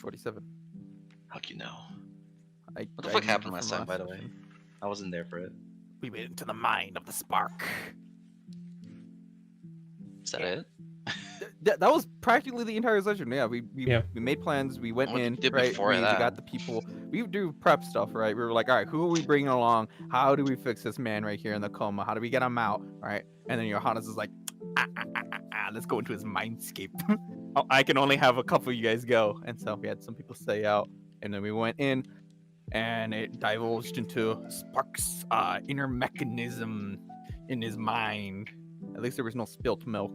47. How'd you know? What What the fuck happened last time, by the way? I wasn't there for it. We went into the mine of the spark. Is that it? That was practically the entire session. Yeah, we Yeah. made plans. We went What in, did right? before We that? got the people. We do prep stuff, right? We were like, all right, who are we bringing along? How do we fix this man right here in the coma? How do we get him out, right? And then Johannes is like, let's go into his mindscape. Oh, I can only have a couple of you guys go, and so we had some people stay out, and then we went in, and it divulged into Spark's inner mechanism in his mind. At least there was no spilt milk.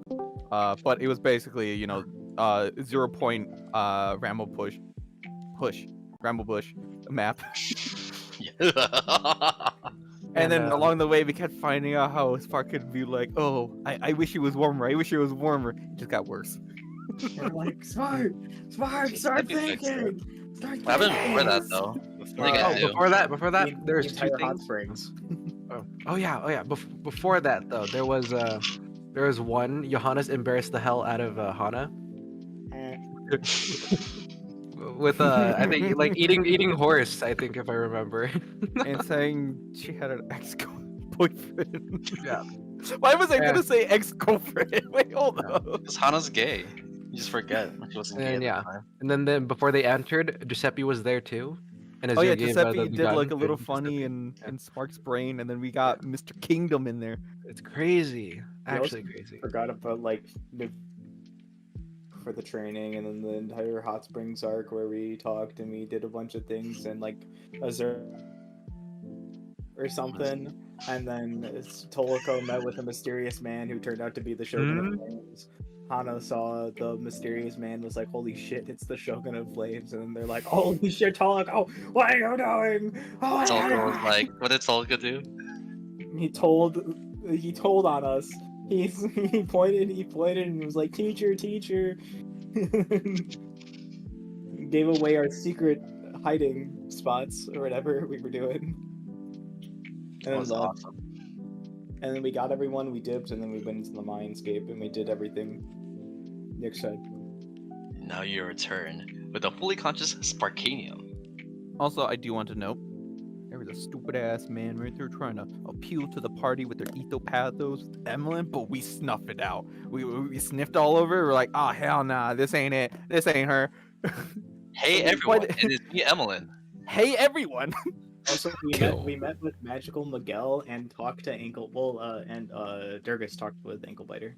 But it was basically, 0 point ramble bush map. And then along the way, we kept finding out how Spark could be like, oh, I wish it was warmer. I wish it was warmer. It just got worse. We're like, Spark, start thinking. Start What happened thinking. before that, though? What did you guys do? Before that, The there's two entire hot things. springs. Oh yeah. Before that though, there was one. Johannes embarrassed the hell out of Hana with I think like eating horse. I think if I remember. And saying she had an ex-boyfriend. Yeah. Why was I gonna say ex-girlfriend? Wait, hold on. Because Hana's gay. You just forget. She wasn't gay And at the time. And then before they entered, Giuseppe was there too. And Oh yeah, Azir gave, Giuseppe the did gun like a to little Giuseppe. funny in Spark's brain, and then we got Mr. Kingdom in there. It's crazy. We also Actually crazy. Forgot about for the training, and then the entire hot springs arc where we talked and we did a bunch of things, and like Azur or something, and then Toloko met with a mysterious man who turned out to be the Shogun of Flames. Hana saw the mysterious man, was like, holy shit, it's the Shogun of Flames, and then they're like, holy shit, Toloko, what are you doing? Oh, Tolkien was like, what did Tolkien do? he told on us. He pointed and was like, teacher. Gave away our secret hiding spots or whatever we were doing. And That was awesome. And then we got everyone, we dipped, and then we went into the mindscape and we did everything Nick said. Now you return with a fully conscious Sparkanium. Also, I do want to note, there was a stupid ass man right there trying to appeal to the party with their ethopathos with Emlyn, but we snuffed it out. We sniffed all over. We're like, oh hell nah, this ain't it. This ain't her. Hey everyone, it is me, Emmeline. Hey everyone. Also, we met with Magical Miguel and talked to Durgus talked with Anklebiter.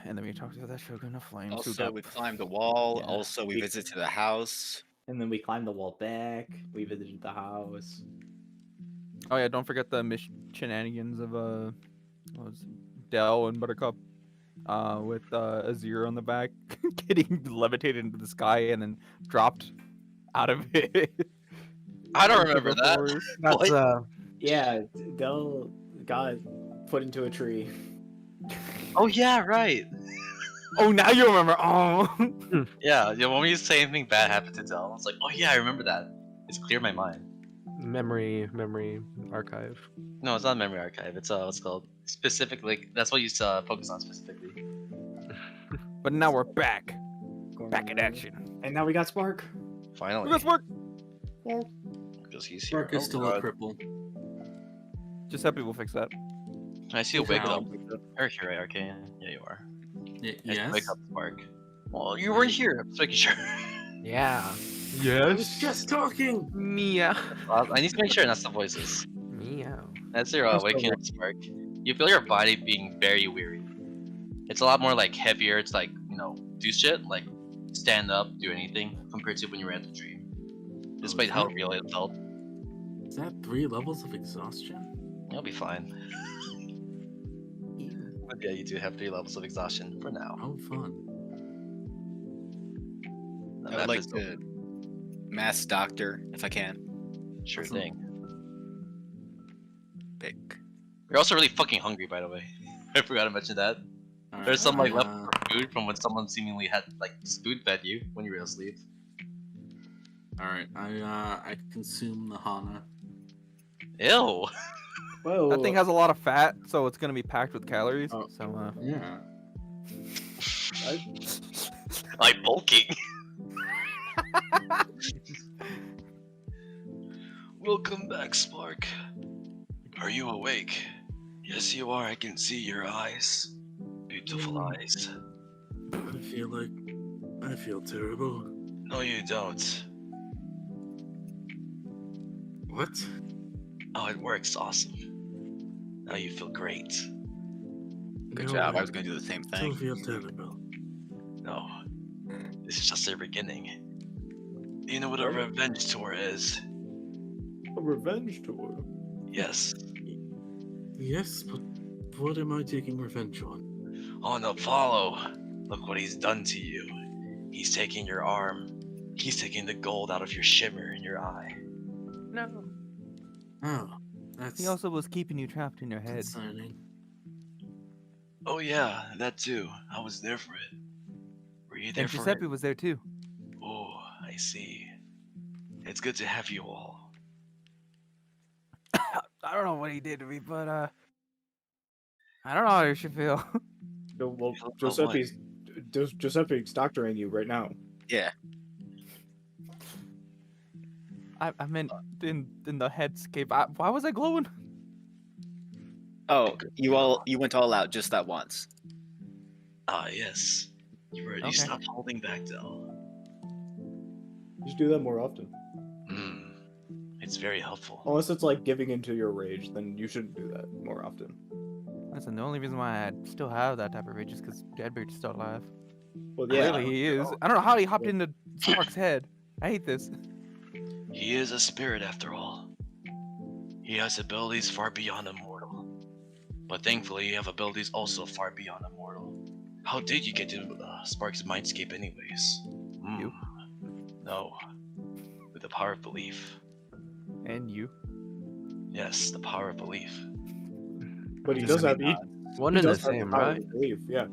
And then we talked to that Shogun of Flames. Also, we climbed the wall. Yeah. Also, we visited the house. And then we climbed the wall back. We visited the house. Oh yeah, don't forget the shenanigans of what was it? Dell and Buttercup, with Azir on the back, getting levitated into the sky and then dropped out of it. I don't remember that. That's Yeah, Dell got put into a tree. Oh yeah, right. Oh, now you remember. Oh. Yeah, when we say anything bad happened to Dell, it's like, oh yeah, I remember that. It's clear in my mind. memory archive. No, it's not memory archive. It's what's called specific. Like that's what you focus on specifically. But now we're back in action. And now we got Spark. Finally, We got Spark. because he's here. Spark is Oh, still God. a cripple. Giuseppe will fix that. I see a wake How? up. You're here, right, Arcane? Yeah, you are. Yes. Wake up, Spark. Well, you weren't here. I'm just making sure. Yeah. I was just talking. Meow. I need to make sure that's the voices. Meow. That's your waking up, Spark. You feel your body being very weary. It's a lot more like heavier. It's like, do shit, like stand up, do anything, compared to when you were at the dream. Despite how real it felt. Is that 3 levels of exhaustion? You'll be fine. But yeah, you do have 3 levels of exhaustion for now. Oh, fun. The I would map like is to mass doctor if I can. sure Awesome. thing. Pick. You're also really fucking hungry, by the way. I forgot to mention that. All There's some like right, leftover food from when someone seemingly had like spoon fed you when you were asleep. Alright, I consume the Hana. Ew. Whoa. That thing has a lot of fat, so it's gonna be packed with calories. Oh. So Yeah. Like bulking. Welcome back, Spark. Are you awake? Yes, you are. I can see your eyes. Beautiful eyes. I feel terrible. No, you don't. What? Oh, it works. Awesome. Now you feel great. Good No, job. I was gonna do the same still thing. feel terrible. No, this is just the beginning. Do you know what a revenge tour is? A revenge tour. Yes. Yes, but what am I taking revenge on? On Apollo. Look what he's done to you. He's taking your arm. He's taking the gold out of your shimmer in your eye. No. Oh, that's He also was keeping you trapped in your head. concerning. Oh yeah, that too. I was there for it. Were you there And for Giuseppe it? was there too. Oh, I see. It's good to have you all. I don't know what he did to me, but I don't know how you should feel. No, well, Feel about Giuseppe's doctoring you right now. Yeah. I meant in the headscape. Why was I glowing? Oh, you went all out just that once. Ah, yes. You Okay. stopped holding back though. You should do that more often. Hmm. It's very helpful. Unless it's like giving into your rage, then you shouldn't do that more often. Listen, the only reason why I still have that type of rage is because Deadbeard's still alive. Well, yeah. Clearly he is. I don't know how he hopped into Spark's head. I hate this. He is a spirit after all. He has abilities far beyond a mortal. But thankfully, you have abilities also far beyond a mortal. How did you get to Spark's mindscape anyways? You. No. With the power of belief. And you. Yes, the power of belief. But he Just does let have me One he and the does have same, power right? of belief, yeah.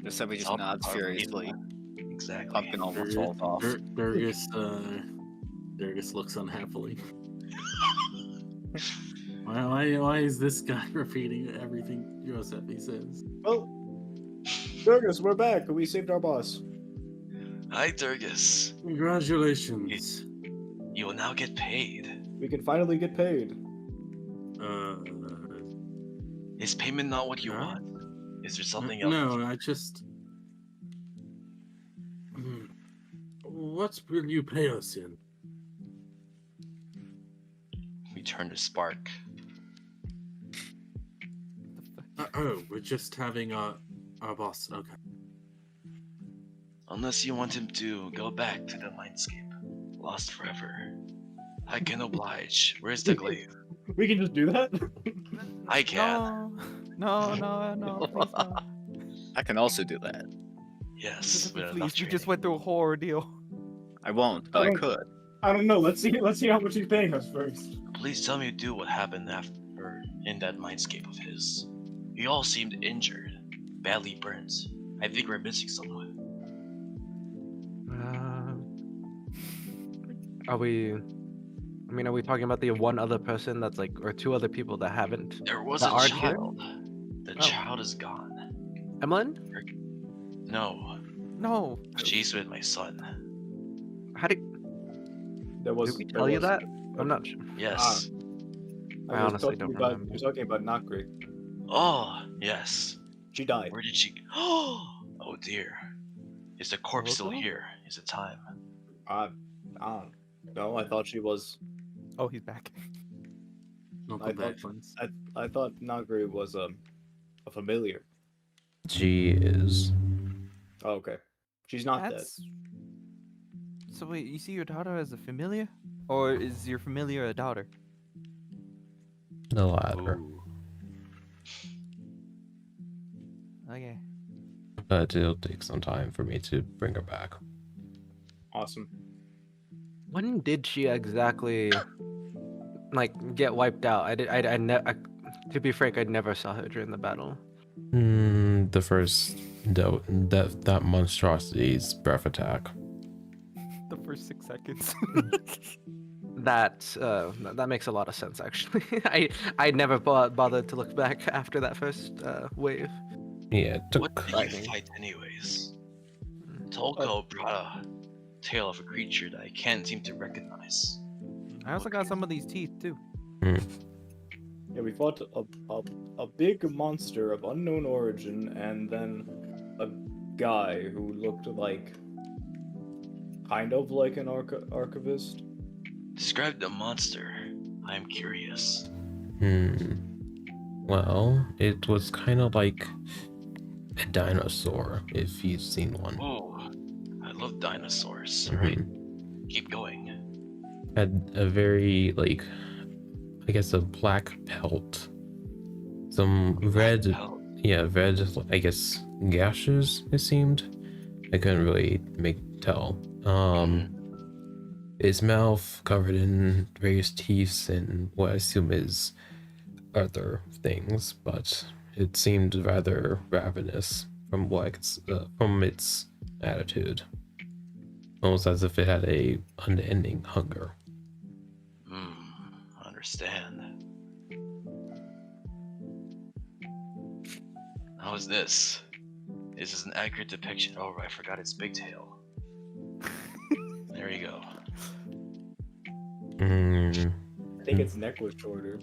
Just somebody just All nods power of belief. furiously, Exactly. pumping almost falls off. Durgus looks unhappily. Why is this guy repeating everything Giuseppe says? Well, Durgus, we're back. We saved our boss. Hi, Durgus. Congratulations. You will now get paid. We can finally get paid. Is payment not what you Huh? want? Is there something else? No, I just. What will you pay us in? We turn to Spark. We're just having our boss. Okay. Unless you want him to go back to the mindscape. Lost forever. I can oblige. Where's the glaive? We can just do that? I can. No, please no. I can also do that. Yes, Giuseppe, with enough please, you just training. went through a whole ordeal. I won't, but I don't- could. I don't know. Let's see how much he's paying us first. Please tell me to do what happened after in that mindscape of his. You all seemed injured, badly burnt. I think we're missing someone. Are we? I mean, are we talking about the one other person that's like, or two other people that haven't? There was That a aren't here? child. The Oh. child is gone. Emlyn? No, No. she's with my son. How did? There was. Did we there tell you was- that? I'm not sure. Yes. I was honestly talking don't about, remember. You're talking about Nakri. Oh, yes. She died. Where did she? Oh dear. Is the corpse still Coco? here? Is it time? No, I thought she was. Oh, he's back. Uncle I thought- Backlands. I thought Nagri was a familiar. She is. Oh, okay. She's not That's. So wait, you see your daughter as a familiar, or is your familiar a daughter? The latter. Ooh. Okay. But it'll take some time for me to bring her back. dead. Awesome. When did she exactly like get wiped out? To be frank, I never saw her during the battle. The first that monstrosity's breath attack. The first 6 seconds. That makes a lot of sense actually. I never bothered to look back after that first wave. Yeah, it What took. did you fight anyways? Tolko brought a tale of a creature that I can't seem to recognize. I also got some of these teeth too. Yeah, we fought a big monster of unknown origin, and then a guy who looked like kind of like an archivist. Describe the monster. I am curious. Well, it was kind of like a dinosaur, if you've seen one. Oh, I love dinosaurs. Mhm. Right, keep going. Had a very, like, I guess a black pelt. Some red, Hell, yeah, red, I guess, gashes, it seemed. I couldn't really tell. His mouth covered in various teeth and what I assume is other things, but it seemed rather ravenous from what I could, from its attitude, almost as if it had a unending hunger. I understand. How is this? Is this an accurate depiction? Oh, I forgot its big tail. There you go. I think its neck was shorter.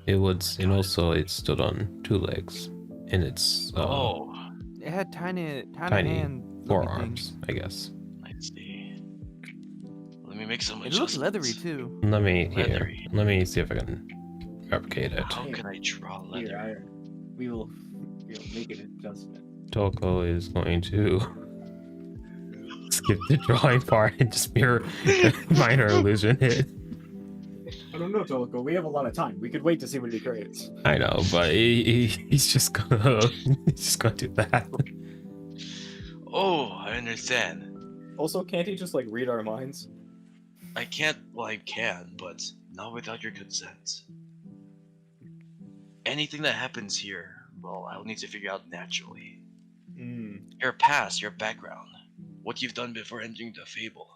It was, and also it stood on 2 legs, and it's Oh, It had tiny tiny hand looking forearms, things. I guess. I see. Let me make some It looks adjustments. leathery too. Let me Leathery. let me see if I can replicate it. How can I draw leather? Here, we'll make an adjustment. Toko is going to skip the drawing part and just mirror minor illusion it. I don't know, Tolko. We have a lot of time. We could wait to see what he creates. I know, but he's just gonna do that. Oh, I understand. Also, can't he just like read our minds? I can't. Well, I can, but not without your consent. Anything that happens here, well, I'll need to figure out naturally. Your past, your background, what you've done before entering the fable.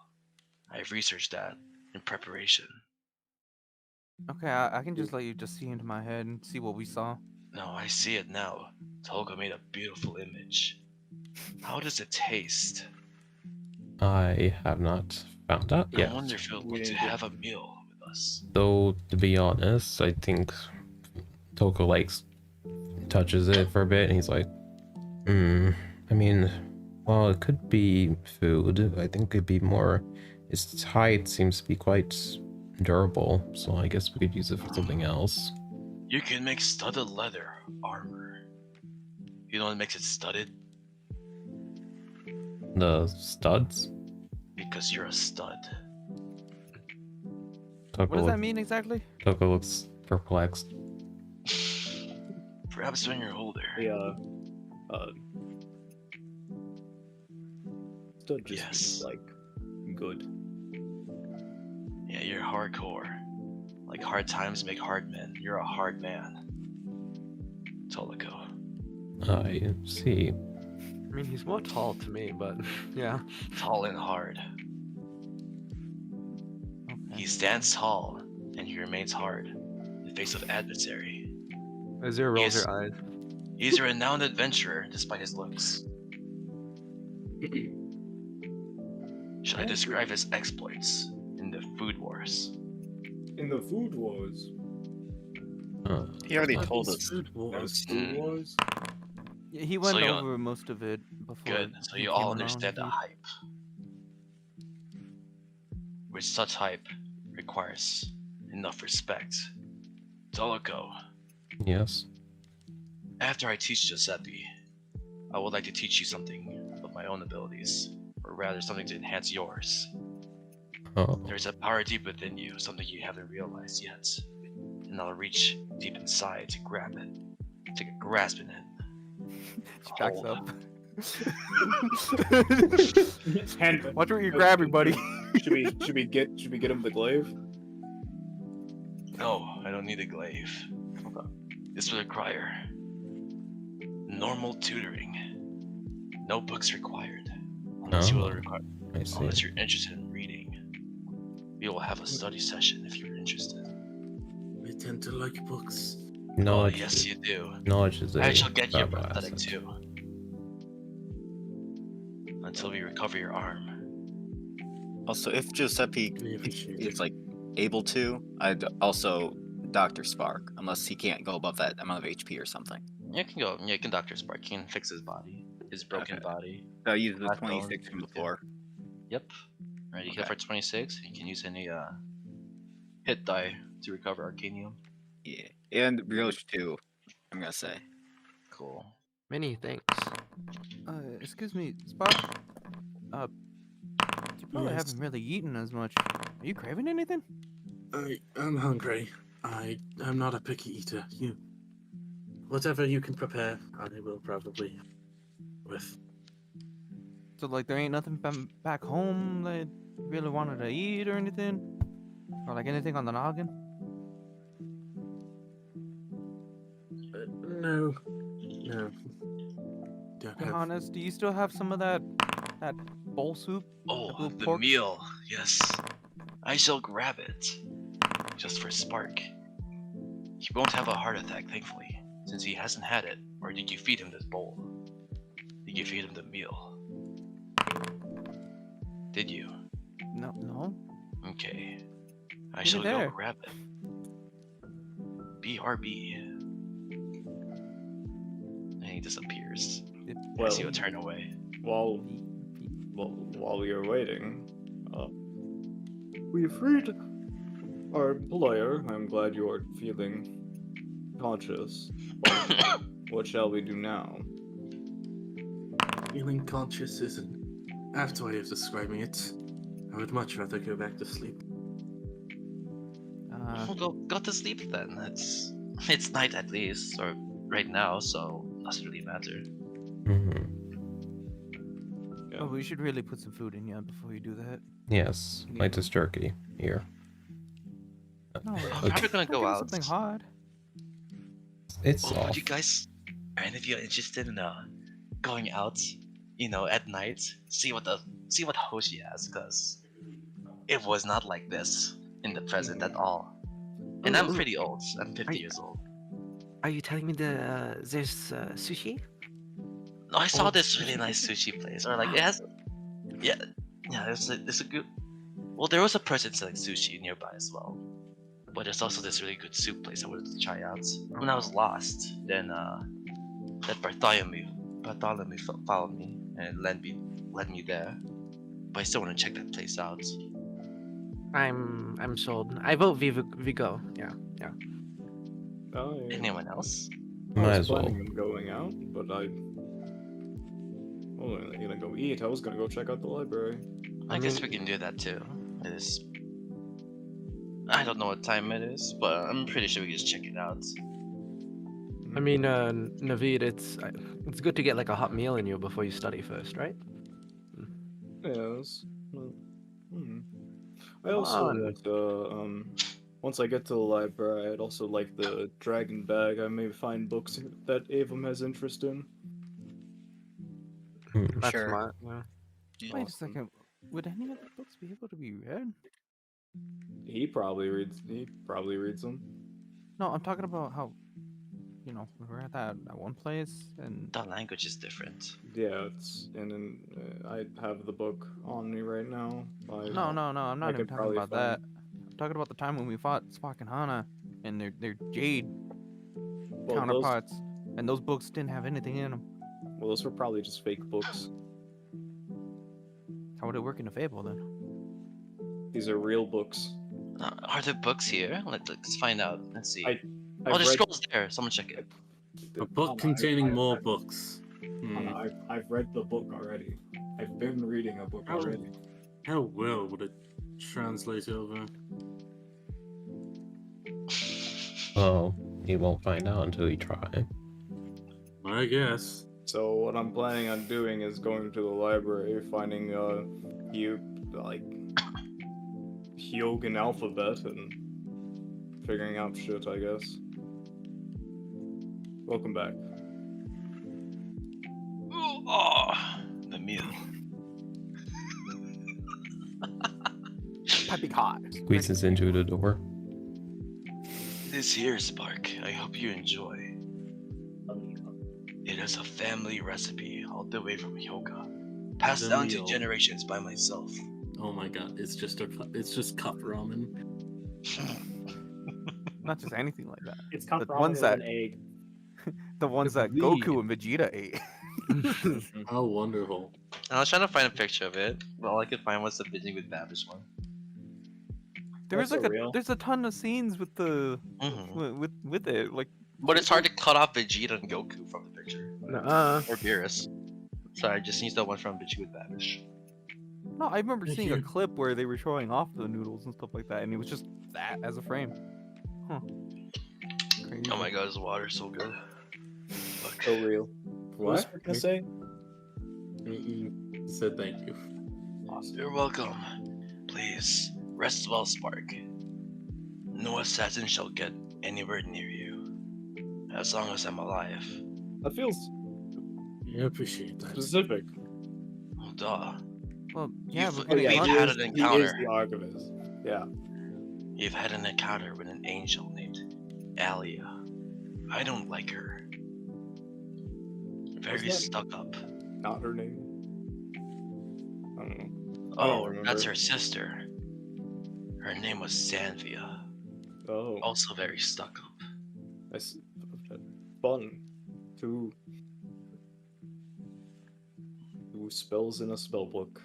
I've researched that in preparation. Okay, I can just let you just see into my head and see what we saw. No, I see it now. Tolga made a beautiful image. How does it taste? I have not found out I yet. wonder if he'll want to have a meal with us. Though, to be honest, I think Toko likes touches it for a bit and he's like, I mean, well, it could be food. I think it'd be more, its hide seems to be quite durable, so I guess we could use it for something else. You can make studded leather armor. You know what makes it studded? The studs? Because you're a stud. Toko What does that mean exactly? Toko looks perplexed. Perhaps when you're older. Still just Yes. like good. Yeah, you're hardcore. Like hard times make hard men. You're a hard man. Tolico. I see. I mean, he's more tall to me, but yeah. Tall and hard. Okay. He stands tall, and he remains hard in the face of adversary. Azir rolls Yes. her eyes. He's a renowned adventurer despite his looks. Should I describe his exploits in the Food Wars? In the Food Wars. He already Nice. told us. Food wars. Food Wars? Yeah, he went So you- over most of it before. Good, so he you came all along, understand the indeed. hype. Which such hype requires enough respect. Tolico, Yes. after I teach Giuseppe, I would like to teach you something of my own abilities, or rather something to enhance yours. Oh, There's a power deep within you, something you haven't realized yet. And I'll reach deep inside to grab it, take a grasp in it. She backs Hold. up. And Watch what you're grabbing, buddy. should we get him the glaive? No, I don't need a glaive. This will require normal tutoring. No books required. Unless you will require, I see. unless you're interested in reading. We will have a study session if you're interested. We tend to like books. Oh, Knowledge. yes, you do. Knowledge is a I shall get you a valuable prosthetic asset. too. Until we recover your arm. Also, if Giuseppe We appreciate is it. like able to, I'd also Dr. Spark, unless he can't go above that amount of HP or something. You can go. You can Doctor Spark. You can fix his body, his broken Okay. body. So I use the Last 26 from bone, before. Yep. Ready, heal Okay. for 26. You can use any hit die to recover Arcanium. Yeah. And Brioche too, I'm gonna say. Cool. Many thanks. Excuse me, Spot. You probably Yes. haven't really eaten as much. Are you craving anything? I'm hungry. I'm not a picky eater. Whatever you can prepare, I will probably with. So like, there ain't nothing back home that you really wanted to eat or anything, or like anything on the noggin? No. Don't Hey, have. Hannes, do you still have some of that bowl soup? Oh, That blue the pork? meal. Yes. I shall grab it. Just for Spark. He won't have a heart attack, thankfully, since he hasn't had it. Or did you feed him this bowl? Did you feed him the meal? Did you? No. Okay. I Put it shall go there. grab it. BRB. And he disappears. Well, As you turn away. while we are waiting, we freed our player. I'm glad you are feeling conscious. What shall we do now? Feeling conscious is an apt way of describing it. I would much rather go back to sleep. Well, go to sleep then. It's night at least, or right now, so doesn't really matter. Mhm. Yeah. Oh, we should really put some food in you before you do that. Yes, like this jerky here. No, I'm Okay. probably gonna don't go give us out. something hard. It's Oh, off. would you guys, are any of you interested in going out, at night, see what Hoshi has, because it was not like this in the present at all. And I'm pretty old. I'm 50 years old. Are you telling me there's sushi? No, I saw Oh, this really nice sushi place, or like it has, yeah. There's a good. Well, there was a person selling sushi nearby as well, but there's also this really good soup place I wanted to try out. When I was lost, then that Bartholomew followed me and led me there. But I still want to check that place out. I'm sold. I vote Vigo. Yeah. Oh, yeah. Anyone else? I Might was as well. planning on going out, but I wasn't gonna go eat. I was gonna go check out the library. I guess we can do that too. It is. I don't know what time it is, but I'm pretty sure we can just check it out. I mean, Naveed, it's good to get like a hot meal in you before you study first, right? Yes. Well, I also on. want to, once I get to the library, I'd also like the dragon bag. I may find books that Avum has interest in. That's Sure. smart. Yeah. Wait a second. Would any of the books be able to be read? He probably reads them. No, I'm talking about how, we were at that one place and The language is different. Yeah, I have the book on me right now. no, I'm I not even could talking probably about that. I'm talking about the time when we fought Spock and Hana and their jade Well, counterparts, and those books didn't have anything in them. those were probably just fake books. How would it work in a fable then? These are real books. Are there books here? Let's find out. Let's see. I've There's read- scrolls there. Someone check it. A book containing more books. I've read the book already. I've been reading a book How- already. How well would it translate over? Well, you won't find out until you try. I guess. So what I'm planning on doing is going to the library, finding Hyogen alphabet and figuring out shit, I guess. Welcome back. Oh, the meal. Piping hot. Squeezes into the door. This here, Spark. I hope you enjoy. It is a family recipe all the way from Hyoga, passed The down to meal. generations by myself. Oh my god, it's just cup ramen. Not just anything like that. It's cup The ramen ones with that an egg. the ones that Lead. Goku and Vegeta ate. How wonderful. I was trying to find a picture of it, but all I could find was the Disney with Babish one. There's That's like surreal. there's a ton of scenes with the Mm-hmm. with it. Like But it's hard to cut off Vegeta and Goku from the picture. Nuh-uh. Or Beerus. So I just used the one from Disney with Babish. no, I remember Thank seeing a you. clip where they were showing off the noodles and stuff like that, and it was just that as a frame. Huh. Crazy. Oh my god, this water's so good. Look. So real. What was What? I gonna say? He said thank you. Awesome. You're welcome. Please, rest well, Spark. No assassin shall get anywhere near you. As long as I'm alive. That feels I appreciate that. specific. Oh, duh. Well, yeah, You've- we're Oh, getting yeah, he you've hunted. had is, an he is encounter. the archivist. Yeah. You've had an encounter with an angel named Alia. I don't like her. Very that? stuck up. Not her name. I don't know. I don't Oh, remember. that's her sister. Her name was Sanvia. Oh, Also very stuck up. that's fun. Two spells in a spell book.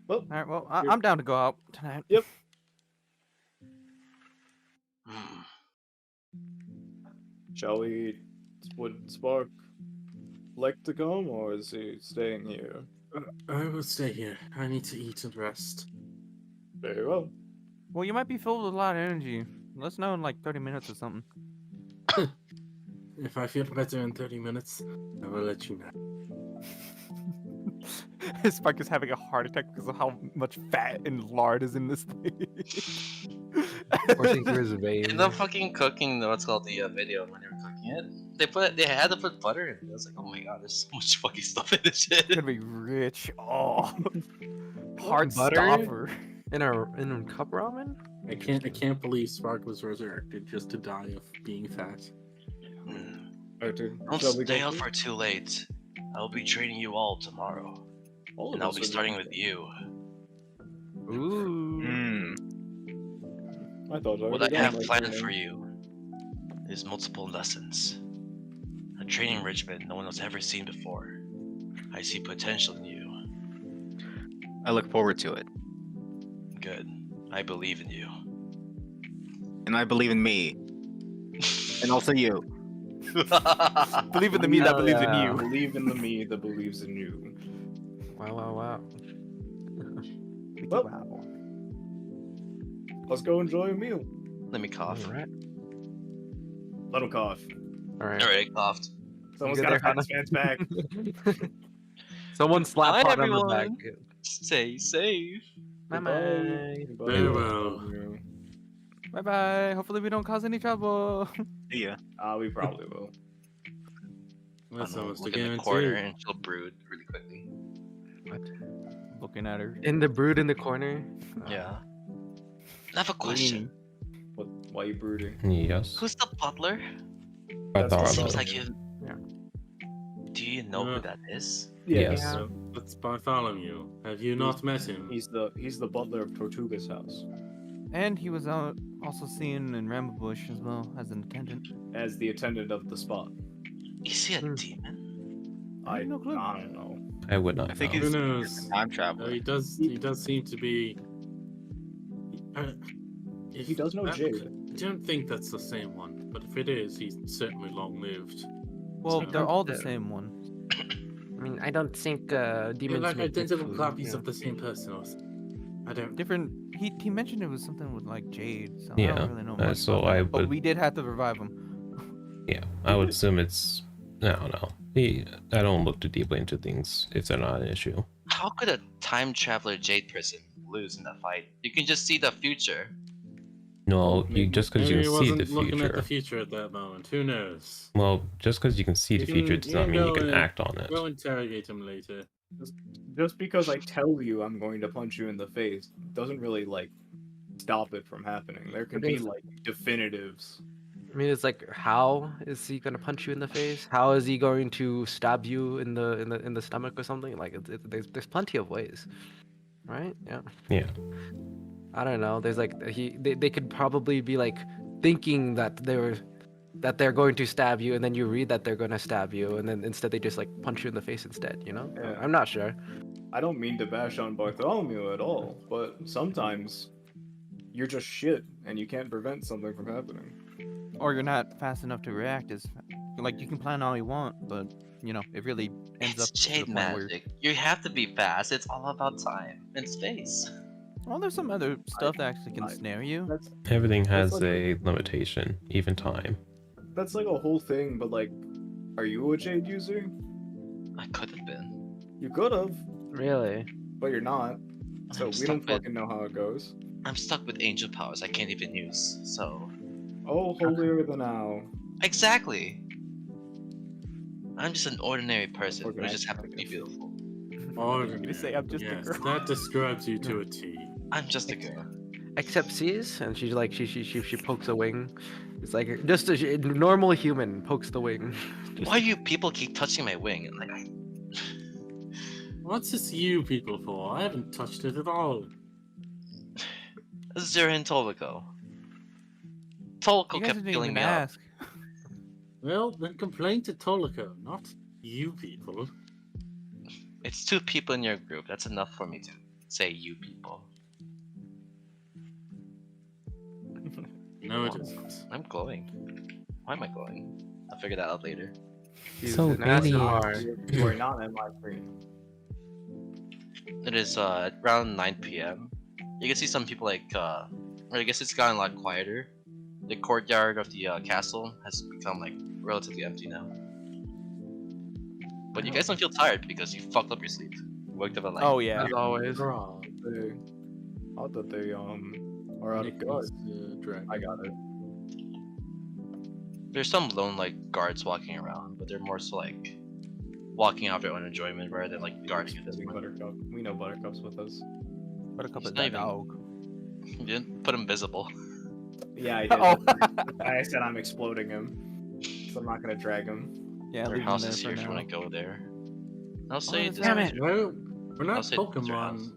Well, All right, well, You're- I'm down to go out tonight. Yep. Hmm. shall we? Would Spark like to come, or is he staying here? I will stay here. I need to eat and rest. Very well. Well, you might be filled with a lot of energy. Let us know in like 30 minutes or something. If I feel better in 30 minutes, I will let you know. Spike is having a heart attack because of how much fat and lard is in this thing. Coursing through his veins. In the fucking cooking, what's called the video when they were cooking it, they had to put butter in it. I was like, oh my god, there's so much fucking stuff in this shit. It's gonna be rich. Oh, heart Butter? stopper. In a cup ramen? I can't believe Spark was resurrected just to die of being fat. Hmm. Arthur, Don't shall we stay go out through? for too late. I'll be training you all tomorrow, All of and I'll us be are starting going with to- you. Ooh. I thought What already I have done planned everything. for you is multiple lessons. A training regimen no one has ever seen before. I see potential in you. I look forward to it. Good. I believe in you. And I believe in me. And also you. Believe in the me that Hell believes in yeah. you. Believe in the me that believes in you. Wow. Well- Wow. Let's go enjoy a meal. Let me cough. Alright. Let him cough. Alright. Alright, I coughed. Someone's Good got to there, pat Hannah. his pants back. Someone slap Bye, Hot on the everyone. back. Stay safe. Bye-bye. Goodbye. Farewell. Bye bye. Hopefully we don't cause any trouble. See ya. We probably will. That's I'm gonna almost a look in the corner guarantee. and she'll brood really quickly. What? Looking at her. In the brood in the corner? Yeah. I have a question. What? Why you brooding? Yes. Who's the butler? That's Bartholomew. Seems Bartholomew. like you. Yeah. Do you know who Uh, that is? Yes. Yeah. That's Bartholomew. Have you not met him? He's the butler of Tortuga's house, And he was also seen in Rambush as well as an attendant. as the attendant of the spot. Is he a Hmm. demon? I have no clue. I don't know. I would not I think know. Who he's knows? time traveler. He does seem to be. He does know Jade. I don't think that's the same one, but if it is, he's certainly long-lived. Well, So- they're all the Yeah. same one. I mean, I don't think They're demons like make good identical food, copies you know? of the same person. I don't. Different. He mentioned it was something with like Jade. So I Yeah, don't really know uh, much so about I that, but would- we did have to revive him. Yeah, I would assume it's. I don't know. I don't look too deeply into things if they're not an issue. How could a time traveler jade person lose in that fight? You can just see the future. No, maybe- you just because you Maybe can he see the wasn't looking at the future. future at that moment. Who knows? Well, just because you can see You the can- future does you not can mean you go can and- act on it. We'll interrogate him later. Just because I tell you I'm going to punch you in the face doesn't really like stop it from happening. There can be There's- like definitives. mean, it's like, how is he gonna punch you in the face? How is he going to stab you in the stomach or something? Like, there's plenty of ways, right? Yeah. Yeah. I don't know. There's like they could probably be like thinking that they're going to stab you, and then you read that they're gonna stab you, and then instead they just like punch you in the face instead. You know? Yeah. I'm not sure. I don't mean to bash on Bartholomew at all, but sometimes you're just shit and you can't prevent something from happening. Or you're not fast enough to react. Is like you can plan all you want, but you know it really ends It's up to the jade point where magic. You have to be fast. It's all about time and space. well, there's some other stuff that actually can I- snare you. That's Everything has like a limitation, even time. that's like a whole thing, but like, are you a Jade user? I could have been. You could have, Really? but you're not. So I'm we stuck don't with fucking know how it goes. I'm stuck with angel powers I can't even use. So Oh, holier than thou. exactly. I'm just an ordinary person who Organized just happens to be practice. beautiful. Ordinary. say I'm just a yes, girl. that describes you to a T. I'm just a girl. Except sees, and she's like she pokes a wing. It's like just a normal human pokes the wing. Why do you people keep touching my wing? Like, What's this you people for? I haven't touched it at all. Zurin Tolico. Tolico You guys kept didn't filling even me up. ask. Well, then complain to Tolico, not you people. It's 2 people in your group. That's enough for me to say you people. No, it isn't. I'm glowing. Why am I glowing? I'll figure that out later. She's So an maybe- ASMR. You are not in my free. It is around 9 p.m. You can see some people like or I guess it's gotten a lot quieter. The courtyard of the castle has become like relatively empty now. But you guys don't feel tired because you fucked up your sleep. You woke up at like Oh yeah. As always. Wrong. I thought they are out of Nick guard. needs to drag I got it. there's some lone like guards walking around, but they're more so like walking out of their own enjoyment rather than like guarding at this point. Buttercup. We know Buttercup's with us. Buttercup He's is not that even- dog. You didn't put him visible. Yeah, I did. Oh. I said I'm exploding him, so I'm not gonna drag him. Yeah, Their leave him house there is for here if you now. want to go there. I'll say that's this. right. is your- Well, we're I'll not say it's your house. Pokemon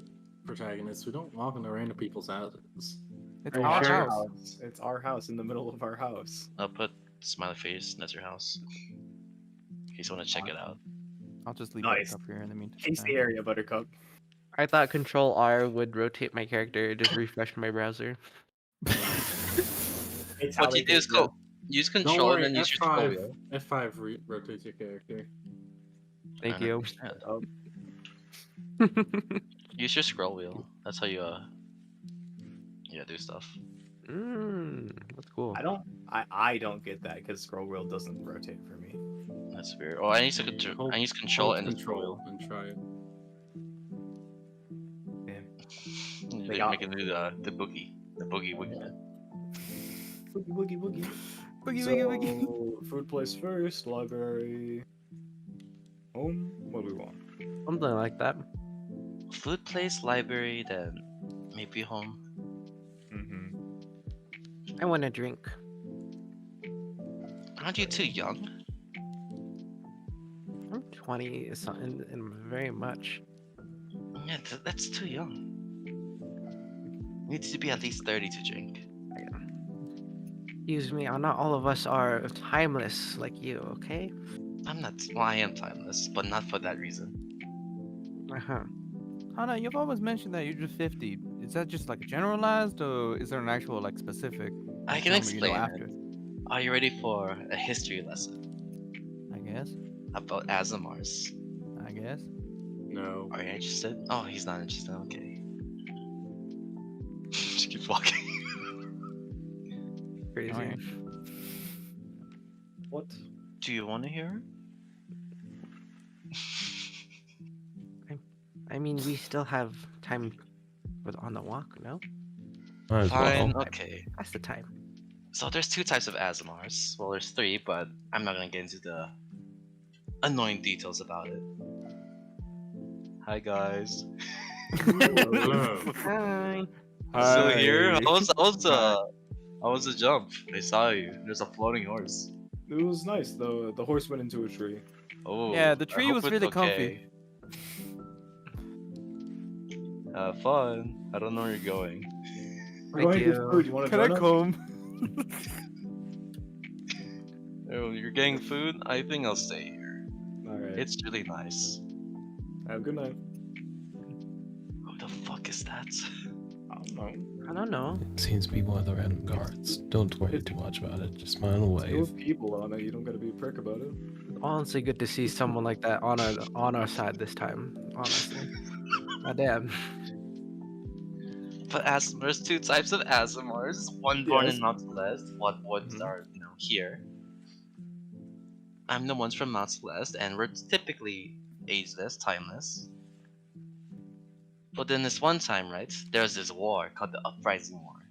protagonists. We don't walk into random people's houses. It's Are you our sure? house. It's our house in the middle of our house. I'll put smiley face. That's your house. In case you want to check it out. I'll just leave Nice. Buttercup here in the meantime. Case the area, Buttercup. I thought Control R would rotate my character. It just refreshed my browser. It's how What they you do is do go use Don't control worry, and then use your scroll F5. wheel. F5 rotates your character. Thank I you. understand. Oh. Use your scroll wheel. That's how you do stuff. That's cool. I don't get that because scroll wheel doesn't rotate for me. That's weird. Oh, I use to Hold- I use control Hold and the scroll control and try it. wheel. They They got- make it do the boogie woogie man. Boogie woogie woogie. Boogie, So, boogie, boogie. food place first, library, home. What do we want? Something like that. Food place, library, then maybe home. Mm-hmm. I want a drink. Aren't you too young? I'm 20 something and very much. Yeah, that's too young. Needs to be at least 30 to drink. Excuse me, not all of us are timeless like you, okay? I'm not. Well, I am timeless, but not for that reason. Uh-huh. Hana, you've always mentioned that you're just 50. Is that just like generalized, or is there an actual like specific? I can number explain. after? it. Are you ready for a history lesson I guess. about Azamars? I guess. No. Are you interested? Oh, he's not interested. Okay. Just keep walking. Crazy. Alright. What? Do you want to hear? I mean, we still have time on the walk, no? Might as Fine. well. Okay. That's the time. So there's 2 types of Azamars. Well, there's 3, but I'm not gonna get into the annoying details about it. Hi guys. Hello. Hi. Still here? Hi. How's How was the jump? I saw you. There's a floating horse. It was nice though. The horse went into a tree. Oh. Yeah, the I tree hope was it's really okay. Have fun. I don't know where you're going. We're Thank going to get you. food. You want to Can I join us? come? Oh, you're getting food? I think I'll stay here. All right. It's really nice. Have a good night. Who the fuck is that? I don't know. I don't know. It seems to be one of the random guards. Don't worry too much about it. Just smile and There wave. with people on it. You don't got to be a prick about it. Honestly, good to see someone like that on our side this time. Honestly. God damn. But there's two types of ASMRs. One born Yes. in Mount Celeste, what ones Mhm. are, here. I'm the ones from Mount Celeste, and we're typically ageless, timeless. But then this one time, right, there's this war called the Uprising War.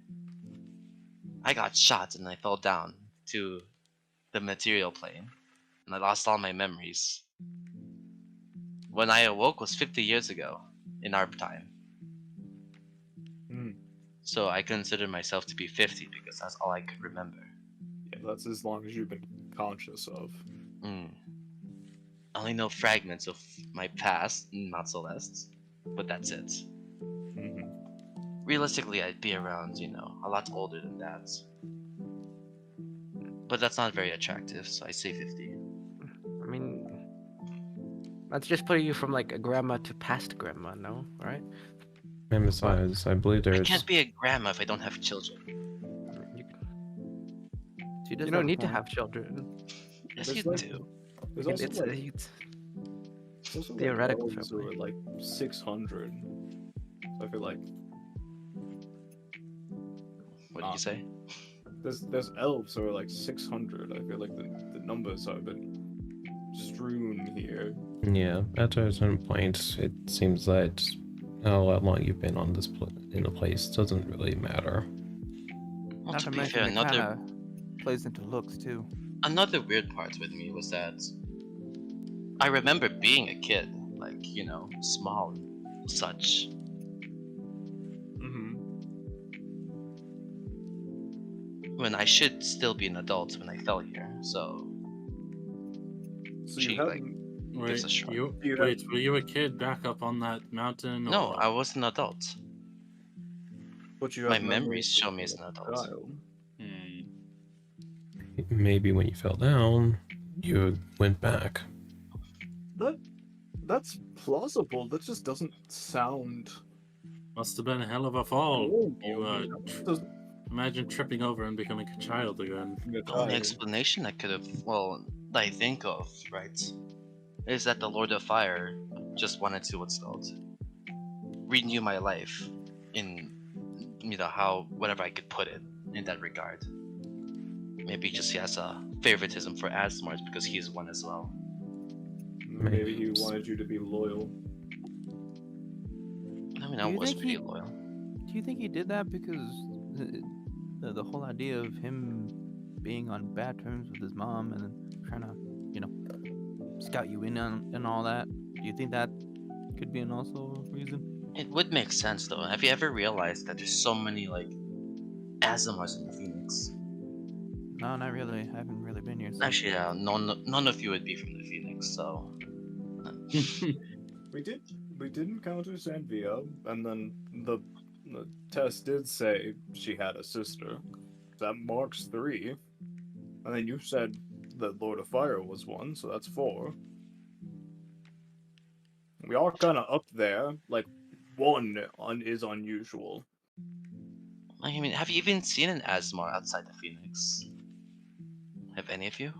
I got shot and I fell down to the material plane, and I lost all my memories. When I awoke was 50 years ago, in our time. Hmm. So I consider myself to be 50 because that's all I could remember. Yeah, that's as long as you've been conscious of. I only know fragments of my past in Mount Celeste, but that's it. Mm-hmm. Realistically, I'd be around, a lot older than that. But that's not very attractive, so I say 50. I mean, that's just putting you from like a grandma to past grandma, no? Right? And besides, I believe I there's. can't be a grandma if I don't have children. She does You have don't a need to point. have children. Yes, There's you like- do. There's It's, also like, it's there's also theoretical like elves who family. are like 600. So I feel like What did you say? there's elves who are like 600. I feel like the numbers have been strewn here. Yeah, at a certain point, it seems that how long you've been on this in a place doesn't really matter. Well, Not to to be mention, fair, it kind of plays into looks too. another weird part with me was that I remember being a kid, like, small and such. Mm-hmm. When I should still be an adult when I fell here, so So She, you have like, Wait, Gives a shrug. were you a kid back up on that mountain? no, or... I was an adult. but you My have memories show me as an adult. child. Hmm. Maybe when you fell down, you went back. That's plausible. That just doesn't sound. Must have been a hell of a fall. normal. You Doesn't- imagine tripping over and becoming a child again. The only explanation I could have, that I think of, right, is that the Lord of Fire just wanted to, renew my life in, whatever I could put it in that regard. Maybe just he has a favoritism for Asmars because he's one as well. Maybe he wanted you to be loyal. I mean, Do I you was think pretty he- loyal. Do you think he did that because the whole idea of him being on bad terms with his mom and then trying to, scout you in on and all that? Do you think that could be an also reason? It would make sense though. Have you ever realized that there's so many Asmars in the Phoenix? No, not really. I haven't really been here. So. Actually, yeah, none of you would be from the Phoenix, so We did encounter Sanvia, and then the test did say she had a sister. That marks 3. And then you said that Lord of Fire was 1, so that's 4. We are kind of up there. Like 1 is unusual. I mean, have you even seen an Asmar outside the Phoenix? Have any of you?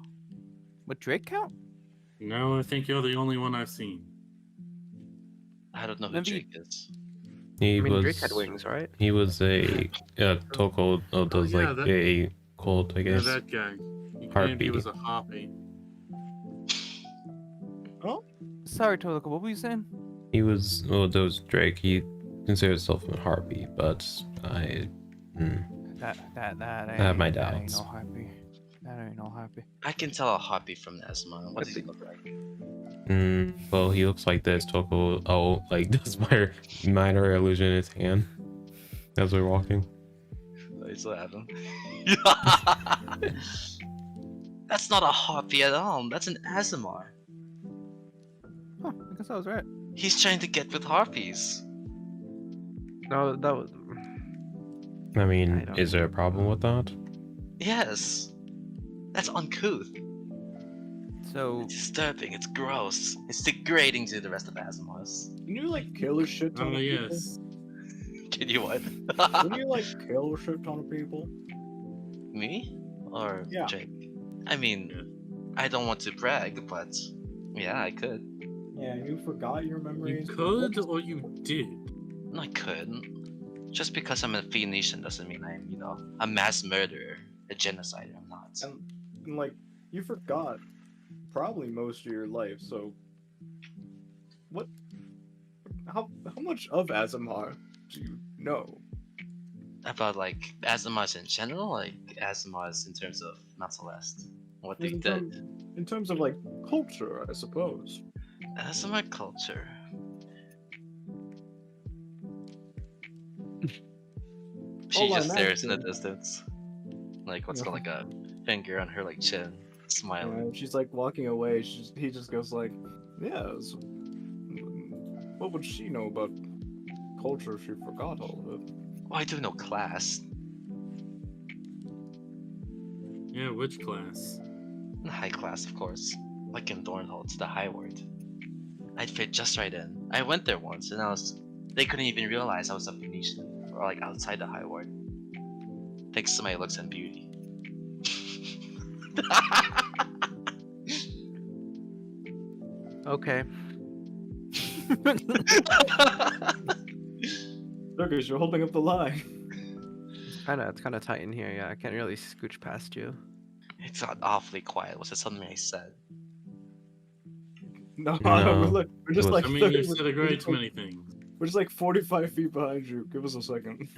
Would Drake count? No, I think you're the only one I've seen. I don't know who Maybe- Jake is. He I mean, was. Drake had wings, right? He was a Toko of those yeah, that- a cult, I Yeah, guess. that guy. He claimed Harpy. he was a harpy. Sorry, Tolika, what were you saying? He was. Well, there was Drake. He considered himself a harpy, but I. That I have my that ain't doubts. no happy. That ain't no happy. I can tell a Hoppy from the Asmar. What does he look like? Well, he looks like this. Toko. Oh, like this minor illusion in his hand as we're walking. It's harpies. What happened? That's not a harpy at all. That's an Azamar. Huh, I guess I was right. He's trying to get with harpies. No, that was. I I mean, don't is there a problem with that? Yes. That's uncouth. So It's disturbing. It's gross. It's degrading to the rest of Azamars. Can you like kill a shit ton Oh of people? yes. Can you what? Can you like kill a shit ton of people? Me? Or Yeah. Jake? I mean, I don't want to brag, but yeah, I could. Yeah, you forgot your You memories. could or you did. I could. Just because I'm a Phoenician doesn't mean I'm, a mass murderer, a genocider. I'm not. And like, you forgot probably most of your life, so what how much of Azamar do you know? About like Azamars in general, like Azamars in terms of not Celeste, what they In, did. in terms of like culture, I suppose. Azamar culture. She All just I'm stares in the asking- distance, like what's called like a finger on her like chin, smiling. And she's like walking away. He just goes like, "Yeah, what would she know about culture if she forgot all of it?" Well, I do know class. Yeah, which class? High class, of course. Like in Thornhold, it's the high word. I'd fit just right in. I went there once, and they couldn't even realize I was a Phoenician, or like outside the high word. Thanks to my looks and beauty. Okay. Lucas, you're holding up the line. It's kind of tight in here. Yeah, I can't really scooch past you. It's not awfully quiet. Was it something I said? No, No, look, we're just it like I mean, you 30 said a great many things. We're just like 45 feet behind you. Give us a second.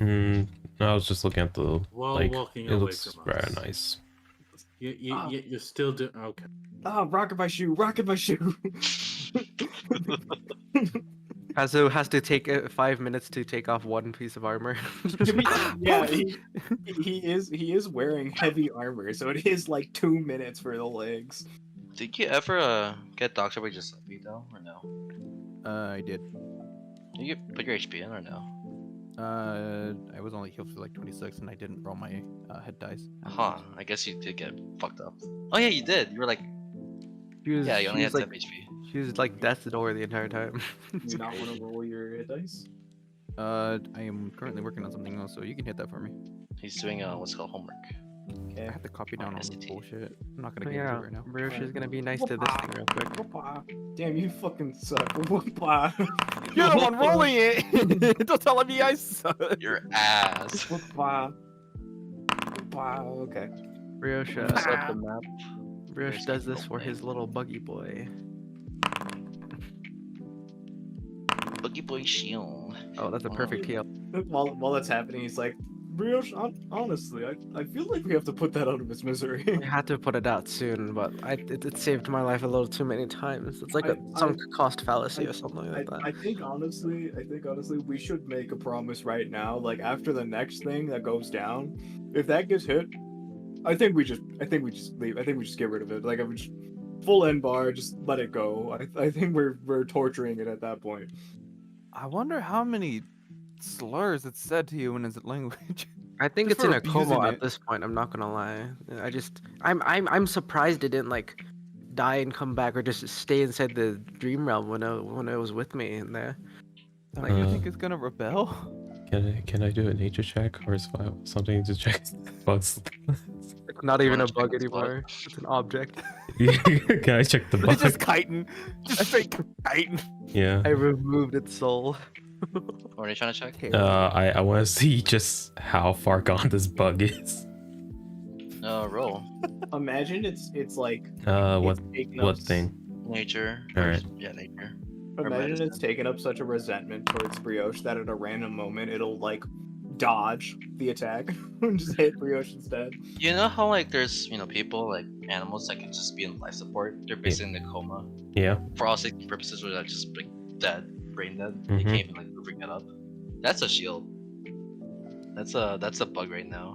I was just looking at the While like. walking It away looks from very us. nice. You're still doing okay. Ah, rocket my shoe, rocket my shoe. Kazu has to take 5 minutes to take off one piece of armor. Yeah, he is wearing heavy armor, so it is like 2 minutes for the legs. Did you ever get Doctor by Giuseppe though, or no? I did. Did you put your HP in or no? I was only healed for like 26, and I didn't roll my head dice. Huh? I guess you did get fucked up. Oh yeah, you did. You were like, She was, yeah, you only she had was 10 like, HP. she was like death's door the entire time. Do you not want to roll your hit dice? I am currently working on something else, so you can hit that for me. He's doing what's called homework. Okay. I have to copy down all this SAT. bullshit. I'm not gonna Oh, get into yeah, it right now. Ryoshi's gonna be nice to this thing real quick. Whoopah. Damn, you fucking suck. Whoopah. You're the one rolling it. Don't tell me I suck. Your ass. Whoopah. Whoopah. Okay. Ryosha, Mess up the map. Ryosh does this for his little buggy boy. Boogie Boy Shield. Oh, that's a perfect heal. While that's happening, he's like, Brioche, honestly, I feel like we have to put that out of its misery. I had to put it out soon, but it saved my life a little too many times. It's like a I- sunk cost fallacy I- or something like that. I think honestly, we should make a promise right now. Like after the next thing that goes down, if that gets hit, I think we just leave. I think we just get rid of it. Like I would just full end bar, just let it go. I think we're torturing it at that point. I wonder how many slurs it's said to you in its language. I think Just it's in for a coma abusing at it. this point. I'm not gonna lie. I'm surprised it didn't like die and come back or just stay inside the dream realm when it was with me in there. Don't Like, you Uh, think it's gonna rebel? Can I do a nature check or is something to check bugs? It's not even wanna a check bug its bug? anymore. It's an object. Can I check the bug? It's just chitin. Just straight chitin. Yeah. I removed its soul. What are you trying to check? Okay. I want to see just how far gone this bug is. Roll. Imagine it's like What it's taken up what thing? Nature. Alright. Yeah, nature. Imagine medicine. it's taken up such a resentment towards Brioche that at a random moment it'll like dodge the attack and just hit Brioche instead. You know how like there's people like animals that can just be in life support. They're basically in a coma. Yeah. For all safety purposes, where they're just like dead, brain dead. They Mhm. can't even like move or get up. That's a shield. That's a bug right now.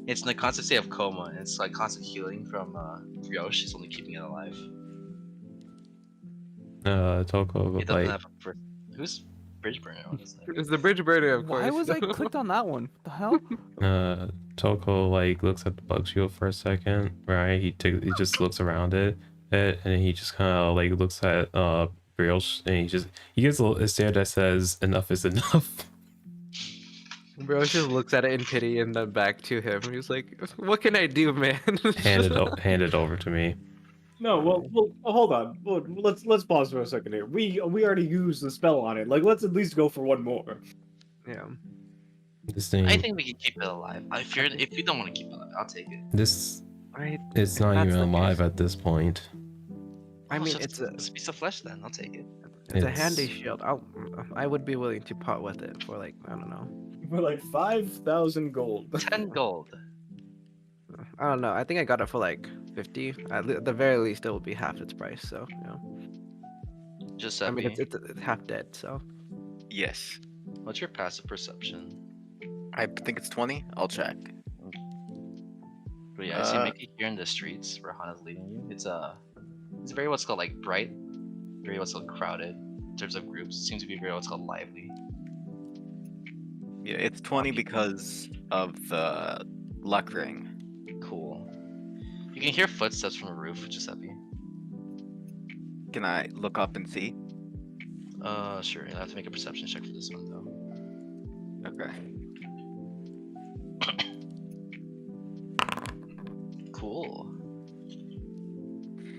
It's in the constant state of coma. And it's like constant healing from Brioche. It's only keeping it alive. Toko It doesn't like have a first. Who's Bridge Burner? What is that? It's the bridge burner, of course. Why was I clicked on that one? The hell? Toko like looks at the bug shield for a second, right? He just looks around it, and he just kind of like looks at Brioche, and he gives a stare that says enough is enough. Bro just looks at it in pity and then back to him. He's like, "What can I do, man?" Hand it over to me. No, well, hold on. Well, let's pause for a second here. We already used the spell on it. Like, let's at least go for one more. Yeah. This thing, I think we can keep it alive. If you don't want to keep it alive, I'll take it. this Right. it's not That's even the alive case. at this point. I Oh, mean, so it's a piece of flesh then. I'll take it. a handy shield. I would be willing to part with it for like, I don't know. For like 5,000 gold. 10 gold. I don't know. I think I got it for like 50. At the very least, it will be half its price. So, you know. Just I at mean, me. it's half dead. So. Yes. What's your passive perception? I think it's 20. I'll check. But yeah, I see Mickey here in the streets where Hana's leading you. It's very what's called like bright, very what's called crowded in terms of groups. It seems to be very what's called lively. Yeah, it's 20 because of the luck ring. Cool. You can hear footsteps from a roof, Giuseppe. Can I look up and see? Sure. You'll have to make a perception check for this one though. Okay. Cool.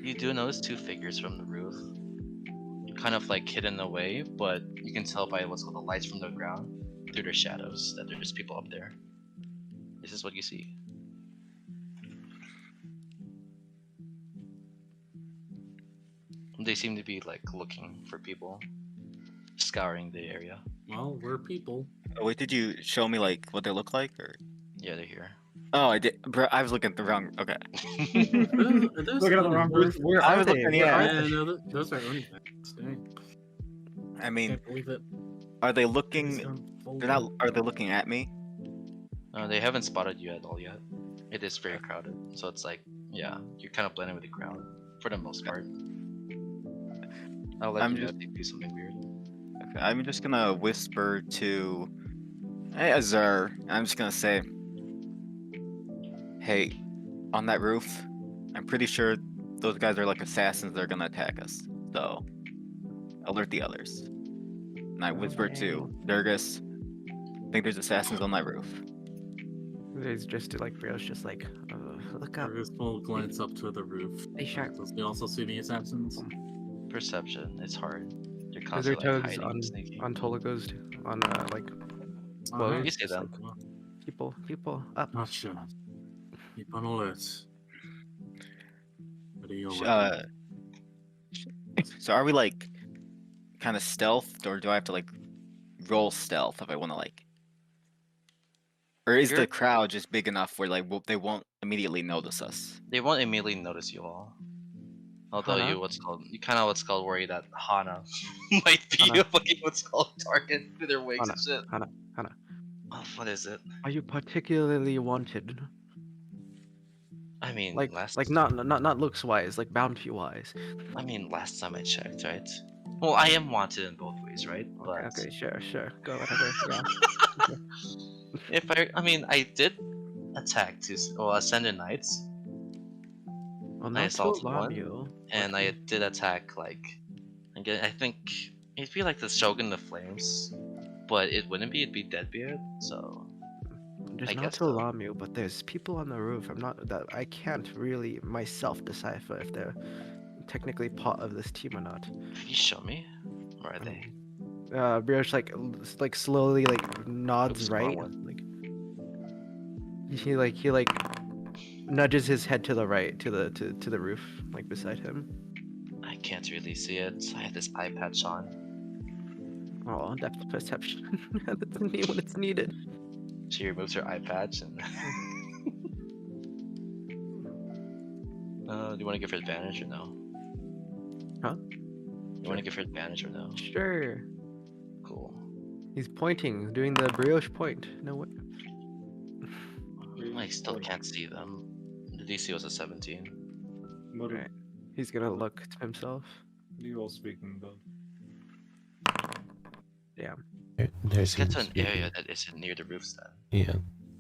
You do notice two figures from the roof. Kind of like hidden away, but you can tell by what's called the lights from the ground through their shadows that there's people up there. This is what you see. They seem to be like looking for people, scouring the area. Well, we're people. Oh, wait, did you show me like what they look like, or? Yeah, they're here. Oh, I did. Bro, I was looking at the wrong. Okay. Looking at the wrong roof. Where I are was they? looking- Where yeah, are they? No, those are artifacts. Dang, I mean, can't believe it. are they These looking? unfolded. They're not. Are they looking at me? They haven't spotted you at all yet. It is very crowded, so it's like, yeah, you're kind of blending with the crowd for the most part. I'll let I'm you just- do something weird. Okay, I'm just gonna whisper to, hey Azur. I'm just gonna say, hey, on that roof, I'm pretty sure those guys are like assassins. They're gonna attack us. So, alert the others. And I whisper to Durgus, I think there's assassins on that roof. It's just like Brioche, just like, look up. Argus will glance up to the roof. Hey, shark. Does he also see the assassins? Perception, it's hard. They're Is there constantly like, toads hiding, on sneaking. Tologo's on like Alright, you see just them. like, people up? not sure. Keep on alert. What are you So are we like kind of stealthed, or do I have to like roll stealth if I want to like? Or is You're- the crowd just big enough where like they won't immediately notice us? They won't immediately notice you all. Although Hana? you kind of what's called worry that Hana might be Hana. a fucking what's called target with their wigs and shit. Hana. Oh, what is it? Are you particularly wanted? I mean, Like, last not looks wise, like bounty wise. I mean, last time I checked, right? Well, I am wanted in both ways, right? But Okay, sure, go whatever. Yeah. if I mean, I did attack Ascended Knights, Well, I not to assaulted alarm one, you. and I did attack like, again, I think it'd be like the Shogun of Flames, but it wouldn't be. It'd be Deadbeard. So Just I not guess to so. alarm you, but there's people on the roof. I can't really myself decipher if they're technically part of this team or not. Can you show me? Where are they? Brioche like slowly like nods Oops, right. wrong He like nudges his head to the right to the roof like beside him. I can't really see it. I have this eye patch on. Oh, depth perception. That's me when it's needed. She removes her eye patch and. Do you want to give her advantage or no? Huh? You want to give her advantage or no? Sure. Cool. He's pointing, doing the brioche point. No way. I still can't see them. The DC was a 17. What, Right. He's gonna look to himself. what are you all speaking about? Damn. There Let's get seems to an to be. area that isn't near the roofs then. Yeah.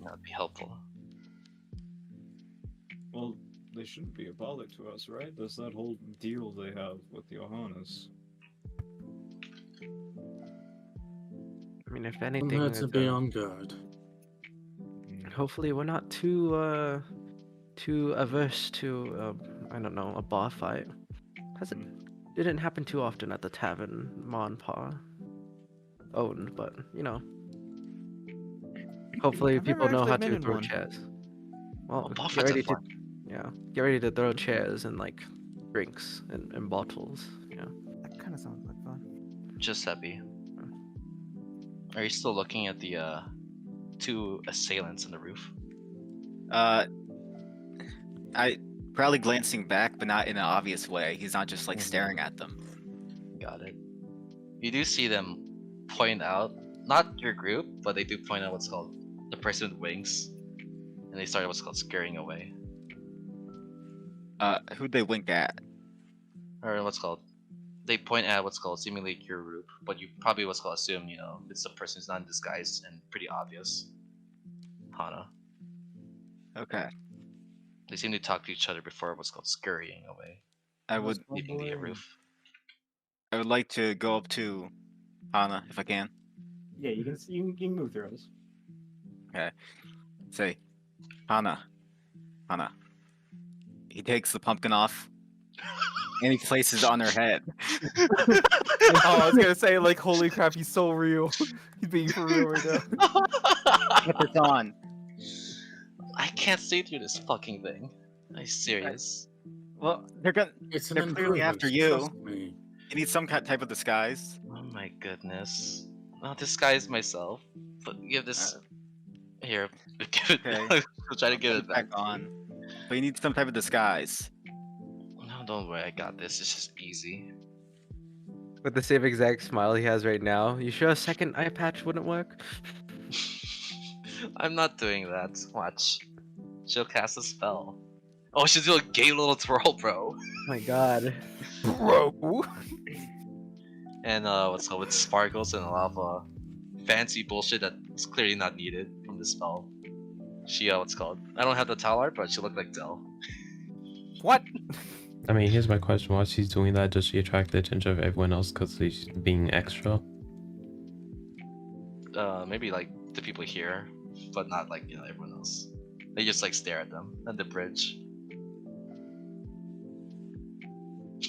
That would be helpful. Well, they shouldn't be a bother to us, right? There's that whole deal they have with Johannes. I mean, if I'm anything, here to it's, be on guard. hopefully we're not too averse to I don't know, a bar fight. Didn't happen too often at the tavern Ma and Pa owned, but you know, hopefully I've never people know actually how been to in throw one. chairs. Well, Oh, get Buffett's ready a to fun. get ready to throw chairs and like drinks and bottles. Yeah. That kind of sounds like fun. Giuseppe, are you still looking at the 2 assailants on the roof? I probably glancing back, but not in an obvious way. He's not just like staring at them. Got it. You do see them point out, not your group, but they do point out what's called the person with wings, and they start what's called scurrying away, Who'd they wink at? or what's called. They point at what's called seemingly your group, but you probably what's called assume it's the person who's not in disguise and pretty obvious. Hana. Okay. They seem to talk to each other before what's called scurrying away, I would leaving the roof. like to go up to Hana if I can. Yeah, you can move through us. Say, Hana. He takes the pumpkin off and he places it on her head. Oh, I was gonna say like, holy crap, he's so real. He's being for real right now. Put this on. I can't see through this fucking thing. Are you serious? Well, they're It's an clearly after improvement, you. trust me. You need some type of disguise. Oh my goodness. I'll disguise myself. But give this here. Give it. Okay. I'll try to give Put it back. on. But you need some type of disguise. No, don't worry. I got this. It's just easy. With the same exact smile he has right now. You sure a second eye patch wouldn't work? I'm not doing that. Watch. She'll cast a spell. Oh, she'll do a gay little twirl, bro. Oh my god. Bro. And what's called with sparkles and a lot of fancy bullshit that's clearly not needed from the spell. She what's called. I don't have the towel art, but she looked like Dell. What? I mean, here's my question: while she's doing that, does she attract the attention of everyone else because she's being extra? Maybe like the people here, but not like everyone else. They just like stare at them at the bridge.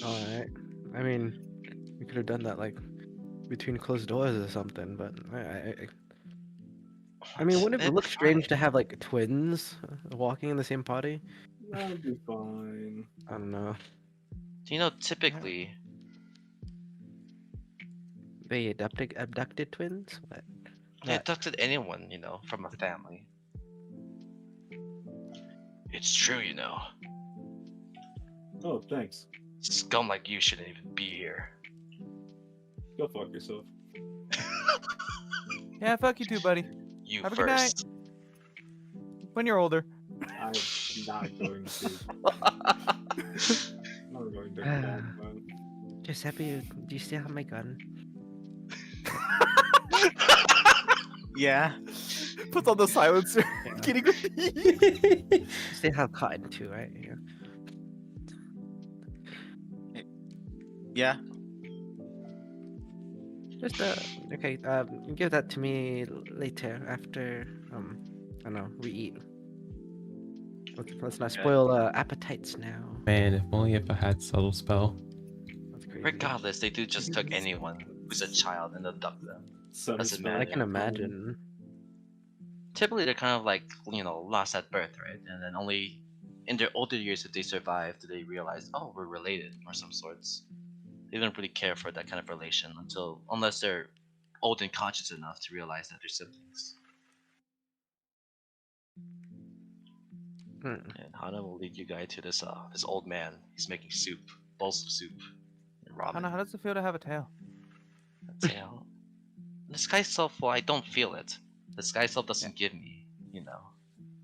Alright. I mean, we could have done that like between closed doors or something, but I mean, wouldn't it It's look strange to fine. have like twins walking in the same party? That'll be fine. I don't know. Typically, They abducted twins? What? they abducted anyone, from a family. It's true, Oh, thanks. Scum like you shouldn't even be here. Go fuck yourself. Yeah, fuck you too, buddy. You Have a good night. first. When you're older. I'm not going to. Not going to. Man. Giuseppe, do you still have my gun? Yeah. Puts on the silencer. Kidding with me. You still have cotton too, right? Yeah. Yeah. Just okay. Give that to me later after I don't know, we eat. Let's not Okay. spoil appetites now. Man, if only if I had subtle spell. That's crazy. Regardless, they do just took anyone who's a child and abduct them. Doesn't I matter. can imagine. Typically, they're kind of like lost at birth, right? And then only in their older years, if they survive, do they realize, oh, we're related or some sorts. They don't really care for that kind of relation unless they're old and conscious enough to realize that they're siblings. And Hana will lead you guys to this old man. He's making soup, bowls of soup, and ramen. Hana, how does it feel to have a tail? A tail. The sky self, well, I don't feel it. The sky self doesn't give me,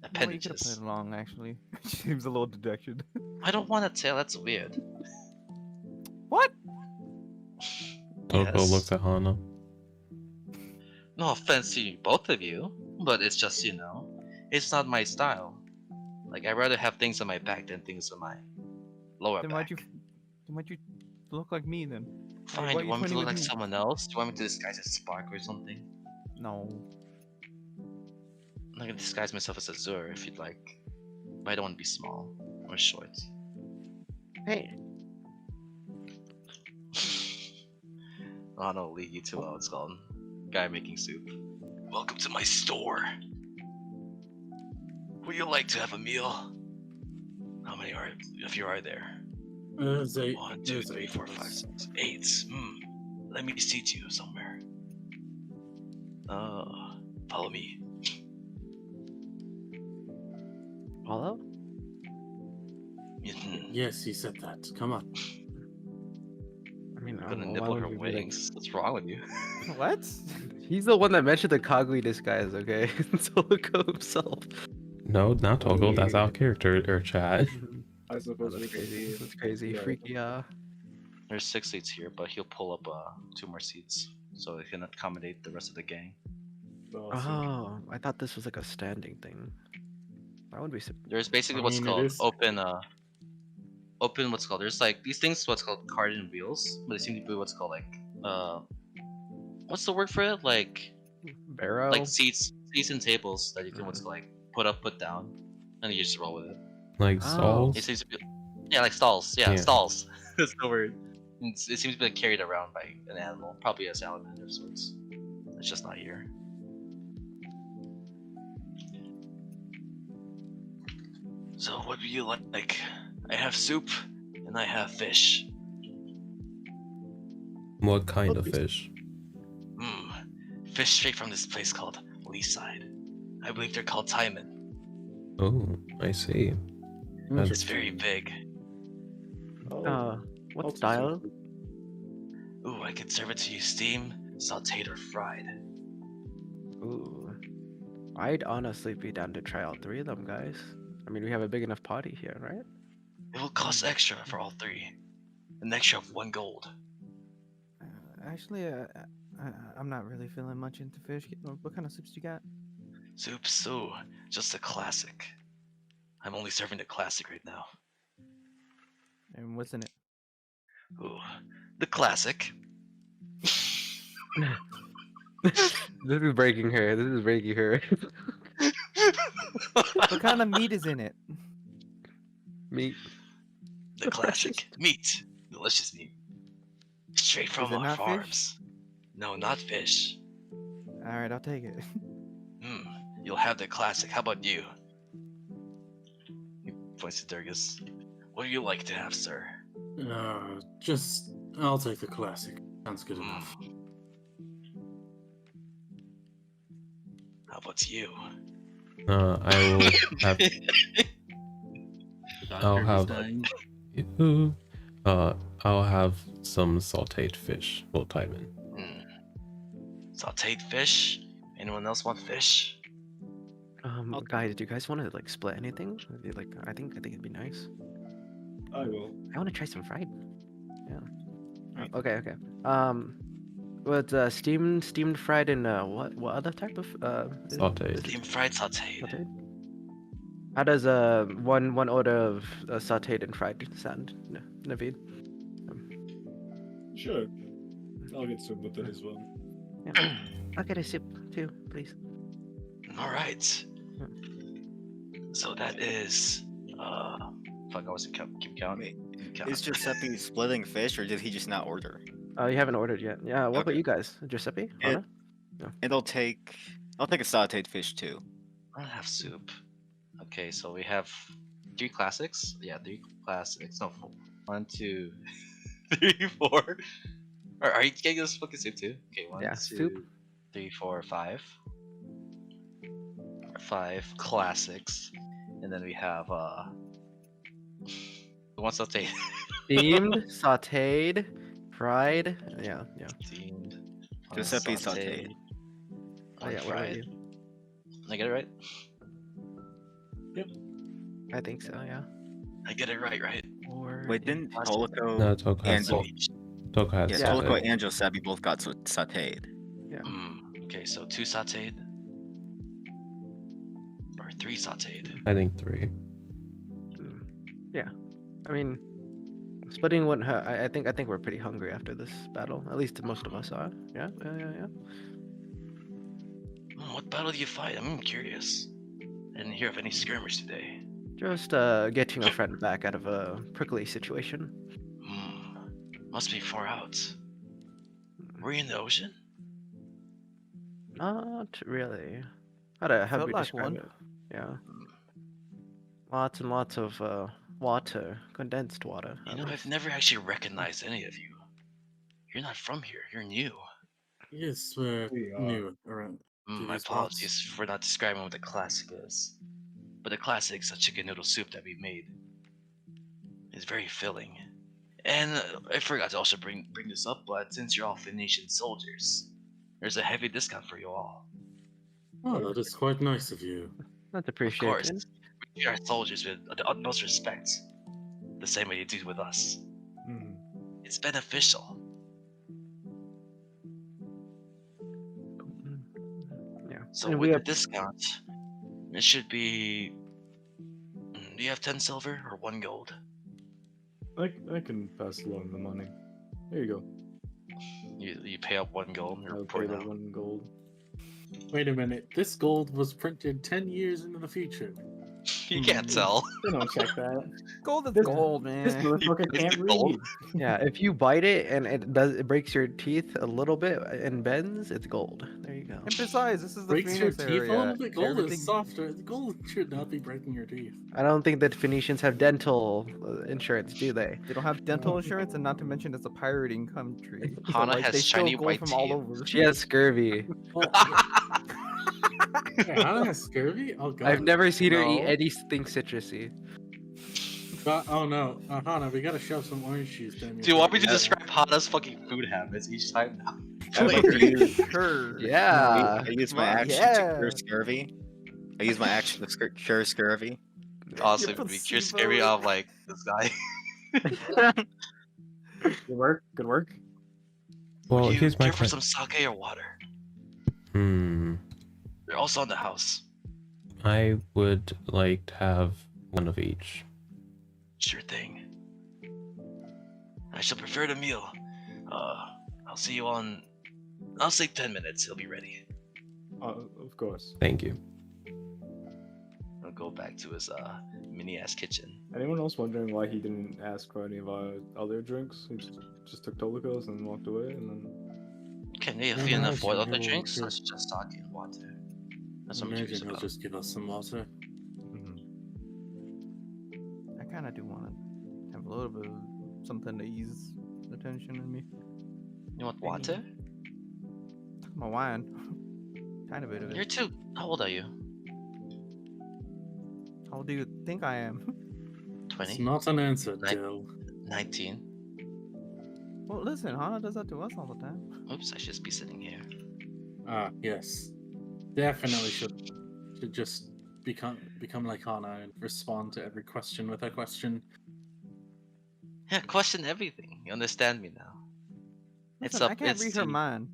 You know what, you could have played appendages. along actually. She seems a little dejected. I don't want a tail. That's weird. What? Toko Yes. looks at Hana. No offense to you, both of you, but it's just, it's not my style. Like, I'd rather have things on my back than things on my lower Then back. why'd you look like me then? Fine, why you you want me to pointing look with like me? someone else? Do you want me to disguise as Spark or something? No. I'm not gonna disguise myself as Azure if you'd like. But I don't want to be small or short. Hey, I don't lead you to what's called guy making soup. Welcome to my store. Would you like to have a meal? How many of you are there? There's 8. 1, 2, 3, 4, 5, 6, 8. Let me seat you somewhere. Follow me. follow? Yes, he said that. Come on. I mean, I'm gonna why nibble would her we be like- wings. What's wrong with you? What? He's the one that mentioned the Cogly disguise, okay? Toko himself. No, not Toko. That's our character or chat. I suppose we That's could crazy. be. That's crazy. yeah. Freaky. There's 6 seats here, but he'll pull up 2 more seats so he can accommodate the rest of the gang. Oh, I thought this was like a standing thing. That would be. There's basically I what's mean, it called is- open what's called there's like these things what's called cart and wheels, but they seem to be what's called like what's the word for it? Like Barrow. seats and tables that you can what's called like put up, put down, and you just roll with it. Like Oh. stalls. It seems to be yeah, like stalls. Yeah, Yeah. stalls. That's the word. It seems to be like, carried around by an animal, probably a salamander of sorts. It's just not here. So what do you like? I have soup and I have fish. What kind of fish? Fish straight from this place called Leaside. I believe they're called taimen. Oh, I see. It's very big. What Also style? Ooh, I could serve it to you steamed, sauteed, or fried. Ooh. I'd honestly be down to try all 3 of them, guys. I mean, we have a big enough party here, right? It will cost extra for all 3. An extra of 1 gold. Actually, I'm not really feeling much into fish. What kind of soups do you got? Soup, so just a classic. I'm only serving the classic right now. And what's in it? Ooh, the classic. This is breaking her. This is breaking her. What kind of meat is in it? Meat. The classic meat, delicious meat, straight from it our not fish? farms. No, not fish. All right, I'll take it. You'll have the classic. How about you? He points to Durgus. What do you like to have, sir? I'll take the classic. Sounds good enough. How about you? I will have. I'll have. I'll have some sautéed fish. Well, Taiman. Sauteed fish? Anyone else want fish? Guys, do you guys want to like split anything? Like, I think it'd be nice. I will. I want to try some fried. Yeah. Right. Okay. What steamed fried and what other type of Sautéed. Steamed fried sauteed. sauteed? How does one order of sauteed and fried sound, Naveed? Sure. I'll get some with it as well. Yeah. I'll get a sip too, please. Alright. So that is fuck, I wasn't keep counting. Is Giuseppe splitting fish, or did he just not order? You haven't ordered yet. Yeah. What about Okay. you guys, Giuseppe? Hana? And I'll take a sauteed fish too. I don't have soup. Okay, so we have 3 classics. Yeah, 3 classics. No, 4. 1, 2, 3, 4. Are you getting this fucking soup too? Okay, 1, Yeah, 2, soup. 3, 4, 5. 5 classics, and then we have who wants to take Steamed, sauteed, fried. Yeah. steamed, Giuseppe sauteed. Oh yeah. What about fried. you? Did I get it right? I think so. Yeah. I get it right? Or Wait, didn't Last- Tolico No, Toko and has So Toko has yeah, Yeah. Tolico sauteed. and Giuseppe both got sauteed. okay, so 2 sauteed. Or 3 sauteed. I think 3. Yeah. I mean, splitting wouldn't hurt. I think we're pretty hungry after this battle. At least most of us are. Yeah. What battle do you fight? I'm curious. I didn't hear of any skirmish today. Just getting a friend back out of a prickly situation. Must be far out. Were you in the ocean? Not really. How Felt do we like describe one. it? Yeah. Lots and lots of water, condensed water. You at know, I've least. never actually recognized any of you. You're not from here. You're new. Yes, we're We are. new around. My these parts. apologies for not describing what the classic is. But the classic's a chicken noodle soup that we made. It's very filling. And I forgot to also bring this up, but since you're all Phoenician soldiers, there's a heavy discount for you all. Oh, that is quite nice of you. That's Of course, appreciated. we treat our soldiers with the utmost respect, the same way you do with us. It's beneficial. Yeah. So And with we the have discount, it should be. Do you have 10 silver or 1 gold? I can pass along the money. There you go. You pay up 1 gold. You're I'll pay reporting the out. 1 gold. Wait a minute. This gold was printed 10 years into the future. You can't tell. They don't check that. Gold is This- gold, This man. motherfucker It's can't the gold. read. yeah. If you bite it and it breaks your teeth a little bit and bends, it's gold. There you go. And besides, this is the Breaks your Phoenix teeth area. a little bit. Gold Everything- is softer. The gold should not be breaking your teeth. I don't think that Phoenicians have dental insurance, do they? They don't have dental insurance, and not to mention it's a pirating country. So, Hana like, has they steal shiny gold white from all teeth. over. She has scurvy. Well, yeah, Hannah has scurvy? Oh god. I've never seen her eat No. anything citrusy. Oh no. Hannah, we gotta shove some orange juice down your Do you want me to throat. describe Hana's fucking food habits each time now? Wait, do you, Sure. Yeah. I use my Well, action yeah. to cure scurvy. I use my action to cure scurvy. Honestly, Your we just placebo. scary off like this guy. Good work. Good work. Well, Would you here's my care for question. some sake or water? They're also in the house. I would like to have one of each. Sure thing. I shall prepare the meal. I'll see you on. I'll say 10 minutes. It'll be ready. Of course. Thank you. I'll go back to his mini ass kitchen. Anyone else wondering why he didn't ask for any of our other drinks? He just took Tolikos and walked away, and then Can they Yeah, afford no, afford sure, other yeah, drinks? sure. That's just sake and water. That's what I'm curious Imagine he'll about. just give us some water. I kind of do want to have a little bit of something to ease the tension in me. You want water? My wine. Tiny bit of You're it. too. How old are you? How old do you think I am? 20? It's not an answer, Nine- Dill. 19? Well, listen, Hana does that to us all the time. Oops, I should just be sitting here. Ah, yes. Definitely should just become like Hana and respond to every question with a question. Yeah, question everything. You understand me now. It's Listen, up. I can't it's read to her you. mind.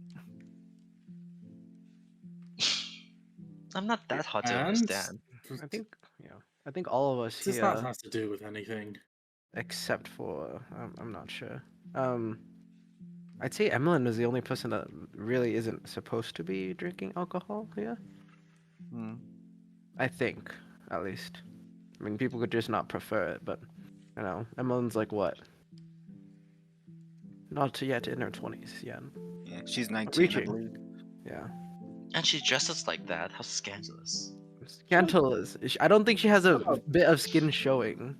I'm not that hard to And understand. I think, yeah. I think all of us this not here, has to do with anything. except for I'm not sure. I'd say Emmeline is the only person that really isn't supposed to be drinking alcohol here. Hmm. I think, at least. I mean, people could just not prefer it, but you know, Emmeline's like what? Not yet in her 20s yet. Yeah, she's 19, I Reaching. believe. Yeah. And she dresses like that. How scandalous. Scandalous. I don't think she has a bit of skin showing.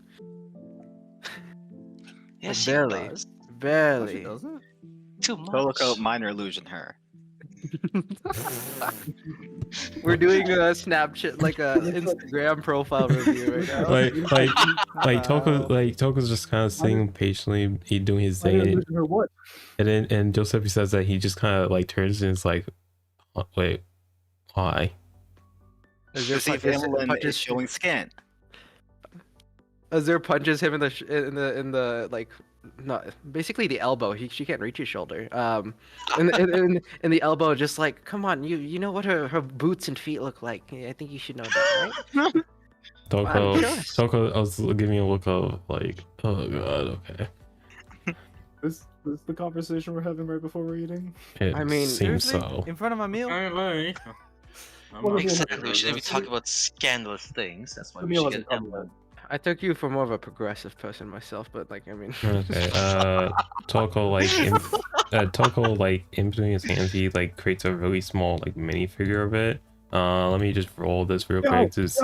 Yeah, she barely. does. No, she Barely. doesn't. Too much. Tolico, minor illusion her. We're doing a Snapchat, like a Instagram profile review right now. Like Toko's just kind of sitting patiently, he doing his thing, Or what? and Giuseppe says that he just kind of like turns and is like, wait, why? Is To there see if is it Evelyn is punches- showing skin. Azure punches him in the like, no, basically the elbow. She can't reach his shoulder. In the elbow, just like, come on, you know what her boots and feet look like. I think you should know that, right? Toko, Show us. Toko, I was giving you a look of like, oh god, okay. This is the conversation we're having right before we're eating. It I mean, seems Seriously? so. In front of my meal? Apparently. Well, Exactly. We shouldn't be talking about scandalous things. That's why The we meal should hasn't get come yet. I took you for more of a progressive person myself, but like, I mean. Okay, Toko like in between his hands, he like creates a really small like minifigure of it. Let me just roll this real quick. Just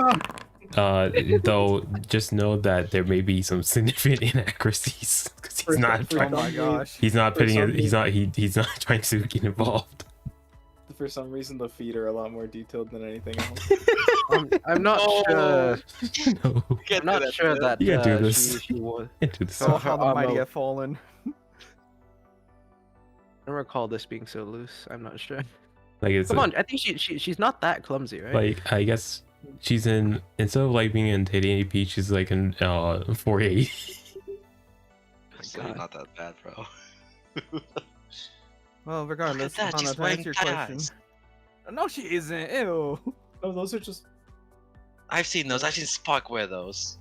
though, just know that there may be some significant inaccuracies because he's not. Oh my gosh. He's not putting it. He's not trying to get involved. For some reason, the feet are a lot more detailed than anything else. I'm not sure. No, I'm not sure that You can't do this. she was. can't do this. Oh, her how the armor- mighty have fallen. I don't recall this being so loose. I'm not sure. Like it's Come on, I think she's not that clumsy, right? like I guess she's in instead of like being in 1080p, she's like in 480. It's really not that bad, bro. Well, regardless, Look at that, Hana, she's to wearing answer your cat question. eyes. No, she isn't. Ew. No, those are just. I've seen those. I've seen Spock wear those.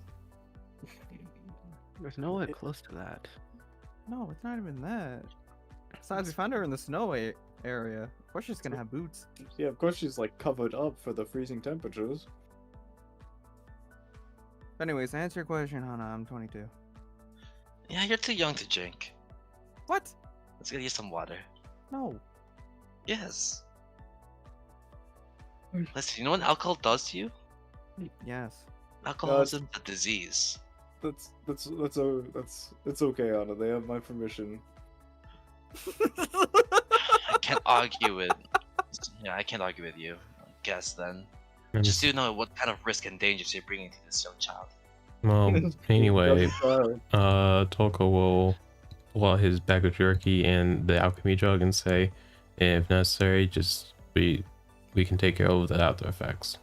There's nowhere close to that. No, it's not even that. Besides, we found her in the snow area. Of course, she's gonna have boots. Yeah, of course she's like covered up for the freezing temperatures. Anyways, to answer your question, Hana, I'm 22. Yeah, you're too young to drink. What? Let's get you some water. No. Yes. Listen, you know what alcohol does to you? Yes. Alcoholism is a disease. That's it's okay, Anna. They have my permission. I can't argue with. Yeah, I can't argue with you. I guess then. Just do know what kind of risk and dangers you're bringing to this young child. Well, anyway, Doesn't matter. Toko will pull out his bag of jerky and the alchemy jug and say, if necessary, just we can take care of the after effects.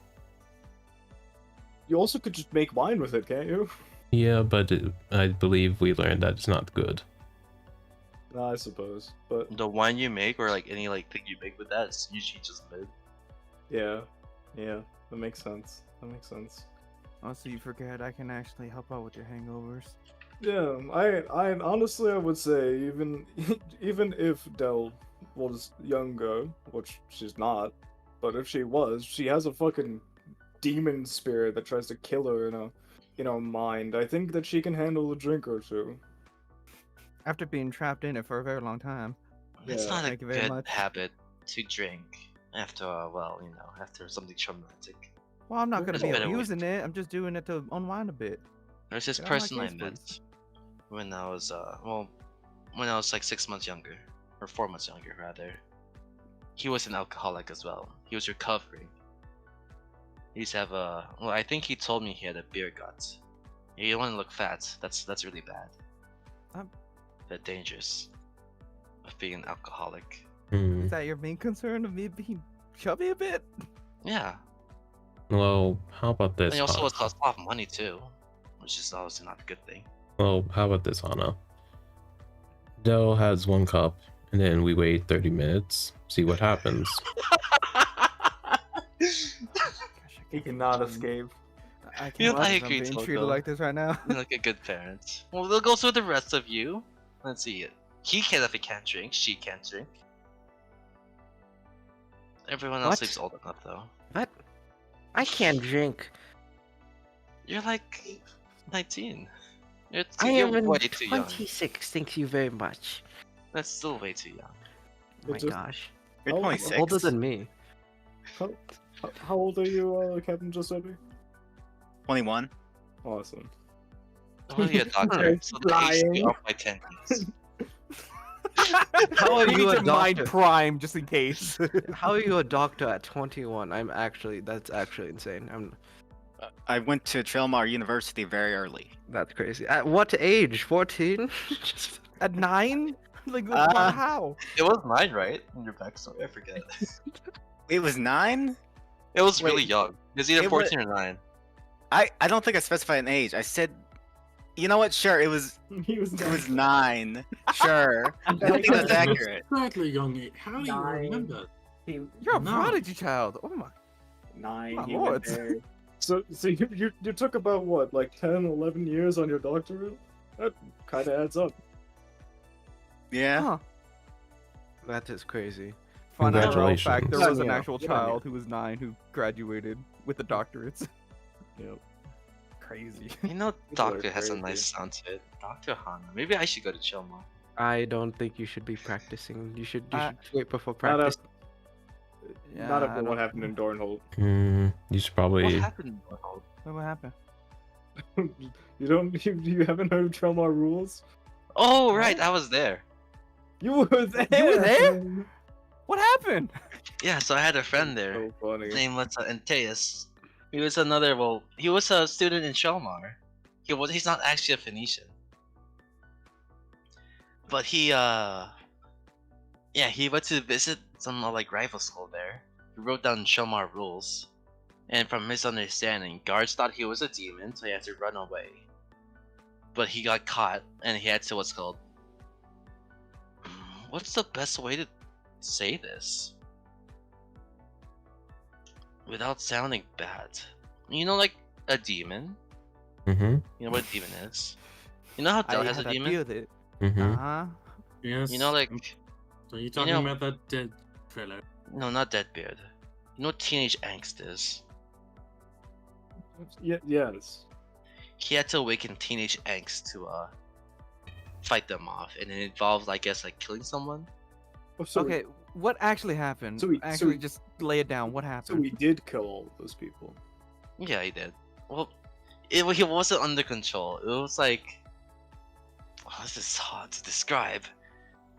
You also could just make wine with it, can't you? Yeah, but I believe we learned that it's not good. Nah, I suppose, but The wine you make, or like any like thing you make with that, is usually just mid. yeah, that makes sense. That makes sense. Also, you forget I can actually help out with your hangovers. Yeah, I honestly I would say even if Dell was younger, which she's not, but if she was, she has a fucking demon spirit that tries to kill her in her mind. I think that she can handle a drink or two. After being trapped in it for a very long time. It's Yeah, not a thank you very good much. habit to drink after after something traumatic. Well, I'm not gonna There's be better ways. abusing it. I'm just doing it to unwind a bit. There's this Get out of my person I case, met please. when I was when I was like 6 months younger, or 4 months younger rather. He was an alcoholic as well. He was recovering. He used to have I think he told me he had a beer gut. You don't want to look fat. That's really bad. That dangerous of being an alcoholic. Is that your main concern of me being chubby a bit? Yeah. Well, how about this? And he also Hana? was cost a lot of money too, which is obviously not a good thing. Well, how about this, Hana? Dell has 1 cup, and then we wait 30 minutes, see what happens. Gosh, He cannot escape. I can't Yeah, I believe I'm agree, being Toko. treated like this right now. You're like a good parent. Well, they'll go with the rest of you. Let's see it. He can if he can't drink. She can't drink. Everyone else What? seems old enough though. What? I can't drink. You're like 19. You're You're way too young. 26. Thank you very much. That's still way too young. Oh my It's just- gosh. You're Oh, 26. Older than me. How old are you, Captain Giuseppe? 21. Awesome. I want to be a doctor, so they age me Lying. off by 10 years. How are You you need a to mind doctor? prime just in case. How are you a doctor at 21? That's actually insane. I went to Trailmar University very early. That's crazy. At what age? 14? Just- At 9? Like, how? It was 9, right? In your backstory, I forget. It was 9? It was Wait, really young. It was either it wa- 14 or 9. I don't think I specified an age. I said You know what? Sure, it was He was it was 9. Sure, I think think that's accurate. Exactly, young age. How do you 9. remember? You're a No. prodigy child. Oh my. 9. My He went lords. there. So you took about what, like 10, 11 years on your doctorate? That kind of adds up. Yeah. Huh. That is crazy. Fun IRL Congratulations. fact: there Good was on an you. actual Good on you. child who was 9 who graduated with the doctorates. Yep. Crazy. You know, People are Doctor has a crazy. nice sound to it. Dr. Hana.Maybe I should go to Chilmar. I don't think you should be practicing. You should I- should wait before Not practice. Yeah, Not I after what don't- happened in Dornholt. You should What probably. happened? in Dornhold? What happened? You haven't heard of Trelmar rules? Oh, right, I was there. You were there. You were there? What happened? Yeah, so I had a friend there. So funny. His name was Antaeus. He was another, well, he was a student in Shelmar. He's not actually a Phoenician. But he went to visit some like rival school there. He wrote down Shelmar rules. And from his understanding, guards thought he was a demon, so he had to run away. But he got caught, and he had to what's called... What's the best way to say this? Without sounding bad. You know, like a demon? Mm-hmm. You know what a demon is? You know how Del has a had to demon? deal with it. Mm-hmm. Uh-huh. Yes. You know, like... So you're talking know- about that dead fellow? No, not Deadbeard. You know what teenage angst is? Yes. He had to awaken teenage angst to fight them off, and it involves, I guess, like killing someone. Oh, so Okay, what actually happened? So we- Actually, just lay it down. What So happened? we did kill all of those people. Yeah, he did. Well, he wasn't under control. It was like, this is hard to describe.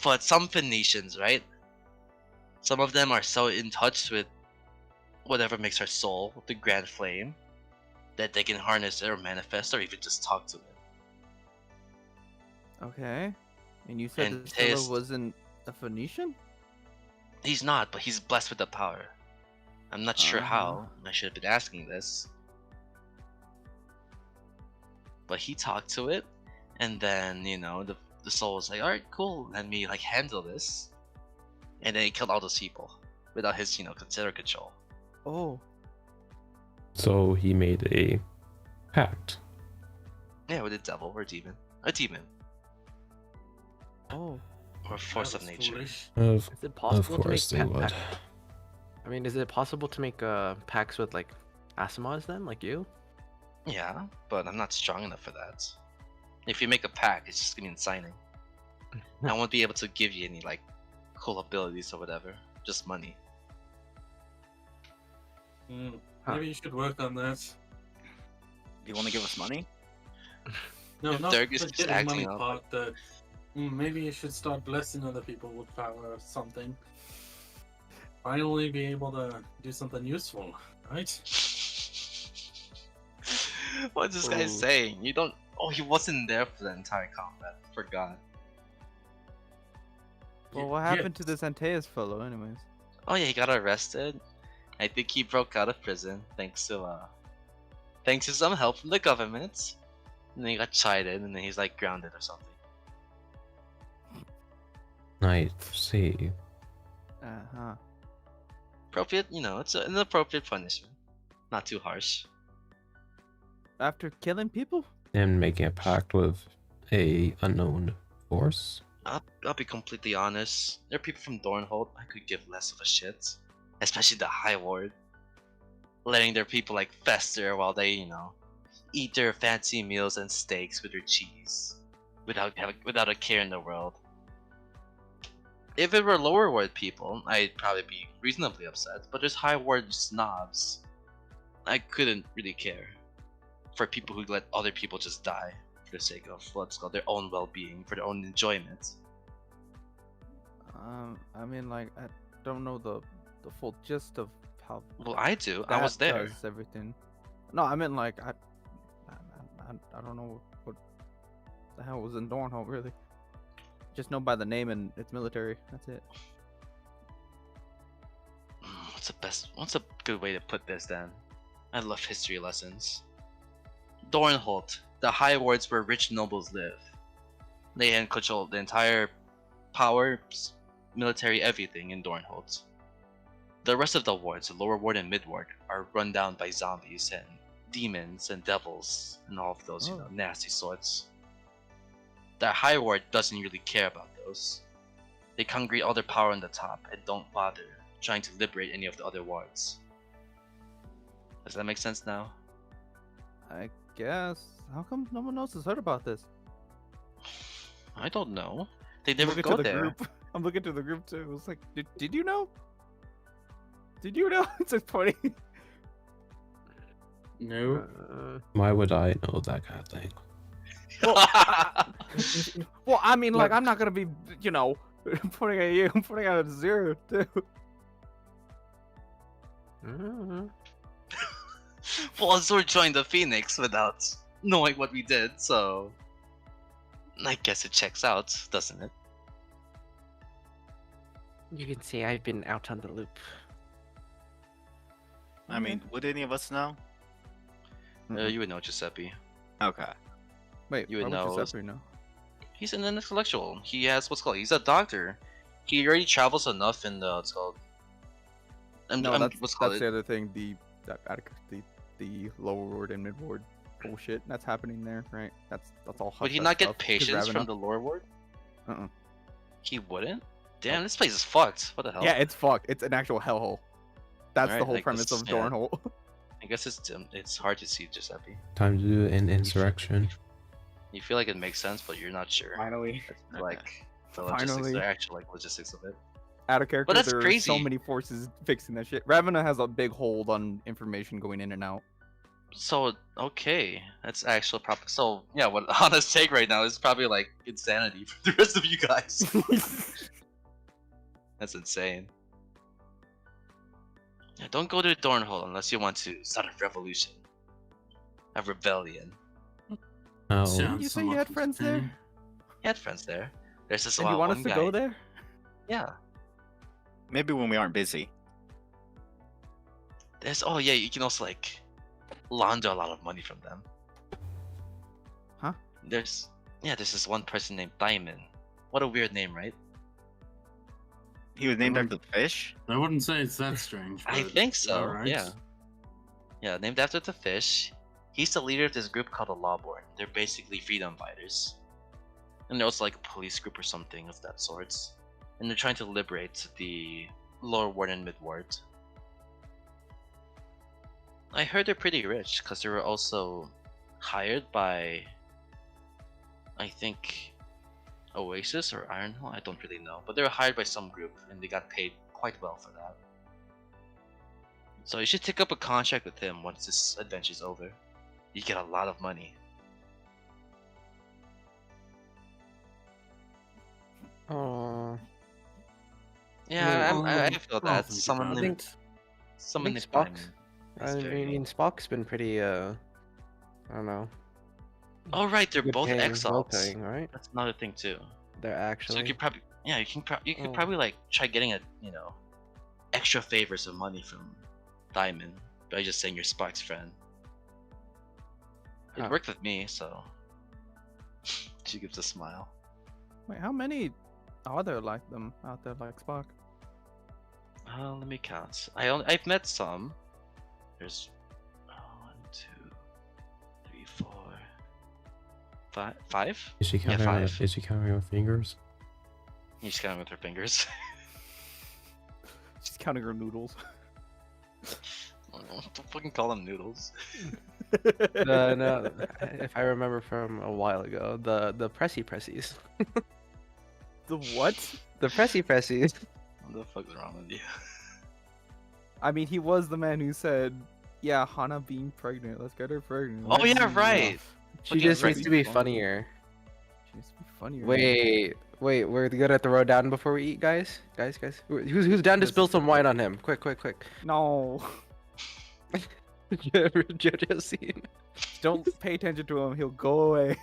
But some Phoenicians, right? Some of them are so in touch with whatever makes our soul, the grand flame, that they can harness it or manifest or even just talk to it. Okay. And you said And this fellow taste- wasn't a Phoenician? He's not, but he's blessed with the power. I'm not sure Uh-huh. how. I should have been asking this. But he talked to it, and then, you know, the soul was like, alright, cool, let me, like, handle this. And then he killed all those people without his, consider control. Oh. So he made a pact. Yeah, with a devil or demon. A demon. Oh. Or a force That of was nature. foolish. Of Is it possible course to they make would. I mean, is it possible to make pacts with like Asimas then, like you? Yeah, but I'm not strong enough for that. If you make a pact, it's just gonna be signing. I won't be able to give you any, like, cool abilities or whatever. Just money. Huh. Maybe you should work on that. Do you want to give us money? No, If not Dirk is the just getting acting money up. part. Maybe you should start blessing other people with power or something. Finally, be able to do something useful, right? What's this guy Oh. saying? You don't. Oh, he wasn't there for the entire combat. Forgot. Well, what happened to this Antaeus fellow, anyways? Oh yeah, he got arrested. I think he broke out of prison thanks to some help from the government. And then he got chided, and then he's like grounded or something. I see. Uh-huh. Appropriate, it's an appropriate punishment. Not too harsh. After killing people? And making a pact with a unknown force. I'll be completely honest. There are people from Dornhold I could give less of a shit. Especially the High Ward. Letting their people like fester while they, eat their fancy meals and steaks with their cheese. Without a care in the world. If it were lower ward people, I'd probably be reasonably upset. But there's High Ward snobs. I couldn't really care. For people who let other people just die. For the sake of what's called their own well-being, for their own enjoyment. I mean, like, I don't know the full gist of how Well, I do. I that was there. does everything. No, I mean, like, I don't know what the hell was in Dornhold, really. Just know by the name and it's military. That's it. What's a good way to put this then? I love history lessons. Dornholt the high wards where rich nobles live. They control the entire power, military, everything in Dornholt. The rest of the wards, the lower ward and mid ward, are run down by zombies and demons and devils and all of those, Oh. nasty sorts. The high ward doesn't really care about those. They congregate all their power on the top and don't bother trying to liberate any of the other wards. Does that make sense now? I guess. How come no one else has heard about this? I don't know. They I'm never looking go to the there. group. I'm looking to the group too. It's like, did you know? Did you know? It's like funny. No. Why would I know that kind of thing? Well, I mean, like, I'm not gonna be, putting at you. I'm putting at 0 too. Well, Azor joined the Phoenix without knowing what we did, so I guess it checks out, doesn't it? You can see I've been out on the loop. I mean, would any of us know? You would know Giuseppe. Okay. Wait, You would why know. Giuseppe know? He's an intellectual. He has he's a doctor. He already travels enough in the No, that's what's the other thing. The lower ward and mid ward bullshit that's happening there, right? That's all. Would he hush-hush not get stuff. He's patience from Ravenna. the lower ward? Uh-uh. He wouldn't? Damn, this place is fucked. What the hell? Yeah, it's fucked. It's an actual hellhole. That's the Alright, whole like, premise this- of yeah. Dornholt. I guess it's hard to see Giuseppe. Time to do an insurrection. You feel like it makes sense, but you're not sure. Finally. Like the logistics, Finally. the actual logistics of it. Out of character, that's there are so crazy. many forces fixing that shit. Ravenna has a big hold on information going in and out. So okay, that's actual proper. So yeah, what Hana's take right now is probably like insanity for the rest of you guys. That's insane. Yeah, don't go to Thornhole unless you want to start a revolution, a rebellion. Oh, Sounds You say you somewhat had friends there? entertaining. He had friends there. There's this And you want one us to guy. go there? Yeah. Maybe when we aren't busy. There's yeah, you can also like launder a lot of money from them. Huh? There's this one person named Diamond. What a weird name, right? He was named after the fish? I wouldn't say it's that strange. I but think so. alright. Yeah. Yeah, named after the fish. He's the leader of this group called the Lawborn. They're basically freedom fighters. And they're also like a police group or something of that sorts. And they're trying to liberate the lower ward and mid ward. I heard they're pretty rich because they were also hired by, I think, Oasis or Ironhill. I don't really know, but they were hired by some group and they got paid quite well for that. So you should take up a contract with him once this adventure's over. You get a lot of money. Oh, Yeah, Well, I feel I'll that. think Someone about named, it. someone think named Spock's- Diamond is I very- mean, Spock's been pretty. I don't know. Oh right, they're good both paying, exiles. well-paying, right? That's another thing too. They're So actually. you could probably, yeah, you could Oh. probably like try getting extra favors of money from Diamond by just saying you're Spock's friend. It Huh. worked with me, so she gives a smile. Wait, how many are there like them out there like Spock? Let me count. I've met some. There's 1, 2, 3, 4, 5. is she Yeah, counting? 5. Is she counting her fingers? She's counting with her fingers. She's counting her noodles. Don't fucking call them noodles. No, if I remember from a while ago, the pressies. The what? The pressies. What the fuck's wrong with you? I mean, he was the man who said, "Yeah, Hana being pregnant. Let's get her pregnant." Oh, yeah, Let's see right. enough." She Fucking just needs to be funnier. She needs to be funnier. Wait, we're gonna throw down before we eat, guys. Guys. Who's down to This spill is some wine on him? Quick. No, JoJo scene. don't pay attention to him. He'll go away.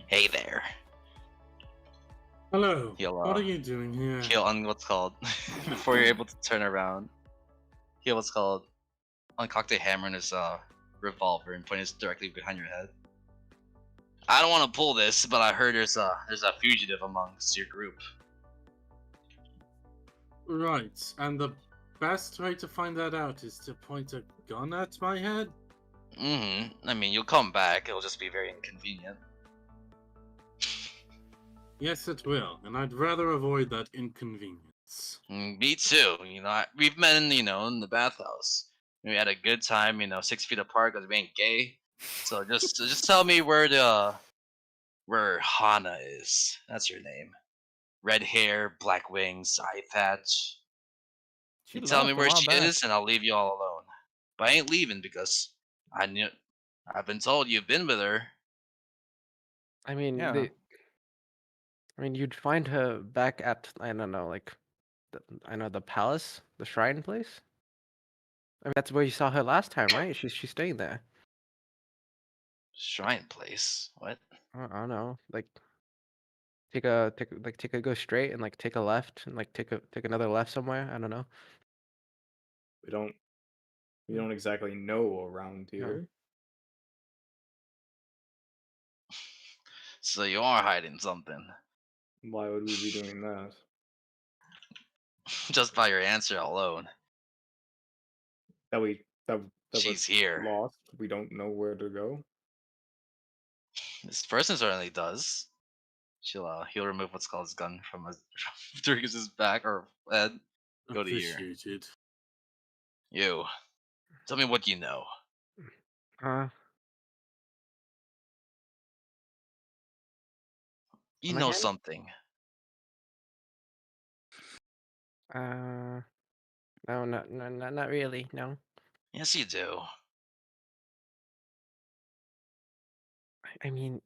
Hey there. Hello. He'll, What are you doing here? He'll on what's called before you're able to turn around. He'll what's called uncock the hammer in his revolver and point it directly behind your head. I don't want to pull this, but I heard there's a fugitive amongst your group. Right, and the best way to find that out is to point a gun at my head? I mean, you'll come back. It'll just be very inconvenient. Yes, it will, and I'd rather avoid that inconvenience. Me too. You know, we've met in in the bathhouse. We had a good time. 6 feet apart because we ain't gay. So just tell me where Hana is. That's her name. Red hair, black wings, eye patch. She You tell me left a where while she back. is, and I'll leave you all alone. But I ain't leaving because I've been told you've been with her. I mean, Yeah. you'd find her back at, I don't know, like, the palace, the shrine place. I mean, that's where you saw her last time, right? She's staying there. Shrine place. What? I don't know, like, go straight and like take a left and like take another left somewhere. I don't know. We don't exactly know around Yeah. here. So you are hiding something. Why would we be doing that? Just by your answer alone. That we're She's here. lost. We don't know where to go. This person certainly does. He'll remove what's called his gun from his back or head. Go to here. Appreciated. You. Tell me what you know. You Come know again? something. No, not really. No. Yes, you do. I mean,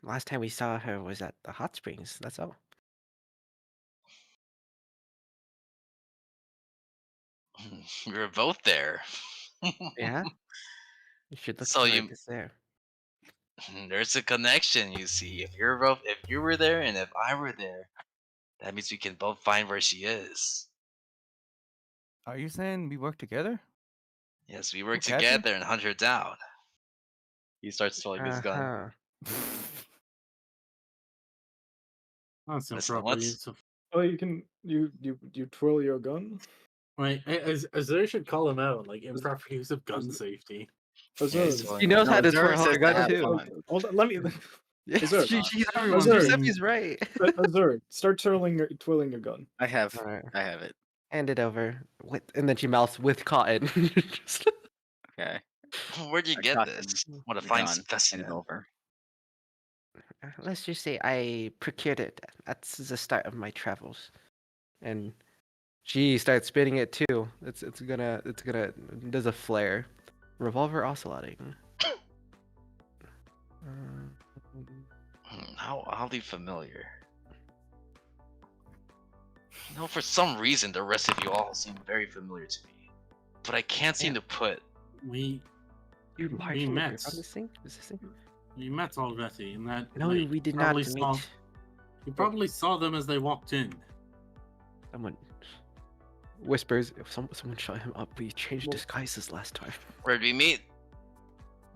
last time we saw her was at the hot springs. That's all. We were both there. Yeah. You should look So for it. It's there. there's a connection. You see, if you were there, and if I were there, that means we can both find where she is. Are you saying we work together? Yes, we work We'll catch her? together and hunt her down. He starts throwing his gun. Uh-huh. That's Listen, improper let's- use of. Oh, you can you twirl your gun. Wait, as they should call him out, like improper use of gun safety. Yeah, he's Azur, throwing He knows No, how to Zara twirl says her gun to have too. fun. hold on, let me. Yes, Azur, she's everyone. Azur. Giuseppe's right. Azur, start twirling your gun. I have Alright. it. Hand it over. And then she mouths with cotton. Just- Okay. Where'd you I get got this? the What a the fine gun. Hand specimen. it over. Let's just say I procured it. That's the start of my travels. And she starts spinning it too. It's gonna does a flare. Revolver ocelotting. How oddly familiar. For some reason, the rest of you all seem very familiar to me. But I can't seem to put... We You We met. on this thing? Is this thing? met already, and that No, like, we did not probably meet. saw- You probably saw them as they walked in. Someone whispers. If someone shut him up. We changed disguises last time. Where'd we meet?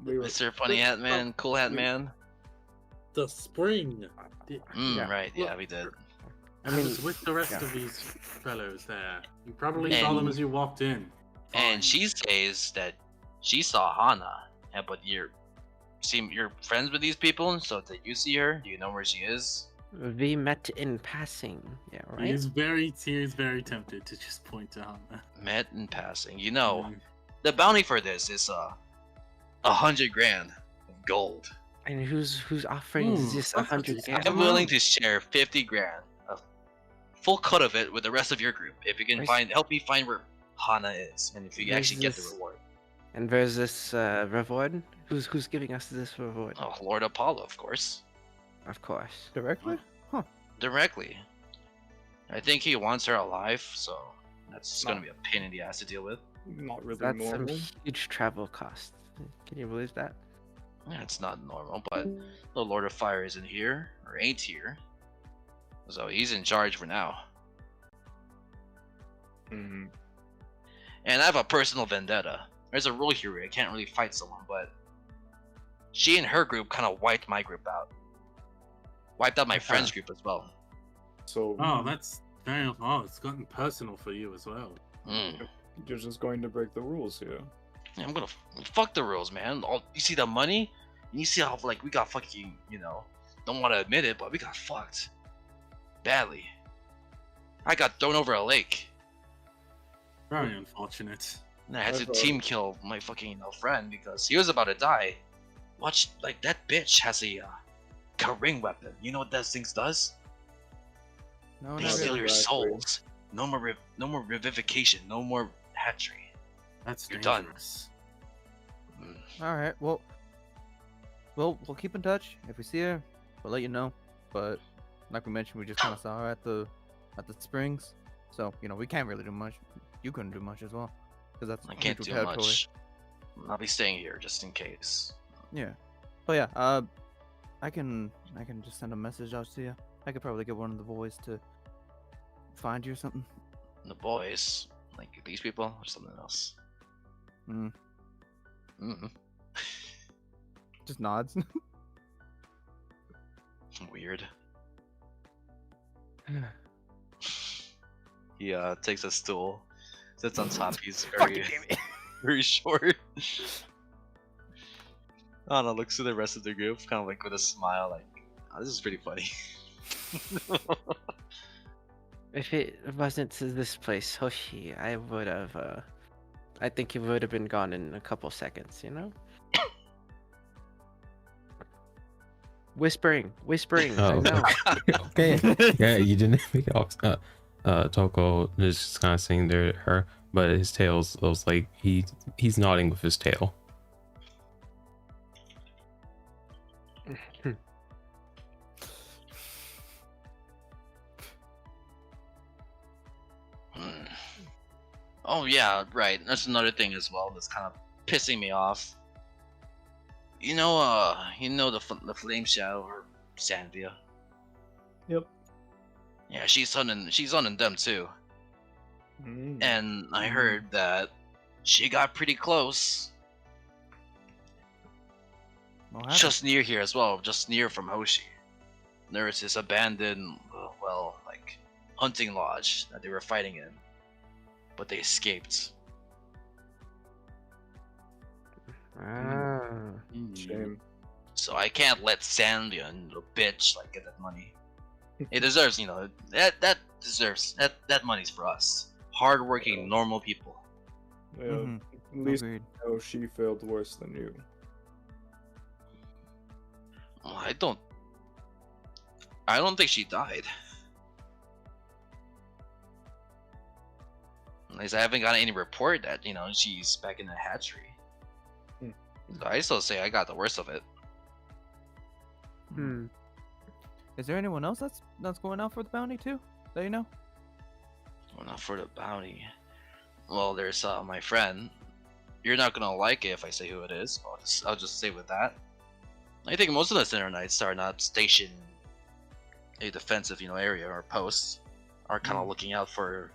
We were Mr. Funny Hat Man, Cool Hat Man? The spring. Yeah. Right, yeah, we did. I mean, was with the rest yeah. of these fellows there. You probably saw them And- as you walked in. And she says that she saw Hana, but you're friends with these people, so did you see her? Do you know where she is? We met in passing. Yeah, He right. is very tempted to just point to Hana. Met in passing. The bounty for this is 100 grand of gold. And who's offering Hmm, this that's 100 what grand? I'm willing to share 50 grand, a full cut of it with the rest of your group, if you can Where's- help me find where Hana is, and if you Where's actually get the this- reward. And where's this reward? Who's giving us this reward? Oh, Lord Apollo, of course. Of course. Directly? Huh. Directly. I think he wants her alive, so that's No. gonna be a pain in the ass to deal with. not really That's some normal. huge travel cost. Can you believe that? Yeah, it's not normal, but the Lord of Fire isn't here, or ain't here. So he's in charge for now. Mhm. And I have a personal vendetta. There's a rule here where I can't really fight someone, but she and her group kind of wiped my group out. Wiped out my friend's group as well. So Oh, that's very. Oh, it's gotten personal for you as well. Mm. you're just going to break the rules here. Yeah, I'm gonna fuck the rules, man. You see the money, and you see how like we got fucking, don't want to admit it, but we got fucked badly. I got thrown over a lake, Very unfortunate. and I had to That's team kill my fucking friend because he was about to die. Watch, like that bitch has a ring weapon. You know what that thing does? No, They not steal really. your Exactly. souls. No more, no more revivification. No more hatchery. That's You're done. dangerous. Mm. All right. Well, we'll keep in touch. If we see her, we'll let you know. But like we mentioned, we just kind of saw her at the springs, so we can't really do much. You couldn't do much as well, because that's I can't neutral do territory. much. I'll be staying here just in case. Yeah. But yeah, I can just send a message out to you. I could probably get one of the boys to find you or something. The boys, like these people, or something else. Mm. Mm. Just nods. Weird. He takes a stool, sits on top. He's very, very short. I don't know, looks to the rest of the group, kind of like with a smile, like, oh, this is pretty funny. If it wasn't to this place, Hoshi, I would have. I think he would have been gone in a couple seconds. Whispering. Oh, I know. okay. Yeah, you didn't make it off. Toko is just kind of sitting there at her, but his tail's looks like he's nodding with his tail. Hmm. Oh yeah, right. That's another thing as well that's kind of pissing me off. The Flame Shadow or Sandvia. Yep. Yeah, she's hunting them too. Mm. And I heard that she got pretty close, What happened? just near here as well, just near from Hoshi. There was this abandoned, like hunting lodge that they were fighting in, but they escaped. Ah. Shame. So I can't let Sandvia and the bitch like get that money. It deserves, that deserves that money's for us, hardworking normal people. Yeah, Mhm. At least Agreed. she failed worse than you. Well, I don't think she died. At least I haven't gotten any report that she's back in the hatchery. Hmm. So I still say I got the worst of it. Hmm. Is there anyone else that's going out for the bounty too? That you know? Well, not for the bounty. Well, there's my friend. You're not gonna like it if I say who it is. I'll just say with that. I think most of the Center Knights are not stationed in a defensive, area or posts. Are kind of looking out for,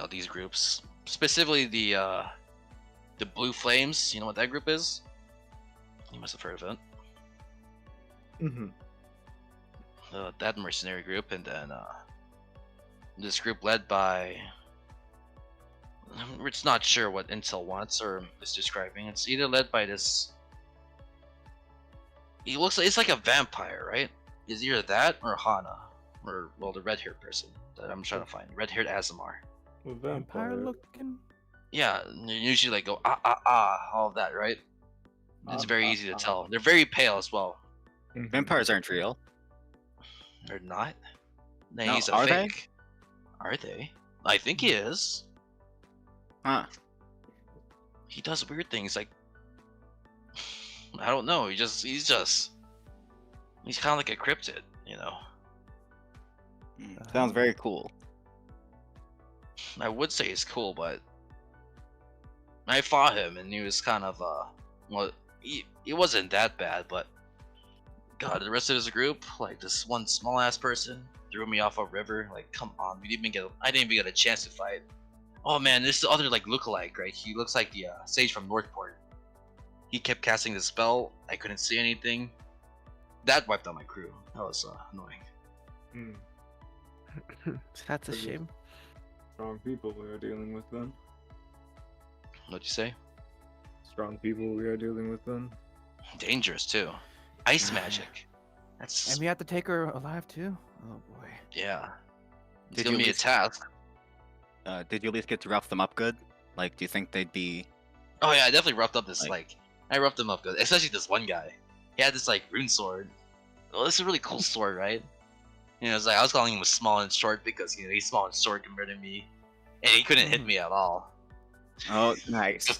these groups. Specifically the Blue Flames. You know what that group is? You must have heard of it. Mm-hmm. That mercenary group, and then this group led by. It's not sure what Intel wants or is describing. It's either led by this. He looks like it's like a vampire, right? It's either that or Hana, or the red-haired person that I'm trying to find. Red-haired Azamar. Vampire looking. Yeah, they usually like go all of that, right? It's very easy to tell. They're very pale as well. Vampires aren't real. They're not. Nah, No, he's a are they? fake. Are they? I think he is. Huh. He does weird things like I don't know. He's kind of like a cryptid, Sounds very cool. I would say he's cool, but I fought him and he was kind of he wasn't that bad, but God, the rest of his group, like this one small ass person, threw me off a river. Like, come on, I didn't even get a chance to fight. Oh man, this is the other like lookalike, right? He looks like the Sage from Northport. He kept casting the spell. I couldn't see anything. That wiped out my crew. That was annoying. That's a Pretty shame. Strong people we are dealing with then. What'd you say? Strong people we are dealing with then. Dangerous too. Ice magic. That's And we have to take her alive too. Oh boy. yeah. It's Did gonna you be a least- task. Did you at least get to rough them up good? Like, do you think they'd be? Oh yeah, I definitely roughed up this Like- I roughed him up good. Especially this one guy. He had this like rune sword. Well, this is a really cool sword, right? You know, it's like I was calling him small and short because you know he's small and short compared to me, and he couldn't hit me at all. Oh, nice.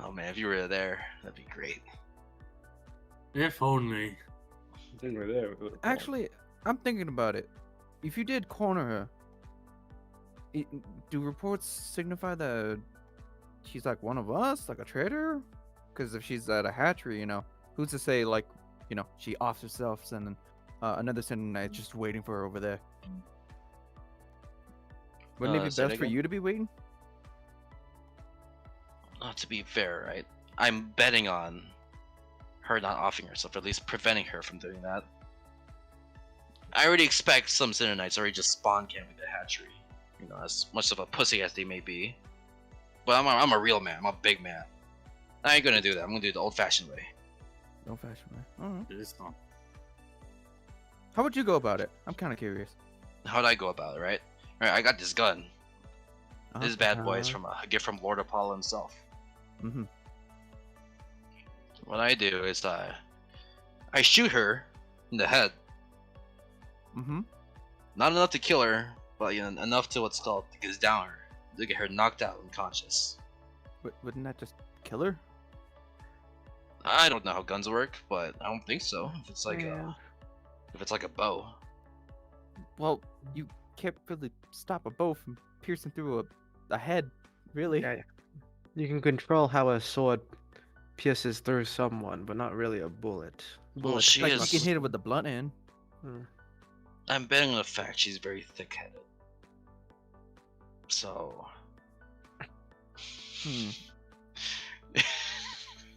Oh man, if you were there, that'd be great. If only. I think we're there. Actually, I'm thinking about it. If you did corner her, do reports signify that she's like one of us, like a traitor? Because if she's at a hatchery, you know, who's to say like, you know, she offs herself and another Senate Knight just waiting for her over there? Wouldn't it be Say that best for again? you to be waiting? To be fair, right? I'm betting on her not offing herself, or at least preventing her from doing that. I already expect some Sinner Knights already just spawn camping the hatchery. You know, as much of a pussy as they may be. But I'm a real man. I'm a big man. I ain't gonna do that. I'm gonna do it the old-fashioned way. No fashion, way. All right. It is not. How would you go about it? I'm kind of curious. How'd I go about it, right? Alright, I got this gun. This bad boy is Uh-huh. from a gift from Lord Apollo himself. Mhm. What I do is I shoot her in the head. Mhm. Not enough to kill her, but you know, enough to what's called to get down her, to get her knocked out unconscious. Wouldn't that just kill her? I don't know how guns work, but I don't think so. If it's like Yeah. if it's like a bow. Well, you can't really stop a bow from piercing through a head, really. Yeah, you can control how a sword pierces through someone, but not really a bullet. Well, Bullet she Like is. you can hit it with the blunt end. Hmm. I'm betting on the fact she's very thick-headed. So. Hmm.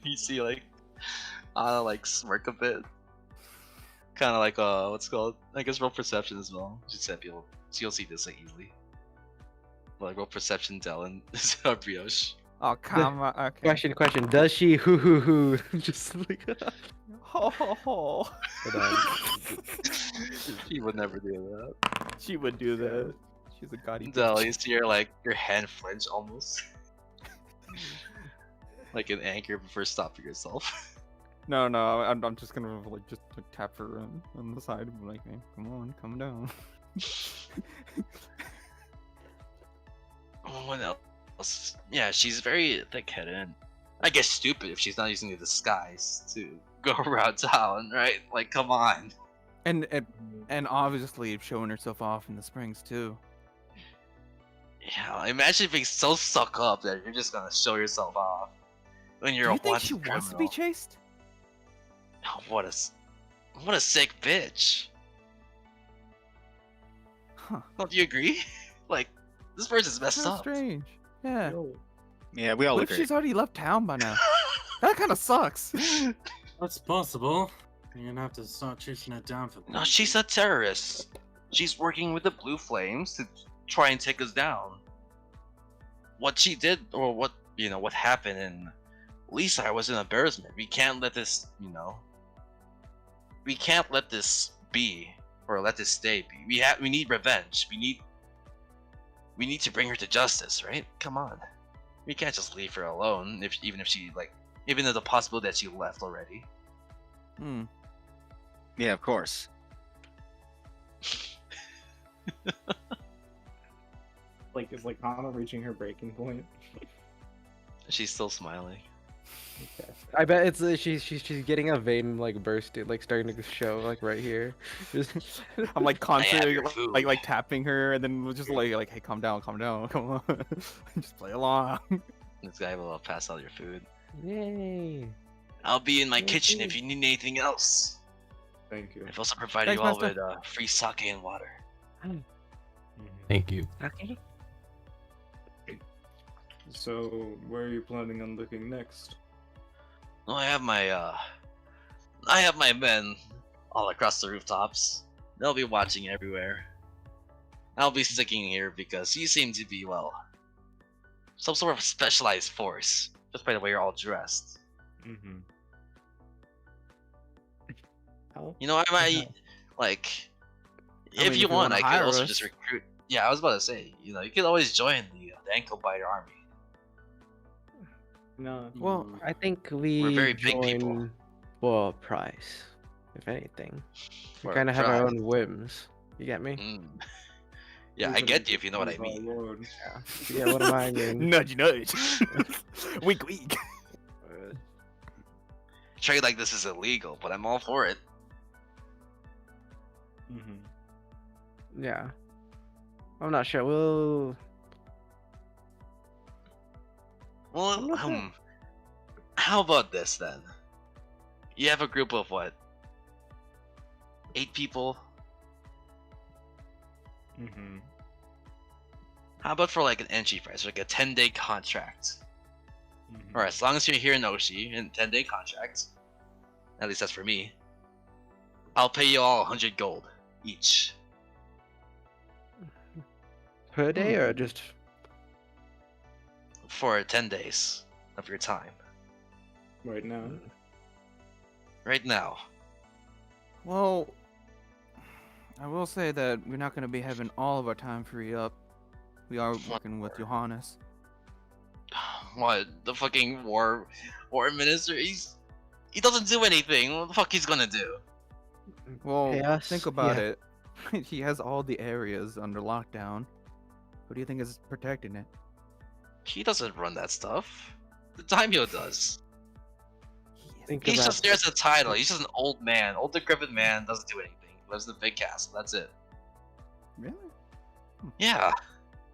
You see, like, like smirk a bit. Kind of like what's it called? I guess roll perception as well. Just said people, so you'll see this like easily. But like roll perception, Dylan. This is our brioche. Oh come on. Okay. Question. Does she hoo? Just like Ho ho ho. Hold on. She would never do that. She would do that. She's a gaudy Del, bitch. you see her like your hand flinch almost. Like an anchor before stopping yourself. No, I'm just gonna like just like, tap her on the side and be like, hey, come on, come down. What else? Yeah, she's very thick-headed. I guess stupid if she's not using the disguise to go around town, right? Like, come on. And obviously showing herself off in the springs too. Yeah, imagine being so stuck up that you're just gonna show yourself off when you're Do you a think wanted she wants to be criminal. chased? Oh, what a sick bitch. Huh. Don't you agree? Like, this person's messed Kinda up. strange. Yeah. Yeah, we all What if agree. she's already left town by now? That kind of sucks. That's possible. You're gonna have to start chasing her down for No, she's a terrorist. She's working with the Blue Flames to try and take us down. What she did, or what happened in Lisa was an embarrassment. We can't let this, we can't let this be, or let this stay be. We need revenge. We need to bring her to justice, right? Come on. We can't just leave her alone, even if the possibility that she left already. Hmm. Yeah, of course. Like, is like Hana reaching her breaking point? She's still smiling. Okay. I bet it's she's getting a vein like bursting, like starting to show like right here. Just- I'm like constantly your food. like tapping her, and then we're just like, hey, calm down, come on, just play along. This guy will pass out your food. Yay! I'll be in my Thank kitchen you. if you need anything else. Thank you. I've also provided Thanks, you all Master. with free sake and water. Thank you. Okay. So, where are you planning on looking next? Well, I have my men all across the rooftops. They'll be watching everywhere. I'll be sticking here because you seem to be, well, some sort of specialized force, just by the way you're all dressed. Mm-hmm. How? You know, I might, like, I if mean, you if you want, wanna I could hire also us. just recruit. Yeah, I was about to say, you know, you could always join the ankle biter army. No. Well, I think we We're very big people. join for a price, if anything. We For a kind of have our price. own whims. You get me? Mm. Yeah, He's I an get you if you know what I evil mean. lord. Yeah. What am I mean? Nudge, nudge. Wink, wink. Trade like this is illegal, but I'm all for it. Mm-hmm. Yeah. I'm not sure. We'll. I'm Well, not sure. how about this then? You have a group of what? 8 people? Mm-hmm. How about for like an entry price, like a 10-day contract? Mm-hmm. Or as long as you're here in Oshi, in 10-day contract, at least that's for me, I'll pay you all 100 gold each. Per day or just. For 10 days of your time. Right now. Right now. Well, I will say that we're not going to be having all of our time free up. We are working with Johannes. What? The fucking war minister? He doesn't do anything. What the fuck he's gonna do? Well, Pay us? think about Yeah. it. He has all the areas under lockdown. Who do you think is protecting it? He doesn't run that stuff. The daimyo does. Think He's about just there as a title. He's just an old man. Old decrepit man, doesn't do anything. Lives in the big castle. That's it. Really? Yeah.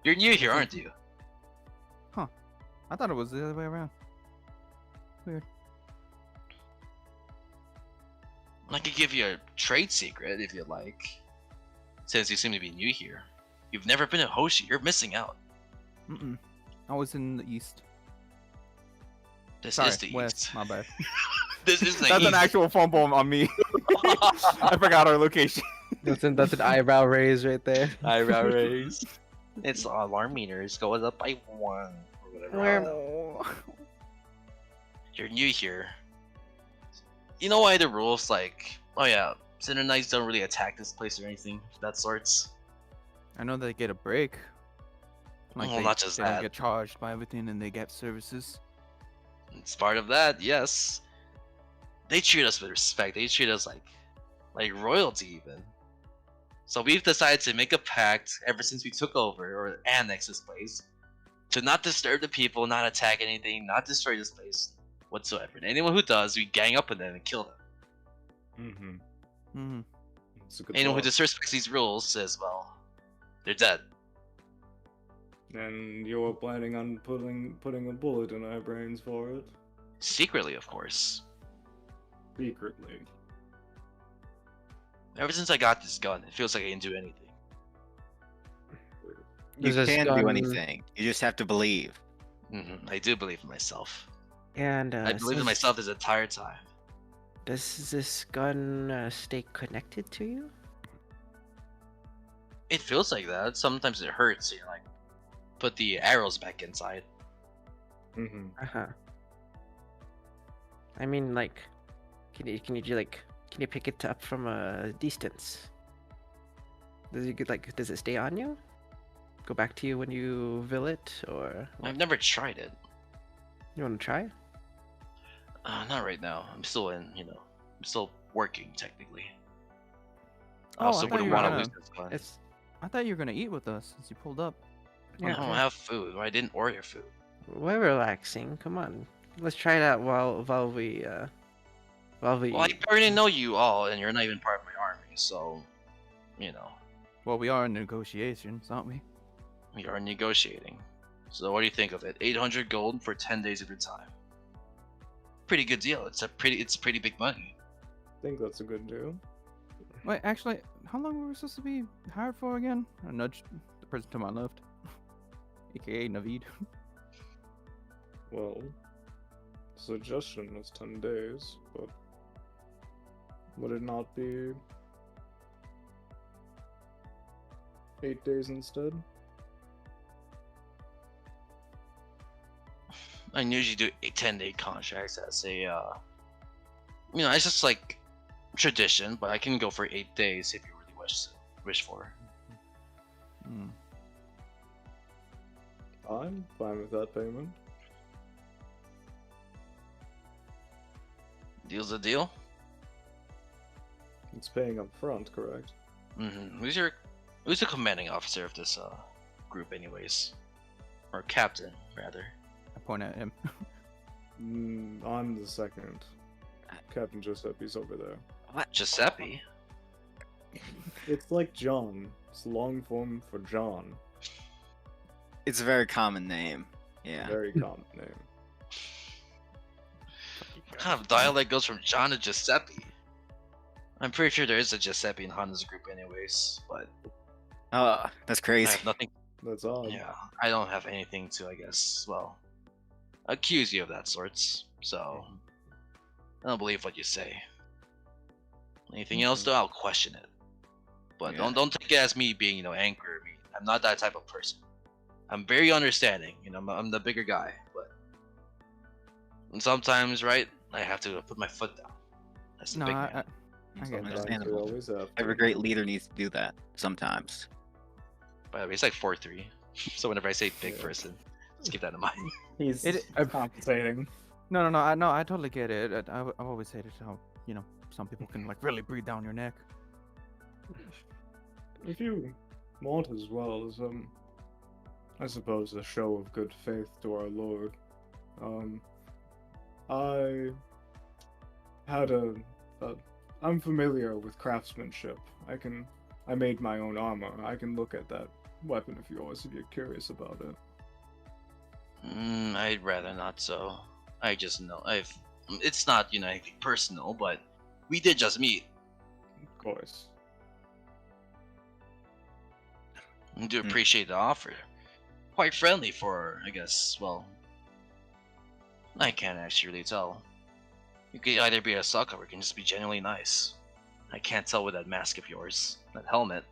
You're new here, aren't you? I thought it was the other way around. Weird. I could give you a trade secret if you'd like. Since you seem to be new here. You've never been at Hoshi. You're missing out. Mm-mm. I was in the east. This Sorry, is the west. east. My bad. This is the That's east. an actual fumble on me. I forgot our location. That's an eyebrow raise right there. Eyebrow raise. Its alarm meters goes up by 1 or whatever. Oh. You're new here. You know why the rules like, oh yeah, Cinder Knights don't really attack this place or anything of that sorts. I know they get a break. Well, they, not just they that. don't get charged by everything and they get services. It's part of that, yes. They treat us with respect. They treat us like royalty even. So we've decided to make a pact ever since we took over or annexed this place to not disturb the people, not attack anything, not destroy this place whatsoever. And anyone who does, we gang up on them and kill them. Mm-hmm. Mm-hmm. It's a good Anyone who law. disrespects these rules says, well, they're dead. And you're planning on putting a bullet in our brains for it? Secretly, of course. Secretly. Ever since I got this gun, it feels like I can do anything. You Does this can gun- do anything. You just have to believe. I do believe in myself. And I believed in myself this entire time. Does this gun stay connected to you? It feels like that. Sometimes it hurts. So you're like, put the arrows back inside. Mm-hmm. Uh-huh. I mean, like, can you pick it up from a distance? Does it stay on you? Go back to you when you vill it, or I've never tried it. you want to try? Not right now. I'm still I'm still working technically. Oh, I also I thought wouldn't you were want to gonna- lose this gun. It's I thought you were gonna eat with us since you pulled up. I don't have food. Or I didn't order food. we're relaxing. Come on, let's try it out while we. Well, I already know you all, and you're not even part of my army, so you know Well, we are in negotiations, aren't we? we are negotiating. So what do you think of it? 800 gold for 10 days of your time. Pretty good deal. It's pretty big money. I think that's a good deal. Wait, actually, how long were we supposed to be hired for again? I nudged the person to my left, aka Naveed. Well, suggestion is 10 days, but would it not be 8 days instead? I usually do a 10-day contracts as a, it's just like tradition, but I can go for 8 days if you really wish for. Hmm. I'm fine with that payment. Deal's a deal. It's paying up front, correct? Who's the commanding officer of this group, anyways, or captain rather? I point at him. I'm the second. Captain Giuseppe's over there. What, Giuseppe? It's like John. It's long form for John. It's a very common name. Yeah. Very common name. What kind of dialect goes from John to Giuseppe? I'm pretty sure there is a Giuseppe in Hana's group, anyways, but That's I crazy. have nothing. That's odd. Yeah, I don't have anything to, I guess, well, accuse you of that sorts. So I don't believe what you say. Anything else, though, I'll question it. But Yeah. don't take it as me being, angry or mean. I'm not that type of person. I'm very understanding. I'm the bigger guy, but and sometimes, right, I have to put my foot down. That's the No, big I man. get that. Sometimes we Understandable. always have to. Every great leader needs to do that sometimes. By the way, it's like 4-3. So whenever I say big Yeah. person, just keep that in mind. He's It- compensating. No, I totally get it. I've always hated how some people can like really breathe down your neck. If you want as well as I suppose a show of good faith to our Lord, I had I'm familiar with craftsmanship. I made my own armor. I can look at that weapon of yours if you're curious about it. I'd rather not so. I just know it's not anything personal, but we did just meet. Of course. I do appreciate the offer. Quite friendly for, I guess, well, I can't actually really tell. You could either be a sucker or you can just be genuinely nice. I can't tell with that mask of yours, that helmet.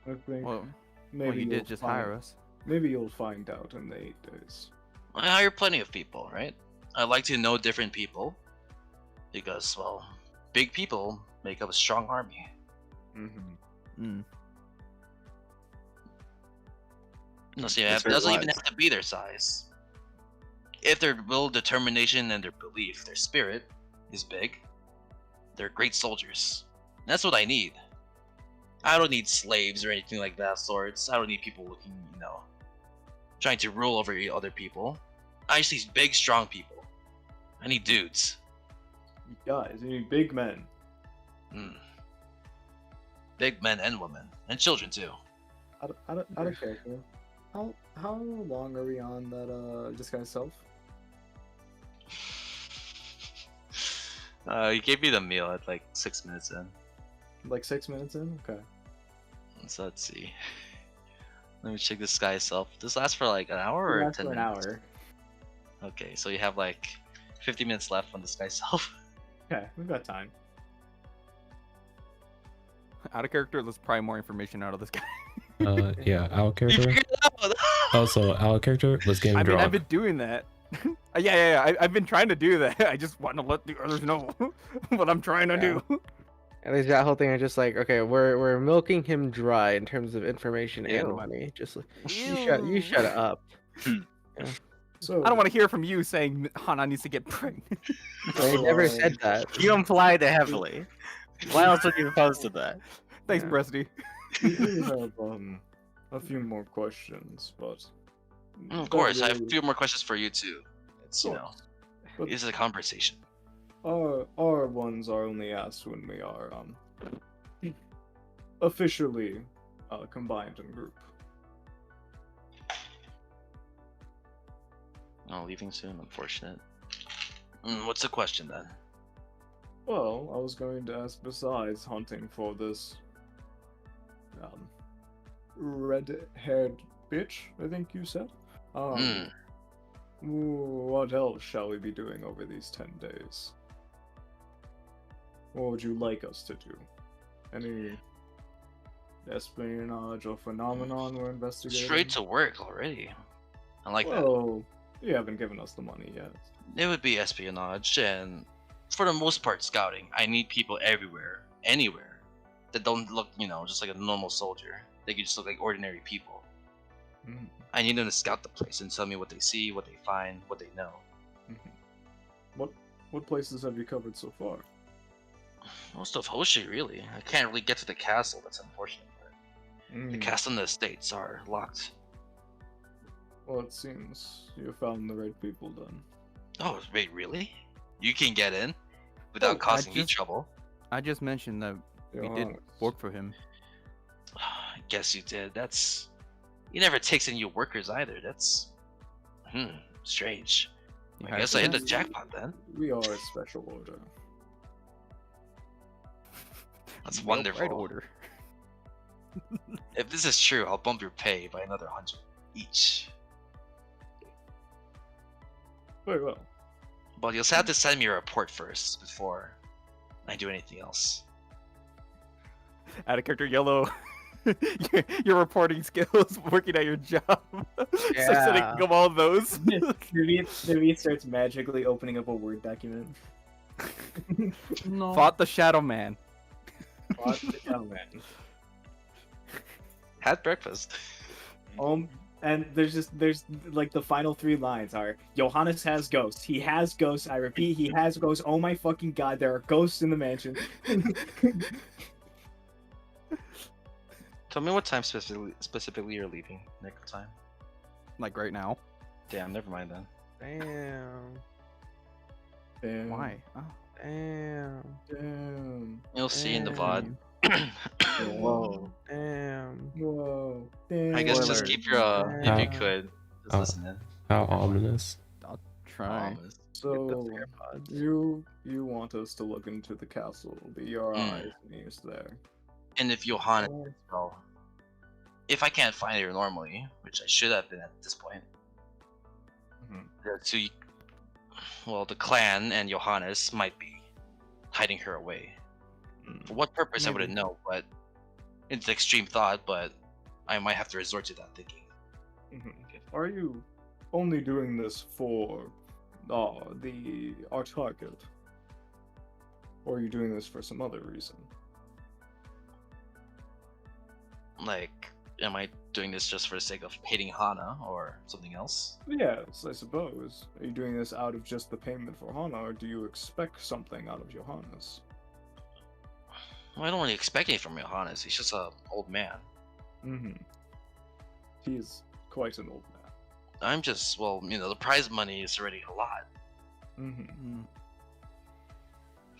I think Well, maybe you you'll did just find, hire us. Maybe you'll find out in the 8 days. I hire plenty of people, right? I like to know different people. Because, well, big people make up a strong army. Mm-hmm. Mm. No, see, That's it doesn't very even wise. have to be their size. If their will, determination, and their belief, their spirit is big, they're great soldiers. And that's what I need. I don't need slaves or anything like that sorts. I don't need people looking, trying to rule over other people. I just need big, strong people. I need dudes. Guys, you need big men. Big men and women. And children, too. Out of character. How long are we on that disguise self? You gave me the meal at like 6 minutes in. Like 6 minutes in? Okay. So let's see. Let me check this guy itself. This lasts for like an hour or Last 10 for an minutes? hour. Okay, so you have like 50 minutes left on this guy itself. Okay, we've got time. Out of character, there's probably more information out of this guy. Yeah, our You character. figured it out! Also, our character. Let's get him I've drunk. been doing that. Yeah. I've been trying to do that. I just want to let the others know what I'm trying to do. At least that whole thing is just like, okay, we're milking him dry in terms of information and Ew. money. Just like, you shut up. So I don't want to hear from you saying Hana needs to get pregnant. I never said that. You implied it heavily. Why else would you oppose to that? Thanks, Yeah. Breasty. we do have a few more questions, but Of course, I have a really- few more questions for you too. It's, Of course. But this is a conversation. our ones are only asked when we are officially combined in group. Oh, leaving soon, unfortunate. What's the question then? Well, I was going to ask, besides hunting for this red-haired bitch, I think you said, Hmm. What else shall we be doing over these 10 days? What would you like us to do? Any espionage or phenomenon we're investigating? Straight to work already. I like that. Well, you haven't given us the money yet. It would be espionage and, for the most part, scouting. I need people everywhere, anywhere, that don't look, just like a normal soldier. They could just look like ordinary people. Mhm. I need them to scout the place and tell me what they see, what they find, what they know. What places have you covered so far? Most of Hoshi, really. I can't really get to the castle. That's unfortunate. But the castle and the estates are locked. Well, it seems you found the right people then. Oh, wait, really? You can get in without Oh, causing me trouble? I just mentioned that we did work for him. I guess you did. He never takes in new workers either. That's strange. You I hired guess for I hit that? the jackpot then. We are a special order. That's Well, wonderful. Right order. If this is true, I'll bump your pay by another 100 each. Very well. But you'll have to send me a report first before I do anything else. Add a character yellow. your reporting skills, working at your job. Start sending Yeah. him all those. David starts magically opening up a Word document. No. Fought the Shadow Man. What the hell, man? Had breakfast. And there's like the final 3 lines are Johannes has ghosts. He has ghosts. I repeat, he has ghosts. Oh my fucking god, there are ghosts in the mansion. Tell me what time specifically you're leaving. Nick, what time? Like right now. Damn, never mind then. Damn. Damn. Why? Oh. Damn. You'll see in the VOD. Whoa. Damn. Whoa. Damn. I guess just Spoiler. keep your, if you Yeah. could, just Oh. listen in. How ominous. Try. Promise. So you want us to look into the castle, be your eyes and ears there. And if Johannes, well, if I can't find her normally, which I should have been at this point, the two, the clan and Johannes might be hiding her away. For what purpose, I wouldn't know, but it's extreme thought, but I might have to resort to that thinking. Are you only doing this for our target? Or are you doing this for some other reason? Like, am I doing this just for the sake of hating Hana or something else? Yes, I suppose. Are you doing this out of just the payment for Hana, or do you expect something out of Johannes? Well, I don't really expect anything from Johannes. He's just an old man. He is quite an old man. I'm just, the prize money is already a lot.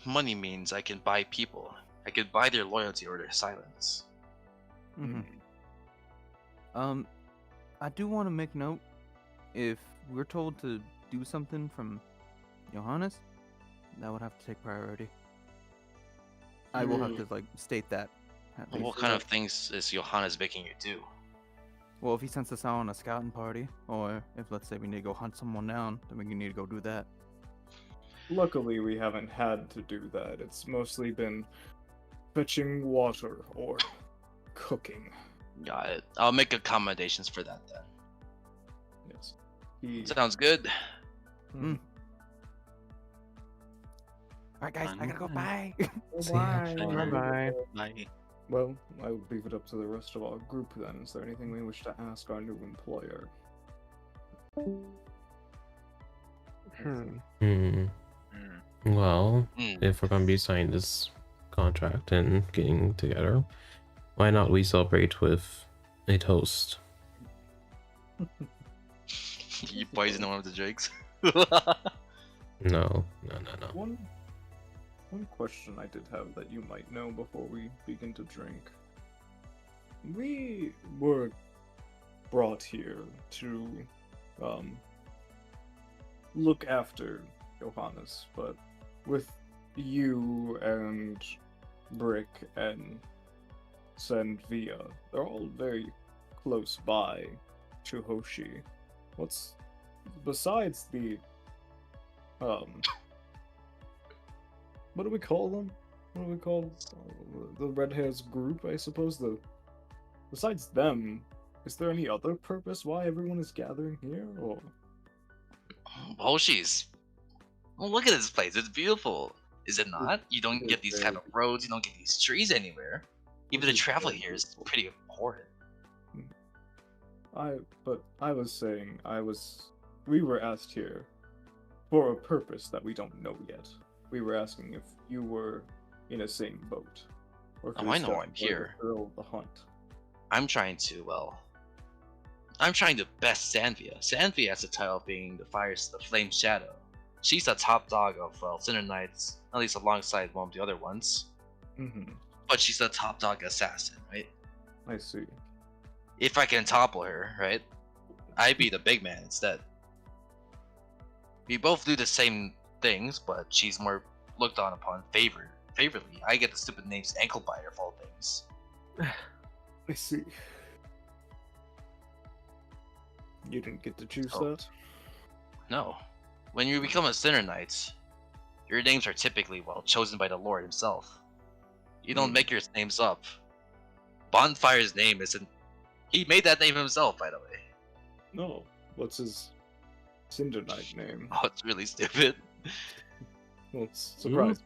Money means I can buy people. I could buy their loyalty or their silence. I do want to make note, if we're told to do something from Johannes, that would have to take priority. I will have to state that. at What least. kind of things is Johannes making you do? Well, if he sends us out on a scouting party, or if let's say we need to go hunt someone down, then we need to go do that. Luckily, we haven't had to do that. It's mostly been fetching water or cooking. Got it. I'll make accommodations for that then. Yes. He... Sounds good. All right, guys, I gotta go. Bye. Bye. Bye. Well, I will leave it up to the rest of our group then. Is there anything we wish to ask our new employer? Well, Mm. if we're gonna be signing this contract and getting together, why not we celebrate with a toast? You poison one of the drinks. No. One question I did have that you might know before we begin to drink. We were brought here to look after Johannes, but with you and Brick and Sandvia, they're all very close by to Hoshi. What's besides the what do we call them? What do we call the red hairs group? I suppose besides them, is there any other purpose why everyone is gathering here? Or Hoshi's. Oh, look at this place. It's beautiful. Is it not? You don't It's get these kind of roads. You don't get these trees anywhere. Even the is travel very here is beautiful. pretty important. I was saying we were asked here for a purpose that we don't know yet. We were asking if you were in a same boat. Or if Oh, you were I know starting I'm to here. fulfill the hunt. I'm trying to best Sanvia. Sanvia has the title of being the Flame Shadow. She's the top dog of Cinder Knights, at least alongside one of the other ones. Mm-hmm. But she's the top dog assassin, right? I see. If I can topple her, right, I'd be the big man instead. We both do the same things, but she's more looked on upon favorably. I get the stupid names Ankle Biter of all things. I see. You didn't get to choose Oh. that? No. When you become a Sinner Knight, your names are typically, chosen by the Lord himself. You don't make your names up. Bonfire's name isn't... He made that name himself, by the way. No. What's his Cinder Knight name? Oh, it's really stupid. Well, it's surprising.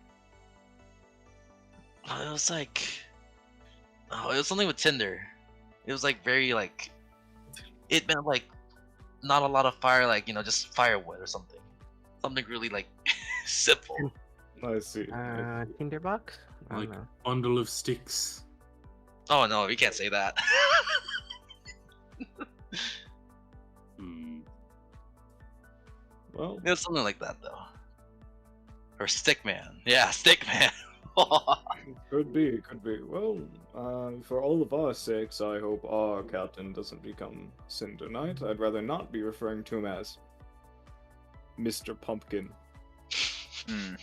Oh, it was like... Oh, it was something with Tinder. It was like very like... It meant like... Not a lot of fire, like, just firewood or something. Something really like... simple. I see. Tinderbox? I don't Like know. bundle of sticks. Oh no, we can't say that. Hmm. Well, It was something like that though. Or Stickman. Yeah, Stickman. could be. Well, for all of our sakes, I hope our captain doesn't become Cinder Knight. I'd rather not be referring to him as Mr. Pumpkin. Hmm.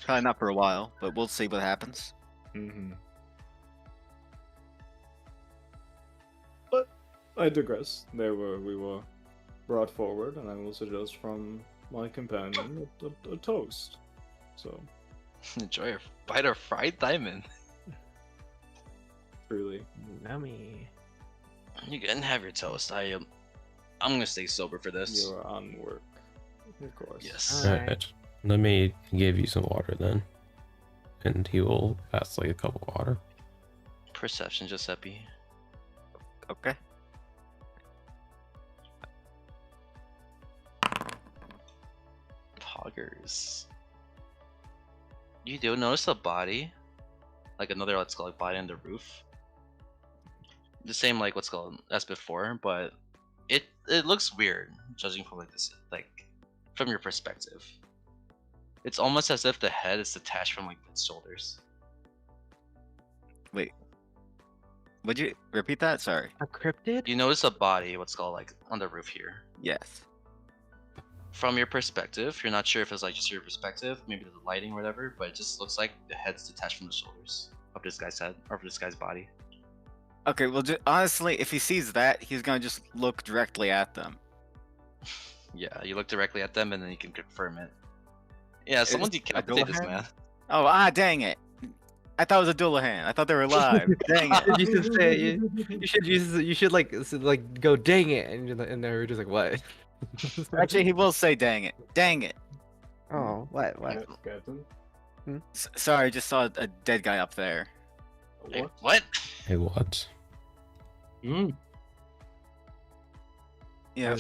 Probably not for a while, but we'll see what happens. Mm-hmm. But I digress. We were brought forward, and I will suggest from my companion a toast. So, Enjoy a bite of fried diamond. truly. Yummy. You can have your toast. I'm gonna stay sober for this. You're on work. Of course. Yes. Alright. Alright. Let me give you some water then. And he will pass like a cup of water. Perception, Giuseppe. Okay. Poggers. You do notice a body, like another let's call it body on the roof. The same like what's called as before, but it looks weird judging from like this from your perspective. It's almost as if the head is detached from like its shoulders. Wait. Would you repeat that? Sorry. A cryptid? You notice a body, what's called like on the roof here. Yes. From your perspective, you're not sure if it's like just your perspective, maybe the lighting or whatever, but it just looks like the head's detached from the shoulders of this guy's head or of this guy's body. Okay, well, honestly, if he sees that, he's gonna just look directly at them. Yeah, you look directly at them and then you can confirm it. Yeah, someone Is it a decapitate this Dullahan? man. Oh, dang it. I thought it was a Dullahan. I thought they were alive. Dang it. You should say you should like go dang it, and they were just like what? Actually, he will say dang it. Dang it. Oh, what? Yes, Captain. Sorry, I just saw a dead guy up there. Wait, what? Hey, what? Hmm. Yeah.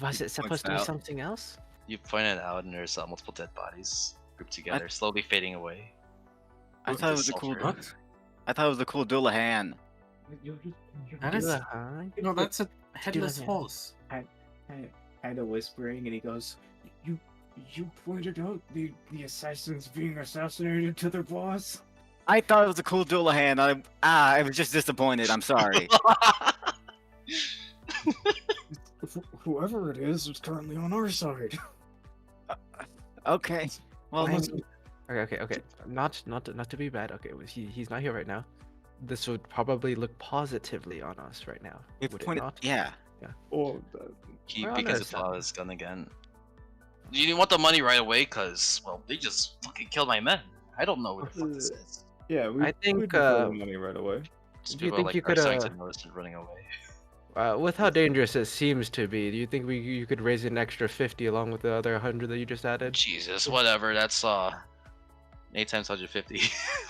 Was it supposed to be out. something else? You pointed out and there's multiple dead bodies grouped together, slowly fading away. I thought it was a cool. Sulfur. What? I thought it was a cool Dullahan. That is, Dullahan? you know, that's a headless Dullahan. horse. Had a whispering, and he goes, "You pointed out the assassins being assassinated to their boss. I thought it was a cool Dullahan. I was just disappointed. I'm sorry. Whoever it is currently on our side." Okay. Well, Okay. Not to be bad. Okay, he's not here right now. This would probably look positively on us right now. if Would it pointed, not? yeah. Oh, He We're on begins our to pull out side. his gun again. You didn't want the money right away, cause well, they just fucking killed my men. I don't know what the fuck this is. yeah, I think, we'd prefer the money right away. Just do you people think like you are could starting to notice and running away. with how dangerous it seems to be, do you think you could raise an extra 50 along with the other 100 that you just added? Jesus, whatever. That's 8 times 150.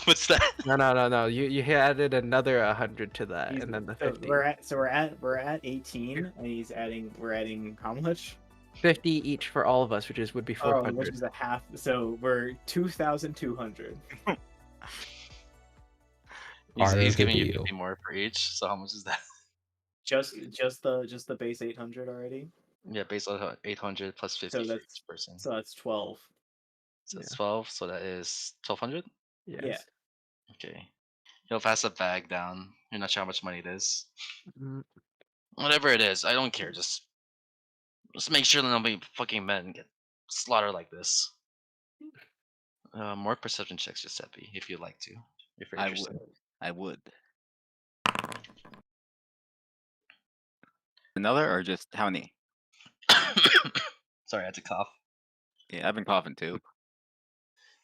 What's that? No. You added another 100 to that, He's- and then the so 50. we're at 18, and we're adding how much? 50 each for all of us, which would be Oh, 400. which is a half. So we're 2,200. He's Part of the giving you deal. 50 more for each. So how much is that? Just the base 800 already. Yeah, based on 800 plus 50 So for that's each person. so that's 12. So it's Yeah. 12. So that is 1200. Yes. Yeah. Okay. He'll pass a bag down. You're not sure how much money it is. Mm, Whatever it is, I don't care. Just make sure that nobody fucking men get slaughtered like this. More perception checks, Giuseppe, if you'd like to. If you're I interested. would. I would. Another or just how many? Sorry, I had to cough. Yeah, I've been coughing too.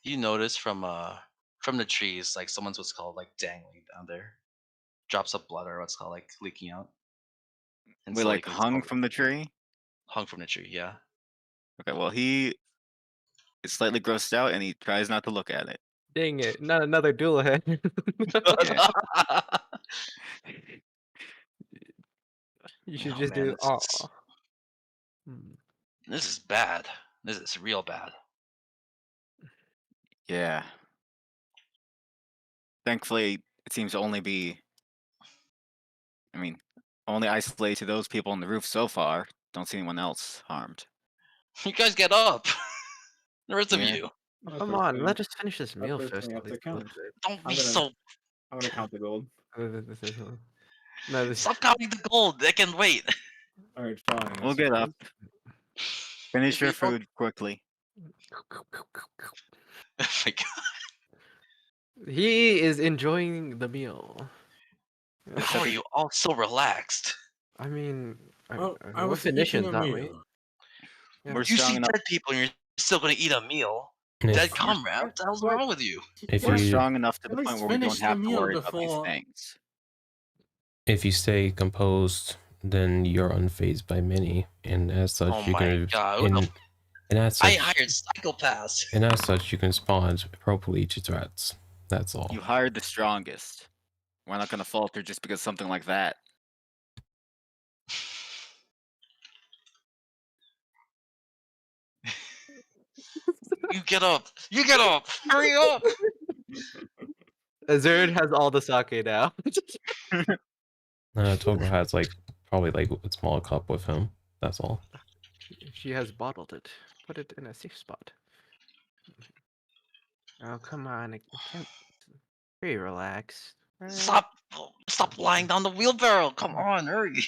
You notice from the trees, like someone's what's called like dangling down there, drops of blood or what's called like leaking out, and We slowly like gets hung from the tree. hung from the tree. Yeah. Okay, well he is slightly grossed out and he tries not to look at it. Dang it, not another dual head. Yeah. You should Oh, just man, do Hmm. this is bad. This is real bad. Yeah. Thankfully, it seems to only be. I mean, only isolated to those people on the roof so far. Don't see anyone else harmed. You guys get up. The rest of Yeah. you. That Come puts on, me- let us finish this that meal puts first. me All up to these count. Don't I'm be gonna- so. I'm gonna count the gold. No, this Stop counting the gold. They can wait. All right, fine. I We'll get up. suppose. Finish If your you don't- food quickly. Oh my god. He is enjoying the meal. How are you all so relaxed? I mean, Oh, I we're was eating Phoenicians, a aren't we? meal. Yeah. We're You strong see enough. dead people and you're still gonna eat a meal. And Dead if, comrade, what the hell's What? wrong with you? if We're you strong enough to the At least point where we don't finish the have to meal worry about these before- things. if you stay composed, then you're unfazed by many, and as such, Oh you my can God, who the and as I such, hired psychopaths. and as such, you can respond appropriately to threats. That's all. You hired the strongest. We're not gonna falter just because something like that. You get up. You get up. Hurry up. Azerd has all the sake now. Togo has like probably like a small cup with him. That's all. She has bottled it. Put it in a safe spot. Oh, come on. I can't. Very relaxed. Right? Stop lying down the wheelbarrow. Come on, hurry.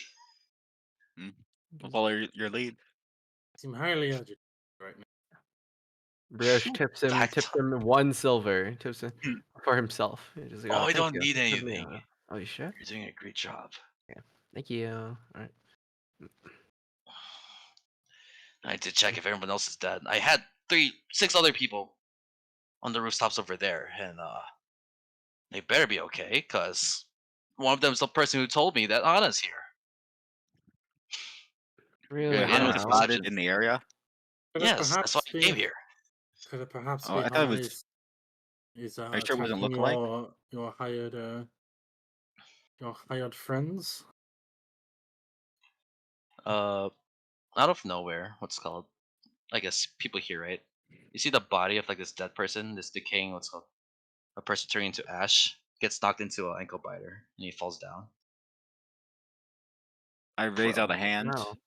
We'll follow your lead. Seem highly agitated right now. Brioche tips him Back 1 silver. Tips him for himself. He's just like, Oh, I thank don't you. need Good anything. meal." Oh, you sure? You're doing a great job. Thank you. All right. I did check if everyone else is dead. I had 6 other people on the rooftops over there, and they better be okay, cause one of them is the person who told me that Anna's here. Really? Yeah, Yeah, Anna no, was it's spotted perception. in the area. Could it Yes, that's why perhaps I be- came here. Could it perhaps Oh, be I thought it Hannah was- is Are you sure it wasn't attacking lookalike? your hired friends? Out of nowhere, what's called? I guess people here, right? You see the body of like this dead person, this decaying, what's called a person turning into ash, gets knocked into an ankle biter, and he falls down. I raise out a hand No.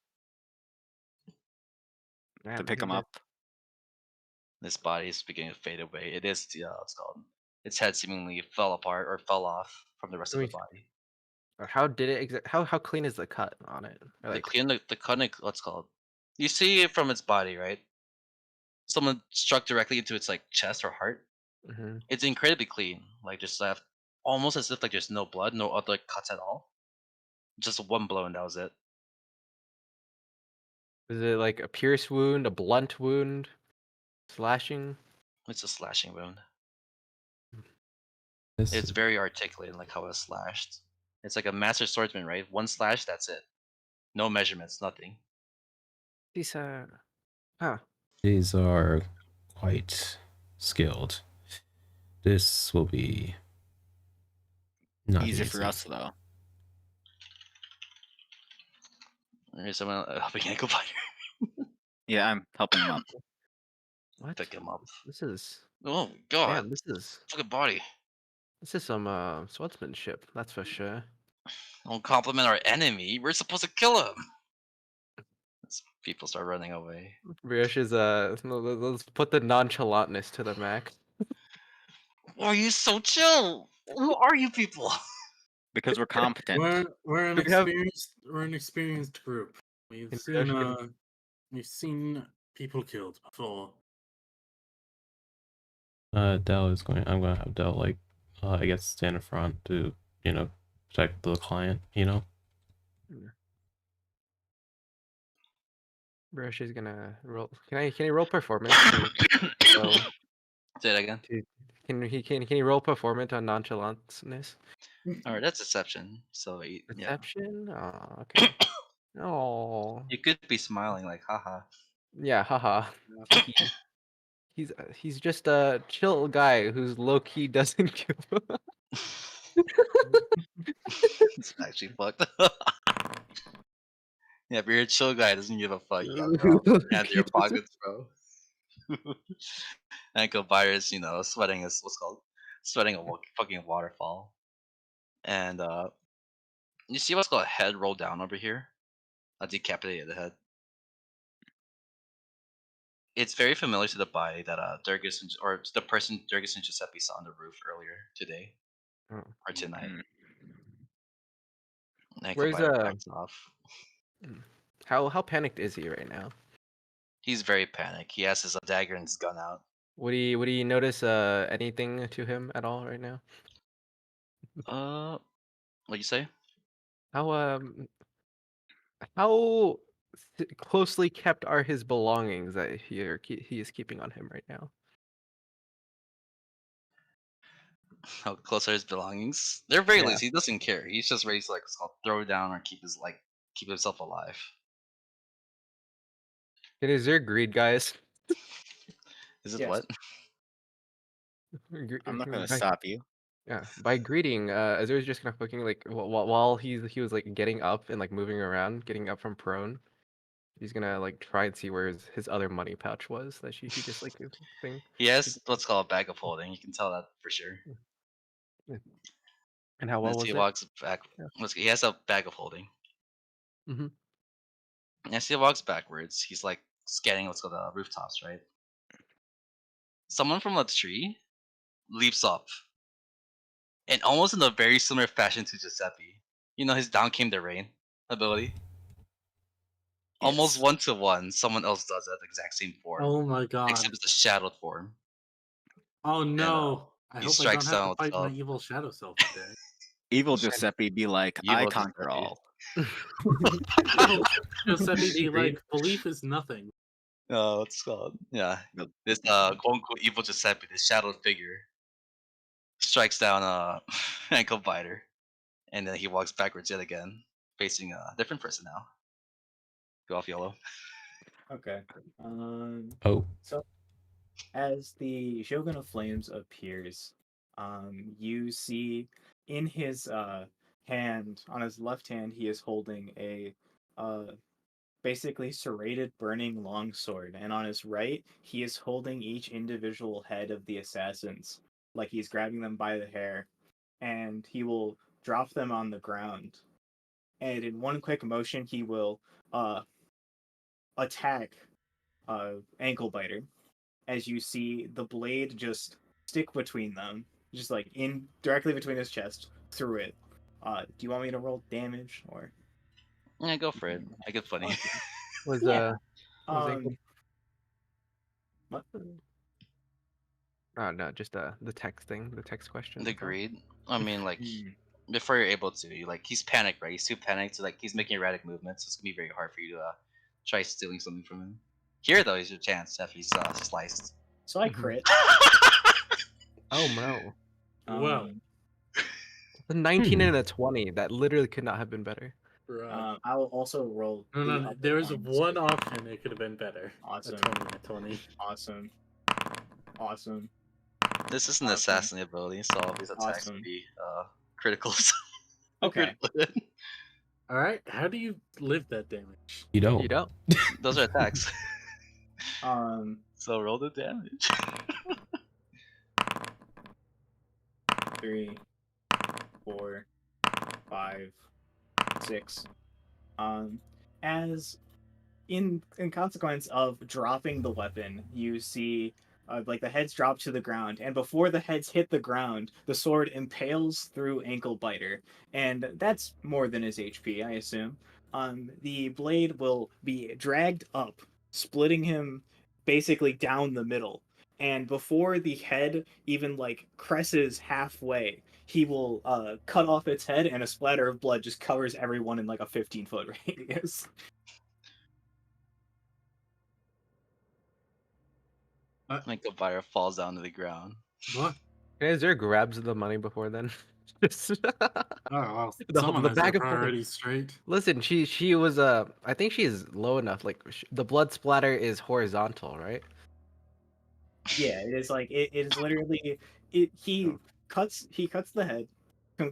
to pick him up. This body is beginning to fade away. It is what's called. Its head seemingly fell apart or fell off from the rest of the body. How did it? How clean is the cut on it? Or, like, The conic, what's called? You see it from its body, right? Someone struck directly into its like chest or heart. mhm. It's incredibly clean, like just left almost as if like there's no blood, no other cuts at all. Just one blow and that was it. Is it like a pierce wound, a blunt wound, slashing? It's a slashing wound. This It's very articulate, like how it's slashed. It's like a master swordsman, right? One slash, that's it. No measurements, nothing. These huh. these are quite skilled. This will be not Easy easy. for us though. There's someone helping ankle fighter. Yeah, I'm helping him up. What? Pick him up. This is Oh god, damn. fucking body. This is some swordsmanship. That's for sure. Don't compliment our enemy. We're supposed to kill him. As people start running away. Brioche is let's put the nonchalantness to the max. Why are you so chill? Who are you people? Because we're competent. We're an Do we have- experienced group. We've And seen Brioche we've seen people killed before. Dell is going. I'm gonna have Dell like, I guess stand in front to protect the client. Brioche is gonna roll. Can he roll performance? So, Say that again. can he roll performance on nonchalantness? Alright, that's deception. So yeah. Deception? Oh, okay. Oh, You could be smiling like haha. yeah, haha. He's just a chill guy who's low key doesn't give a It's actually fucked. Yeah, if you're a chill guy, doesn't give a fuck. You got your hands in your pockets, bro. Ankle biters, sweating is what's called sweating a fucking waterfall. And you see what's called a head roll down over here? A decapitated head. It's very familiar to the body that Durgus or the person Durgus and Giuseppe saw on the roof earlier today Oh. or tonight. Mm. Ankle Where's biter backs off. how panicked is he right now? He's very panicked. He has his dagger and his gun out. Would he notice anything to him at all right now? What you say? How closely kept are his belongings that he is keeping on him right now? How close are his belongings? They're very Yeah. loose. He doesn't care. He's just ready to what's called throw down or keep himself alive. It is your greed, guys. Is it Yes. what? I'm not gonna By- stop you. Yeah, by greeting, Azur's just kind of looking like while he was like getting up and like moving around, getting up from prone. He's gonna like try and see where his other money pouch was that he just like thing. He has what's called a bag of holding. You can tell that for sure. And how well As was he it? walks back, Yeah. he has a bag of holding. Mhm. As he walks backwards, he's like scanning what's called the rooftops, right? Someone from a tree leaps up, and almost in a very similar fashion to Giuseppe. You know his down came the rain ability. Almost Yes. 1-to-1, someone else does that exact same form, Oh my god. except it's a shadowed form. Oh no. I he hope I strikes don't have down to with fight my the- evil shadow self today. Evil Giuseppe be like, I Evil conquer Giuseppe. all. Evil Giuseppe be Agree. like, belief is nothing. What's called? Yeah, Yep. this quote unquote evil Giuseppe, this shadowed figure, strikes down ankle biter, and then he walks backwards yet again, facing a different person now. Go off yellow. Okay. Oh, So, as the Shogun of Flames appears, you see in his hand, on his left hand, he is holding a basically serrated burning longsword, and on his right, he is holding each individual head of the assassins, like he's grabbing them by the hair, and he will drop them on the ground. And in one quick motion, he will attack ankle biter, as you see the blade just stick between them, just like in directly between his chest, through it. Do you want me to roll damage or? Yeah, go for it. Make it funny. Was Yeah. was ankle- What? Oh no, just the text thing, the text question. The that's all. greed. I mean, like Hmm. before you're able to, he's panicked, right? He's too panicked, so like he's making erratic movements. So it's gonna be very hard for you to try stealing something from him. Here though is your chance after he's sliced. So I Mhm. crit. Oh no. Wow. Um, A 19 and a 20. That literally could not have been better. Right. I'll also roll. No, the no, upper there is ones. one option. It could have been better. Awesome. A 20 and a 20. Awesome. Awesome. This is an Awesome. assassin ability, so all these attacks Awesome. would be criticals. Okay. All right. How do you live that damage? You don't. You don't? Those are attacks. So So roll the damage. 3, 4, 5, 6. As in consequence of dropping the weapon, you see like the heads drop to the ground, and before the heads hit the ground, the sword impales through Ankle Biter, and that's more than his HP, I assume. The blade will be dragged up, splitting him basically down the middle. And before the head even like cresses halfway, he will cut off its head, and a splatter of blood just covers everyone in like a 15-foot radius. Like the fire falls down to the ground. What? Is there grabs the money before then? Just- Oh, well, The- someone the has their bag of money. priorities straight. Listen, she was I think she's low enough. Like the blood splatter is horizontal, right? Yeah, it is like it is literally he cuts the head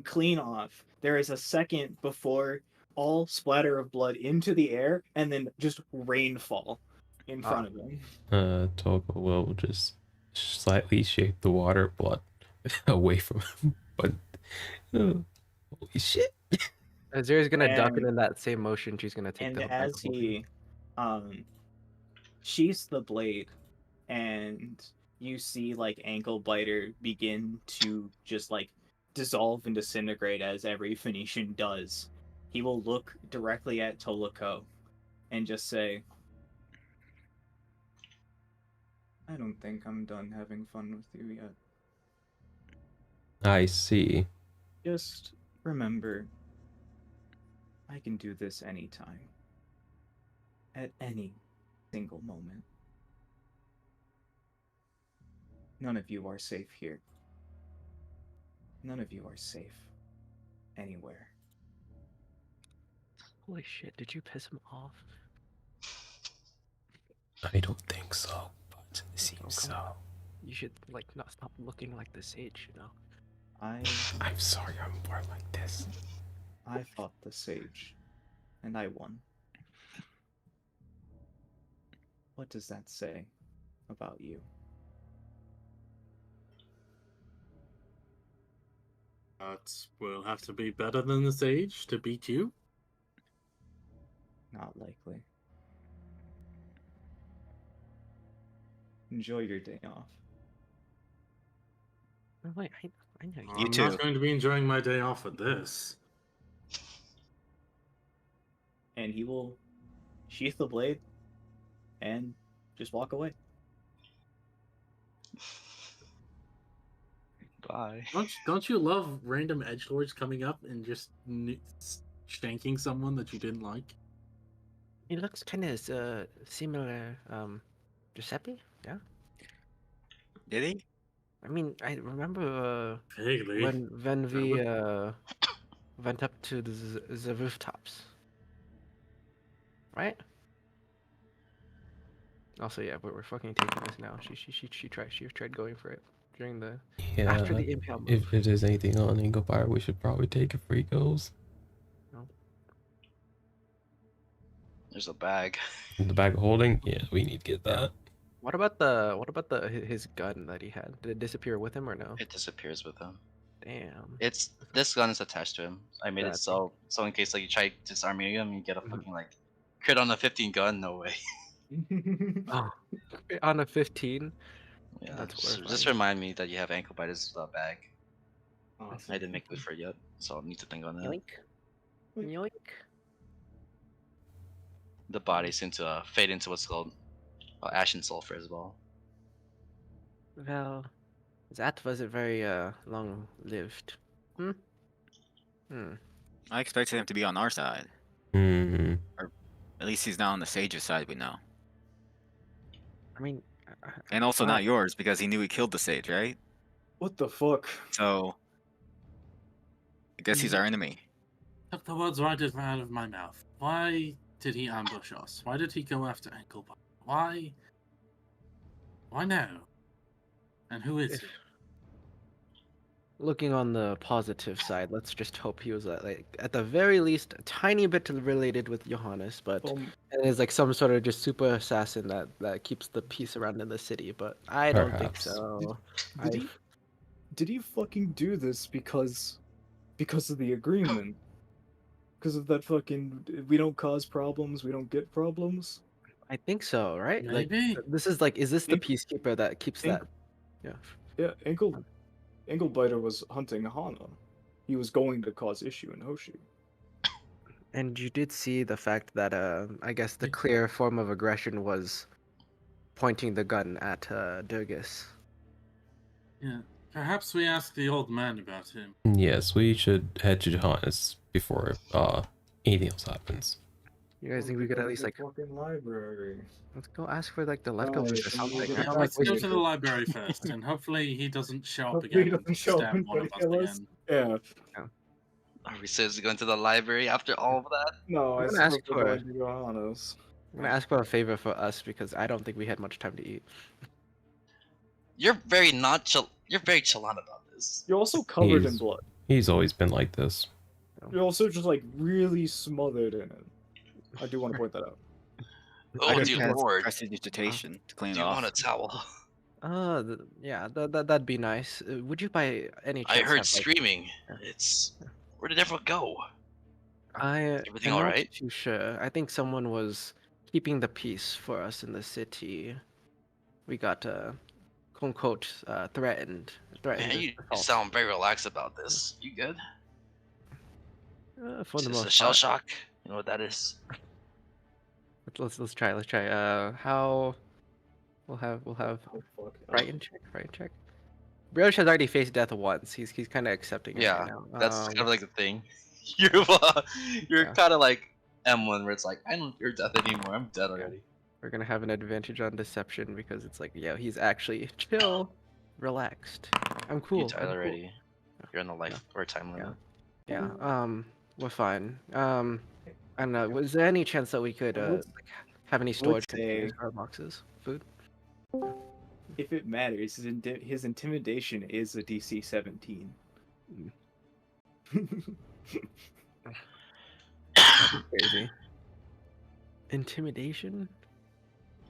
clean off. There is a second before all splatter of blood into the air, and then just rainfall in front of him. Togo will just slightly shake the water blood away from him. But holy shit. Azira's gonna duck, and And- in that same motion, she's gonna take And the bag as of holding. he sheaths the blade, and you see like Ankle Biter begin to just like dissolve and disintegrate as every Phoenician does, he will look directly at Toloko and just say, I don't think I'm done having fun with you yet. I see. Just remember, I can do this anytime. At any single moment. None of you are safe here. None of you are safe anywhere. Holy shit! Did you piss him off? I don't think so, but it seems come so. on. You should like not stop looking like the sage, you know. I'm sorry I'm born like this. I fought the sage, and I won. What does that say about you? But we'll have to be better than the sage to beat you. Not likely. Enjoy your day off. Oh, wait, I know you. You I'm too. not going to be enjoying my day off with this. And he will sheath the blade and just walk away. Bye. Don't you love random edgelords coming up and just shanking someone that you didn't like? He looks kind of similar, Giuseppe. Yeah. Did he? I mean, I remember Vaguely. when we went up to the rooftops, right? Also, yeah, we're fucking taking this now. She tried going for it during the Yeah. after the impale move. If there's anything on Inglepire, we should probably take it free goes. There's a bag. The bag of holding? Yeah, we need to get that. What about his gun that he had? Did it disappear with him or no? It disappears with him. Damn. This gun is attached to him. I made it Gotcha. so in case like you try disarming him, you get a Mhm. fucking like crit on a 15 gun. No way. Oh, on a 15. Yeah. That's Just horrifying. remind me that you have ankle biters bag. Awesome. I didn't make food for it yet, so I'll need to think on that. Yoink. Yoink. The body seemed to fade into what's called ash and sulfur as well. Well, that wasn't very long lived. Hmm. I expected him to be on our side. Hmm. At least he's not on the sage's side, we know. I mean, And also Wow. not yours, because he knew he killed the sage, right? What the fuck? So I guess he's our enemy. Took the words right out of my mouth. Why did he ambush us? Why did he go after Engelbart? Why? Why now? And who is he? looking on the positive side, let's just hope he was like at the very least a tiny bit related with Johannes, but Um, and is like some sort of just super assassin that keeps the peace around in the city. But I don't think Perhaps. so. did he? Did he fucking do this because of the agreement? Because of that fucking we don't cause problems, we don't get problems. I think so, right? Maybe. Like this is like, is this the Ink- peacekeeper that keeps Ink- that? Yeah. Yeah, Engelbiter was hunting Hana. He was going to cause issue in Hoshi. And you did see the fact that I guess the clear form of aggression was pointing the gun at Durgis. Yeah. Perhaps we ask the old man about him. Yes, we should head to Johannes before anything else happens. You guys think we could at least like fucking library? let's go ask for like the leftovers or Guys, something? we're I gonna don't like Let's go wasting to the library first, and hopefully he doesn't show up Hopefully he again doesn't and show up stab and one of us kill us. again. Yeah. Are we seriously going to the library after all of that? No, I'm I gonna said ask we're for going to Johannes. I'm gonna ask for a favor for us because I don't think we had much time to eat. You're very nonchalant about this. You're also covered in He's- blood. He's always been like this. You're also just like really smothered in it. I do want to point that out. Oh, I dear can lord. prestidigitation to clean Do it you off. want a towel? Yeah, that'd be nice. Would you by any chance I heard have, like, screaming. Yeah. Where did everyone go? I'm Everything all not right? too sure. I think someone was keeping the peace for us in the city. We got quote unquote threatened. Man, with you assault. sound very relaxed about this. You good? For Is the this a most shell part. shock? You know what that is? Let's try. How we'll have Oh fuck. Frighten check. Brioche has already faced death once. He's kind of accepting it Yeah, right now. that's kind of Um, like the thing. You're Yeah. kind of like Emlyn, where it's like, I don't fear death anymore. I'm dead already. we're gonna have an advantage on deception because it's like, yeah, he's actually chill, relaxed. I'm cool. You I'm died cool. already. You're on the life or time limit. Yeah. We're fine. I don't know. Was there any chance that we could I would- like, have any would storage say- containers for our boxes? Food? If it matters, his intimidation is a DC 17. Crazy. Intimidation?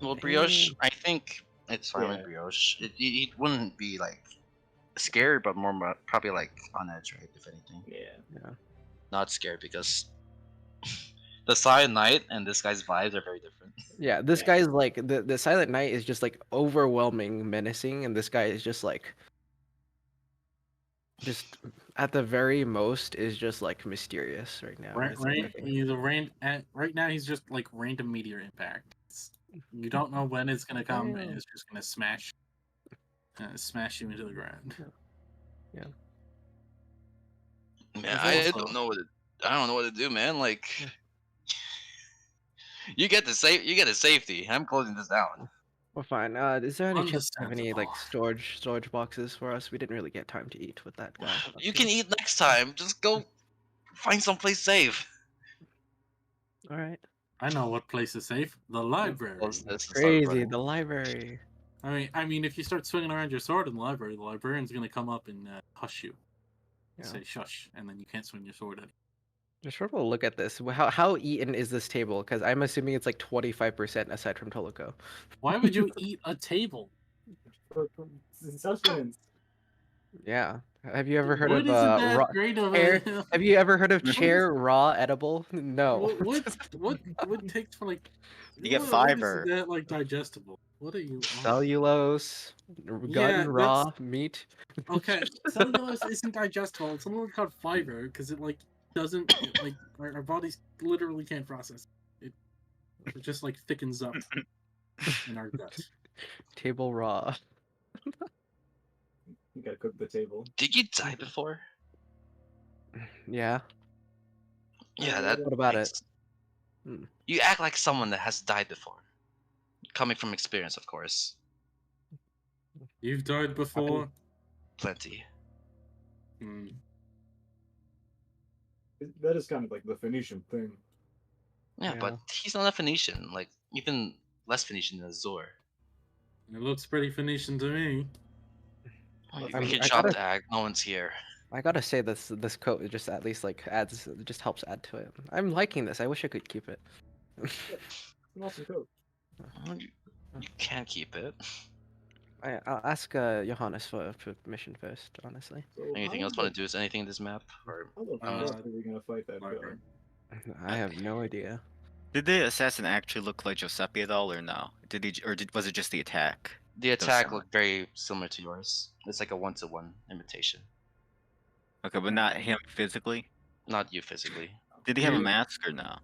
Well, Brioche, Dang. I think it's fine with Yeah. Brioche. It wouldn't be like scared, but more probably like on edge, right? If anything, Yeah. not scared because the Silent Knight and this guy's vibes are very different. Yeah, this Yeah. guy's like the Silent Knight is just like overwhelming, menacing, and this guy is just like just at the very most is just like mysterious right now. Right, It's like, right. Right now he's just like random meteor impact. You don't know when it's gonna come, and Damn. it's just gonna smash you into the ground. Man, There's I also- don't know what to do, man. Like, you get the safety. I'm closing this down. We're fine. Is there any chance to have any like Understandable. storage boxes for us? We didn't really get time to eat with that guy. You can eat next time. Just go find someplace safe. All right. I know what place is safe. The library. Close this, start Crazy. running. The library. I mean, if you start swinging around your sword in the librarian's gonna come up and hush you, Yeah. say shush, and then you can't swing your sword at. Just sort of look at this. How eaten is this table? Because I'm assuming it's like 25% aside from Toloko. Why would you eat a table? For sustenance. Yeah. Have you ever heard Wood of isn't that raw great of chair? a. Have you ever heard of chair raw edible? No. What takes for like? You get wood fiber. isn't that like digestible? What are you? on? Cellulose, gun Yeah, raw meat. Okay, cellulose isn't digestible. It's something called fiber because it like doesn't like our bodies literally can't process it. It just like thickens up in our gut. Table raw. You gotta cook the table. Did you die before? Yeah. Yeah, that. What about it? makes- You act like someone that has died before. Coming from experience, of course. You've died before. Plenty. Hmm. That is kind of like the Phoenician thing. Yeah, Yeah. but he's not a Phoenician. Like, even less Phoenician than Azor. It looks pretty Phoenician to me. Oh, you I can I drop gotta- the act. No one's here. I gotta say this coat just at least like adds just helps add to it. I'm liking this. I wish I could keep it. An awesome coat. Well, you can't keep it. I'll ask Johannes for permission first. Honestly, So Anything else want to do? Is anything in this map? Or How the Uh, fuck are we gonna fight that Marker. villain? I have no idea. Did the assassin actually look like Giuseppe at all, or no? Was it just the attack? the was attack similar. looked very similar to yours. It's like a 1-to-1 imitation. Okay, but not him physically. Not you physically. Did he have a You- mask or no?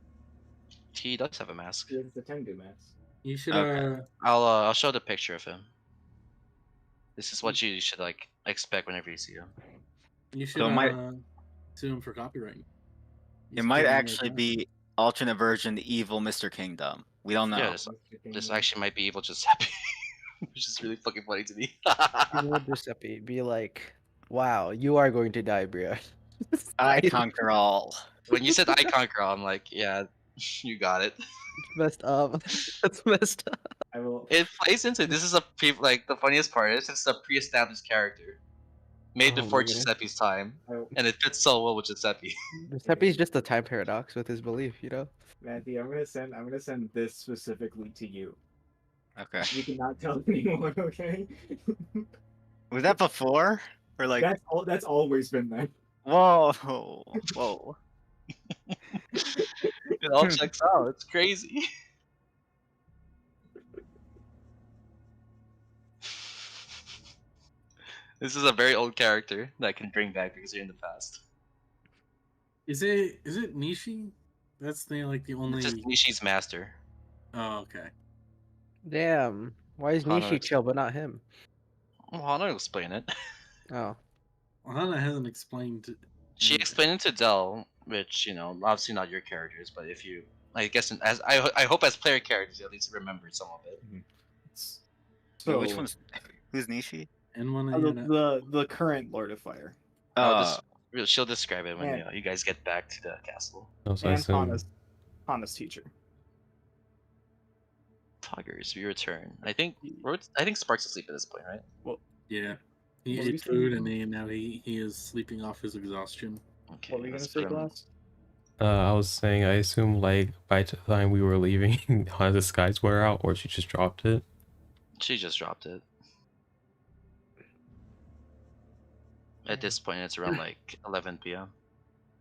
He does have a mask. Yeah, it's the Tengu mask. You should Okay. I'll show the picture of him. This is what you should like expect whenever you see him. you should So it might- sue him for copywriting. It might actually be alternate version evil Mr. Kingdom. We don't know. Yeah, this actually might be evil Giuseppe, which is really fucking funny to me. You would Giuseppe be like, "Wow, you are going to die, Bria." I conquer all. When you said I conquer all, I'm like, yeah, you got it. Messed up. That's messed up. I will. It plays into this is like the funniest part is it's a pre-established character made Oh before my goodness. Giuseppe's time, I will and it fits so well with Giuseppe. Giuseppe's just a time paradox with his belief, you know. Matthew, I'm gonna send this specifically to you. Okay. You cannot tell anyone, okay? Was that before? Or like That's always been there. whoa. Whoa. It all checks out. It's crazy. This is a very old character that I can bring back because you're in the past. Is it Nishi? That's the only. It's just Nishi's master. Oh, okay. Damn. Why is Hana Nishi ex- chill but not him? Well, Hana will explain it. Oh. Hana hasn't explained. She anything. explained it to Dell, which obviously not your characters, but if you, I guess, I hope as player characters, you at least remember some of it. Wait, which one's who's Nishi? And one The current Lord of Fire She'll describe it when Man. you guys get back to the castle. Also, I and assume Hana's teacher. Toggers, we return. I think Spark's asleep at this point, right? yeah. He What were you ate food saying? and now he is sleeping off his exhaustion. Okay. What were you gonna let's say, put him- Glass? I was saying I assume like by the time we were leaving, the skies were out, or she just dropped it. She just dropped it. At this point, it's around like 11 p.m.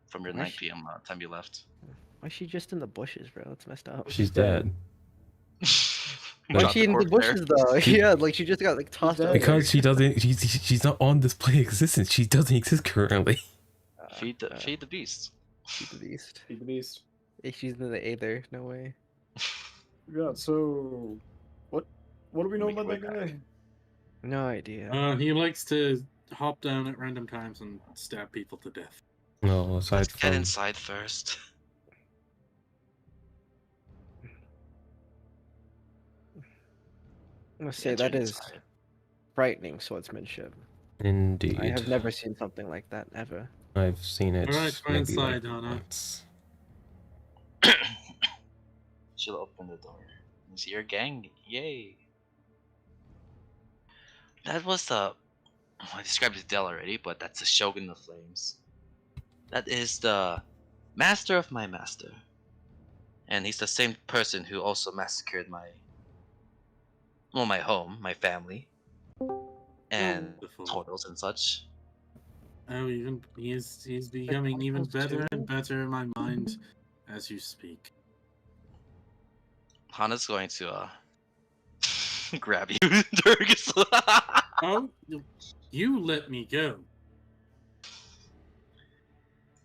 from your Why 9 she- p.m. Time you left. Why is she just in the bushes, bro? That's messed up. She's dead. Why is Dropped she in the corpse there. bushes though? Yeah, like she just got like tossed dead. over. Because she doesn't. She's not on this plane of existence. She doesn't exist currently. Feed the beast. Feed the beast. Feed the beast. Hey, she's in the Aether. No way. Yeah. So, what do we know Make about way that guy? No idea. He likes to hop down at random times and stab people to death. No, aside Let's get from inside first. I must say Enter that is inside. frightening swordsmanship. indeed, I have never seen something like that ever. I've seen it. Alright, go maybe inside, like Hana. once. She'll open the door. You see your gang. Yay. That was the. I described it to Dell already, but that's the Shogun of Flames. That is the master of my master. And he's the same person who also massacred my home, my family, and Wonderful. totals and such. Oh, he's becoming even better and better in my mind as you speak. Hana's going to grab you, Durgus. Oh, you let me go.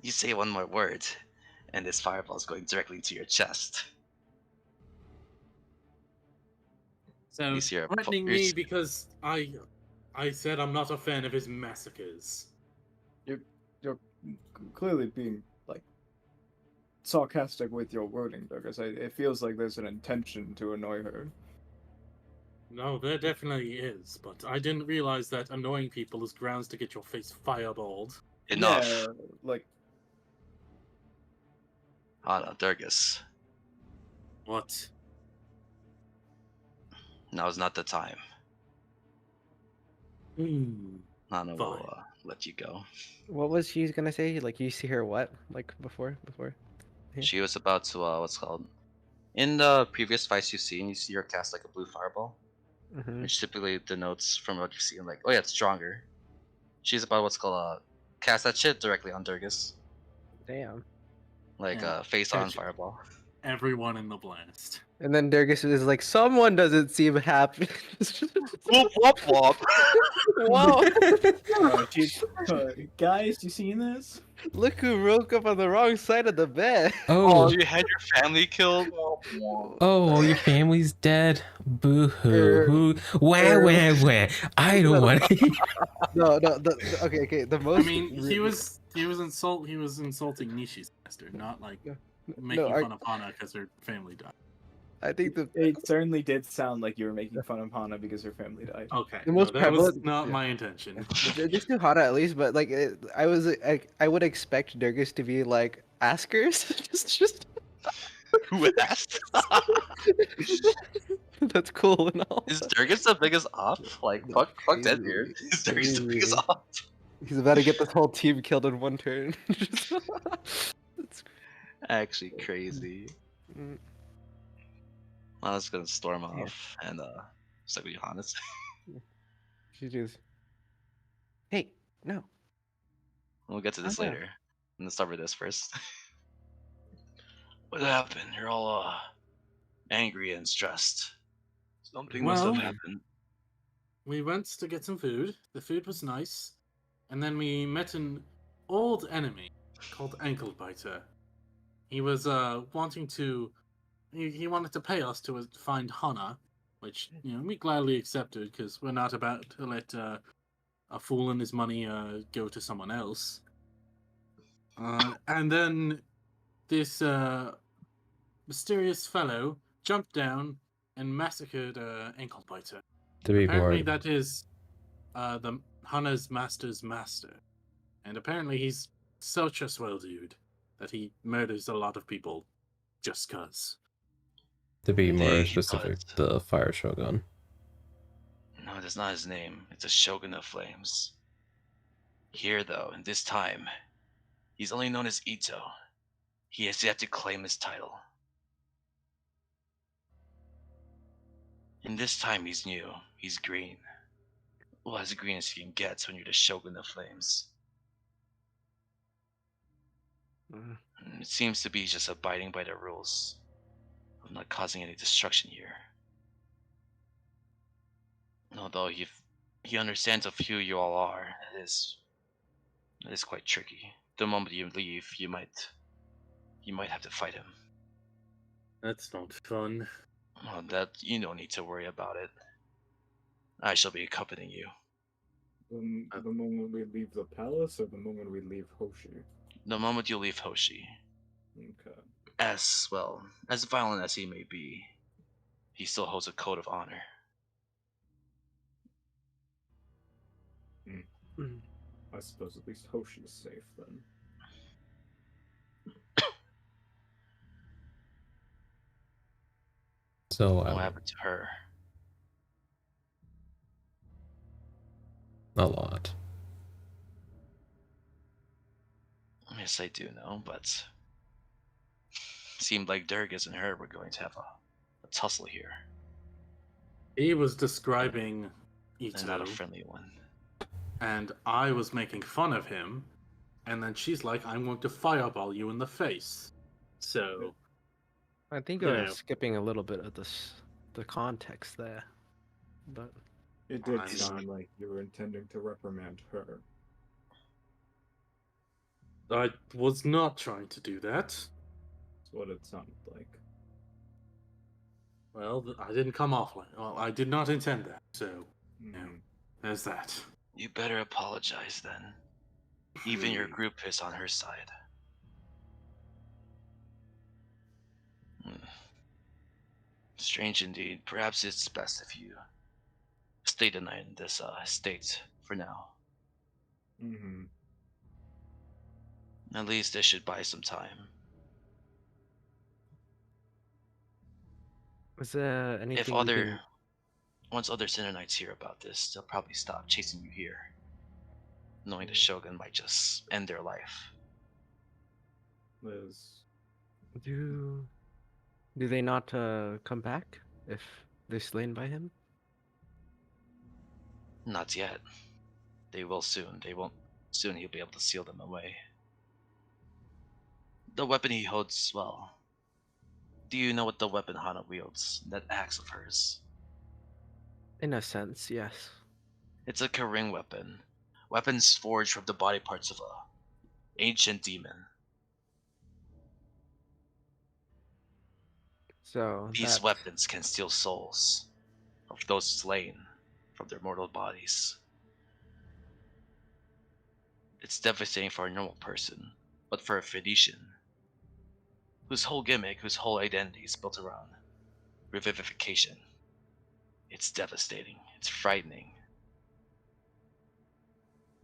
You say one more word, and this fireball is going directly into your chest. So Least you're- threatening you're- me because I said I'm not a fan of his massacres. You're clearly being like sarcastic with your wording, because it feels like there's an intention to annoy her. No, there definitely is, but I didn't realize that annoying people is grounds to get your face fireballed. Enough. Yeah, like, Hana, Durgus. What? Now is not the time. Hmm. Hana will Fine. let you go. What was she gonna say? Like you see her what? Like before? Yeah. She was about to what's called. In the previous fights you've seen, you see her cast like a blue fireball, Mm-hmm. which typically denotes from what you've seen, like, oh yeah, it's stronger. She's about what's called cast that shit directly on Durgus, Damn. like Yeah, face on catch it. fireball. Everyone in the blast. And then Durgus is like, someone doesn't seem happy. Whoop whoop whoop. Wow. guys, you seen this? Look who woke up on the wrong side of the bed. Oh, Oh, you had your family killed. oh, your family's dead. Boo hoo Er, hoo. Wah wah wah. I don't want to. No. Okay. The most. I mean, he was insulting Nishi's master, not like making I- fun of Hana because her family died. I think the It certainly did sound like you were making fun of Hana because her family died. Okay, The most that was prevalent- not yeah. my intention. just too hot at least, but like I would expect Durgus to be like askers. just Who asked? that's cool and all. Is Durgus the biggest op? Like, fuck Deadbeard. Is Durgus the biggest op? He's about to get this whole team killed in one turn. That's Actually crazy. Mm. I was gonna storm Yeah. off and just like with Johannes. She just. Hey, no. We'll get to this Okay. later. Let's start with this first. What happened? You're all angry and stressed. Something must have Well- happened. We went to get some food. The food was nice, and then we met an old enemy called Ankle Biter. He was wanting to. He wanted to pay us to find Hana, which we gladly accepted because we're not about to let a fool and his money go to someone else. And then this mysterious fellow jumped down and massacred Ankle Biter. To be Apparently, more, that is the Hana's master's master, and apparently he's such a swell dude that he murders a lot of people just cause. to be more Indeed, specific, but- the fire shogun. No, that's not his name. It's a Shogun of Flames. Here, though, in this time, he's only known as Ito. He has yet to claim his title. In this time, he's new. He's green. Well, as green as you can get when you're the Shogun of Flames. Mm. It seems to be just abiding by the rules of not causing any destruction here. Although he understands of who you all are, it is quite tricky. The moment you leave, you might have to fight him. That's not fun. Well, that you don't need to worry about it. I shall be accompanying you. The moment we leave the palace, or the moment we leave Hoshi? The moment you leave Hoshi, Okay. as violent as he may be, he still holds a code of honor. Mm. I suppose at least Hoshi's safe then. So What happened to her? a lot. Yes, I do know, but seemed like Durgus and her were going to have a tussle here, He was describing and not a Ito, friendly one. and I was making fun of him, and then she's like, "I'm going to fireball you in the face." So I think You we're know. skipping a little bit of the context there, but It did I'm sound like you were intending to reprimand her. I was not trying to do that. That's what it sounded like. Well, I didn't come off like. Well, I did not intend that. So Mm. there's that. You better apologize then. Even your group is on her side. Strange indeed. Perhaps it's best if you stay the night in this state for now. Mm-hmm. At least this should buy some time. Was there If anything we can? once other Sinner Knights hear about this, they'll probably stop chasing you here, knowing the Shogun might just end their life. Liz. Do they not come back if they're slain by him? Not yet. They will soon. They won't. Soon he'll be able to seal them away. The weapon he holds, well. Do you know what the weapon Hana wields? That axe of hers. In a sense, yes. It's a Karing weapon. Weapons forged from the body parts of a ancient demon. So These that weapons can steal souls of those slain from their mortal bodies. It's devastating for a normal person, but for a Phoenician, whose whole gimmick, whose whole identity is built around revivification, it's devastating. It's frightening.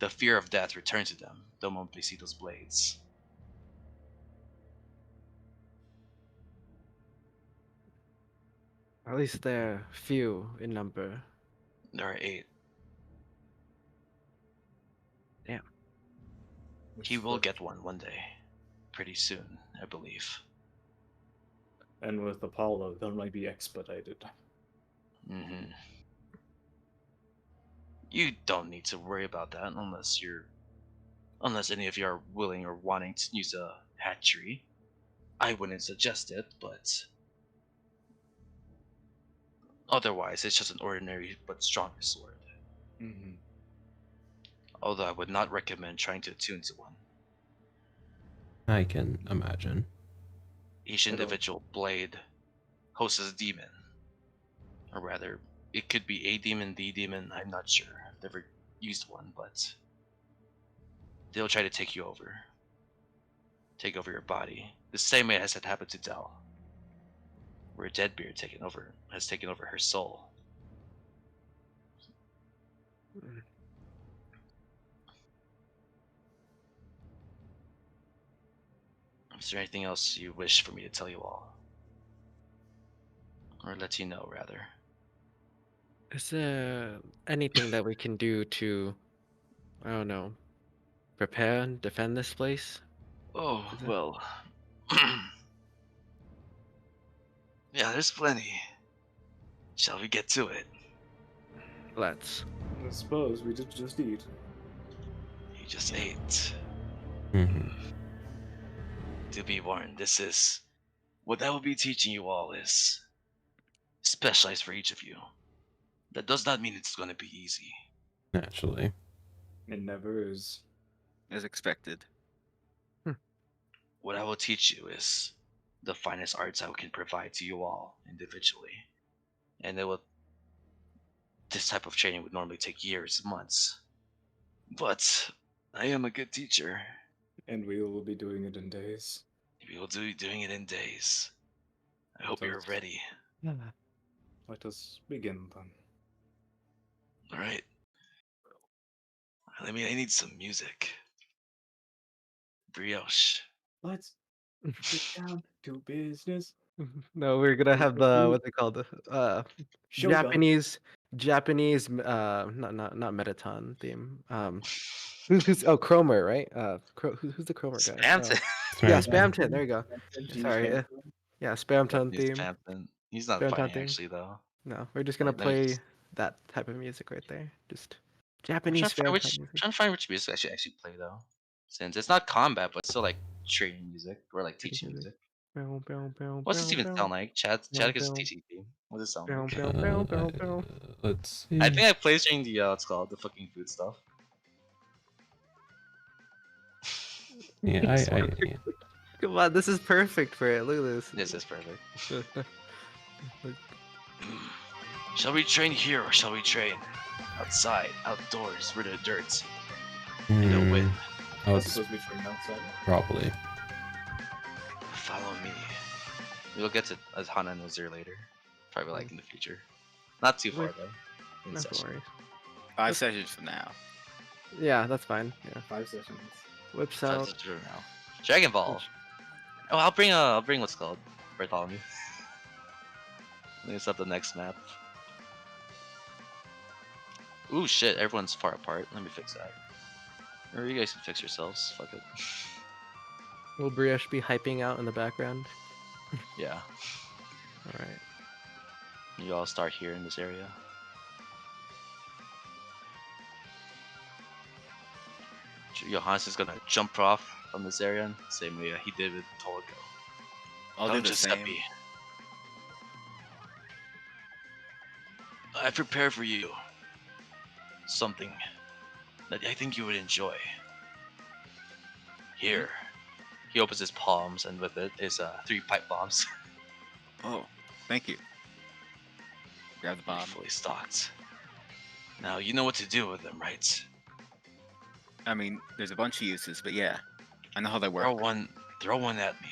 The fear of death returns to them the moment they see those blades. at least they're few in number. There are 8. He will get one day. Pretty soon, I believe. And with Apollo, that might be expedited. hmm You don't need to worry about that unless any of you are willing or wanting to use a hatchery. I wouldn't suggest it, but otherwise it's just an ordinary but stronger sword. Mm-hmm. Although I would not recommend trying to attune to one. I can imagine. Each I don't- individual blade hosts a demon. Or rather, it could be a demon, the demon, I'm not sure. I've never used one, but they'll try to take you over. Take over your body. The same way as had happened to Dell. Where Deadbeard has taken over her soul. Is there anything else you wish for me to tell you all? Or let you know, rather? Is there anything that we can do to, I don't know, prepare and defend this place? Oh, Is it- well. Yeah, there's plenty. Shall we get to it? Let's. I suppose we did just eat. You just ate. hmm To be warned, what I will be teaching you all is specialized for each of you. That does not mean it's going to be easy. Naturally. It never is. As expected. What I will teach you is the finest arts I can provide to you all individually. And this type of training would normally take years, months. But I am a good teacher. And we will be doing it in days. We will be doing it in days. I hope you're Sounds- ready. Let us begin then. Alright. I need some music. Brioche. Let's get down to business. No, we're gonna have the what's it called? Shogun. Japanese not Metaton theme. Who's Cromer, right? Who's the Cromer guy? Spamton. Yeah, Spam. Spamton. There you go. Gene Sorry, Shamrock. Yeah, Spamton Japanese theme. Spamton. He's not Spamton funny theme. actually though. No, we're just gonna Like, no, play just- that type of music right there. Just I'm Japanese trying Spamton music. to find which music I should actually play though. Since it's not combat, but still like training music or like teaching music. What's this even sound like? Chad is teaching theme. What does it sound like? Let's see. I think I played during the what's called the fucking food stuff. Yeah, I Come on, this is perfect for it. Look at this. This is perfect. Shall we train here or shall we train outside, outdoors, where the dirt and the wind? I I would suppose we train outside. probably. Follow me. We'll get to Hana and Azir later. Probably like in the future. Not too far Wait. though. In No session. worries. 5 sessions from now. Yeah, that's fine. Yeah. 5 sessions. Whips So out. that's true now. Dragon Ball. Oh, I'll bring what's called Bartholomew. I think it's up the next map. Ooh shit! Everyone's far apart. Let me fix that. Or you guys can fix yourselves. Fuck it. Will Brioche be hyping out in the background? Yeah. All right. You all start here in this area. Johannes is gonna jump off from this area, same way he did with Tolico. I'll do the same. I prepared for you something that I think you would enjoy. Here. He opens his palms, and with it is 3 pipe bombs. Oh, thank you. Grab the bomb. Fully stocked. Now you know what to do with them, right? I mean, there's a bunch of uses, but yeah, I know how they work. Throw one at me.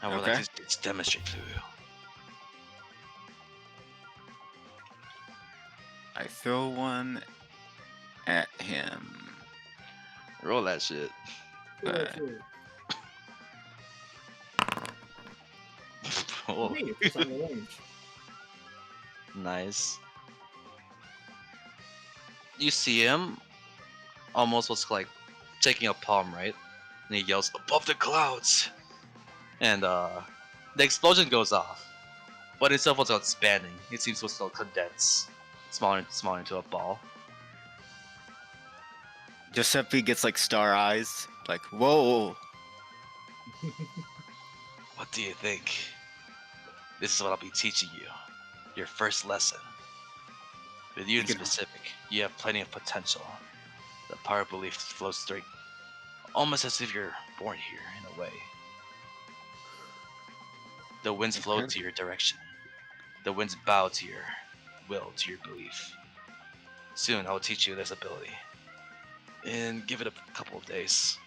I would Okay. like to demonstrate to you. I throw one at him. Roll that shit. Oh, Hey, it's on the range. nice. You see him almost what's like taking a palm, right? And he yells, "Above the clouds!" And the explosion goes off. But instead of what's called expanding, it seems what's called condense. Smaller into a ball. Giuseppe gets like star eyes. Like, whoa. What do you think? This is what I'll be teaching you. Your first lesson. With you in You can- specific, you have plenty of potential. The power of belief flows through, almost as if you're born here in a way. The winds flow Okay. to your direction. The winds bow to your will, to your belief. Soon I will teach you this ability. And give it a couple of days.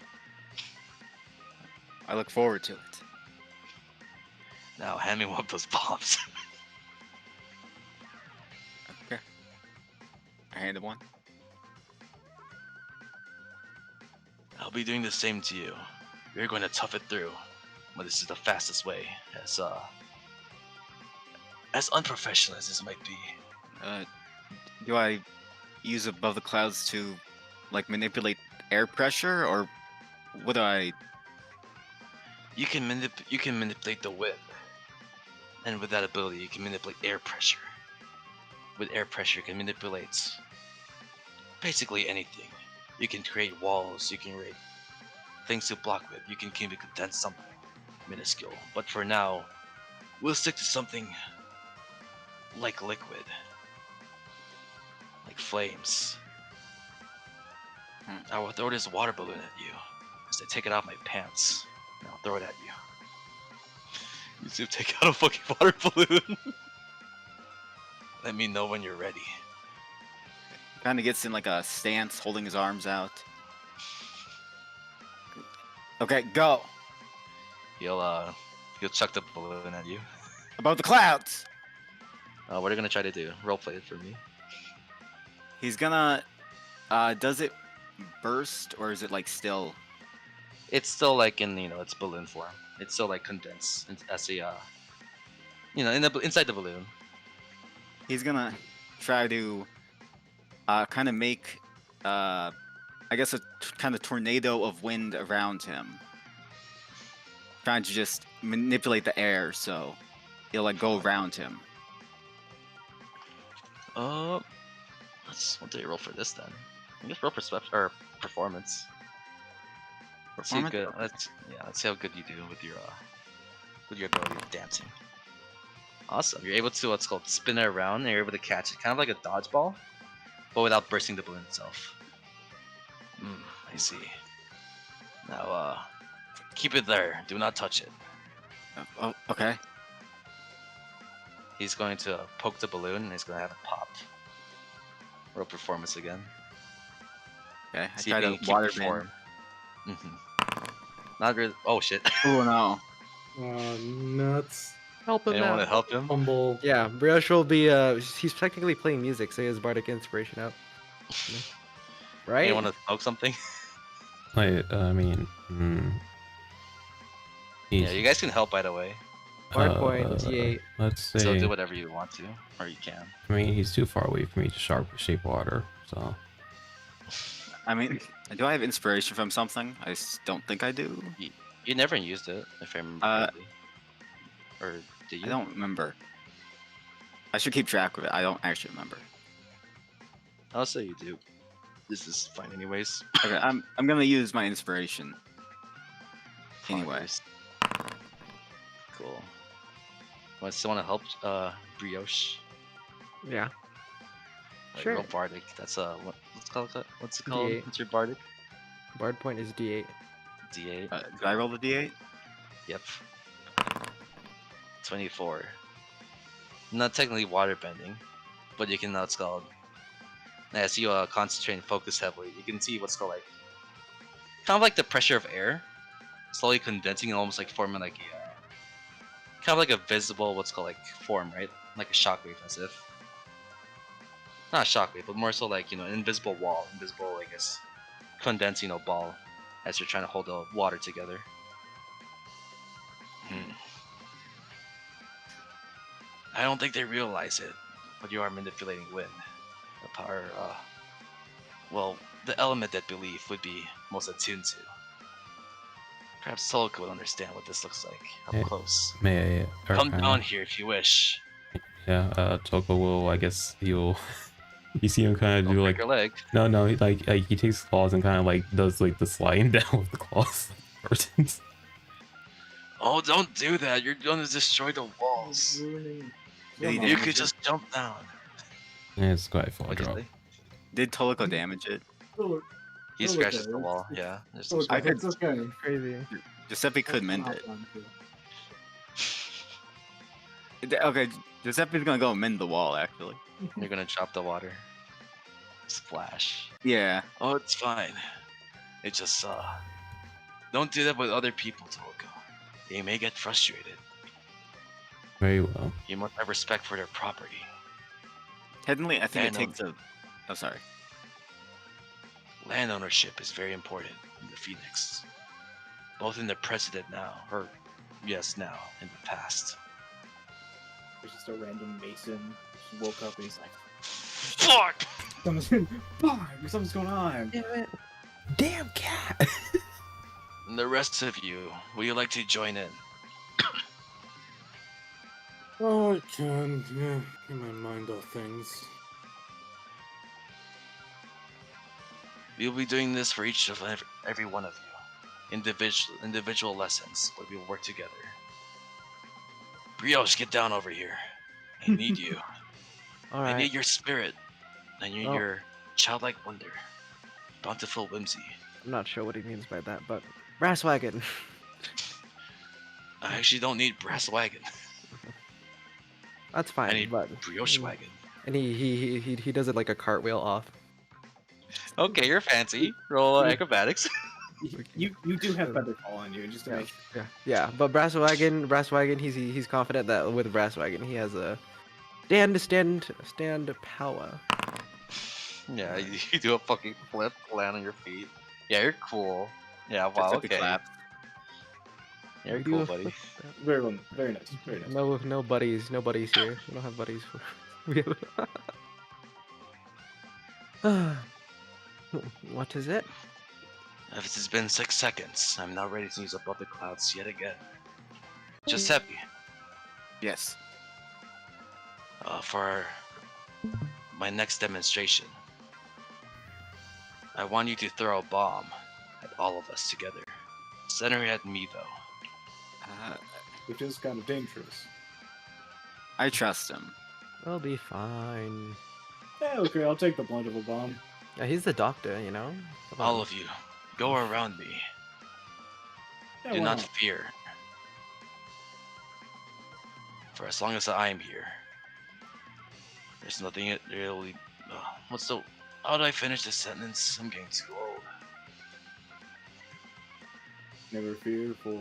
I look forward to it. Now hand me one of those bombs. Okay. I handed one. I'll be doing the same to you. You're going to tough it through. But this is the fastest way, as unprofessional as this might be. Do I use above the clouds to like manipulate air pressure, or what do I? You can manipulate the wind, and with that ability, you can manipulate air pressure. With air pressure, you can manipulate basically anything. You can create walls. You can create things to block with. You can condense something minuscule. But for now, we'll stick to something like liquid, like flames. I will throw this water balloon at you as I take it off my pants. And I'll throw it at you. You just take out a fucking water balloon. Let me know when you're ready. Kind of gets in like a stance, holding his arms out. Okay, go. He'll chuck the balloon at you. Above the clouds. What are you gonna try to do? Roleplay it for me. He's gonna. Does it burst or is it like still? It's still like in its balloon form. It's still like condensed as a inside the balloon. He's gonna try to kind of make I guess a kind of tornado of wind around him, trying to just manipulate the air so it'll like go around him. What do you roll for this then? I guess roll perception or performance. Let's see Performance? let's see how good you do with your ability of dancing. Awesome. You're able to what's called spin it around, and you're able to catch it, kind of like a dodgeball, but without bursting the balloon itself. I see. Now, keep it there. Do not touch it. Oh, okay. He's going to poke the balloon, and he's going to have it pop. Roll performance again. Okay. I See try if you to can keep water it form. Not really. Oh shit. Oh no. Nuts. Help him Anyone want to out. help him? Humble. Yeah, Brioche will be. He's technically playing music, so he has bardic inspiration out. Right? Anyone want to smoke something? I mean, Yeah, you guys can help by the way. Bard point, D8. Let's So say. do whatever you want to, or you can. I mean, he's too far away for me to shape water. So I mean, do I have inspiration from something? I don't think I do. You never used it, if I remember correctly. Or did you? I don't remember. I should keep track of it. I don't actually remember. I'll say you do. This is fine anyways. Okay, I'm gonna use my inspiration. Anyway. Anyways. Cool. Well, still want to help Brioche? Yeah. Like, Sure. Real bardic. That's what's called that? What's it called? D8. What's your bardic? Bard point is D8. D8. Do I roll the d8? Yep. 24. Not technically water bending, but you can now it's called. As you concentrate and focus heavily, you can see what's called like kind of like the pressure of air slowly condensing and almost like forming like a kind of like a visible what's called like form, right? Like a shockwave, as if not a shockwave, but more so like an invisible wall, invisible I guess condensing a ball as you're trying to hold the water together. I don't think they realize it, but you are manipulating wind. The power, well, the element that belief would be most attuned to. Perhaps Solka would understand what this looks like up Yeah. close. may I? Come Arcana? down here if you wish. Yeah. Toko will. I guess he'll. You see him kind of Don't do break like. your leg. No. Like he takes claws and kind of like does like the sliding down with the claws. Persons. Oh, don't do that. You're going to destroy the walls. Did he You damage could it? just jump down. Yeah, it's quite a full What'd you drop. say? Did Tolico damage it? He Oh, scratches okay. the wall. Yeah. There's some Okay, I could- that's okay. Crazy. Giuseppe could mend That's it. not fun, too. Okay, Giuseppe's gonna go mend the wall, actually. You're gonna drop the water. Splash. Yeah. Oh, it's fine. It just don't do that with other people, Toko. They may get frustrated. Very well. You must have respect for their property. Technically, I think I it know. takes a... Oh, sorry. Land ownership is very important in the Phoenix. Both in the present now, or yes, now, in the past. There's just a random mason who woke up and he's like, Fuck! something's going on. Damn cat. And the rest of you, would you like to join in? Oh, I can. Yeah, get my mind off things. We'll be doing this for each of every one of you. Individual lessons, but we'll work together. Brioche, get down over here. I need you. All I right. need your spirit. I need Oh. your childlike wonder. Bountiful whimsy. I'm not sure what he means by that, but brass wagon. I actually don't need brass wagon. That's I fine. need But brioche wagon. and he does it like a cartwheel off. Okay, you're fancy. Roll acrobatics. You do have feather fall on you, just to make Yeah. But brass wagon. He's confident that with brass wagon he has a stand power. Yeah, you do a fucking flip, land on your feet. Yeah, you're cool. Yeah, wow, Giuseppe okay. clapped. You're Do cool, a buddy. flip. very well, very nice, very nice. No buddies here. We don't have buddies. We have... What is it? It has been 6 seconds. I'm now ready to use above the clouds yet again. Giuseppe, Yes. for my next demonstration, I want you to throw a bomb at all of us together. Center it at me, though. Which is kind of dangerous. I trust him. We'll be fine. Yeah, okay, I'll take the blunt of a bomb. Yeah, he's the doctor, you know. Come All on. of you, go around me. Yeah, Do why not fear. For as long as I am here, there's nothing it really. What's the? How do I finish this sentence? I'm getting too old. Never fear, for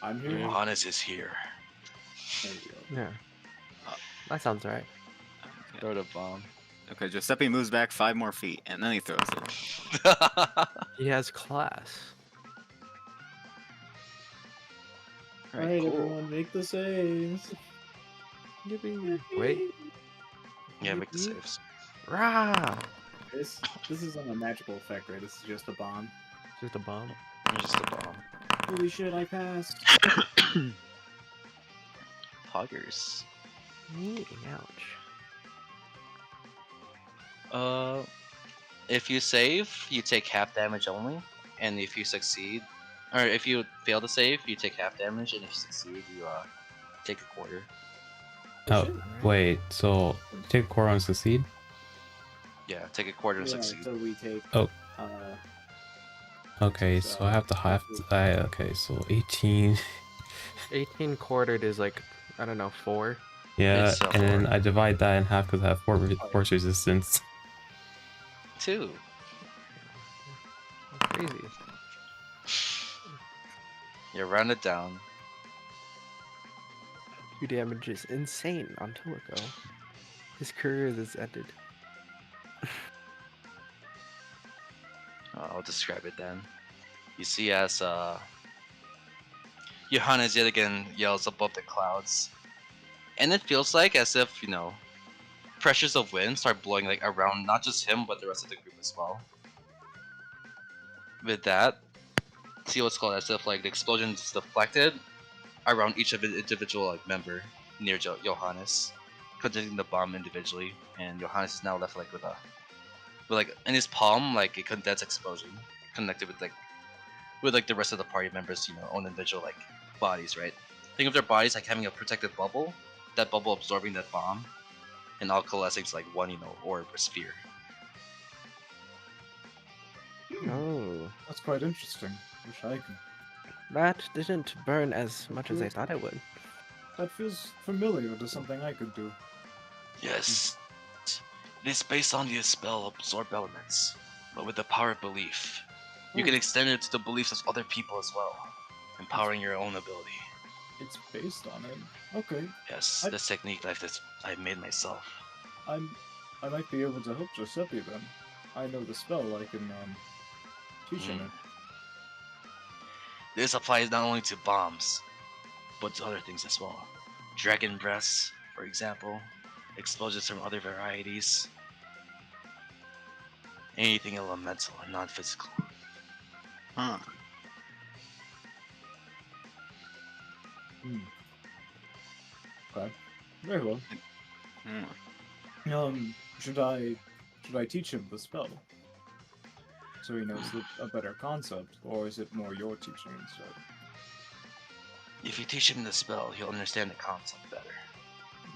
I'm here, Johannes is here. There we go. Yeah. That sounds right. Okay. Throw the bomb. Okay, Giuseppe moves back 5 more feet, and then he throws it. He has class. All Alright, right, cool. everyone, make the saves. Yippee. Wait. Yeah, make the Yippee. saves. Rah! This isn't a magical effect, right? This is just a bomb. Just a bomb. Just a bomb. Holy shit, I passed. Poggers. Ouch. If you save, you take half damage only, and if you succeed, or if you fail to save, you take half damage, and if you succeed, you take a quarter. Oh, wait. So take a quarter on succeed. Yeah, take a quarter and Yeah, succeed. so we take. Oh. Uh, Okay, so I have to okay, so 18. 18 quartered is like, I don't know, 4. Yeah, It's, and then 4. I divide that in half because I have force resistance. 2. Crazy. You round it down. 2 damage is insane on Tilico. His career is ended. I'll describe it then. You see as Johannes yet again yells above the clouds. And it feels like as if, pressures of wind start blowing like around not just him but the rest of the group as well. With that, see what's called as if like the explosion is deflected around each of the individual like member near Johannes, containing the bomb individually, and Johannes is now left like with like in his palm like a condensed explosion connected with the rest of the party members, own individual like bodies, right? Think of their bodies like having a protected bubble, that bubble absorbing that bomb, and all coalescing to like one, orb or sphere. Oh. that's quite interesting. Wish I could. That didn't burn as much as I thought it would. That feels familiar to something I could do. Yes, it is based on the spell absorb elements, but with the power of belief. You can extend it to the beliefs of other people as well, empowering your own ability. It's based on it. Okay, Yes, I- this technique I made myself. I might be able to help Giuseppe then. I know the spell. I can teach him it. This applies not only to bombs, but to other things as well. Dragon breaths, for example, explosions from other varieties, anything elemental and non-physical. Huh. Okay, very well. Hmm. Should I teach him the spell so he knows a better concept, or is it more your teaching instead? If you teach him the spell, he'll understand the concept better.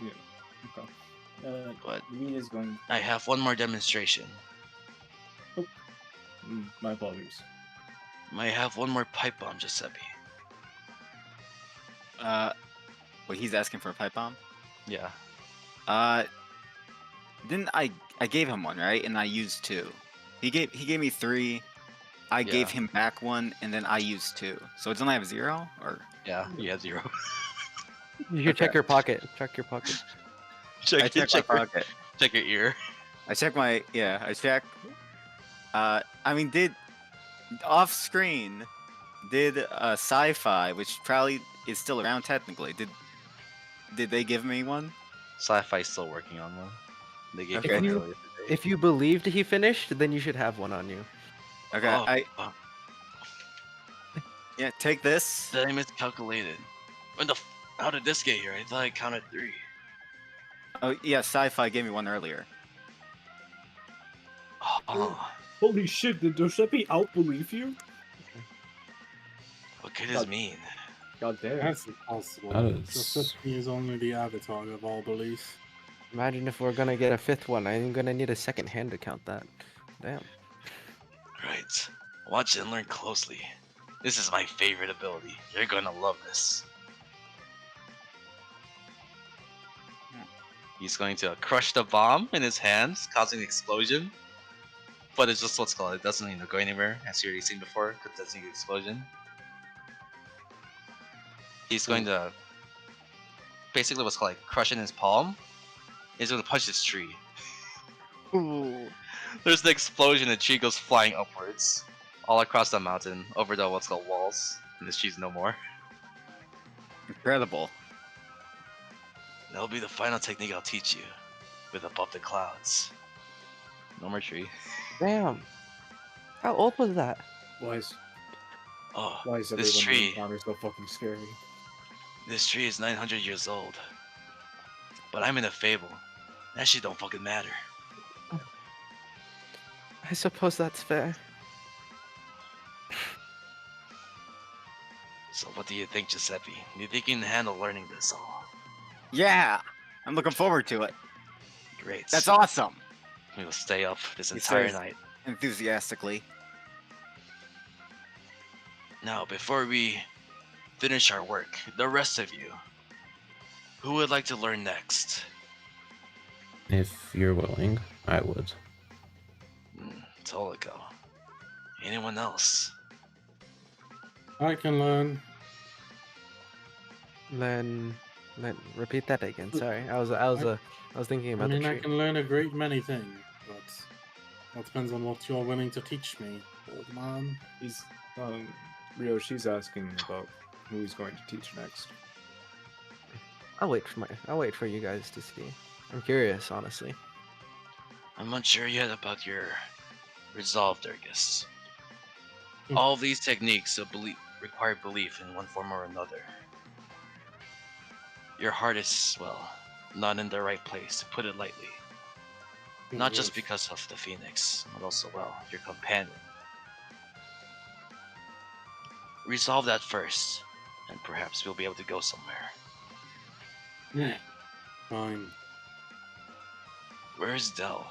Yeah. Okay. But Lee is going. I have one more demonstration. My apologies. I have one more pipe bomb, Giuseppe. Wait, he's asking for a pipe bomb? Yeah. Didn't I gave him one, right? And I used 2. He gave me 3. I gave Yeah. him back 1, and then I used 2. So doesn't I have 0? Or Yeah, he has 0. You should check Okay. your pocket. Check your pocket. I checked my pocket. Check your ear. I checked my I checked. Did off screen did sci-fi, which probably is still around technically. Did they give me one? Sci-Fi's still working on one. They gave Okay. one If you- earlier today. If you believed he finished, then you should have one on you. Okay, Oh, yeah, take this. did I miscalculated? How did this get here? I thought I counted 3. Oh yeah, sci-fi gave me one earlier. Oh, Holy shit! Did Giuseppe outbelieve you? what could this mean? God damn. That's impossible. That is- Giuseppe is only the avatar of all belief. Imagine if we're gonna get a 5th one. I'm gonna need a second hand to count that. Damn. Right. Watch and learn closely. This is my favorite ability. You're gonna love this. He's going to crush the bomb in his hands, causing an explosion. But it's just what's called. It doesn't go anywhere, as you've already seen before, because it doesn't need explosion. He's going to basically what's called like crushing his palm, he's gonna punch this tree. Ooh. There's an explosion, the tree goes flying upwards, all across the mountain, over the what's called walls, and this tree's no more. Incredible. That'll be the final technique I'll teach you, with above the clouds. No more tree. Damn. How old was that? Why is Oh, this this tree, encounter so fucking scary? this tree is 900 years old. But I'm in a fable. That shit don't fucking matter. I suppose that's fair. So what do you think, Giuseppe? Do you think you can handle learning this all? Yeah, I'm looking forward to it. Great. That's awesome. We will stay up this He entire says- night. Enthusiastically. Now, before we finish our work, the rest of you, who would like to learn next? If you're willing, I would. Tolico. Anyone else? I can learn. Then repeat that again. Sorry, I was thinking I about mean, the I tree. can learn a great many things, but that depends on what you're willing to teach me, old man. He's Rio, she's asking about who he's going to teach next. I'll wait for you guys to see. I'm curious, honestly. I'm unsure yet about your resolve, Durgus. Hmm. All these techniques require belief in one form or another. Your heart is, well, not in the right place, to put it lightly. Not just because of the Phoenix, but also, well, your companion. Resolve that first, and perhaps we'll be able to go somewhere. Yeah. Fine. Where is Dell?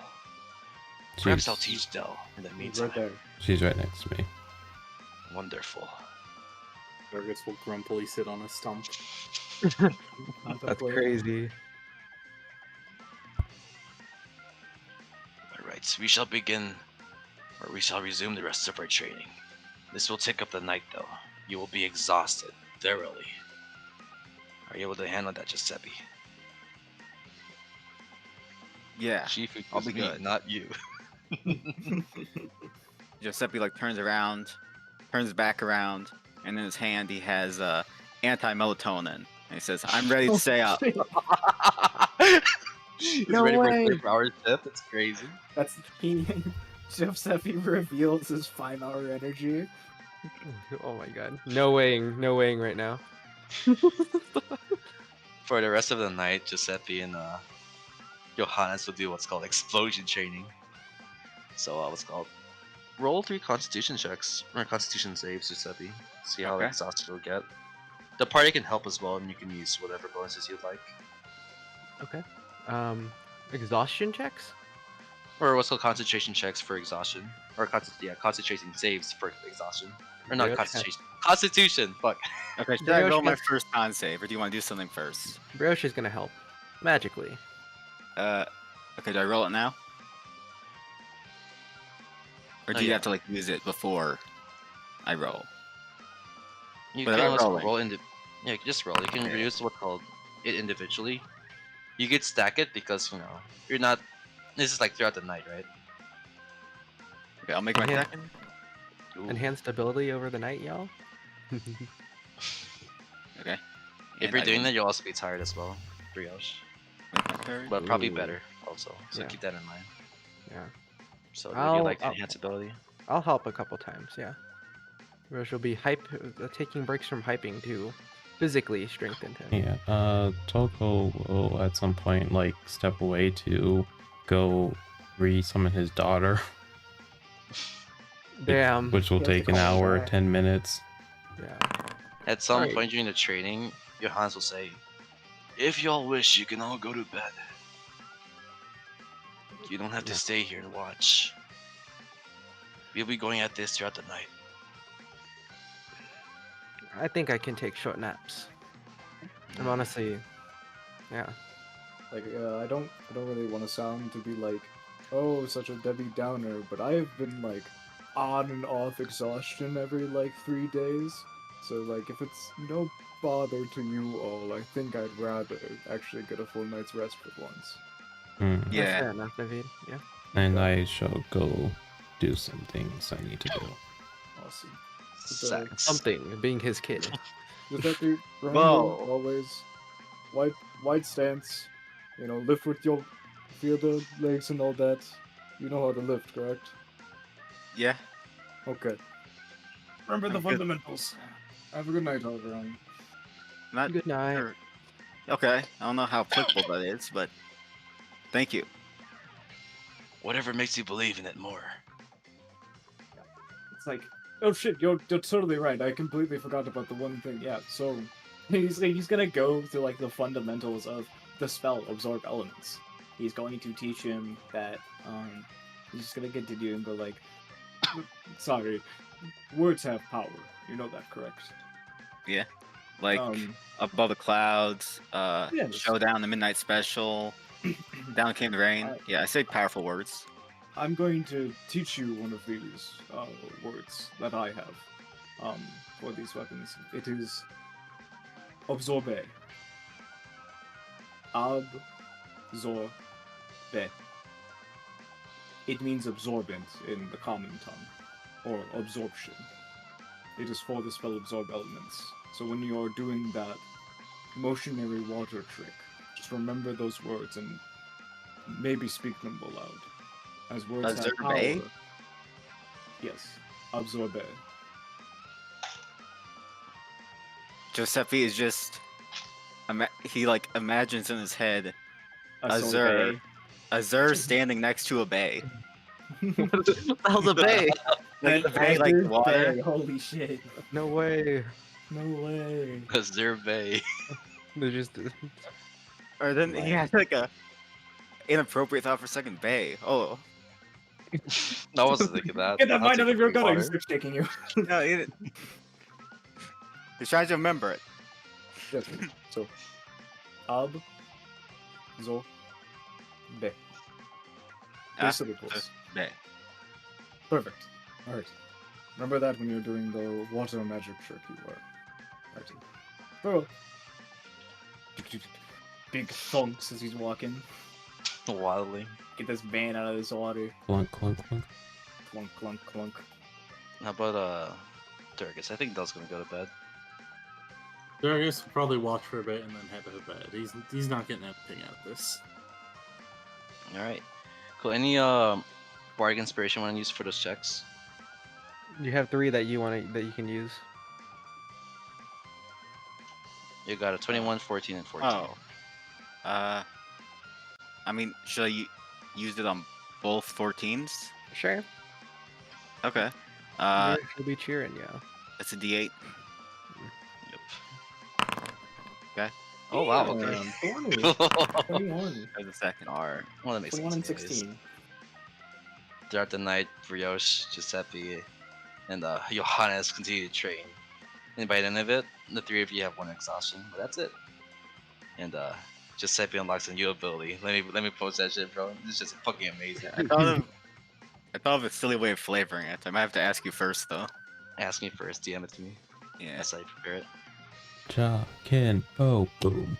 Perhaps I'll She's, teach Dell in the He's meantime. right there. she's right next to me. Wonderful. Durgus will grumpily sit on a stump. That's Contemplate. crazy. Alright, we shall begin, or we shall resume the rest of our training. This will take up the night though. You will be exhausted, thoroughly. Are you able to handle that, Giuseppe? Yeah. Chief, it I'll was be me, good. not you. Giuseppe like turns around, turns back around, and in his hand he has anti-melatonin. And he says, "I'm ready to stay up." He's No ready way. for a 4-hour shift? That's crazy. That's he. Giuseppe reveals his 5-hour energy. Oh my god. No weighing right now. For the rest of the night, Giuseppe and Johannes will do what's called explosion training. So what's called roll 3 constitution checks or constitution saves, Giuseppe. See how Okay. exhausted you'll get. The party can help as well, and you can use whatever bonuses you'd like, Okay. Exhaustion checks? or what's called concentration checks for exhaustion, or concentration saves for exhaustion, or not Really? concentration. Constitution. Fuck. Okay, should The I Yoshi roll my gets- first con save, or do you want to do something first? Brioche is gonna help. Magically. Okay, do I roll it now? Or do Oh, you yeah. have to like use it before I roll? You But can I'm also rolling. roll yeah, you can just roll. You can Okay. use what's called it individually. You could stack it because you're not. This is like throughout the night, right? Okay, I'll make my Enhan- second. Ooh. Enhanced ability over the night, y'all. Okay. If And you're I doing will that, you'll also be tired as well. Brioche, make my third. but probably Ooh. better also. So Yeah. keep that in mind. Yeah. So would I'll- you like the I'll- enhance ability? I'll help a couple times, yeah. Brioche will be taking breaks from hyping to physically strengthen him. Yeah, Toko will at some point like step away to go re-summon his daughter, Damn. which will You have to take an call him hour, back. 10 minutes. Yeah. At some Right. point during the training, Johannes will say, "If y'all wish, you can all go to bed. You don't have to Yeah. stay here and watch. We'll be going at this throughout the night." I think I can take short naps. I'm honestly, yeah. Like, I don't really want to sound to be like, oh, such a Debbie Downer, but I have been like on and off exhaustion every like 3 days. So like, if it's no bother to you all, I think I'd rather actually get a full night's rest for once. Hmm. That's Yeah. fair enough, Naveed. Yeah. And I shall go do some things I need to do. Awesome. Sex. Something, being his kid. Just have to remember Whoa. always wide stance. You know, lift with your feel the legs and all that. You know how to lift, correct? Yeah. Okay. Remember the I'm good. fundamentals. Have a good night, everyone. Not Good night. sure. Okay. I don't know how applicable that is, but thank you. Whatever makes you believe in it more. It's like, oh shit, you're totally right. I completely forgot about the one thing. Yeah, so he's gonna go through like the fundamentals of the spell Absorb Elements. He's going to teach him that. He's just gonna get to do and go like, sorry, words have power. You know that, correct? Like above the clouds, Yes. showdown, the midnight special, down came the rain. Alright. Yeah, I say powerful words. I'm going to teach you one of these words that I have for these weapons. It is absorbe. Absorbe. It means absorbent in the common tongue, or absorption. It is for the spell absorb elements. So when you're doing that motionary water trick, just remember those words and maybe speak them aloud. As words have power. Absorbe? Yes, absorbe. Giuseppe is just he like imagines in his head A Azure. Azure standing next to a bay. What the hell's a bay? Like the bay, like water. Holy shit. No way. No way. Azure Bay. They're just. Or then he had like a inappropriate thought for a second. Bay. Oh, I wasn't thinking that. Get that I'll mind take out of your the gut, I'm water. stick shaking you. no, he's trying to remember it. Yes. So, ab, zo, be. Ah, Base syllables. Bay. Perfect. Alright. Remember that when you're doing the water magic trick you were. Alright. Oh. Big thunks as he's walking. Wildly. Get this van out of this water. Clunk, clunk, clunk. Clunk, clunk, clunk. How about Durgus? I think Dell's gonna go to bed. Darius will probably watch for a bit and then head to bed. He's not getting anything out of this. Alright. Cool. Any bardic inspiration want to use for those checks? You have 3 that you can use. You got a 21, 14, and 14. Oh. I mean, should I use it on both 14s? Sure. Okay. She'll be cheering, yeah. It's a D8. Yep. Oh wow. Okay. 20. 21. There's a second. Are well, that makes 21 and sense. anyways. 16. Throughout the night, Brioche, Giuseppe, and Johannes continue to train. And by the end of it, the 3 of you have 1 exhaustion, but that's it. And Giuseppe unlocks a new ability. Let me post that shit, bro. It's just fucking amazing. I thought of a silly way of flavoring it. I might have to ask you first, though. Ask me first, DM it to me. Yeah. As I prepare it. Jock and boom.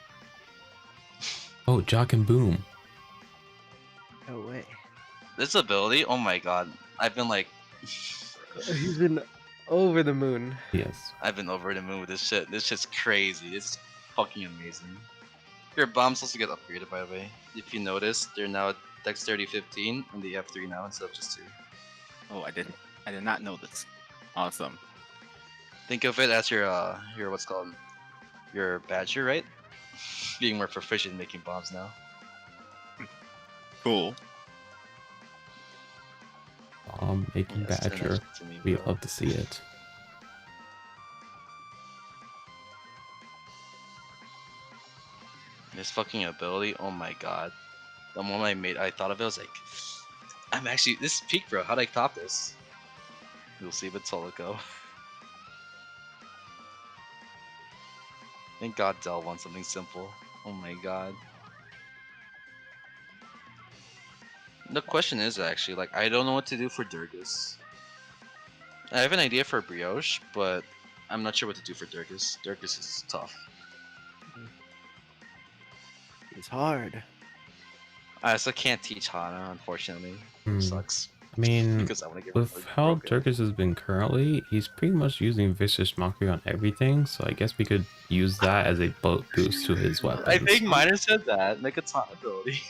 Oh, Jock and boom. No way. This ability, oh my god. I've been like He's been over the moon. Yes. I've been over the moon with this shit. This shit's crazy. It's fucking amazing. Your bombs also get upgraded, by the way. If you notice, they're now Dexterity 15, and they have 3 now instead of just 2. Oh, I did not know this. Awesome. Think of it as your what's called your badger, right? Being more proficient in making bombs now. Cool. Making Yeah, send that badger. shit to me, We bro. love to see it. This fucking ability, oh my god. The moment I thought of it, I was like, I'm actually, this is peak, bro. How'd I top this? We'll see with Solico. Thank god Dell wants something simple. Oh my god. The question is actually, like, I don't know what to do for Durgus. I have an idea for Brioche, but I'm not sure what to do for Durgus. Durgus is tough. It's hard. I also can't teach Hana, unfortunately. Sucks. I mean, Because I want to get with how Turkish has been currently, he's pretty much using vicious mockery on everything. So I guess we could use that as a boost to his weapons. I think Miner said that. Make a taunt ability.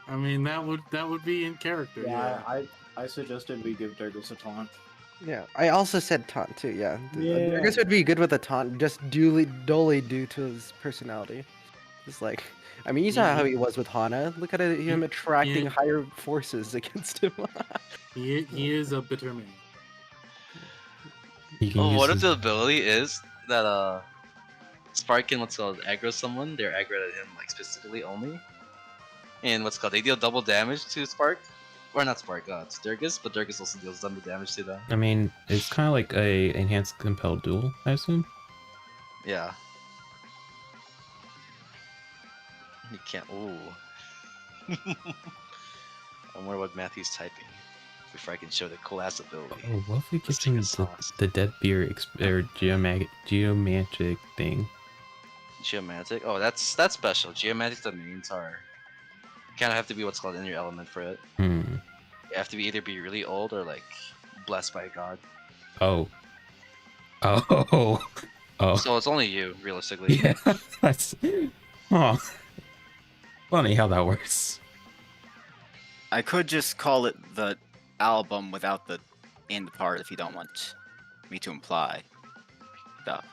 I mean, that would be in character. Yeah. I suggested we give Durgus a taunt. Yeah, I also said taunt too. Yeah, Yeah. Durgus would be good with a taunt, just dully due to his personality. Just like, I mean, you saw how he was with Hana. Look at him attracting higher forces against him. He is a bitter man. Oh, what if the ability is that Spark can what's called aggro someone? They're aggroed at him like specifically only. And what's called they deal double damage to Spark, or not Spark, it's Durgus, but Durgus also deals double damage to them. I mean, it's kind of like a enhanced compelled duel, I assume. Yeah. You can't. Ooh. I wonder what Matthew's typing before I can show the cool ass ability. Oh, what if we Let's give him take a sauce. the dead beer or geomantic thing? Geomantic? Oh, that's special. Geomantic domains are kind of have to be what's called in your element for it. You have to either be really old or like blessed by a god. Oh. Oh. Oh. So it's only you, realistically. Yeah. That's. Oh. Funny how that works. I could just call it the album without the "and" part if you don't want me to imply stuff.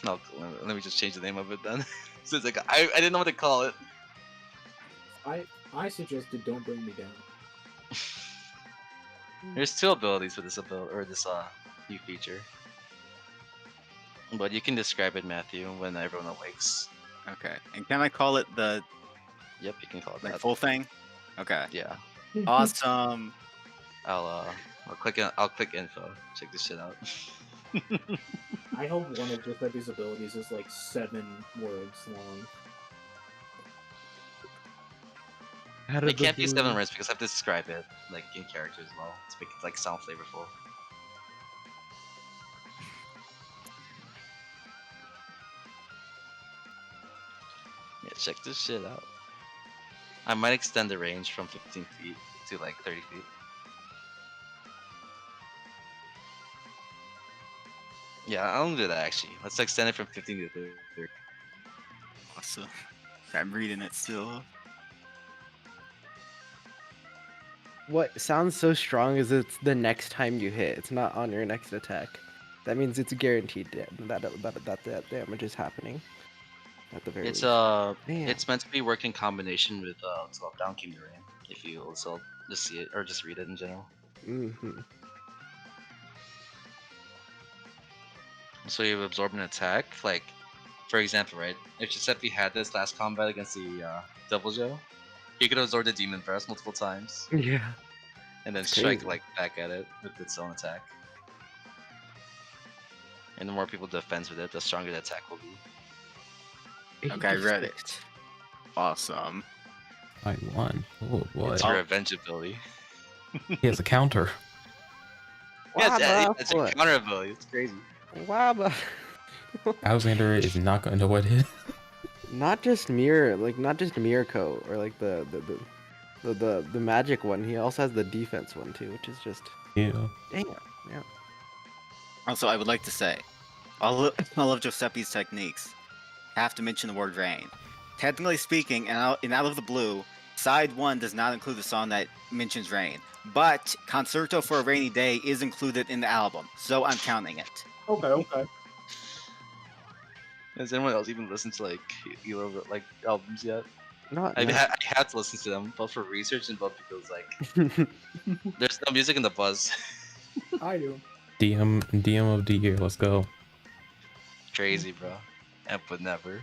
No, let me just change the name of it then. So it's like I didn't know what to call it. I suggested don't bring me down. There's two abilities for this ability or this new feature. But you can describe it, Matthew, when everyone awakes. Okay, and can I call it the Yep, you can call it like that. full thing? Okay, Yeah. awesome. I'll click info. Check this shit out. I hope one of Giuseppe's abilities is like 7 words long. It can't be 7 words because I have to describe it like in character as well to make it like sound flavorful. Yeah, check this shit out. I might extend the range from 15 feet to like 30 feet. Yeah, I'll do that actually. Let's extend it from 15 to 30. Awesome. I'm reading it still. What sounds so strong is it's the next time you hit. It's not on your next attack. That means it's guaranteed that damage is happening. At the very It's least. Damn. it's meant to be worked in combination with Down Came the Rain. If you also just see it or just read it in general. Mm-hmm. So you absorb an attack, like for example, right? If Giuseppe had this last combat against the Devil Joe, he could absorb the Demon Breast multiple times Yeah. and then That's strike crazy. like back at it with its own attack. And the more people defends with it, the stronger the attack will be. Okay, I read it. Awesome. I won. Oh boy. It's your revenge ability. He has a counter. Yeah, Wabba, it's a what? counter ability. It's crazy. Wabba. Alexander is not going to what hit. Not just Mirko or like the magic one. He also has the defense one too, which is just Yeah. damn. Yeah. Also, I would like to say, all of Giuseppe's techniques have to mention the word rain. Technically speaking, and out of the blue, side 1 does not include the song that mentions rain, but Concerto for a Rainy Day is included in the album, so I'm counting it. Okay. Has anyone else even listened to like Elo like albums yet? Not. I have to listen to them both for research and both because like there's no music in the buzz. I do. DM of the year. Let's go. Crazy, bro. And but never.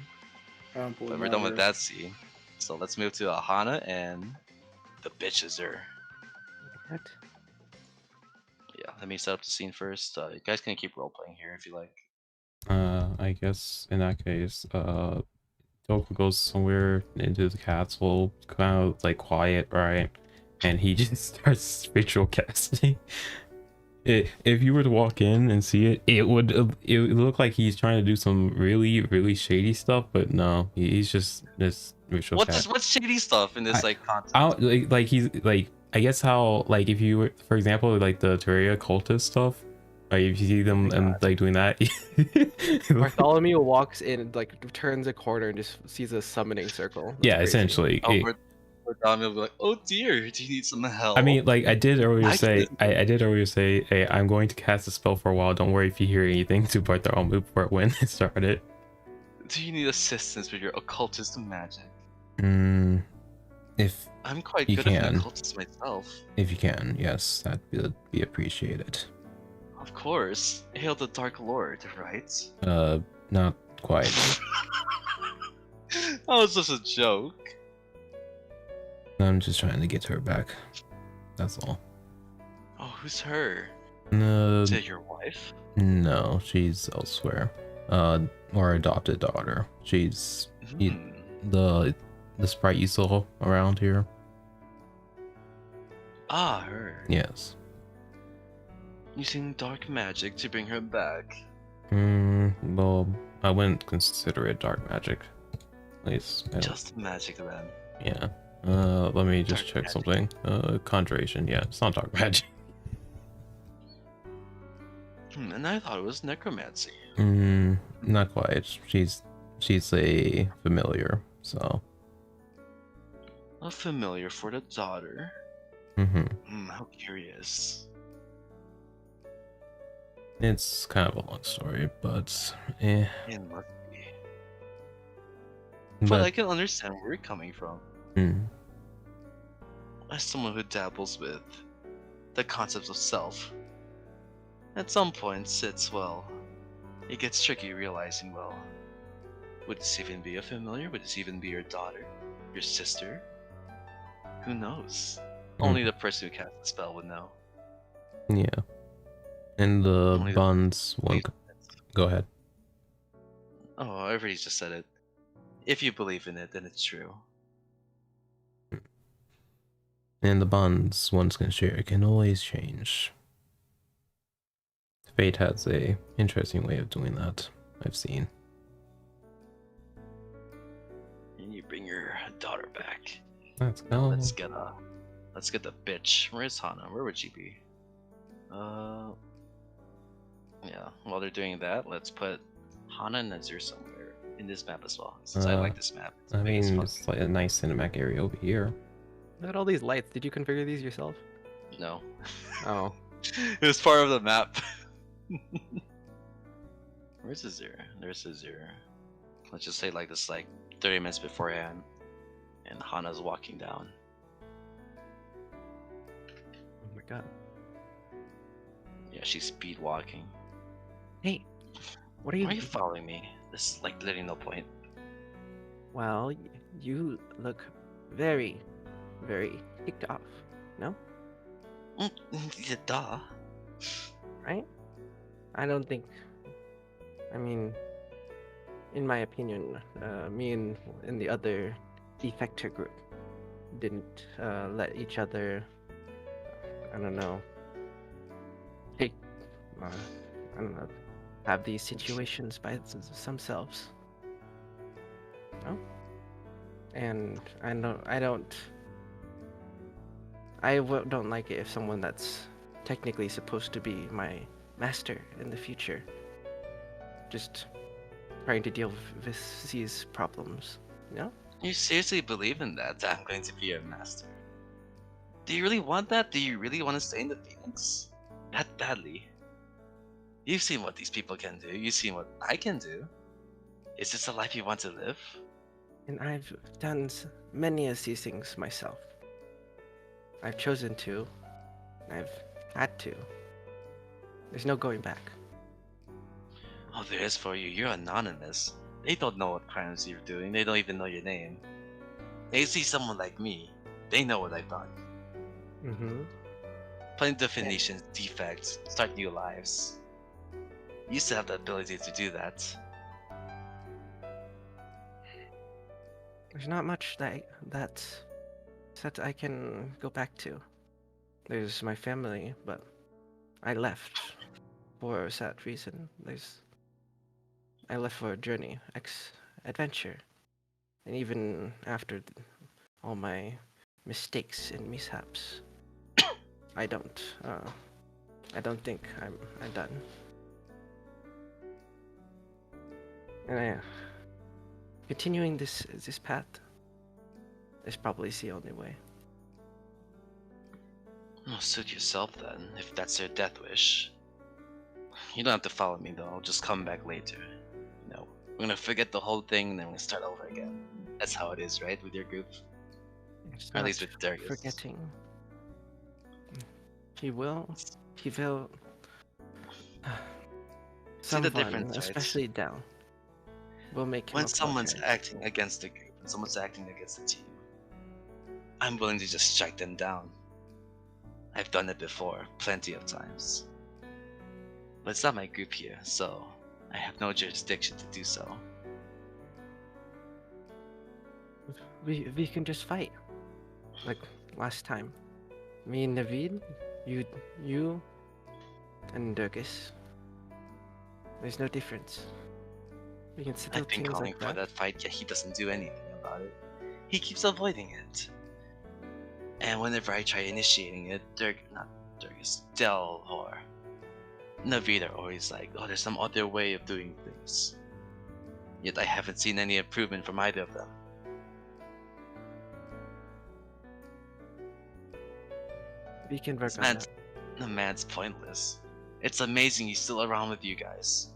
But But we're done with that scene. So let's move to Ahana and the bitches are. What? Yeah, let me set up the scene first. You guys can keep role playing here if you like. I guess in that case, Toku goes somewhere into the castle, kind of like quiet, right? and he just starts ritual casting. If you were to walk in and see it, it would look like he's trying to do some really shady stuff, but no, he's just this ritual cast. What's shady stuff in this like content? Like he's like, I guess how, like, if you were, for example, like the Terraria cultist stuff, like if you see them and like doing that. Bartholomew walks in and like turns a corner and just sees a summoning circle. That's Yeah, crazy. essentially. Bartholomew will be like, oh dear, do you need some help? I mean, like I did earlier I say, can- I did earlier say, hey, I'm going to cast a spell for a while. Don't worry if you hear anything to Bartholomew before when it started. Do you need assistance with your occultist magic? If I'm quite You good at can. an occultist myself. you can, yes, that would be appreciated. Of course. Hail the Dark Lord, right? Not quite. That was just a joke. I'm just trying to get her back. That's all. Oh, who's her? No, Is it your wife? no, she's elsewhere. Or adopted daughter. She's Hmm. the sprite you saw around here. Ah, her. Yes. Using dark magic to bring her back. Well, I wouldn't consider it dark magic. At least, Just magic then. yeah. Let me just Dark check magic. something. Conjuration. Yeah, it's not dark magic. And I thought it was necromancy. Not quite. She's a familiar. So. A familiar for the daughter. How curious. It's kind of a long story, but eh. It must be. But But I can understand where you're coming from. As someone who dabbles with the concepts of self, at some points it gets tricky realizing, well, would this even be a familiar? Would this even be your daughter? Your sister? Who knows? Only the person who cast the spell would know. yeah. And the Only the- buns one. Go ahead. Oh, everybody just said it. If you believe in it, then it's true. And the bonds ones can share can always change. Fate has a interesting way of doing that. I've seen. And you bring your daughter back. Let's go. Let's get the bitch. Where's Hana? Where would she be? Yeah. While they're doing that, let's put Hana and Nazir somewhere in this map as well. Since I like this map. It's I big as mean, fuck. it's like a nice cinematic area over here. Look at all these lights. Did you configure these yourself? No. Oh. It was part of the map. Where's Azir? There's Azir. Let's just say like this, like 30 minutes beforehand, and Hana's walking down. Oh my god. Yeah, she's speed walking. Hey, what are Why you? are you following me? This is like literally no point. Well, you look very, very ticked off. No, Yeah, duh. right? I don't think. I mean, in my opinion, me and the other defector group didn't let each other. I don't know. Take. I don't know. Have these situations by themselves. No. And I don't. Don't like it if someone that's technically supposed to be my master in the future just trying to deal with these problems. You know? You seriously believe in that I'm going to be your master? Do you really want that? Do you really want to stay in the Phoenix? That badly? You've seen what these people can do. You've seen what I can do. Is this the life you want to live? And I've done many of these things myself. I've chosen to. I've had to. There's no going back. Oh, there is for you. You're anonymous. They don't know what crimes you're doing. They don't even know your name. They see someone like me. They know what I've done. Mm-hmm. Plain definitions, defects, start new lives. You still have the ability to do that. There's not much that's that I can go back to. There's my family, but I left for a sad reason. I left for a journey, adventure, and even after all my mistakes and mishaps, I don't. I don't think I'm done. And continuing this path is probably the only way. Well, suit yourself then, if that's your death wish. You don't have to follow me though, I'll just come back later. You know, we're gonna forget the whole thing and then we're gonna start over again. That's how it is, right, with your group? It's Or at not least with Darius. forgetting. He will. See the Someone, difference, right? especially Dell, will make him When someone's apologize. acting against the group and someone's acting against the team, I'm willing to just strike them down. I've done it before, plenty of times. But it's not my group here, so I have no jurisdiction to do so. We can just fight, like last time. Me and Navid, you, and Durgus. There's no difference. We can settle I've been things calling like for that. that fight, yet he doesn't do anything about it. He keeps avoiding it. And whenever I try initiating it, Del or Navid are always like, oh, there's some other way of doing things. Yet I haven't seen any improvement from either of them. We can work This on man's, that. the man's pointless. It's amazing he's still around with you guys.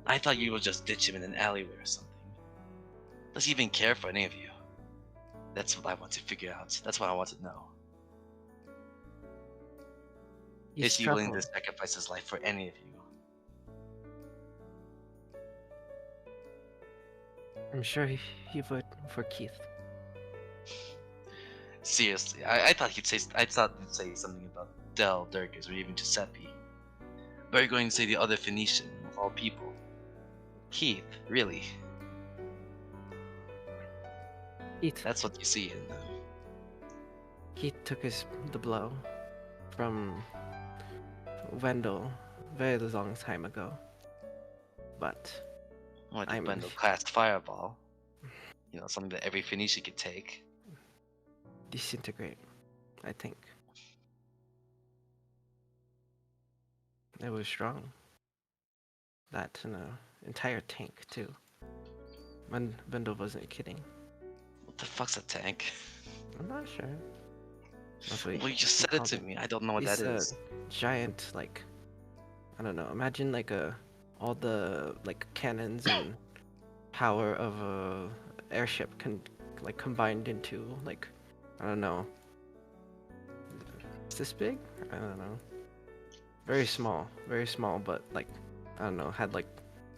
I thought you would just ditch him in an alleyway or something. Does he even care for any of you? That's what I want to figure out. That's what I want to know. He's Is he willing to struggling. sacrifice his life for any of you? I'm sure he would for Keith. Seriously, I thought he'd say. I thought he'd say something about Del, Durkis, or even Giuseppe. But you're going to say the other Phoenician of all people. Keith, really? Keith, That's what you see in them. Keith took the blow from Wendell very long time ago. But What the I'm- Wendell cast fireball? You know, something that every Phoenician could take. disintegrate, I think. It was strong. That and an entire tank too. Wendell wasn't kidding. What the fuck's a tank? I'm not sure. That's what Well, you just he said it called to me. I don't know what He's that a is. giant, like, I don't know. Imagine like all the like cannons and power of a airship combined into like, I don't know. Is this big? I don't know. Very small, but like, I don't know. Had like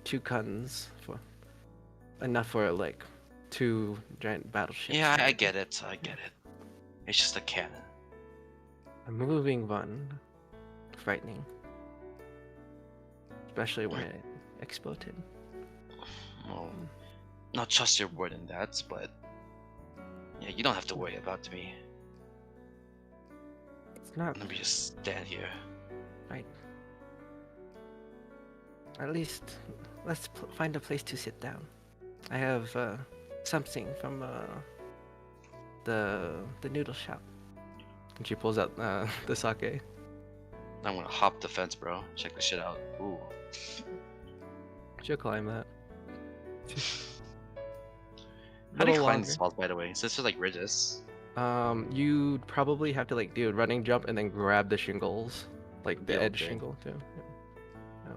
2 guns for enough for like 2 giant battleships. Yeah, I maybe. get it. I get it. It's just a cannon. A moving one. Frightening. Especially when it exploded. Well, not trust your word in that, but yeah, you don't have to worry about me. It's not Let me just stand here. right. At least, let's find a place to sit down. I have something from the noodle shop. And she pulls out the sake. I'm gonna hop the fence, bro. Check this shit out. Ooh. She'll climb that. How do you Little climb longer. these walls, by the way? So this is like ridges. You'd probably have to like do a running jump and then grab the shingles, like the Yeah, edge okay. shingle too. Yeah. No.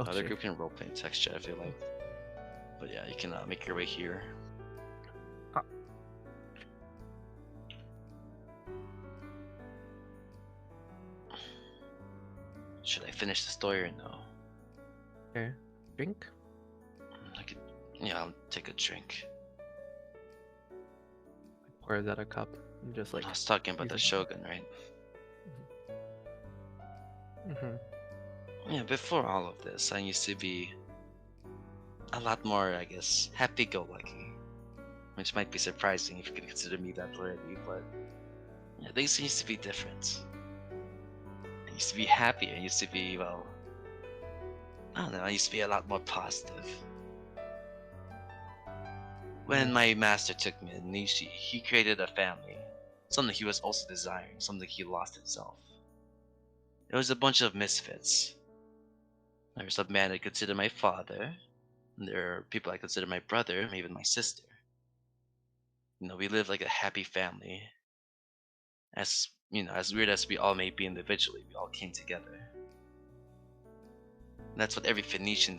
Other Wheelchair. group can roleplay texture, I feel like. But yeah, you can make your way here. Ah. Should I finish the story or no? Okay. Drink. I could, yeah, I'll take a drink. Or is that a cup? And just like. I was talking about the using- Shogun, right? Mm-hmm. Yeah, before all of this, I used to be a lot more, I guess, happy-go-lucky. which might be surprising if you could consider me that already, but yeah, things used to be different. I used to be happier. I used to be, well, I don't know, I used to be a lot more positive. When my master took me to Nishi, he created a family. Something he was also desiring, something he lost himself. It was a bunch of misfits. There was a man I considered my father, and there are people I consider my brother, and even my sister. You know, we lived like a happy family. As you know, as weird as we all may be individually, we all came together. And that's what every Phoenician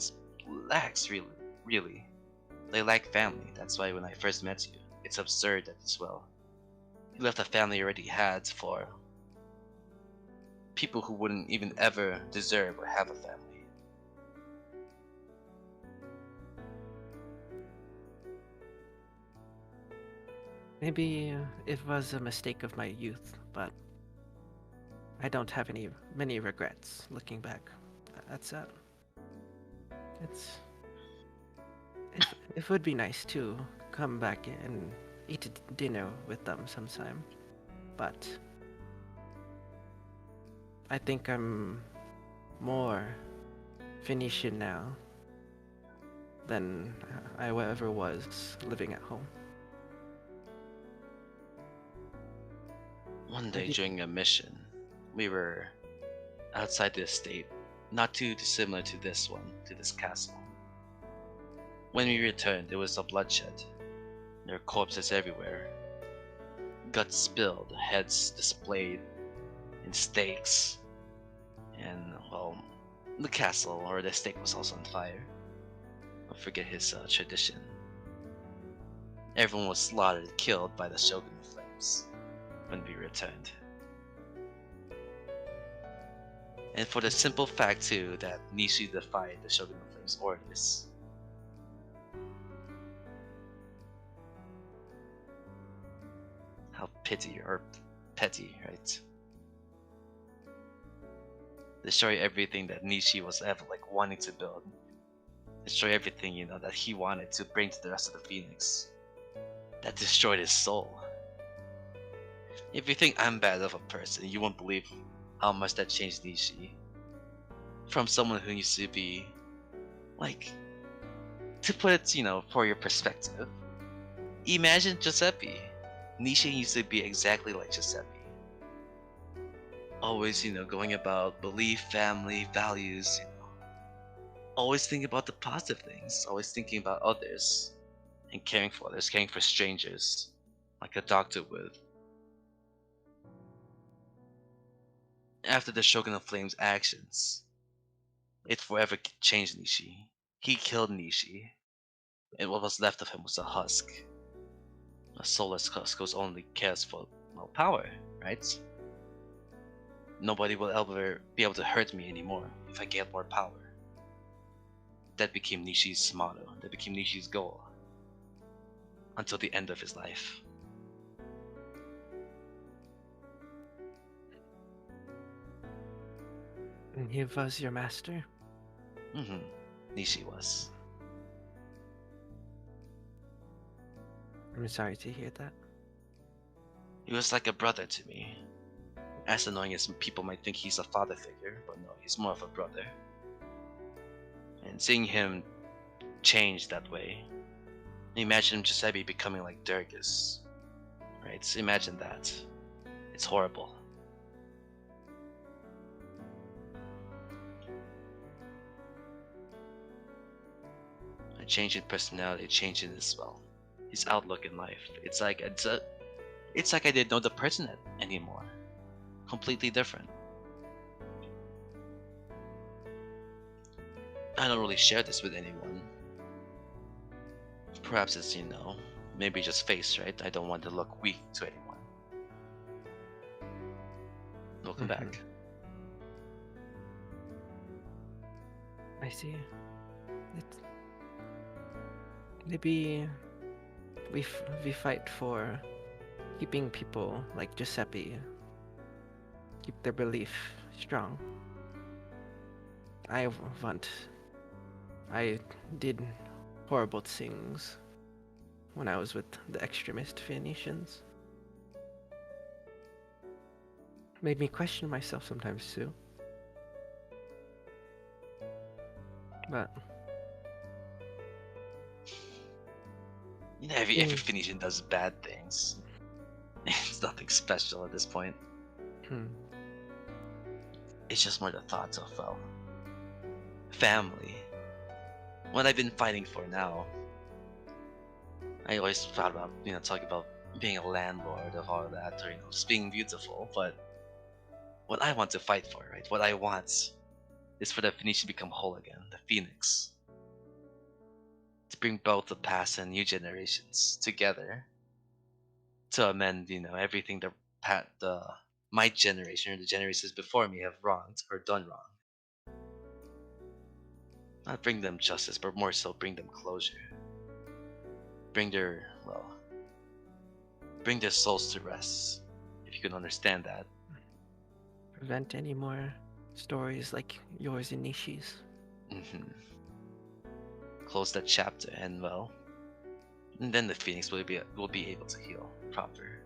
lacks, really. They lack family. That's why when I first met you, it's absurd that as well. You left a family you already had for people who wouldn't even ever deserve or have a family. Maybe it was a mistake of my youth, but I don't have many regrets looking back. That's it's it would be nice to come back and eat dinner with them sometime, but I think I'm more Phoenician now than I ever was living at home. One day during a mission, we were outside the estate, not too dissimilar to this one, to this castle. When we returned, there was a bloodshed. There were corpses everywhere. Guts spilled, heads displayed in stakes. And, well, the castle or the stake was also on fire. I forget his tradition. Everyone was slaughtered and killed by the Shogun of Flames when we returned. And for the simple fact too that Nishi defied the Shogun of Flames orders. How petty, right? Destroy everything that Nishi was ever like wanting to build. Destroy everything, you know, that he wanted to bring to the rest of the Phoenix. That destroyed his soul. If you think I'm bad of a person, you won't believe how much that changed Nishi. From someone who used to be, like, to put it, you know, for your perspective, imagine Giuseppe. Nishi used to be exactly like Giuseppe. Always, you know, going about belief, family, values, you know. Always thinking about the positive things, always thinking about others, and caring for others, caring for strangers, like a doctor would. After the Shogun of Flames' actions, it forever changed Nishi. He killed Nishi, and what was left of him was a husk. A soulless husk who only cares for, well, power, right? Nobody will ever be able to hurt me anymore if I get more power. That became Nishi's motto, that became Nishi's goal. Until the end of his life. And he was your master? Mm-hmm. Nishi was. I'm sorry to hear that. He was like a brother to me. As annoying as people might think he's a father figure, but no, he's more of a brother. And seeing him change that way, imagine Giuseppe becoming like Durgus, right? So imagine that. It's horrible. A change in personality, a change in his, well, his outlook in life. It's like I didn't know the person anymore. Completely different. I don't really share this with anyone. Perhaps it's, you know, maybe just face, right? I don't want to look weak to anyone. Welcome back. I see. It's... Maybe we fight for keeping people like Giuseppe, keep their belief strong. I did horrible things when I was with the extremist Phoenicians. Made me question myself sometimes too. But You know, every Phoenician does bad things. It's nothing special at this point. hmm, It's just more the thoughts of family. What I've been fighting for now. I always thought about, talking about being a landlord of all that, or just being beautiful. But what I want to fight for, right? What I want is for the Phoenician to become whole again, the Phoenix, to bring both the past and new generations together, to amend, everything the my generation or the generations before me have wronged or done wrong. Not bring them justice, but more so bring them closure. Bring their souls to rest, if you can understand that. prevent any more stories like yours and Nishi's. hmm Close that chapter, and and then the Phoenix will be able to heal proper.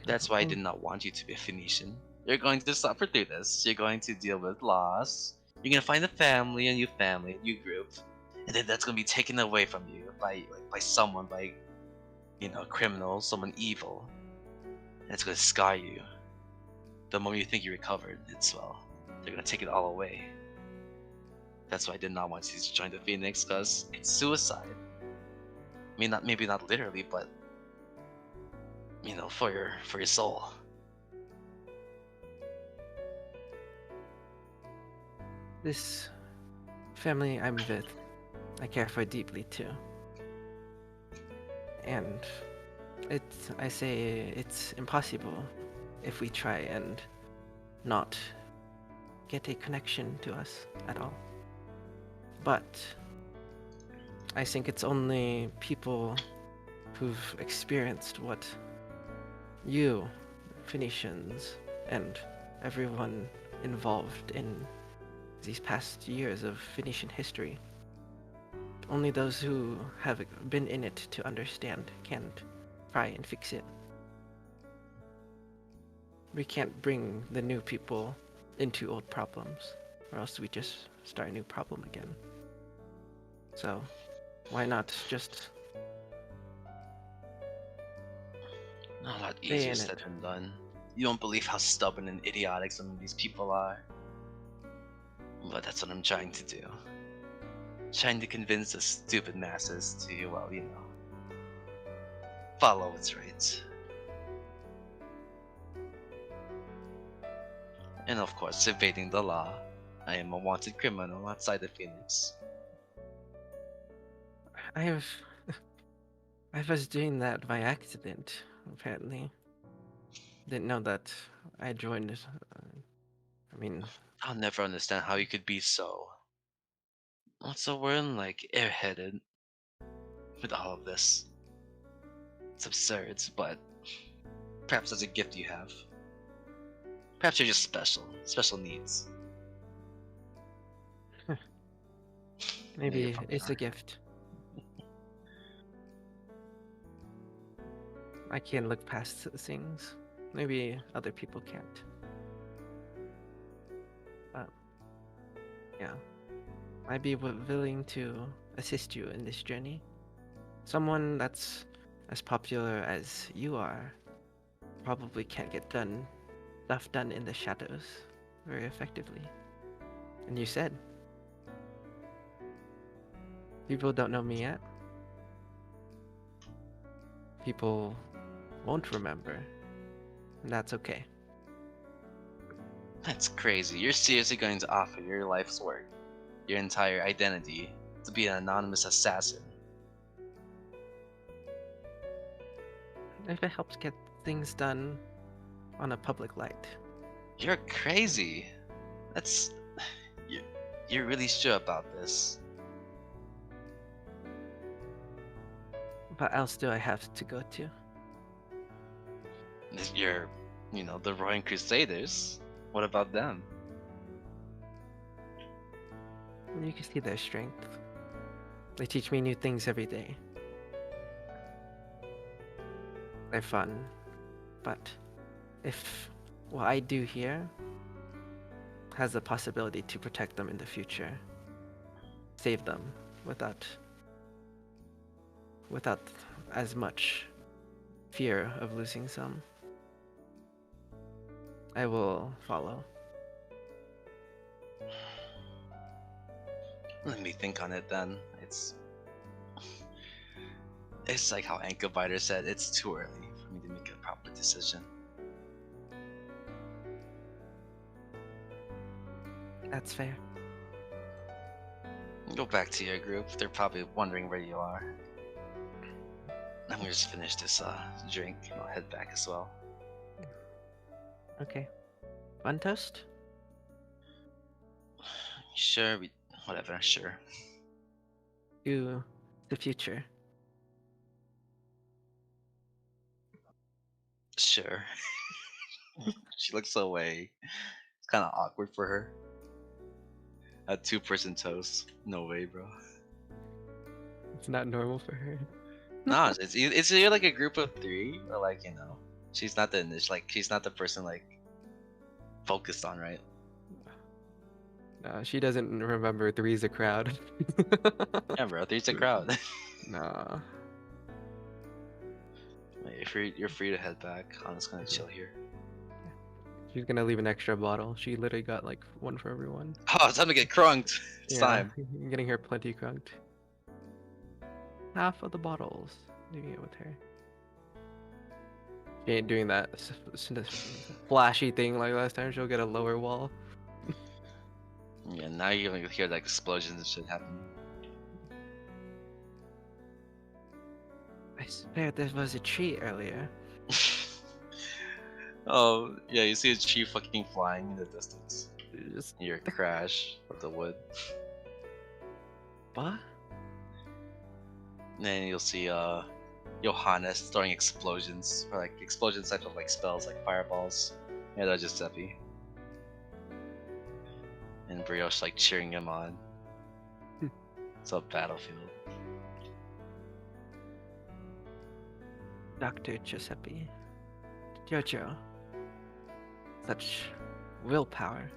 That's why I did not want you to be a Phoenician. You're going to suffer through this. You're going to deal with loss. You're gonna find a family, a new group, and then that's gonna be taken away from you by someone, a criminal, someone evil. And it's gonna scar you. The moment you think you recovered, they're gonna take it all away. That's why I did not want you to join the Phoenix, because it's suicide. I mean, maybe not literally, but for your soul. This family I'm with, I care for deeply too. And I say it's impossible if we try and not get a connection to us at all. But I think it's only people who've experienced what you, Phoenicians, and everyone involved in these past years of Phoenician history. Only those who have been in it to understand can try and fix it. We can't bring the new people into old problems, or else we just start a new problem again. So, why not just Not a lot stay easier in said it? than done. You don't believe how stubborn and idiotic some of these people are. But that's what I'm trying to do. Trying to convince the stupid masses to, follow what's right. And of course, evading the law. I am a wanted criminal outside the Phoenix. I was doing that by accident, apparently. Didn't know that I joined. I mean, I'll never understand how you could be so. What's the word? Like, airheaded with all of this. It's absurd, but perhaps that's a gift you have. Perhaps you're just special needs. maybe probably it's are. a gift. I can look past things. Maybe other people can't. But yeah, I'd be willing to assist you in this journey. Someone that's as popular as you are probably can't get stuff done in the shadows very effectively. And you said people don't know me yet. People won't remember, and that's okay. That's crazy. You're seriously going to offer your life's work, your entire identity, to be an anonymous assassin? If it helps get things done on a public light. You're crazy. That's... You're really sure about this? What else do I have to go to? You're, the Roaring Crusaders. What about them? You can see their strength. They teach me new things every day. They're fun. But if what I do here has the possibility to protect them in the future, save them without as much fear of losing some, I will follow. Let me think on it then. It's like how Ankabiter said, it's too early for me to make a proper decision. That's fair. Go back to your group. They're probably wondering where you are. I'm gonna just finish this drink and I'll head back as well. Okay. Fun toast? Sure, whatever, sure. To the future. Sure. She looks away. It's kind of awkward for her. A two-person toast. No way, bro. It's not normal for her. No, it's either like a group of three, or like, you know, she's not the initial, like she's not the person like focused on, right? No, she doesn't remember three's a crowd. Yeah, bro, three's a crowd. Nah. If you're free to head back, I'm just gonna chill here. She's gonna leave an extra bottle. She literally got like one for everyone. Oh, it's time to get crunked. It's time. I'm getting her plenty crunked. Half of the bottles. Leaving it with her. She ain't doing that flashy thing like last time. She'll get a lower wall. Yeah, now you're gonna hear like explosions and shit happening. I swear there was a tree earlier. Oh, yeah, you see a tree fucking flying in the distance. Just Your crash of the wood. what? And then you'll see Johannes throwing explosions, or like explosions type of like spells like fireballs. Yeah, that's Giuseppe. And Brioche like cheering him on. It's a battlefield. Dr. Giuseppe. Jojo. Such willpower.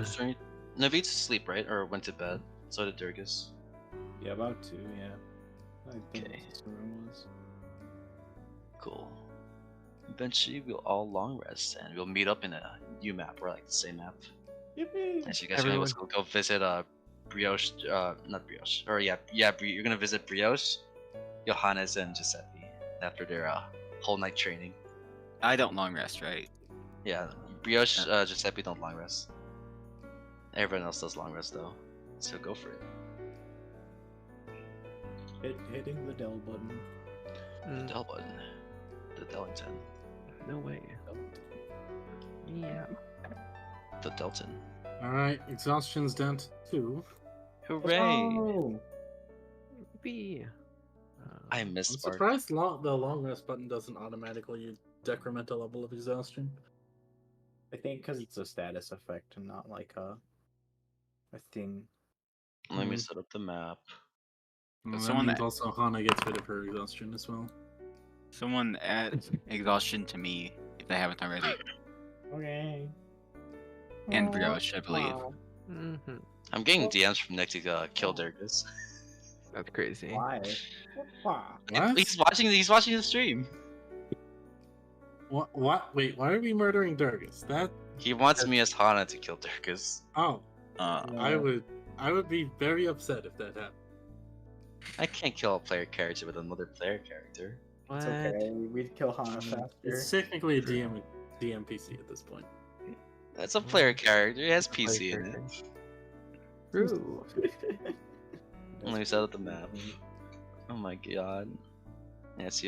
Sorry. Naveed's asleep, right? Or went to bed. So did Durgus. Yeah, about 2, yeah. I think Okay. that's where it was. Cool. Eventually we'll all long rest and we'll meet up in a new map, or like the same map. Yippee! And so you guys are gonna go visit Brioche, not Brioche, or yeah, you're gonna visit Brioche, Johannes, and Giuseppe after their whole night training. I don't long rest, right? Yeah, Brioche, Giuseppe don't long rest. Everyone else does long rest though, so go for it. Hitting the Del button. The Del button, the Delington, No way. Yeah. the Delton. Alright, exhaustion's down to 2. Hooray! Oh! Be. I miss I'm Spark. surprised the long rest button doesn't automatically decrement a level of exhaustion. I think because it's a status effect and not like a thing. Let me set up the map. Well, that someone means that- also Hana gets rid of her exhaustion as well. Someone add exhaustion to me if they haven't already. Okay. And Brioche, I believe. Mm-hmm. I'm getting DMs from Nick to kill Durgus. That's crazy. Why? Why? What? He's watching the stream. What? Wait, why are we murdering Durgus? That He wants me as Hana to kill Durgus. oh, Uh, I would be very upset if that happened. I can't kill a player character with another player character. What? It's okay. We'd kill Hana faster. It's technically a DMPC at this point. That's a player character. He has PC in it. True. Let me set up the map. Oh my god. Yeah, it's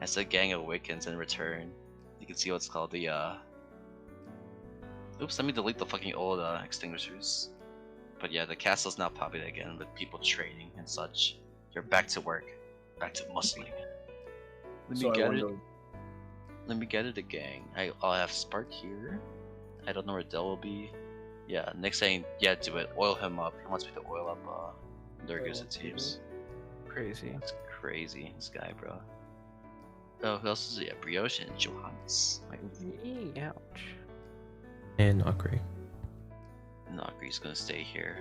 as a gang awakens and return. You can see what's called the Oops, let me delete the fucking old extinguishers. But yeah, the castle's now popular again with people training and such. They're back to work. Back to muscling. Let me So I get it. wonder- Let me get it, a gang. I'll have Spark here. I don't know where Dell will be. Yeah, Nick's saying, yeah, do it. Oil him up. He wants me to oil up Durgus, Oil it seems. Crazy. That's crazy, this guy, bro. Oh, who else is it? Yeah, Brioche and Johannes. Like, Ouch. And Akri. Nakri's gonna stay here.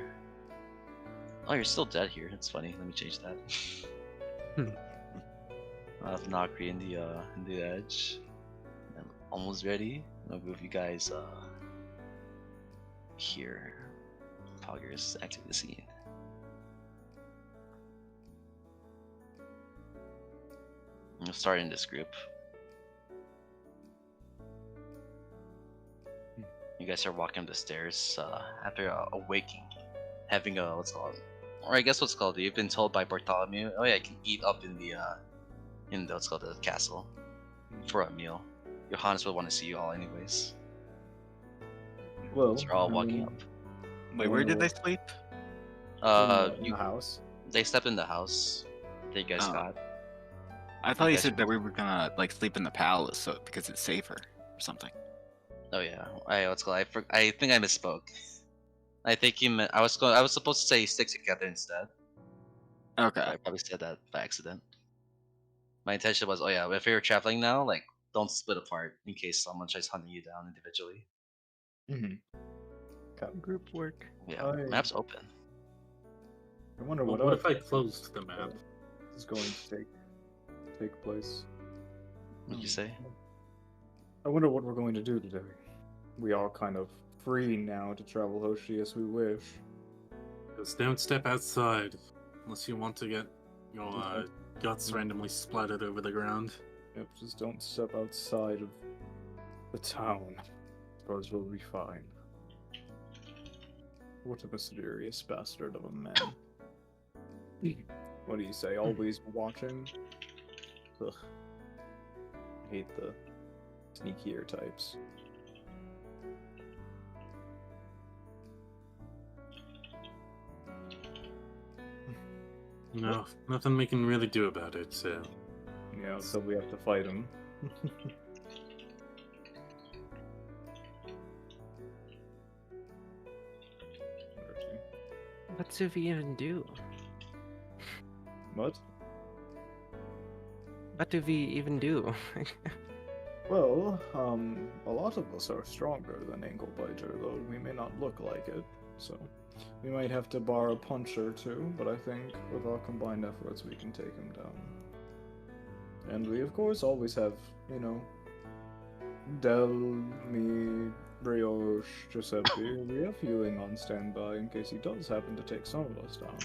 Oh, you're still dead here. That's funny. Let me change that. I have Nakri in the edge. I'm almost ready. I'll move you guys here. Poggers activate the scene. I'm starting this group. You guys are walking up the stairs after awaking, having a what's called, or I guess what's called. You've been told by Bartholomew, oh yeah, I can eat up in the what's called the castle for a meal. Johannes would want to see you all anyways. Well, So you're all I walking mean, up. Wait, where did they sleep? in You the house. they slept in the house that you guys Oh. got. I thought you guys said that we were gonna like sleep in the palace, so because it's safer or something. Oh yeah, what's called? I think I misspoke. I think you meant I was supposed to say stick together instead. Okay. I probably said that by accident. My intention was, oh yeah, if you're traveling now, like don't split apart in case someone tries hunting you down individually. Group work. Yeah, I- map's open. I wonder Well, what, what if I other closed the map? is going to take place. What'd you say? I wonder what we're going to do today. We are kind of free now to travel Hoshi as we wish. Just don't step outside unless you want to get your Okay. guts randomly splattered over the ground. Yep, just don't step outside of the town. Suppose we'll be fine. What a mysterious bastard of a man. What do you say? Always watching? Ugh. I hate the sneakier types. No, nothing we can really do about it, so. Yeah, so we have to fight him. What does he even do? What? What do we even do? Well, a lot of us are stronger than Anglebiter, though we may not look like it, so we might have to bar a punch or two, but I think with our combined efforts we can take him down. And we, of course, always have, you know, Del, me, Brioche, Giuseppe. We have healing on standby in case he does happen to take some of us down.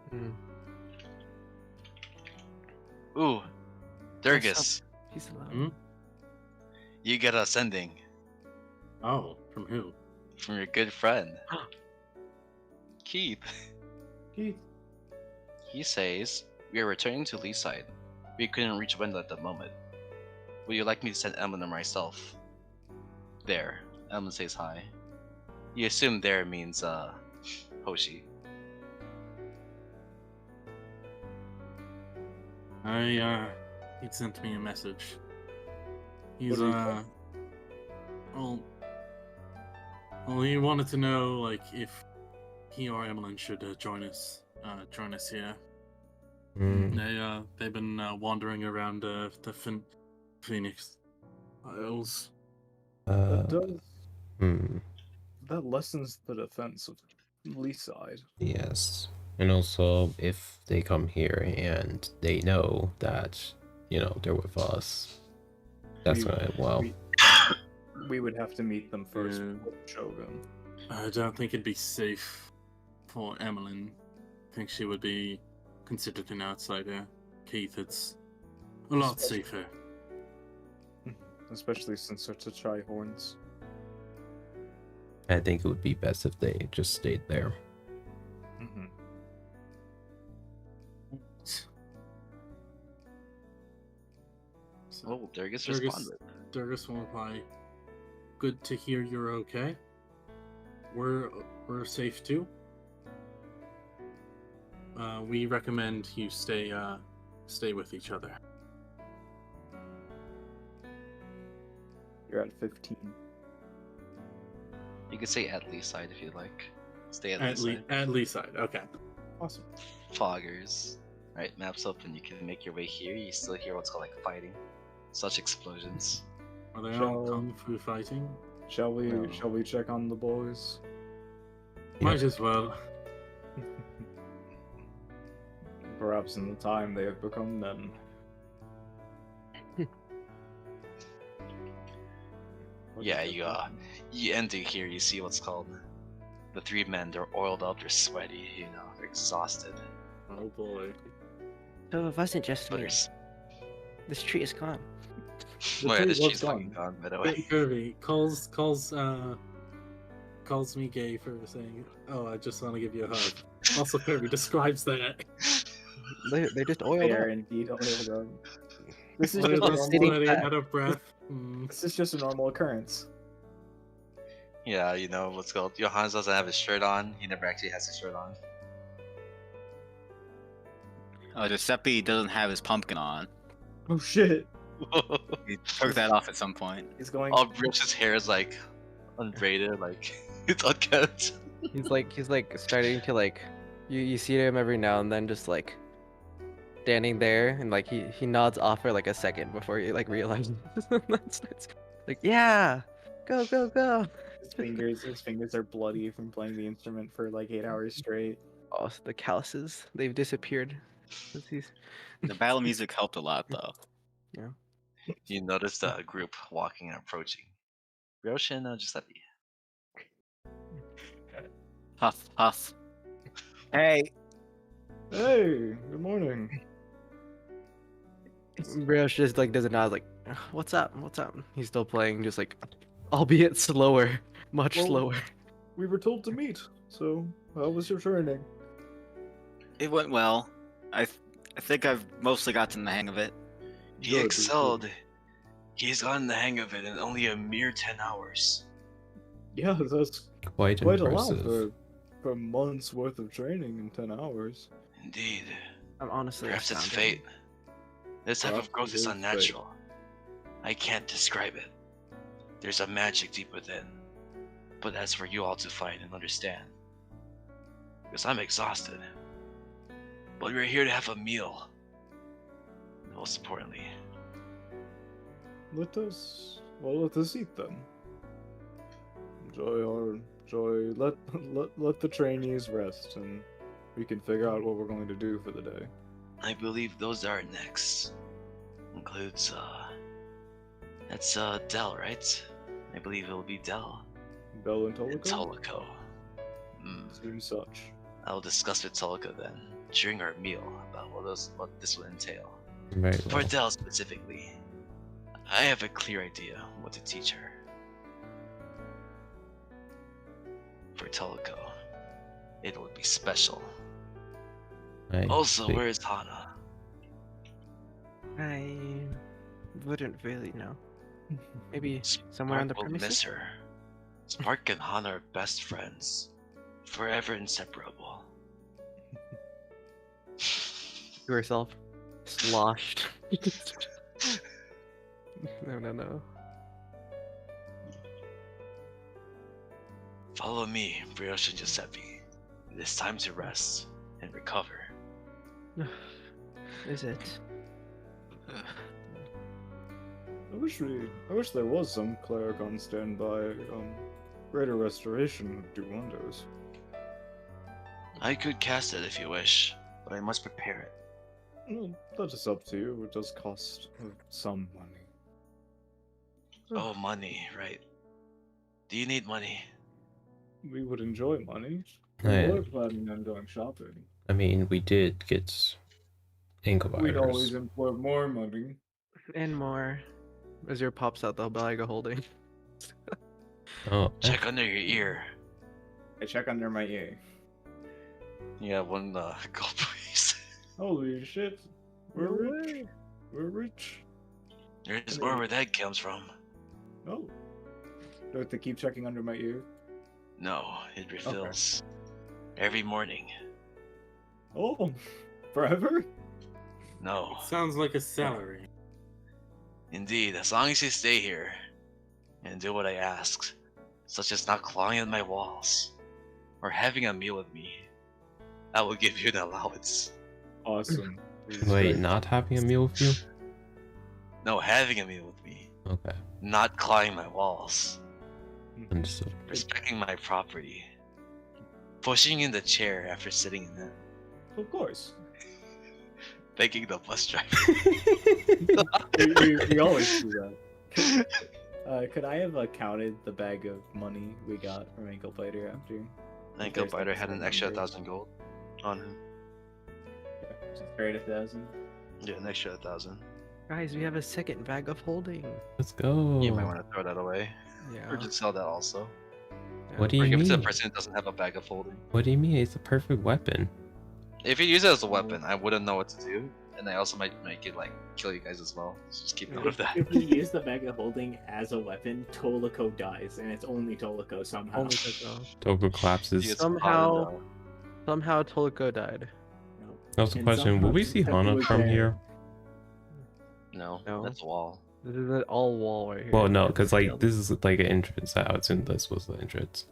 Hmm. Ooh, Durgus, He's alone. Hmm? you get a sending Oh, from who? from your good friend Keith. Keith, He says we are returning to Leaside. We couldn't reach Wendell at the moment. Would you like me to send Emlyn or myself? There. Emlyn says hi. You assume there means Hoshi. He sent me a message. He's, What did he say? well, he wanted to know, like, if he or Emmeline should join us here. They've been wandering around the Phoenix Isles. that does Hmm. that lessens the defense of Leaside. Yes. And also, if they come here and they know that, you know, they're with us, that's We- gonna, well, We would have to meet them first Yeah. before Shogun. I don't think it'd be safe for Emmeline. I think she would be considered an outsider. Keith, it's a lot safer. Especially since they're Chai horns. I think it would be best if they just stayed there. Mm-hmm. So, Oh, Durgus Durgus- responded. Durgus will reply, "Good to hear you're okay. We're safe too. We recommend you stay with each other." You're at 15. You could say at least side if you'd like. Stay at least side. At least side. Okay. Awesome. Foggers. Right, maps open. You can make your way here. You still hear what's called like fighting. Such explosions. Are they Shall- all kung fu fighting? Shall we No. shall we check on the boys? Might as well. Perhaps in the time they have become men. Yeah, you enter here. You see what's called the three men. They're oiled up. They're sweaty. You know, they're exhausted. Oh boy. So it wasn't just But me. there's This tree is gone. well, yeah, tree this was tree's fucking gone, by the way. Kirby calls me gay for saying, "Oh, I just want to give you a hug." Also, Kirby describes that. They're just oiled They are up. indeed oiled up. This is What just a is normal, sitting sweaty, fat. out of breath? Mm. this is just a normal occurrence. Yeah, you know what's called. Johannes doesn't have his shirt on. He never actually has his shirt on. Giuseppe doesn't have his pumpkin on. Oh shit! He took that off at some point. He's going. All Bruce's hair is like unbraided, like it's unkept. He's like starting to like you see him every now and then just like standing there and like he nods off for like a second before he like realizes that's like yeah go go go. His fingers are bloody from playing the instrument for like 8 hours straight. Oh, the calluses, they've disappeared. The battle music helped a lot, though. You notice the group walking and approaching. Ryoshi and Giuseppe. Huff, huff. Hey, Hey, good morning. Brioche just like doesn't nod like what's up what's up. He's still playing just like albeit slower, much Well, slower. We were told to meet, so how was your training? it went well. I think I've mostly gotten the hang of it. He Good, excelled. He's gotten the hang of it in only a mere 10 hours. Yeah, that's Quite quite a impressive. lot for months worth of training in 10 hours. Indeed. I'm honestly Perhaps it's astounded. fate. This type Perhaps of growth it is is fate. unnatural. I can't describe it. There's a magic deep within. But that's for you all to find and understand. Because I'm exhausted. But we're here to have a meal. Most importantly. Let us eat then. Let the trainees rest, and we can figure out what we're going to do for the day. I believe those are next. Includes, that's, Dell, right? I believe it'll be Dell. Bell and And Tolico? Tolico. Seems such. I'll discuss with Tolico then, during our meal, about what this will entail. Very For well. Dell specifically, I have a clear idea what to teach her. For Tolico, it would be special. I Also, see. where is Hana? I wouldn't really know. Maybe somewhere on the Spark will miss premises. her. Spark and Hana are best friends, forever inseparable. To herself, sloshed. No. Follow me, Brioche and Giuseppe. It is time to rest and recover. Is it? I wish there was some cleric on standby. Greater restoration would do wonders. I could cast it if you wish, but I must prepare it. Well, that is up to you. It does cost some money. Oh, money, right. Do you need money? We would enjoy money. I- We were planning on going shopping. I mean, we did get ink We'd always virus. employ more money. And more. As your pops out the bag of holding. Oh, Check under your ear. I check under my ear. You have one gold piece. Holy shit. We're No rich. way. We're rich. There's more where that comes from. Oh. Do I have to keep checking under my ear? No, it refills. Every morning. Oh. Forever? No. Sounds like a salary. Indeed, as long as you stay here, and do what I ask, such as not clawing at my walls or having a meal with me, I will give you an allowance. Awesome. Wait, not having a meal with you? No, having a meal with me, Okay, not clawing my walls, understood. respecting my property, pushing in the chair after sitting in it, Of course. thanking the bus driver. We always do that. Could I have counted the bag of money we got from Ankle Biter after? I think There's Biter had an extra numbers. 1,000 gold on him. Just straight 1,000. Yeah, an extra 1,000. Guys, we have a second bag of holding. Let's go. You might want to throw that away, Yeah. or just sell that also. What do Or you give it to the mean? person who doesn't have a bag of holding. What do you mean? It's a perfect weapon. If you use it as a weapon, I wouldn't know what to do, and I also might make it like kill you guys as well. So just keep note of that. If we use the bag of holding as a weapon, Tolico dies, and it's only Tolico somehow. Only Toko. Toko You collapses. get Somehow- spotted, Somehow Tolico died. That's the And question. somehow Will we see Toko Hana was from there. here? No, No. that's a wall. This is an all wall right here. Well, no, because like this is like an entrance. I would assume this was the entrance.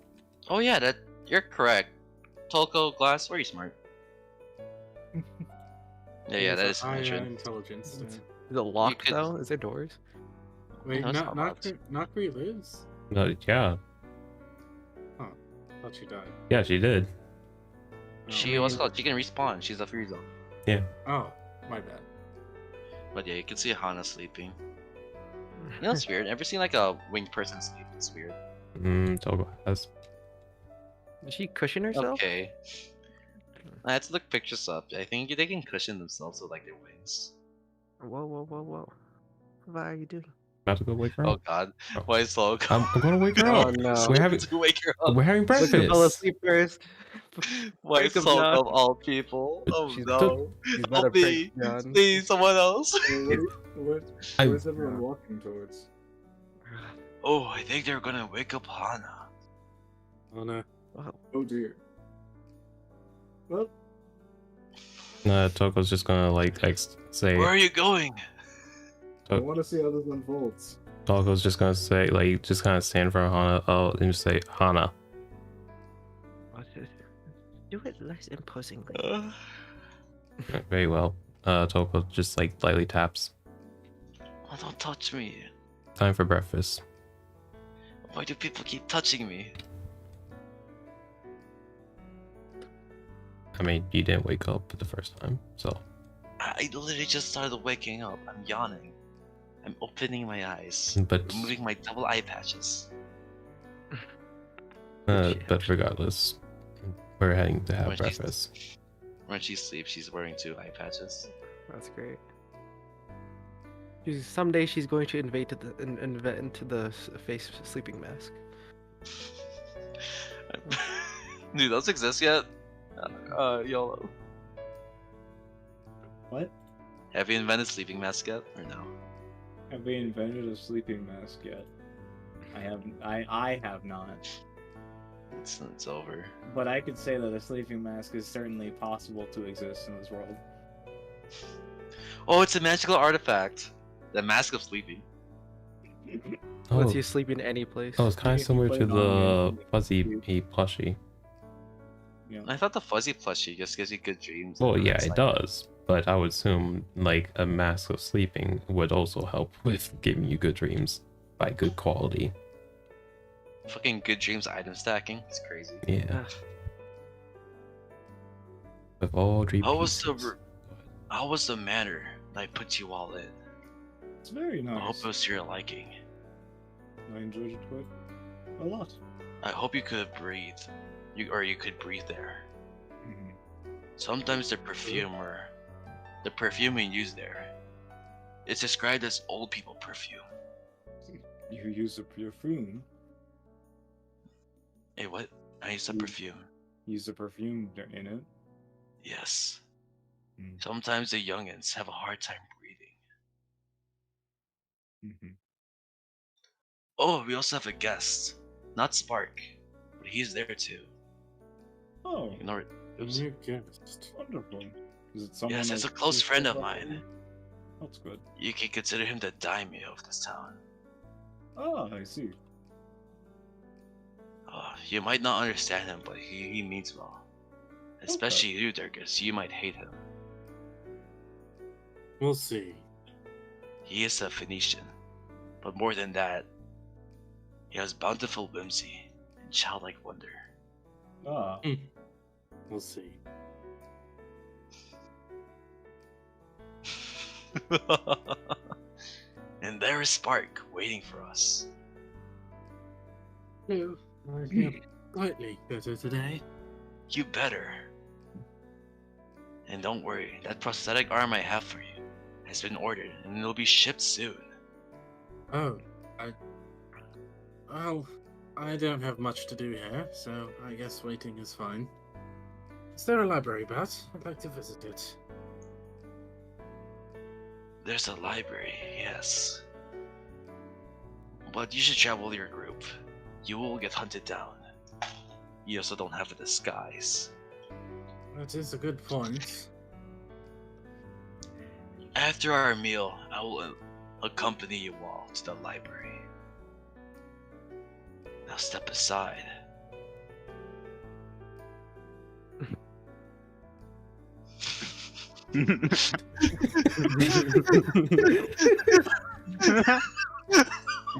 Oh yeah, that you're correct. Tolko Glass, very smart. Yeah, that is an entrance. intelligence. Is it locked could- though? Is there doors? Wait, No, it's not not not where he lives. No, yeah, Thought she died. yeah, she did. Oh, She what's it called? She can respawn. She's a free zone. Oh, my bad. But yeah, you can see Hana sleeping. You know, it's weird. Ever seen like a winged person sleep? It's weird. Toko has. Did she cushion herself? Okay. I had to look pictures up. I think they can cushion themselves with like their wings. Whoa, whoa, whoa, whoa. What are you doing? About to go wake her Oh up. god. Oh. Why is slow? I'm gonna wake her Oh up. no. We're having to wake her up. we're having Look, fell breakfast. asleep first. Why Wake is up, slow John. of all people? Oh She's no. She's about Help to me. break John. Please, someone else. I- Where's everyone walking towards? Oh, I think they're gonna wake up Hana. Oh no. Oh dear. Well, Toko's just gonna like say. Where are you going? I want to see how this unfolds. Toko's just gonna say like just kind of stand in front of Hana. And just say Hana. Do it less imposingly. Very well. Toko just like lightly taps. Oh, don't touch me. Time for breakfast. Why do people keep touching me? I mean, you didn't wake up the first time, so. I literally just started waking up. I'm yawning. I'm opening my eyes. But Removing my double eye patches. but regardless, we're heading to have When she's- breakfast. When she sleeps, she's wearing 2 eye patches. That's great. Someday she's going to invade into the face sleeping mask. Do those exist yet? YOLO. What? Have you invented sleeping mask yet, or no? Have we invented a sleeping mask yet? I have. I have not. It's over. But I could say that a sleeping mask is certainly possible to exist in this world. Oh, it's a magical artifact. The Mask of Sleeping. Oh, Lets you sleep in any place. oh, it's kind of You can similar play to it the on fuzzy YouTube. plushie. Yeah. I thought the fuzzy plushie just gives you good dreams. Well, and yeah, it's it like- does. But I would assume like a mask of sleeping would also help with giving you good dreams by good quality. Fucking good dreams item stacking. It's crazy. Yeah. With all dream How was the pieces. How was the manner that I put you all in? It's very I hope nice. it was to your liking. I enjoyed it quite a lot. I hope you could breathe. You could breathe there. Mhm. Sometimes the perfume we use there, it's described as old people perfume. You use a perfume. Hey, what? I use a Mm. perfume. Use a perfume in it. Yes. Mm. Sometimes the youngins have a hard time breathing. Mhm. Oh, we also have a guest. Not Spark, but he's there too. Oh, Ignore it. A Oops. new guest. wonderful. Is it someone? Yes, it's a else close who's friend of about mine. That's good. You can consider him the daimyo of this town. Ah, I see. You might not understand him, but he means well. Especially you, Durgus. You might hate him. We'll see. He is a Phoenician, but more than that, he has bountiful whimsy and childlike wonder. Ah, We'll see. And there is Spark waiting for us. No, I feel slightly better today. You better. And don't worry, that prosthetic arm I have for you has been ordered and it'll be shipped soon. Oh, well, I don't have much to do here, so I guess waiting is fine. Is there a library, Bat? I'd like to visit it. There's a library, yes. But you should travel with your group. You will get hunted down. You also don't have a disguise. That is a good point. After our meal, I will accompany you all to the library. Now step aside.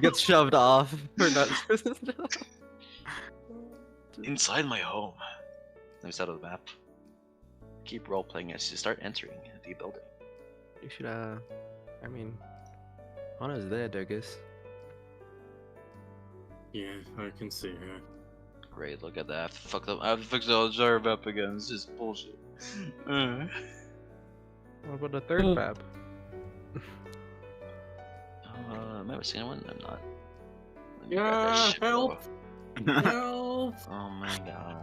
Gets shoved off for not. Inside my home. Let me start on the map. Keep role playing as you start entering the building. You should, I mean, Anna's there, Durgus. Yeah, I can see her. Great, look at that. I have to fix the whole jar map again. This is bullshit. What about the third map? Am I ever seen one? I'm not. Let me grab that Yeah, shit, help! bro. Help! Oh my god.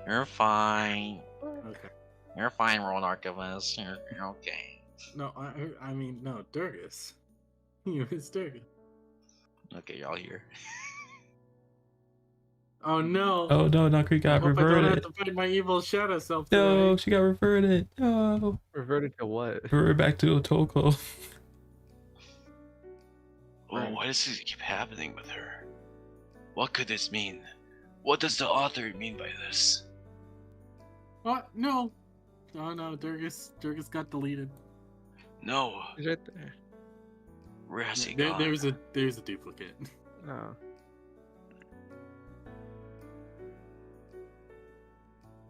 You're fine. Okay. You're fine, World Archivist. You're okay. No, I mean, no, Durgus. You was Durgus. Okay, you're all here. Oh no! Oh no, Nakri I got hope I don't have reverted. to fight my evil shadow self No, today. she got reverted. No. Reverted to what? Reverted back to Otoko. Oh, why does this keep happening with her? What could this mean? What does the author mean by this? What? No! Oh no, Durgus got deleted. No, He's right there. where has he There, gone? there's a duplicate. Oh.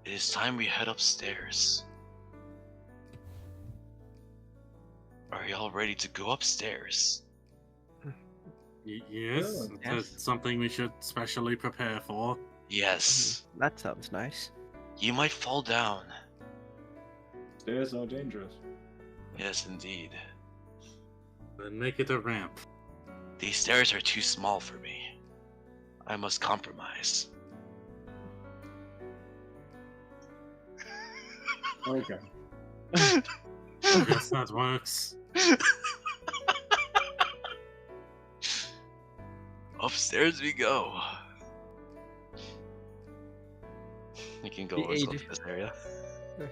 It is time we head upstairs. Are y'all ready to go upstairs? Yes, Yeah. that's something we should specially prepare for. Yes. That sounds nice. You might fall down. stairs are dangerous. Yes, indeed. Then make it a ramp. These stairs are too small for me. I must compromise. Okay. Yes, that works. Upstairs we go. You can go The let's go age- to this area.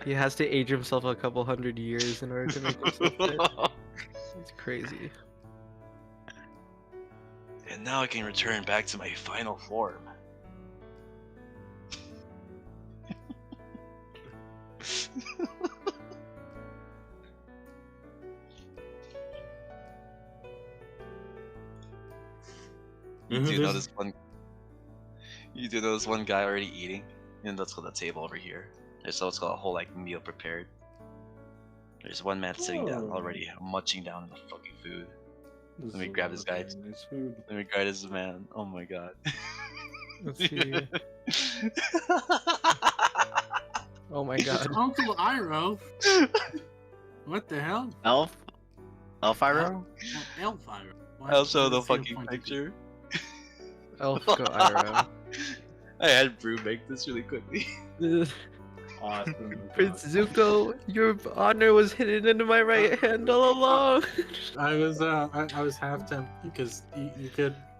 He has to age himself a couple hundred years in order to make himself fit. That's crazy. And now I can return back to my final form. You do notice one. You do notice one guy already eating, and that's got the table over here. There's also a whole like meal prepared. There's one man sitting down Oh. already, munching down on the fucking food. This Let me is grab a this guy. very nice food. Let me guide this man. Oh my god. Let's see. Oh my god. Uncle Iroh. What the hell? Elf? Elfiro? Elf Iroh. Why- I'll show why the does he have fucking pointy teeth? picture. Elf go Iroh. I had Brew make this really quickly. Awesome. Prince Zuko, your honor was hidden into my right hand all along. I was half tempted because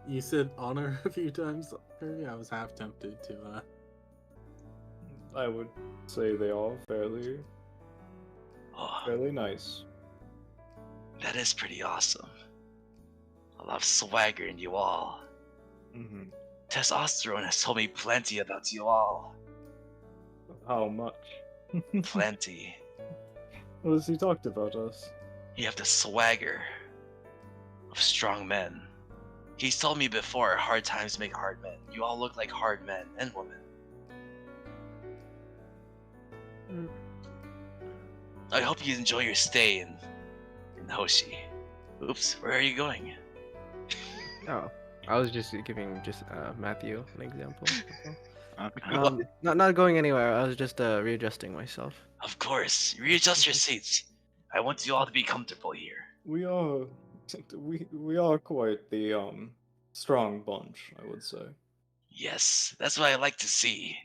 you said honor a few times. Kirby. I was half tempted to I would say they all fairly Oh, nice. that is pretty awesome. a lot of swagger in you all. Hmm. Testosterone has told me plenty about you all. How much? Plenty. What has he talked about us? You have the swagger of strong men. He's told me before, hard times make hard men. You all look like hard men and women. I hope you enjoy your stay in Hoshi. Oops, where are you going? Oh, I was just giving Matthew an example. Okay. Not going anywhere. I was just readjusting myself. Of course, readjust your seats. I want you all to be comfortable here. We are, we are quite the strong bunch, I would say. Yes, that's what I like to see.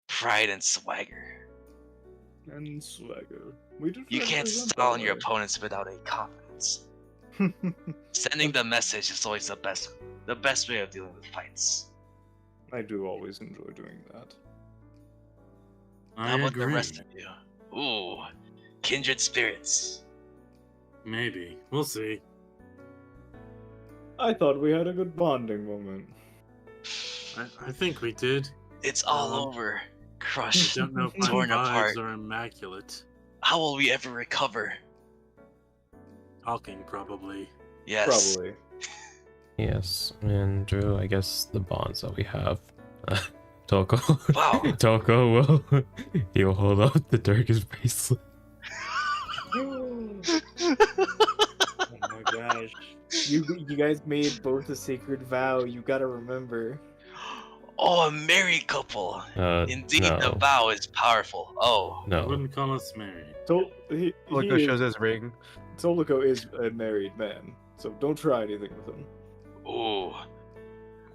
Pride and swagger. And swagger. We do. You can't stall on your opponents without a confidence. Sending the message is always the best way of dealing with fights. I do always enjoy doing that. How I about the agree. rest of you? Ooh, kindred spirits. Maybe. We'll see. I thought we had a good bonding moment. I think we did. It's all Um, over. I Crushed. don't know if my Torn apart. vibes are immaculate. How will we ever recover? Talking, probably. Yes. Probably. Yes, and Drew, I guess the bonds that we have. Toko. Wow. Toko will he'll hold up the darkest bracelet. Oh my gosh. You guys made both a sacred vow. You gotta remember. Oh, a married couple. Indeed, no. the vow is powerful. Oh, I No. wouldn't call us married. Loco shows his ring. Tolico is a married man, so don't try anything with him. ooh.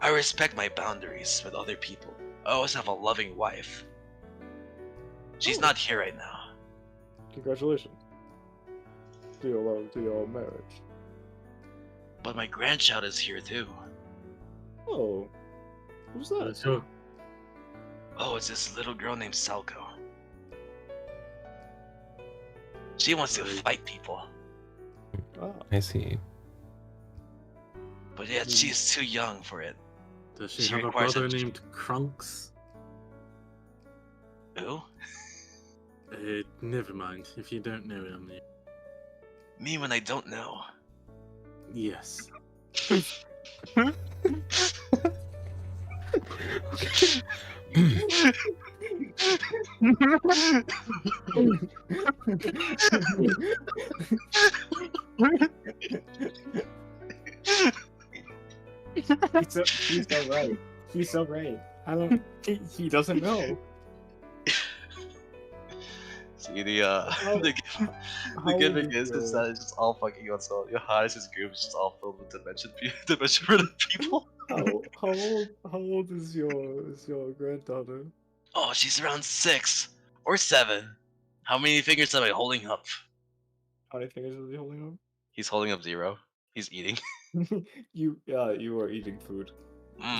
I respect my boundaries with other people. I always have a loving wife. She's Oh. not here right now. Congratulations to your marriage. But my grandchild is here too. Oh, who's that? So, Oh, it's this little girl named Salko. She wants to fight people. Ah, I see. But yet she's too young for it. does she She have a requires brother a- named Krunks? Who? Never mind. If you don't know him, Me when I don't know. yes. He's so right. He's so right. I don't. He doesn't know. See the How- the How gimmick old is is your- that it's just all fucking on so your hottest group is just all filled with dimension for the people. how old is your granddaughter? Oh, she's around 6 or 7. How many fingers am I holding up? How many fingers is he holding He's holding up 0. He's eating. up? you are eating food.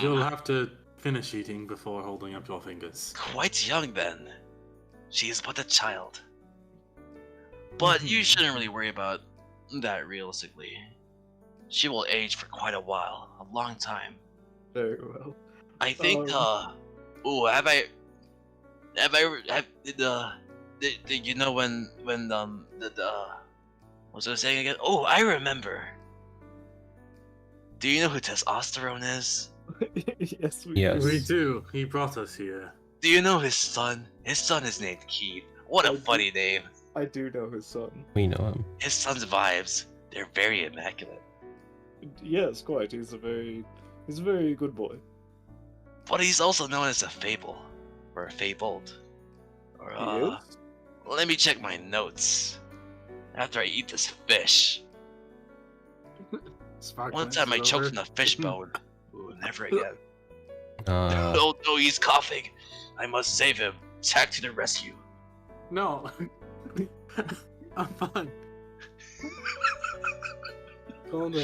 You'll have to finish eating before holding up your fingers. Quite young then. She is but a child. But you shouldn't really worry about that realistically. She will age for quite a while, a long time. Very well. I think ooh, did you know when what was I saying again? Oh, I remember. Do you know who testosterone is? Yes, we Yes. We do. He brought us here. Do you know his son? His son is named Keith. What I a do. funny name. I do know his son. We know him. His son's vibes, they're very immaculate. Yes, quite. He's a very good boy. But he's also known as a fable. Or a fabled. Or He is? let me check my notes. After I eat this fish. One time I choked on a fish bone. Ooh, never again. Oh no, he's coughing. I must save him. Attack to the rescue. No. I'm fine. Calm down.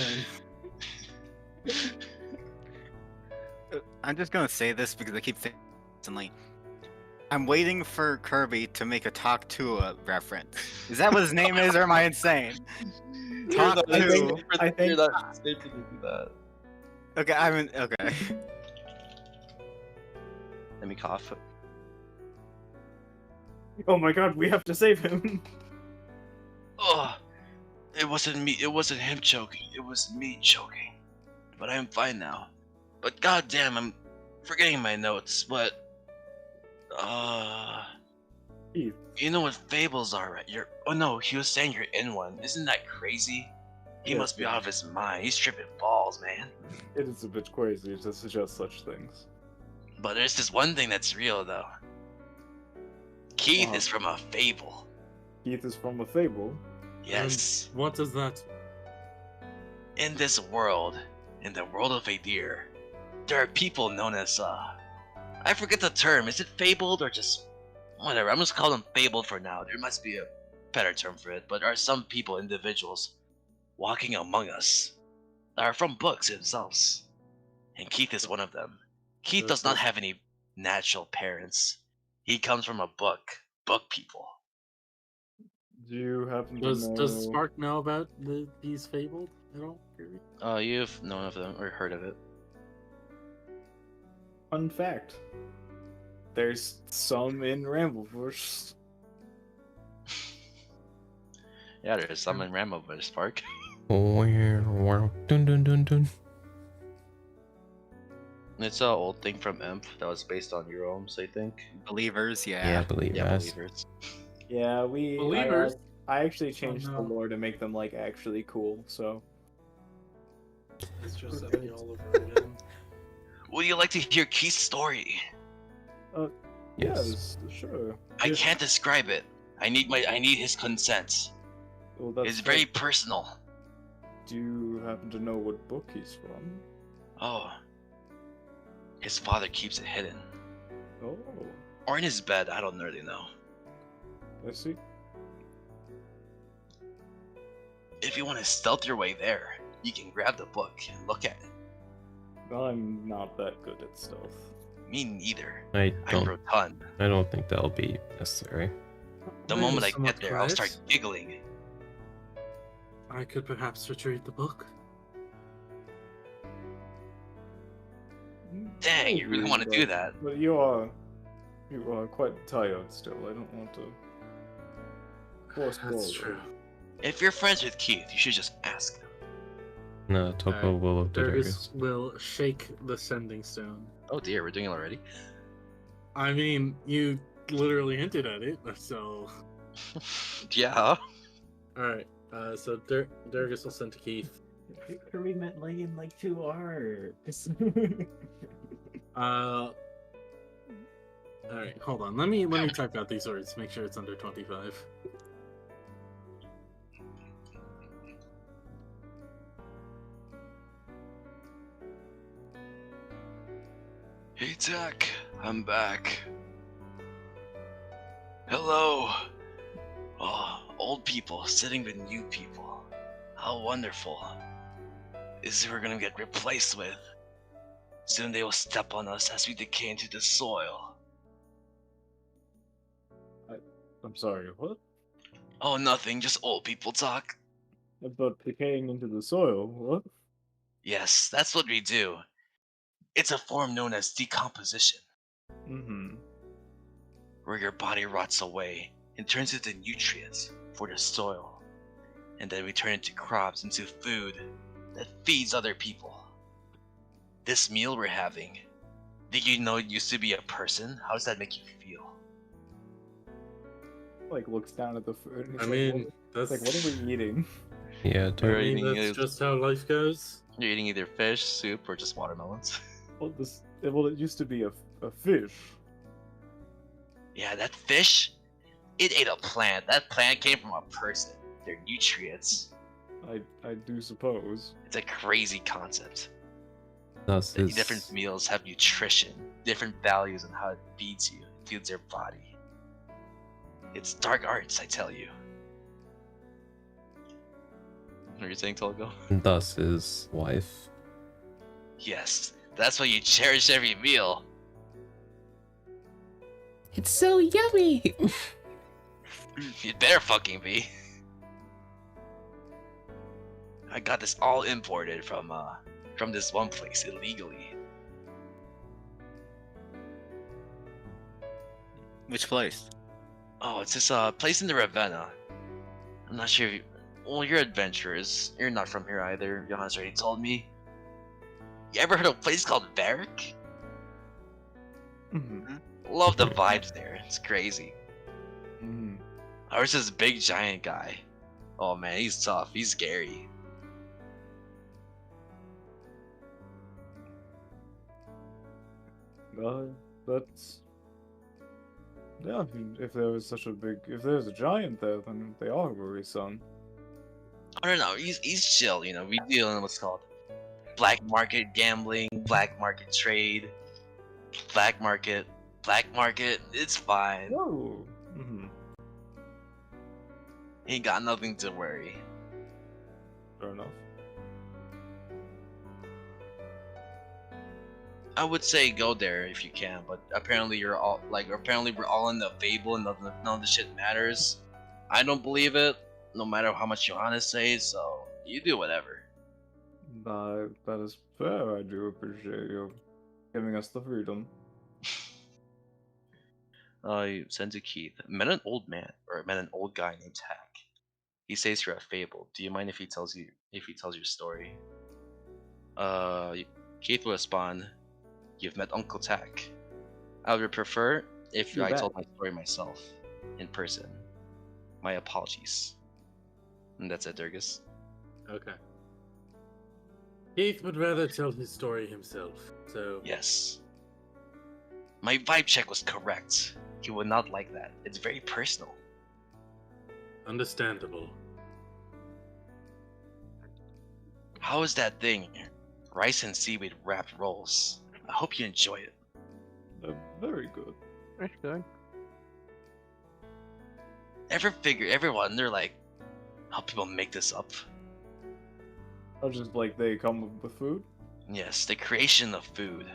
I'm just gonna say this because I keep saying constantly. I'm waiting for Kirby to make a Talk to a reference. Is that what his name is, or am I insane? Talk You're to. not- I think- you're not safe to do that. Okay, I mean, okay. Let me cough. Oh my god, we have to save him. Oh, it wasn't me. It wasn't him choking. It was me choking. But I'm fine now. But goddamn, I'm forgetting my notes. But Keith. you know what fables are, right? Oh no, he was saying you're in one. Isn't that crazy? He Yes, must be yes. out of his mind. He's tripping balls, man. It is a bit crazy to suggest such things. But there's this one thing that's real though. Keith Uh-huh. is from a fable. Keith is from a fable. Yes. What is that? In this world, in the world of Adir, there are people known as I forget the term. Is it fabled or just whatever? I'm just calling them fabled for now. There must be a better term for it. But there are some people, individuals, walking among us that are from books themselves, and Keith is one of them. Keith does not have any natural parents. He comes from a book people. Do you happen to Does know? Spark know about these fabled at all? Kirby? You've known of them or heard of it? Fun fact. There's some in Ramblebush. Yeah, there's some in Rambo by Spark. Dun dun dun dun. It's an old thing from Imp that was based on your own, I think. Believers, Yeah, I yeah. believe Yeah, that. believers. Yeah, Believers? I actually changed no. the lore to make them like actually cool. So It's just Epi all over again. Would you like to hear Keith's story? Yes. Sure. I Yes. can't describe it. I need his consent. Well, that's It's very personal. Do you happen to know what book he's from? Oh. His father keeps it hidden. Oh, Or in his bed, I don't really know. I see. If you want to stealth your way there, you can grab the book and look at it. I'm not that good at stealth. Me neither. I I'm don't. rotund. I don't think that'll be necessary. The Why moment is I somewhat get there, I'll start quiet? giggling. I could perhaps retrieve the book. Dang, you really want to do that? But you are quite tired still. I don't want to force That's forward. true. If you're friends with Keith, you should just ask him. No, Toko Alright, will look to Durgus. Durgus will shake the sending stone. Oh dear, we're doing it already? I mean, you literally hinted at it, so. Yeah. Alright, so Durgus will send to Keith. Kirby meant like in like 2 arcs. Alright, hold on. Let me type out these words, make sure it's under 25. Hey Tech, I'm back. Hello. Oh, old people sitting with new people. How wonderful. This is who we're gonna get replaced with. Soon they will step on us as we decay into the soil. I'm sorry, what? Oh, nothing, just old people talk. About decaying into the soil, what? Yes, that's what we do. It's a form known as decomposition, Mm-hmm. where your body rots away and turns into nutrients for the soil. And then we turn into crops, into food that feeds other people. This meal we're having, did you know it used to be a person? How does that make you feel? Like looks down at the food. And I he's mean, like, that's, what, it's like, what are we eating? Yeah, I Toko. eating mean, that's it. just how life goes. You're eating either fish, soup, or just watermelons. Well, it used to be a fish. Yeah, that fish, it ate a plant. That plant came from a person. They're nutrients. I do suppose. It's a crazy concept. Thus That is different meals have nutrition, different values on how it feeds you, it feeds your body. It's dark arts, I tell you. What are you saying, Tolgo? thus his wife. Yes, that's why you cherish every meal. It's so yummy. It better fucking be. I got this all imported from this one place illegally. Which place? Oh, it's this place in the Ravenna. I'm not sure if you... Well, you're adventurers. You're not from here either. Johannes already told me. You ever heard of a place called Varric? Mhm. Love the vibes there. It's crazy. Mhm. There's this big giant guy. Oh man, he's tough. He's scary. That's yeah. If there was if there's a giant there, then they are worrisome. I don't know. He's chill. You know, we deal in what's called black market gambling, black market trade, black market, black market. It's fine. Whoa. Mm-hmm. He got nothing to worry. Fair enough. I would say go there if you can, but apparently you're all like apparently we're all in the fable and none of the shit matters. I don't believe it, no matter how much Johannes says, so you do whatever. That is fair. I do appreciate you giving us the freedom. You send to Keith. Met an old man or met an old guy named Hack. He says you're a fable. Do you mind if he tells your story? Keith will respond. You've met Uncle Tack. I would prefer if You I bet. told my story myself, in person. My apologies. And that's it, Durgus. Okay. Keith would rather tell his story himself, so... Yes. My vibe check was correct. He would not like that. It's very personal. Understandable. How is that thing? Rice and seaweed wrapped rolls. I hope you enjoy it. They're very good. That's good. Ever wonder, like, how people make this up? I just like they come with food. Yes, the creation of food.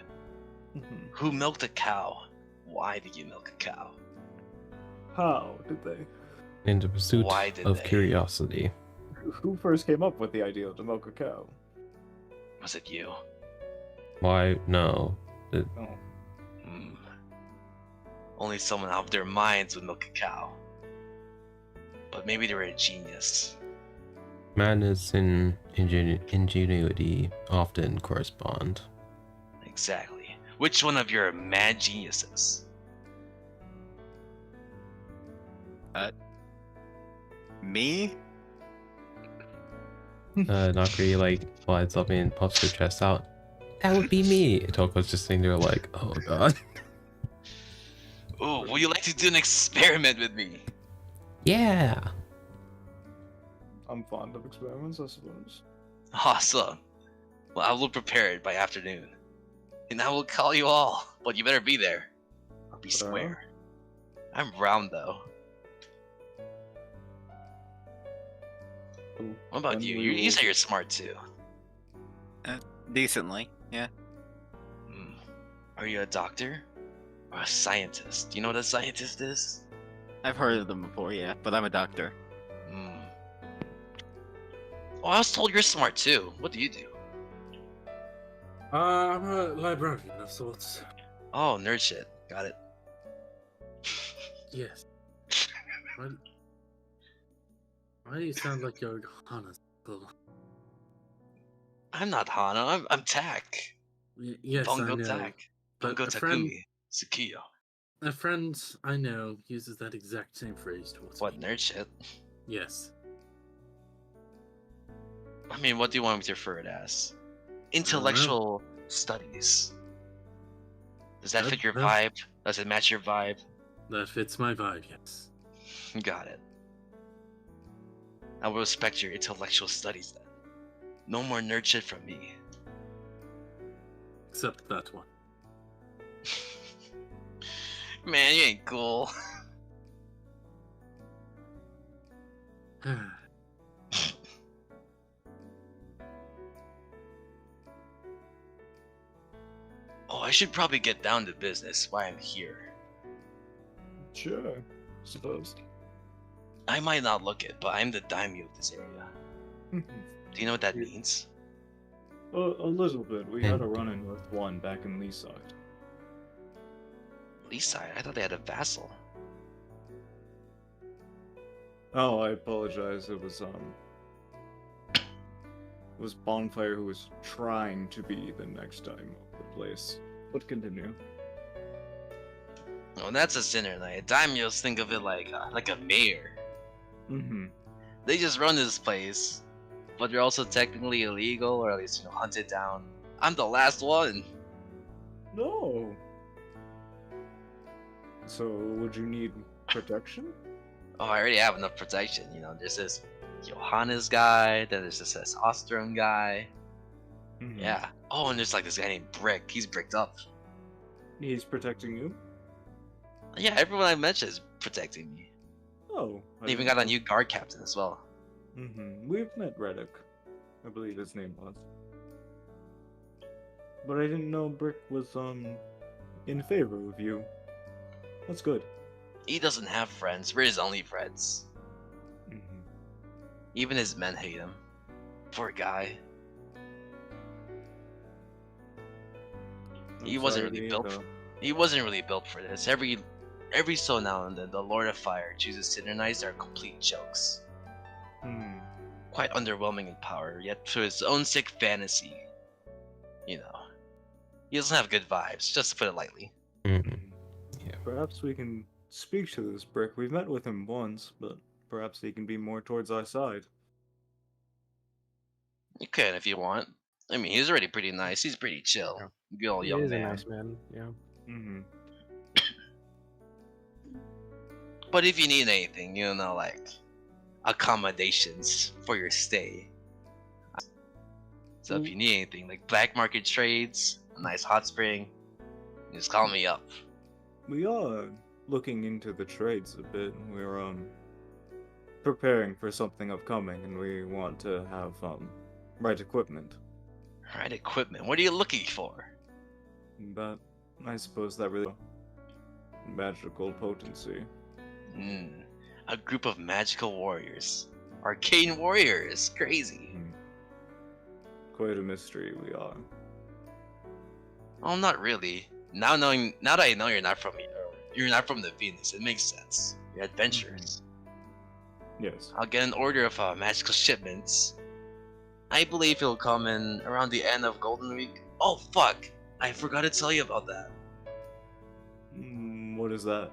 Mhm. Who milked a cow? Why did you milk a cow? How did they? In the pursuit Why did of they? curiosity. Who first came up with the idea to milk a cow? Was it you? Why? No. Oh. Hmm. Only someone out of their minds would milk a cow. But maybe they were a genius. Madness and ingenuity often correspond. Exactly. Which one of your mad geniuses? Me? Nakri like flies up and puffs her chest out. That would be me. Toko's just sitting there like, oh god. Ooh, would you like to do an experiment with me? Yeah. I'm fond of experiments, I suppose. Awesome. Well, I will prepare it by afternoon. And I will call you all, but you better be there. Or be square. I'm round though. Cool. What about Then you? we You will- say you're smart too. Decently, yeah. Hmm. Are you a doctor? Or a scientist? Do you know what a scientist is? I've heard of them before, yeah, but I'm a doctor. Hmm. Oh, I was told you're smart too. What do you do? I'm a librarian of sorts. Oh, nerd shit. Got it. Yes. Why do you sound like you're Hana's uncle? I'm not Hana. I'm Tak. Yes, Bungo I know. Tak. But Bungo a friend, Takumi. Tsukiyo. a friend I know uses that exact same phrase towards What, me. nerd shit? Yes. I mean, what do you want me to refer it as? Intellectual studies. Does that fit your vibe? Does it match your vibe? That fits my vibe, yes. Got it. I will respect your intellectual studies then. No more nerd shit from me. Except that one. Man, you ain't cool. Oh, I should probably get down to business while I'm here. Sure, suppose. I might not look it, but I'm the daimyo of this area. Do you know what that means? A little bit. We had a run-in with one back in Leaside. Leaside? I thought they had a vassal. Oh, I apologize. It was Bonfire who was trying to be the next time of the place. But continue. Oh, that's a sinner knight. Daimyos think of it like a mayor. Mm-hmm. They just run this place, but they're also technically illegal, or at least hunted down. I'm the last one. No. So, would you need protection? Oh, I already have enough protection. There's this Johannes guy, then there's this Ostrom guy. Mhm. Yeah. Oh, and there's like this guy named Brick. He's bricked up. He's protecting you? Yeah, everyone I mentioned is protecting me. Oh. They even got a new guard captain as well. Mm-hmm. We've met Reddick. I believe his name was. But I didn't know Brick was, in favor of you. That's good. He doesn't have friends. We're his only friends. Mm-hmm. Even his men hate him. Poor guy. He wasn't really built. He wasn't really built for this. Every so now and then, the Lord of Fire chooses Sinner Knights that are complete jokes. Hmm. Quite underwhelming in power, yet to his own sick fantasy. He doesn't have good vibes, just to put it lightly. Perhaps we can speak to this Brick. We've met with him once, but perhaps he can be more towards our side. You can if you want. I mean, he's already pretty nice. He's pretty chill. Good old He young is man. a nice man. Yeah. Mm-hmm. But if you need anything, like accommodations for your stay. So if you need anything, like black market trades, a nice hot spring, just call me up. We are looking into the trades a bit. We're preparing for something upcoming, and we want to have right equipment. Right equipment. What are you looking for? That I suppose that really magical potency. A group of magical warriors. Arcane warriors. Crazy. Quite a mystery we are. Oh, not really. Now that I know you're not from the Venus, it makes sense. You're adventurers. Yes. I'll get an order of magical shipments. I believe it'll come in around the end of Golden Week. Oh fuck! I forgot to tell you about that. What is that?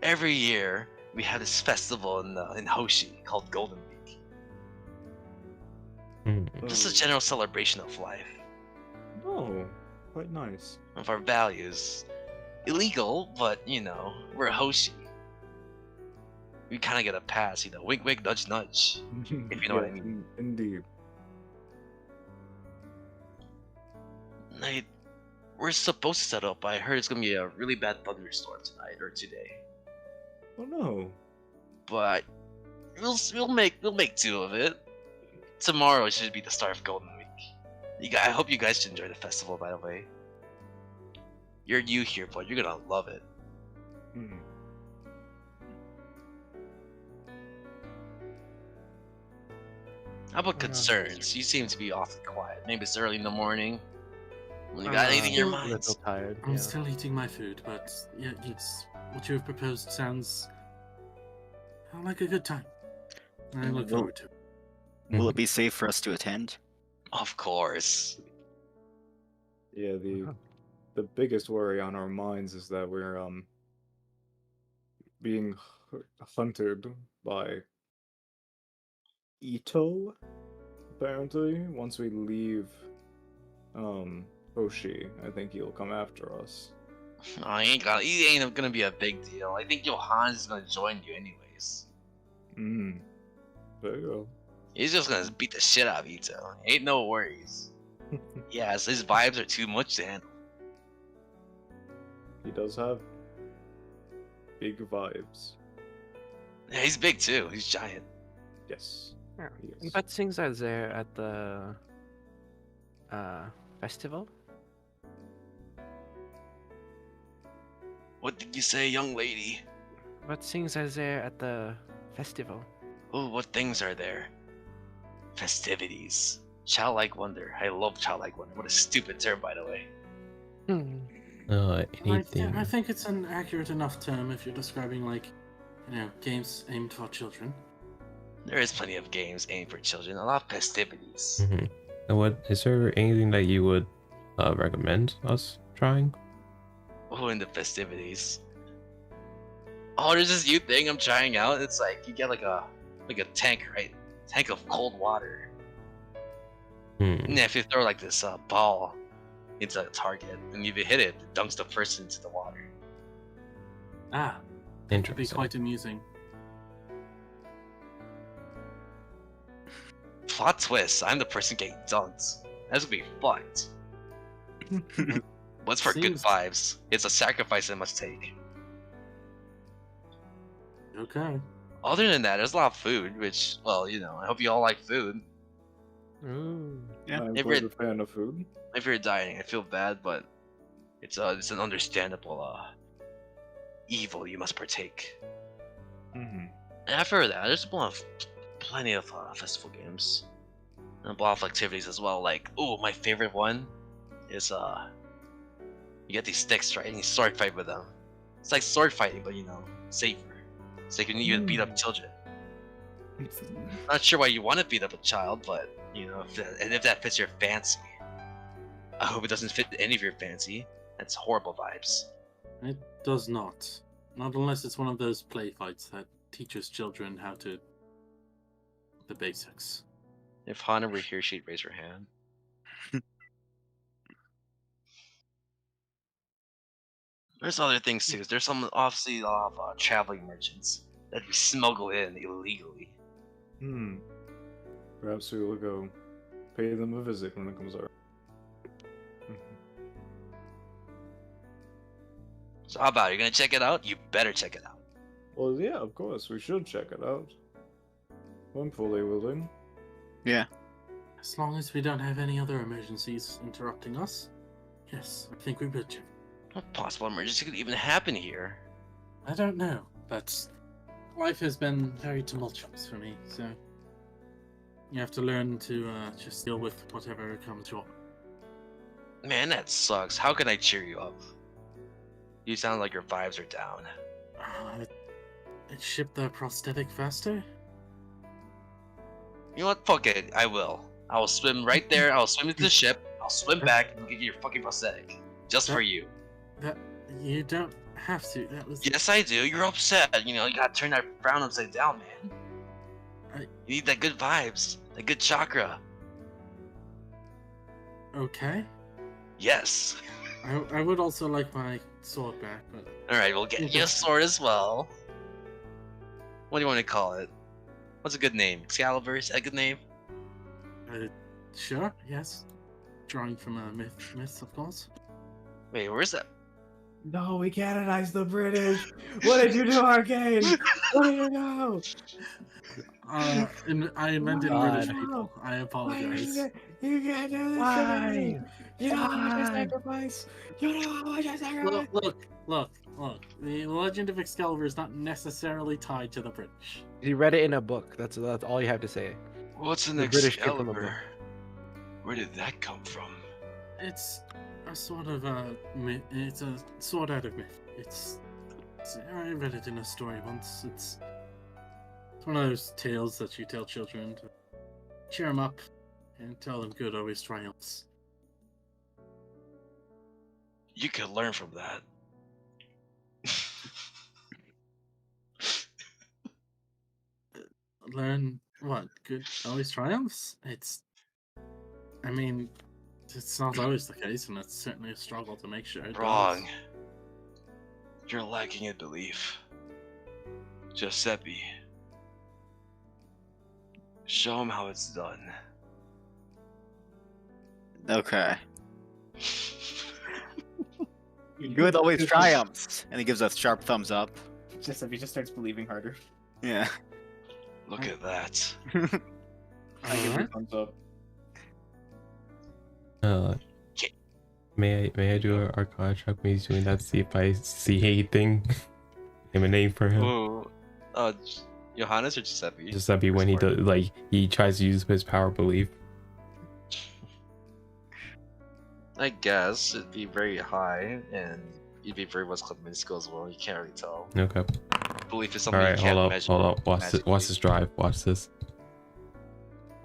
Every year we have this festival in Hoshi called Golden Week. Just a general celebration of life, Oh, quite nice. of our values. Illegal, but we're Hoshi. We kind of get a pass, wink wink, nudge nudge. If you know what I mean. Indeed. We're supposed to set up. I heard it's gonna be a really bad thunderstorm tonight or today. Oh no. But we'll make do of it. Tomorrow should be the start of Golden Week. I hope you guys should enjoy the festival. By the way, you're new here, but you're gonna love it. How about concerns? You seem to be awfully quiet. Maybe it's early in the morning. When you got anything in your I'm A mind? little tired. I'm yeah. still eating my food, but yeah, what you have proposed sounds like a good time. I look forward to it. Will it be safe for us to attend? Of course. Yeah, the biggest worry on our minds is that we're being hunted by Ito, apparently. Once we leave Hoshi, I think he'll come after us. Oh, he ain't gonna be a big deal. I think Johannes is gonna join you anyways. There you go. He's just gonna beat the shit out of Ito. Ain't no worries. Yes, his vibes are too much to handle. He does have big vibes. Yeah, he's big too. He's giant. Yes. Yeah. he is. But things are there at the festival. What did you say, young lady? What things are there at the festival? Oh, what things are there? festivities. Childlike wonder. I love childlike wonder. What a stupid term, by the way. Anything. I think it's an accurate enough term if you're describing like, games aimed for children. There is plenty of games aimed for children. A lot of festivities. Mm-hmm. And what is there anything that you would recommend us trying? Oh, in the festivities. Oh, there's this new thing I'm trying out. It's like you get like a tank, right? Tank of cold water. And if you throw like this ball into a target, and if you hit it, it dunks the person into the water. Ah, could be Interesting. quite amusing. Plot twist, I'm the person getting dunked. That's gonna be fucked. What's for good Seems- vibes? It's a sacrifice I must take. Okay. Other than that, there's a lot of food, which, well, I hope you all like food. Ooh. Yeah. I'm If quite you're- a fan of food. If you're dieting, I feel bad, but it's an understandable evil you must partake. Mm-hmm. And after that, there's plenty of festival games. And a lot of activities as well. Like, my favorite one is you get these sticks, right? And you sword fight with them. It's like sword fighting, but safer. It's like you need to beat up children. Not sure why you want to beat up a child, but if that fits your fancy. I hope it doesn't fit any of your fancy. That's horrible vibes. It does not. Not unless it's one of those play fights that teaches children how to the basics. If Hana were here, she'd raise her hand. There's other things too. There's obviously a lot of traveling merchants that we smuggle in illegally. Perhaps we will go pay them a visit when it comes around. So how about it? You're gonna check it out? You better check it out. Well, yeah, of course, we should check it out. I'm fully willing. Yeah. As long as we don't have any other emergencies interrupting us, yes, I think we will check. What possible emergency could even happen here? I don't know, but life has been very tumultuous for me, so you have to learn to just deal with whatever comes your way. Man, that sucks. How can I cheer you up? You sound like your vibes are down. It shipped the prosthetic faster? You know what? Fuck it. I will. I will swim right there. I'll swim into the ship. I'll swim back and give you your fucking prosthetic. Just for you. That you don't have to. That was Yes, I do. You're upset. You gotta turn that frown upside down, man. You need that good vibes. That good chakra. okay. Yes. I would also like my sword back, but Alright, we'll get you a sword as well. What do you want to call it? What's a good name? Excalibur? Is that a good name? sure, yes. Drawing from a myth, of course. Wait, where's that? No, we canonized the British. What did you do, Arcane? What do you know? I invented God. British people. I apologize. You can't do this to me. You don't know how much I sacrifice. You don't know how much I sacrifice. Look. The Legend of Excalibur is not necessarily tied to the British. You read it in a book. That's all you have to say. What's an The British came from a Excalibur? Where did that come from? It's a sort of myth. It's a sword out of myth. I read it in a story once. It's one of those tales that you tell children to cheer them up and tell them good always triumphs. You could learn from that. Learn what? Good always triumphs? I mean, it's not always the case, and it's certainly a struggle to make sure it Wrong. does. You're lacking in belief. Giuseppe. Show him how it's done. Okay. Good always triumphs. And he gives us sharp thumbs up. Just if he just starts believing harder. Yeah. Look at that. I give you a thumbs up. May I do an arcana check when he's doing that? See if I see anything. Name a name for him. Ooh. Johannes or Giuseppe? Giuseppe when he does like he tries to use his power belief. I guess it'd be very high, and you'd be very much minuscule as well. You can't really tell. Okay. Belief is All something right, you can't hold measure. up. Watch this. Watch this drive. Watch this.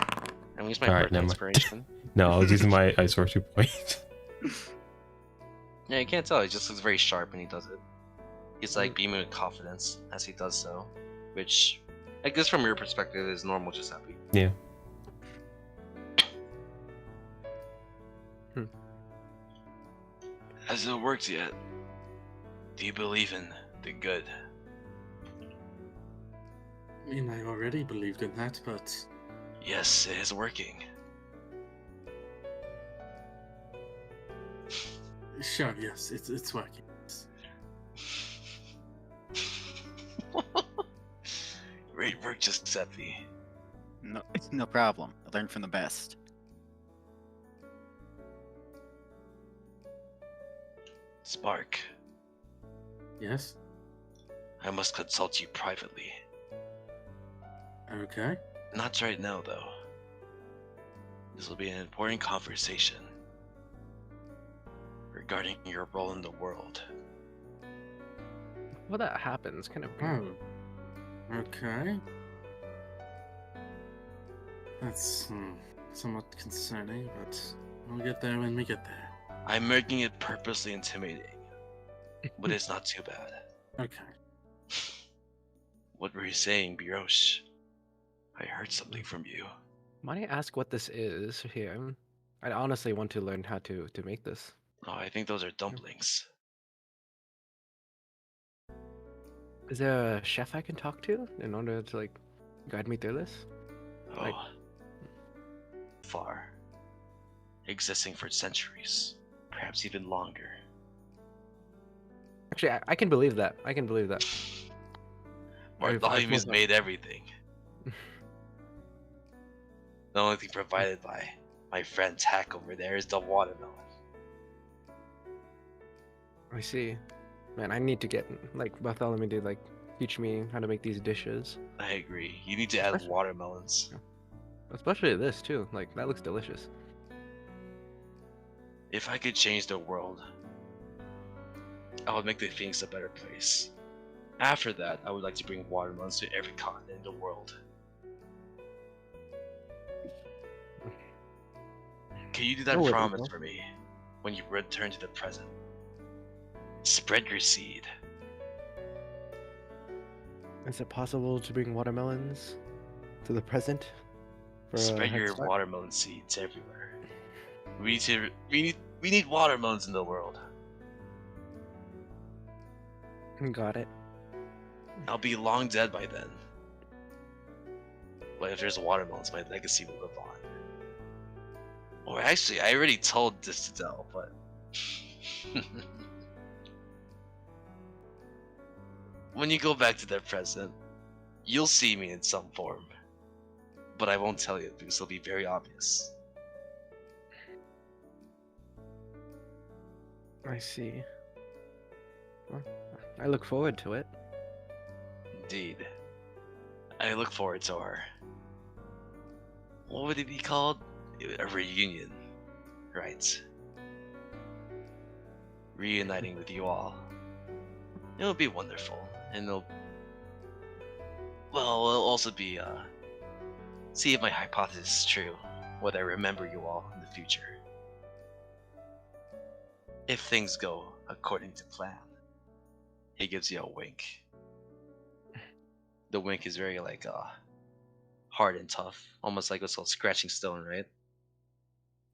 I'm gonna use my All right, birthday never mind. inspiration. No, I was using my ice sword 2 point. Yeah, you can't tell. He just looks very sharp when he does it. He's like beaming with confidence as he does so, which I guess from your perspective is normal, Giuseppe. Yeah. Hasn't worked yet. Do you believe in the good? I mean, I already believed in that, but Yes, it is working. sure, yes, it's working. Great work, Giuseppe. No, no problem. I learned from the best. Spark, Yes. I must consult you privately. Okay. Not right now, though. This will be an important conversation regarding your role in the world. Well, that happens, kind of weird. Oh. Okay. That's somewhat concerning, but we'll get there when we get there. I'm making it purposely intimidating, but it's not too bad. Okay. What were you saying, Birosh? I heard something from you. Might I ask what this is here? I honestly want to learn how to make this. Oh, I think those are dumplings. Is there a chef I can talk to in order to like guide me through this? Oh. Like- Far. Existing for centuries. Perhaps even longer. Actually, I can believe that. I can believe that. Bartholomew's made everything. The only thing provided by my friend Tack over there is the watermelon. I see. Man, I need to get like Bartholomew to like teach me how to make these dishes. I agree. You need to add Especially- watermelons. Especially this too. Like that looks delicious. If I could change the world, I would make the Phoenix a better place. After that, I would like to bring watermelons to every continent in the world. Can you do that No worries, promise bro. for me when you return to the present? Spread your seed. Is it possible to bring watermelons to the present? For a Spread head your start? watermelon seeds everywhere. We need watermelons in the world. Got it. I'll be long dead by then. But if there's watermelons, my legacy will live on. Or actually, I already told this to Del, but when you go back to the present, you'll see me in some form. But I won't tell you because it'll be very obvious. I see. Well, I look forward to it. Indeed. I look forward to our... What would it be called? A reunion. Right. Reuniting with you all. It'll be wonderful. And it'll... Well, it'll also be, see if my hypothesis is true. Whether I remember you all in the future. If things go according to plan. He gives you a wink. The wink is very like hard and tough, almost like a scratching stone, right?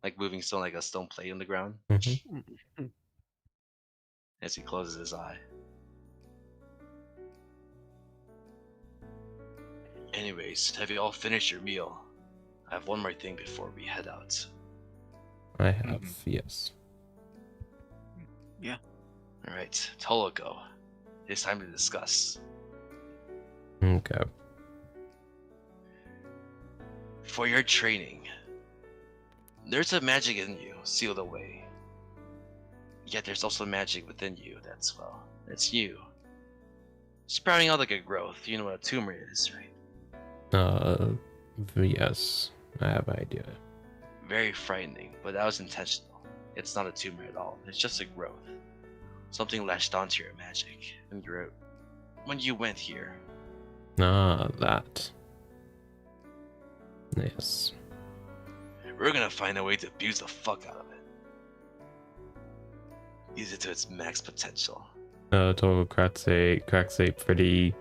Like moving stone, like a stone plate on the ground. Mhm. As he closes his eye. Anyways, have you all finished your meal? I have one more thing before we head out. I have, yes. All right, Toloko, it's time to discuss. Okay. For your training, there's a magic in you sealed away. Yet there's also magic within you that's, well, it's you. sprouting out like a growth. You know what a tumor is, right? Yes, I have an idea. Very frightening, but that was intentional. It's not a tumor at all. It's just a growth. Something latched onto your magic when you went here. That. Yes. We're gonna find a way to abuse the fuck out of it. Use it to its max potential. Total cracks a pretty.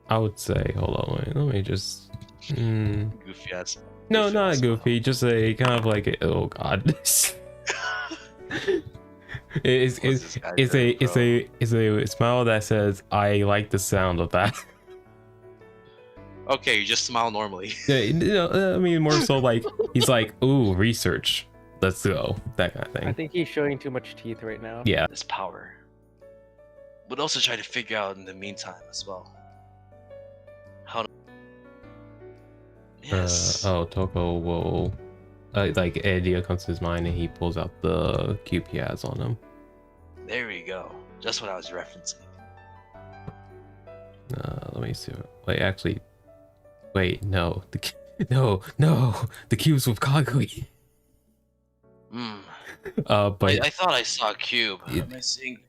I would say. Hold on, wait. Let me just. Goofy ass. No, goofy not ass goofy. Just a kind of like. Oh God. It's a smile that says I like the sound of that. Okay, you just smile normally. Yeah, I mean more so like he's like, ooh, research, let's go, that kind of thing. I think he's showing too much teeth right now. Yeah. This power. But also try to figure out in the meantime as well. How to... Yes. Toko will like an idea comes to his mind and he pulls out the cube he has on him. There we go. Just what I was referencing. Let me see. Wait, actually, wait, no, no, the cube's with Kagui. But I thought I saw a cube. Am I seeing?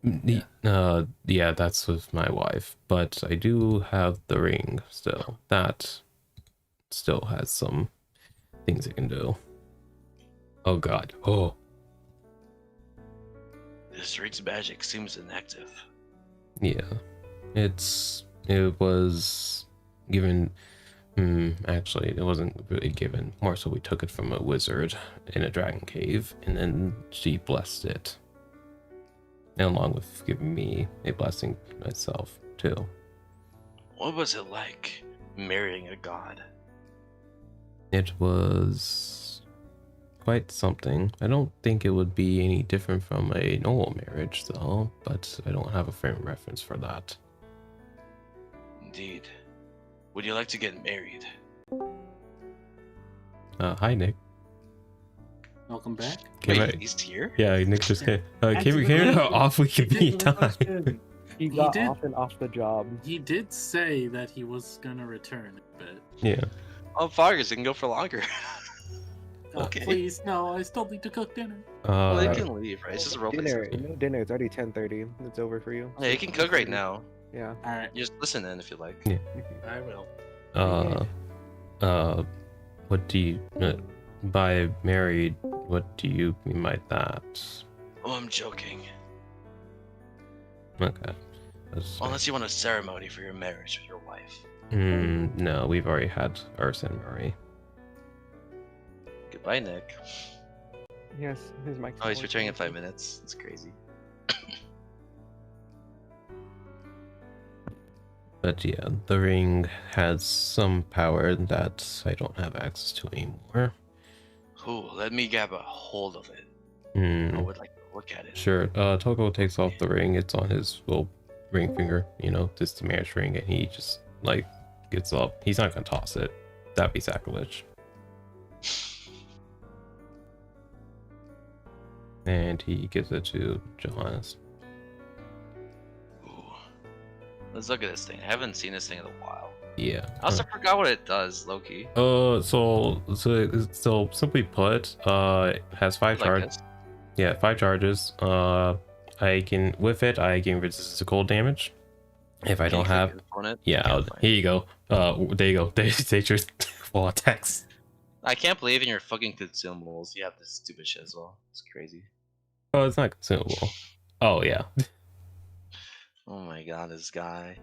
yeah, that's with my wife. But I do have the ring still. That still has some things it can do. Oh God. Oh. This ring's magic seems inactive. Yeah, it was given. Actually, it wasn't really given. More so, we took it from a wizard in a dragon cave, and then she blessed it, and along with giving me a blessing myself too. What was it like marrying a god? It was quite something. I don't think it would be any different from a normal marriage, though. But I don't have a frame of reference for that. Indeed. Would you like to get married? Hi, Nick. Welcome back. Wait, he's here? Yeah, Nick just came at an awfully convenient time. He got off and off the job. He did say that he was gonna return, but Yeah. Oh, Foggers, it can go for longer. Okay. Please, no, I still need to cook dinner. Well, they can leave, right? It's just a role Dinner, play. dinner. It's already 10:30. It's over for you. Yeah, you can cook right now. Yeah. All right, You just listen in if you like. Yeah. I will. What do you by married? What do you mean by that? Oh, I'm joking. Okay. Unless you want a ceremony for your marriage with your wife. No, we've already had our ceremony. Goodbye, Nick. Yes, his mic. Oh, he's returning in 5 minutes. That's crazy. But yeah, the ring has some power that I don't have access to anymore. Ooh, let me grab a hold of it. I would like to look at it. Sure. Toko takes off the ring. It's on his little ring finger, just the marriage ring, and he just like gets up. He's not gonna toss it. That'd be sacrilege. And he gives it to Johannes. Ooh. Let's look at this thing. I haven't seen this thing in a while. Yeah. I also forgot what it does, Loki. So simply put, it has 5 Like charges. this. Yeah, 5 charges. I can resist to cold damage. If I Can you don't click have, your opponent? yeah, Can't find here it. you go. There you go. They just full attacks. I can't believe in your fucking consumables you have this stupid shit as well. It's crazy. Oh, it's not consumable. Oh yeah. Oh my god, this guy.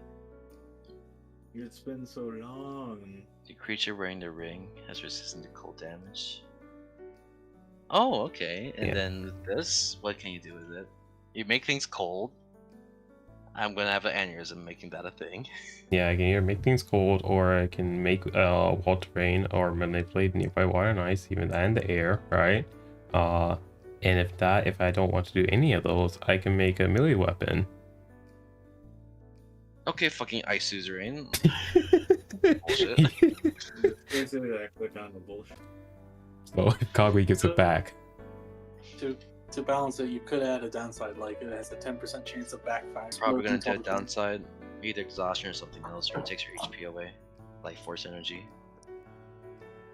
It's been so long. The creature wearing the ring has resistance to cold damage. Oh, okay. And Yeah. then with this, what can you do with it? You make things cold. I'm gonna have an aneurysm making that a thing. Yeah, I can either make things cold, or I can make water rain, or manipulate nearby water and ice, even that in the air, right? And if I don't want to do any of those, I can make a melee weapon. Okay, fucking ice suzerain. Bullshit. Basically, I click on the bullshit. So Kagui gives it back. To To balance it, you could add a downside, like it has a 10% chance of backfiring. Probably gonna do a downside, either exhaustion or something else, or it takes your HP away, like force energy.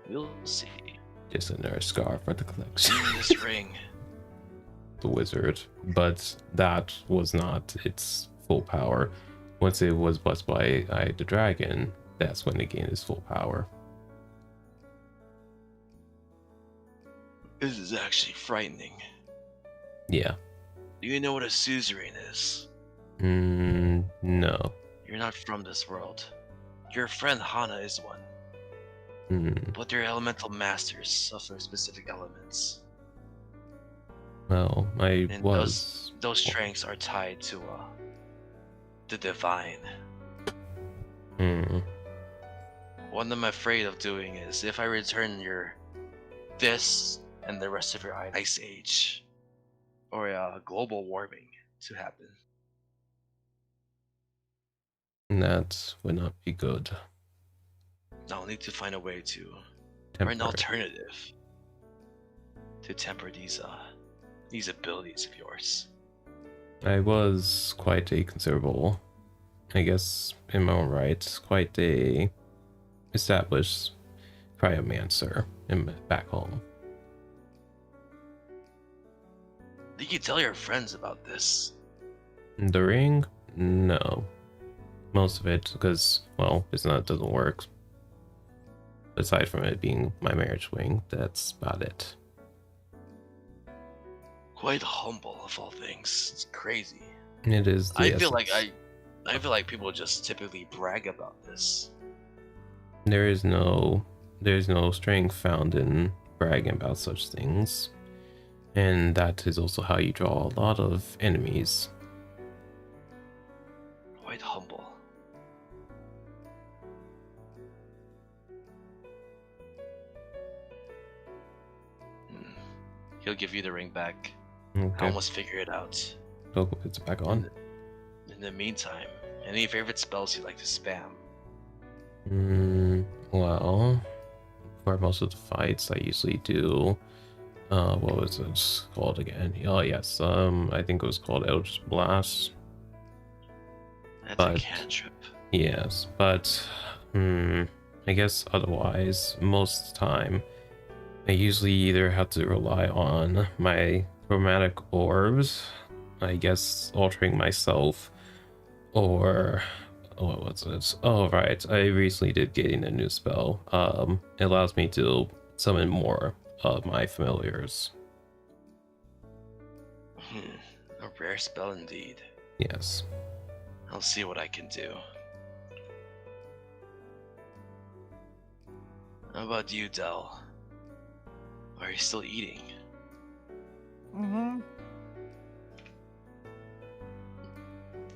We'll see. Just another scar for the collection. This ring. The wizard, but that was not its full power. Once it was blessed by the dragon, that's when it gained its full power. This is actually frightening. Yeah. Do you know what a suzerain is? No. You're not from this world. Your friend Hana is one. But they're elemental masters of their specific elements. Well, I And was. those strengths are tied to the divine. What I'm afraid of doing is if I return this and the rest of your ice age, or global warming to happen. That would not be good. I'll need to find a way to, or Temporary. an alternative to temper these abilities of yours. I was quite a considerable, I guess, in my own right, quite a established cryomancer back home. Did you tell your friends about this? The ring? No. Most of it, because, well, it doesn't work. Aside from it being my marriage ring, that's about it. Quite humble of all things. It's crazy. It is. I feel like people just typically brag about this. There's no strength found in bragging about such things, and that is also how you draw a lot of enemies. Quite humble. He'll give you the ring back. I Okay, almost figured it out. so it's back on. In the meantime, any favorite spells you like to spam? Well, for most of the fights, I usually do. What was it called again? Oh yes, I think it was called Eldritch Blast. That's But- a cantrip. Yes, but I guess otherwise, most of the time, I usually either have to rely on my chromatic orbs, I guess altering myself, or what was it? Oh right, I recently did getting a new spell. It allows me to summon more of my familiars. A rare spell indeed. Yes. I'll see what I can do. How about you, Del? Are you still eating?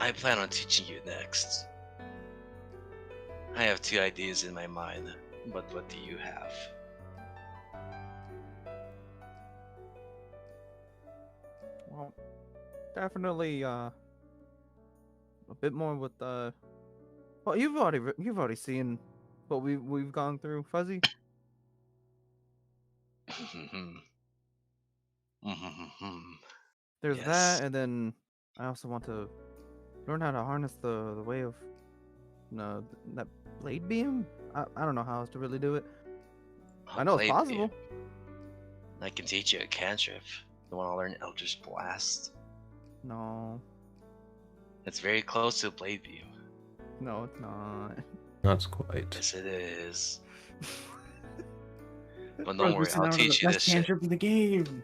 I plan on teaching you next. I have 2 ideas in my mind, but what do you have? Well, definitely a bit more with the. Well, you've already seen what we've gone through, Fuzzy. There's Yes. that, and then I also want to learn how to harness the way of no that blade beam. I don't know how else to really do it. I know it's Blade possible. Beam. I can teach you a cantrip. You want to learn Eldritch Blast? No, It's very close to Blade Beam. no, it's not. Not quite. Yes, it is. But Bro, don't worry, this is I'll one of the teach you this best shit. cantrip in the game.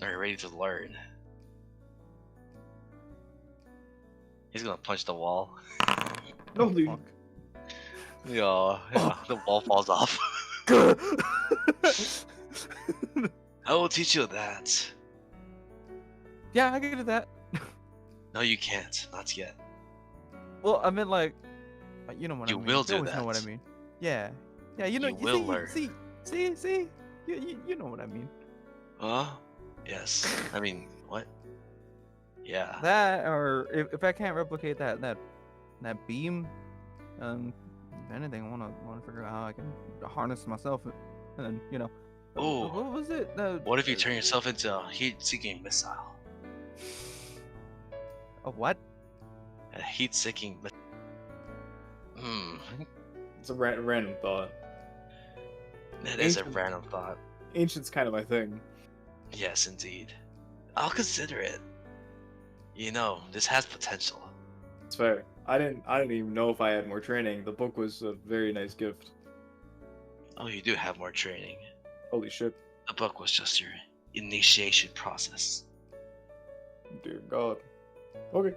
Are you ready to learn? He's gonna punch the wall. No, dude. Fuck. Yeah, the wall falls off. I will teach you that. Yeah, I can do that. No, you can't. Not yet. Well, I meant like, you know what I You mean. will You do always know what I that. mean. Yeah, yeah, you know. You will see, learn. See, you know what I mean. Huh? Yes. I mean, what? Yeah. That, or if I can't replicate that beam, if anything, I wanna figure out how I can harness myself, and then Oh, What was it? No, what if you turn yourself into a heat-seeking missile? a what? A heat-seeking missile. Hmm, It's a random thought. that is a Ancient- random thought. Ancient's kind of my thing. Yes, indeed. I'll consider it. You know, this has potential. It's fair. I didn't even know if I had more training. The book was a very nice gift. Oh, you do have more training. Holy shit. The book was just your initiation process. Dear God. Okay.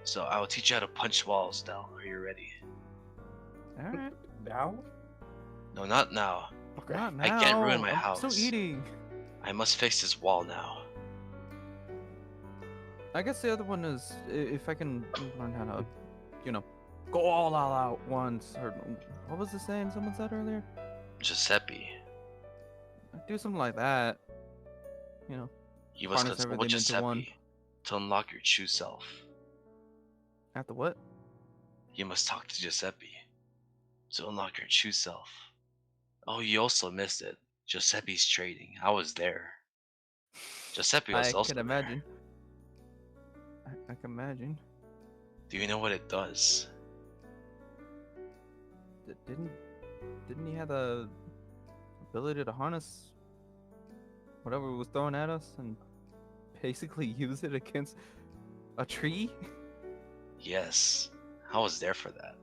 So I will teach you how to punch walls now. Are you ready? All right. Now? No, not now. Okay. Not now. I can't ruin my I'm house. still eating. I must fix this wall now. I guess the other one is if I can learn how to, you know, go all out once. Or what was the saying someone said earlier? Giuseppe, Do something like that. You know, you must Harness consult with everything into one. Giuseppe to unlock your true self. after what? You must talk to Giuseppe to unlock your true self. Oh, you also missed it. Giuseppe's trading. I was there. Giuseppe was I also can there. imagine. I can imagine. Do you know what it does? Didn't he have the ability to harness whatever was thrown at us and basically use it against a tree? Yes, I was there for that.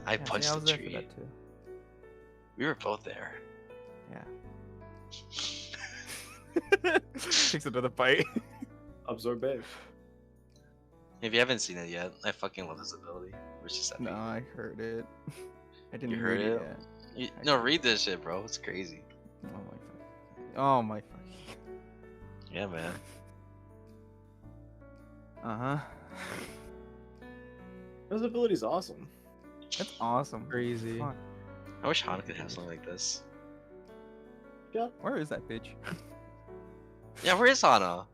I Yeah, see, punched I was the there for tree. that too. We were both there. Yeah. Takes another bite. Absorb it. If you haven't seen it yet, I fucking love this ability. Which is No, I heard it. I didn't You heard read it? yet. No, read this shit, bro. It's crazy. Oh my fuck. Yeah, man. Uh-huh. This ability's awesome. That's awesome. Crazy. Fuck. I wish Hana could have something like this. Where is that bitch? Yeah, where is Hana?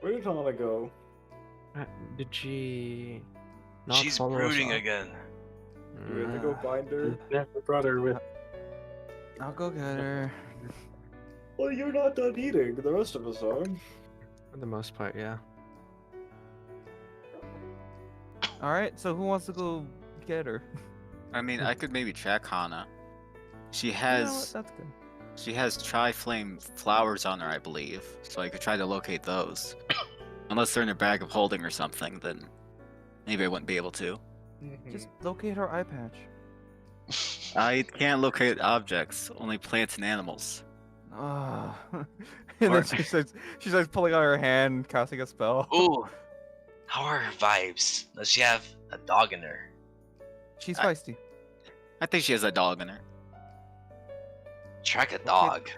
Where did Hana go? Did she? Not She's follow us brooding up? again. Do we have to go find her? Yeah, I brought her with. I'll go get her. Well, you're not done eating. The rest of us are. For the most part, yeah. Alright, so who wants to go get her? I mean, I could maybe track Hana. She You know what? has That's good. she has tri-flame flowers on her, I believe. So I could try to locate those. Unless they're in a bag of holding or something, then maybe I wouldn't be able to. Just locate her eye patch. I can't locate objects, only plants and animals. Ah. and Or- then she starts pulling out her hand, casting a spell. Ooh, how are her vibes? Does she have a dog in her? She's I- feisty. I think she has a dog in her. Track a dog.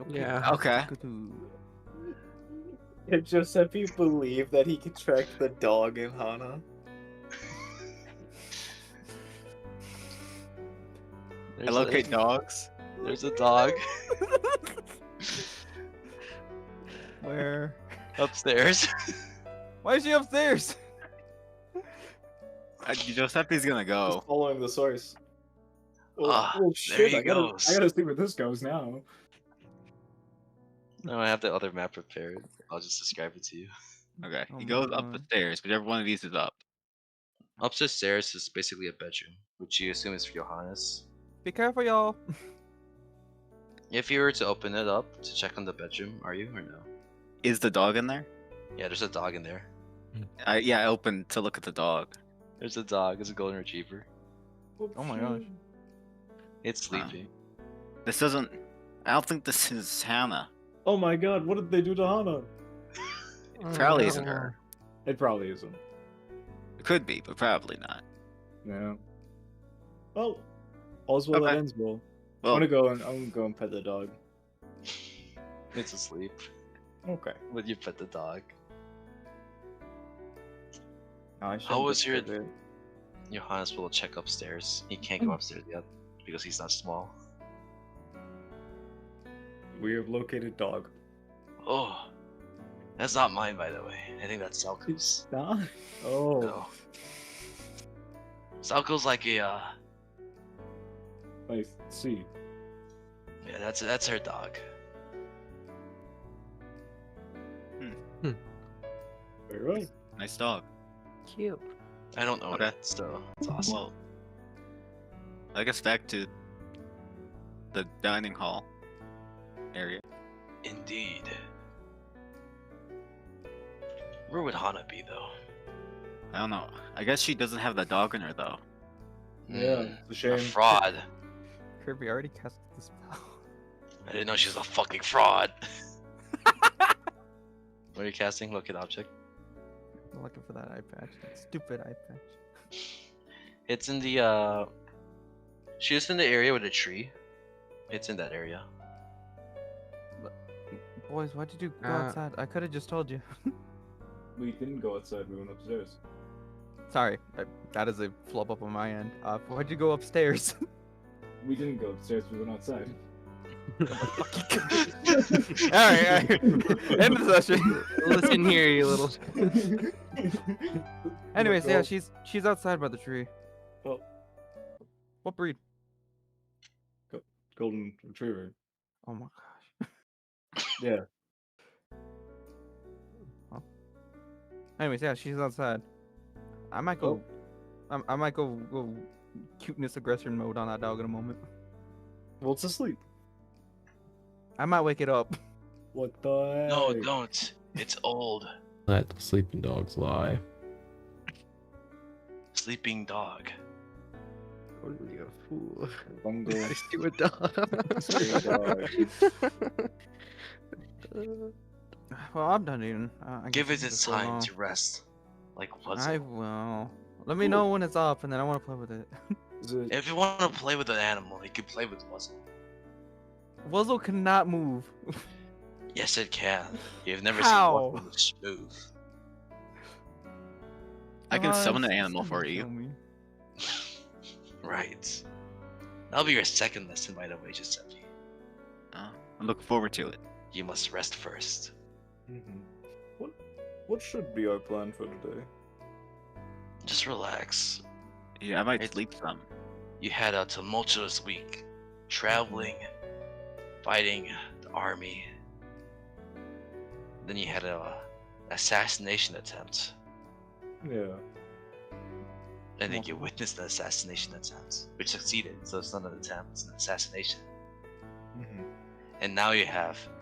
Yeah. Okay. Did Giuseppe believe that he could track the dog in Hana? I locate dogs. There's a dog Where? upstairs. Why is she upstairs? Giuseppe's gonna go. Just following the source. Well, Ah, well, there shit, he I gotta goes. see where this goes now. No, I have the other map prepared. I'll just describe it to you. Okay. Oh He my goes up God. the stairs, whichever one of these is up. Up the stairs is basically a bedroom, which you assume is for Johannes. Be careful, y'all. If you were to open it up to check on the bedroom, are you or no? Is the dog in there? Yeah, there's a dog in there. I opened to look at the dog. There's a dog. It's a golden retriever. Oh my gosh. It's Wow. sleeping. This doesn't. I don't think this is Hannah. Oh my god, what did they do to Hana? Probably isn't her. It probably isn't. It could be, but probably not. Yeah. Well, all's well that Okay. ends well. Well, I'm gonna go and pet the dog. It's asleep. Okay. When you pet the dog. No, I How shouldn't was your- disturb it. Johannes will check upstairs. He can't go upstairs yet because he's not small. We have located dog. Oh, that's not mine, by the way. I think that's Salco's. Not? Oh. No. Salco's like a I see. Yeah, that's her dog. Very well. Nice dog. Cute. I don't know Okay. it, so it's awesome. Well, I guess back to the dining hall area. Indeed. Where would Hana be though? I don't know. I guess she doesn't have the dog in her though. Yeah, Hmm, it's a a shame. fraud. Kirby already casted the spell. I didn't know she was a fucking fraud. What are you casting? Look at object. I'm looking for that eye patch. That stupid eye patch. It's in the She's in the area with a tree. It's in that area. Boys, why'd you go Uh, outside? I could have just told you. We didn't go outside. We went upstairs. Sorry, that is a flub up on my end. Why'd you go upstairs? We didn't go upstairs. We went outside. Alright. End of the session. Listen here, you little. Anyways, yeah, Go. she's outside by the tree. Oh, What breed? golden retriever. Oh my gosh. Yeah. Anyways, yeah, she's outside. I might go. I might go cuteness aggression mode on that dog in a moment. Well, it's asleep. I might wake it up. What the heck? No, don't. It's old. Let the sleeping dogs lie. Sleeping dog. Only a fool. Bungle. I do a dog. Stray dog. Well, I'm done eating. I Give guess it it's its so time long. to rest. Like what's I will. Let me know when it's up, and then I want to play with it. Is it? If you want to play with an animal, you can play with Wuzzle. Wuzzle cannot move. Yes, it can. You've never How? seen Wuzzle move. I can summon an it's animal gonna for kill you. me. Right. That'll be your second lesson, by the way, Giuseppe. I'm looking forward to it. You must rest first. Mhm. What should be our plan for today? Just relax. Yeah, I might It's- sleep some. You had a tumultuous week. Traveling, fighting the army. Then you had a assassination attempt. Yeah. I think you witnessed the assassination attempt, which succeeded. So it's not an attempt; it's an assassination. Mhm. And now you have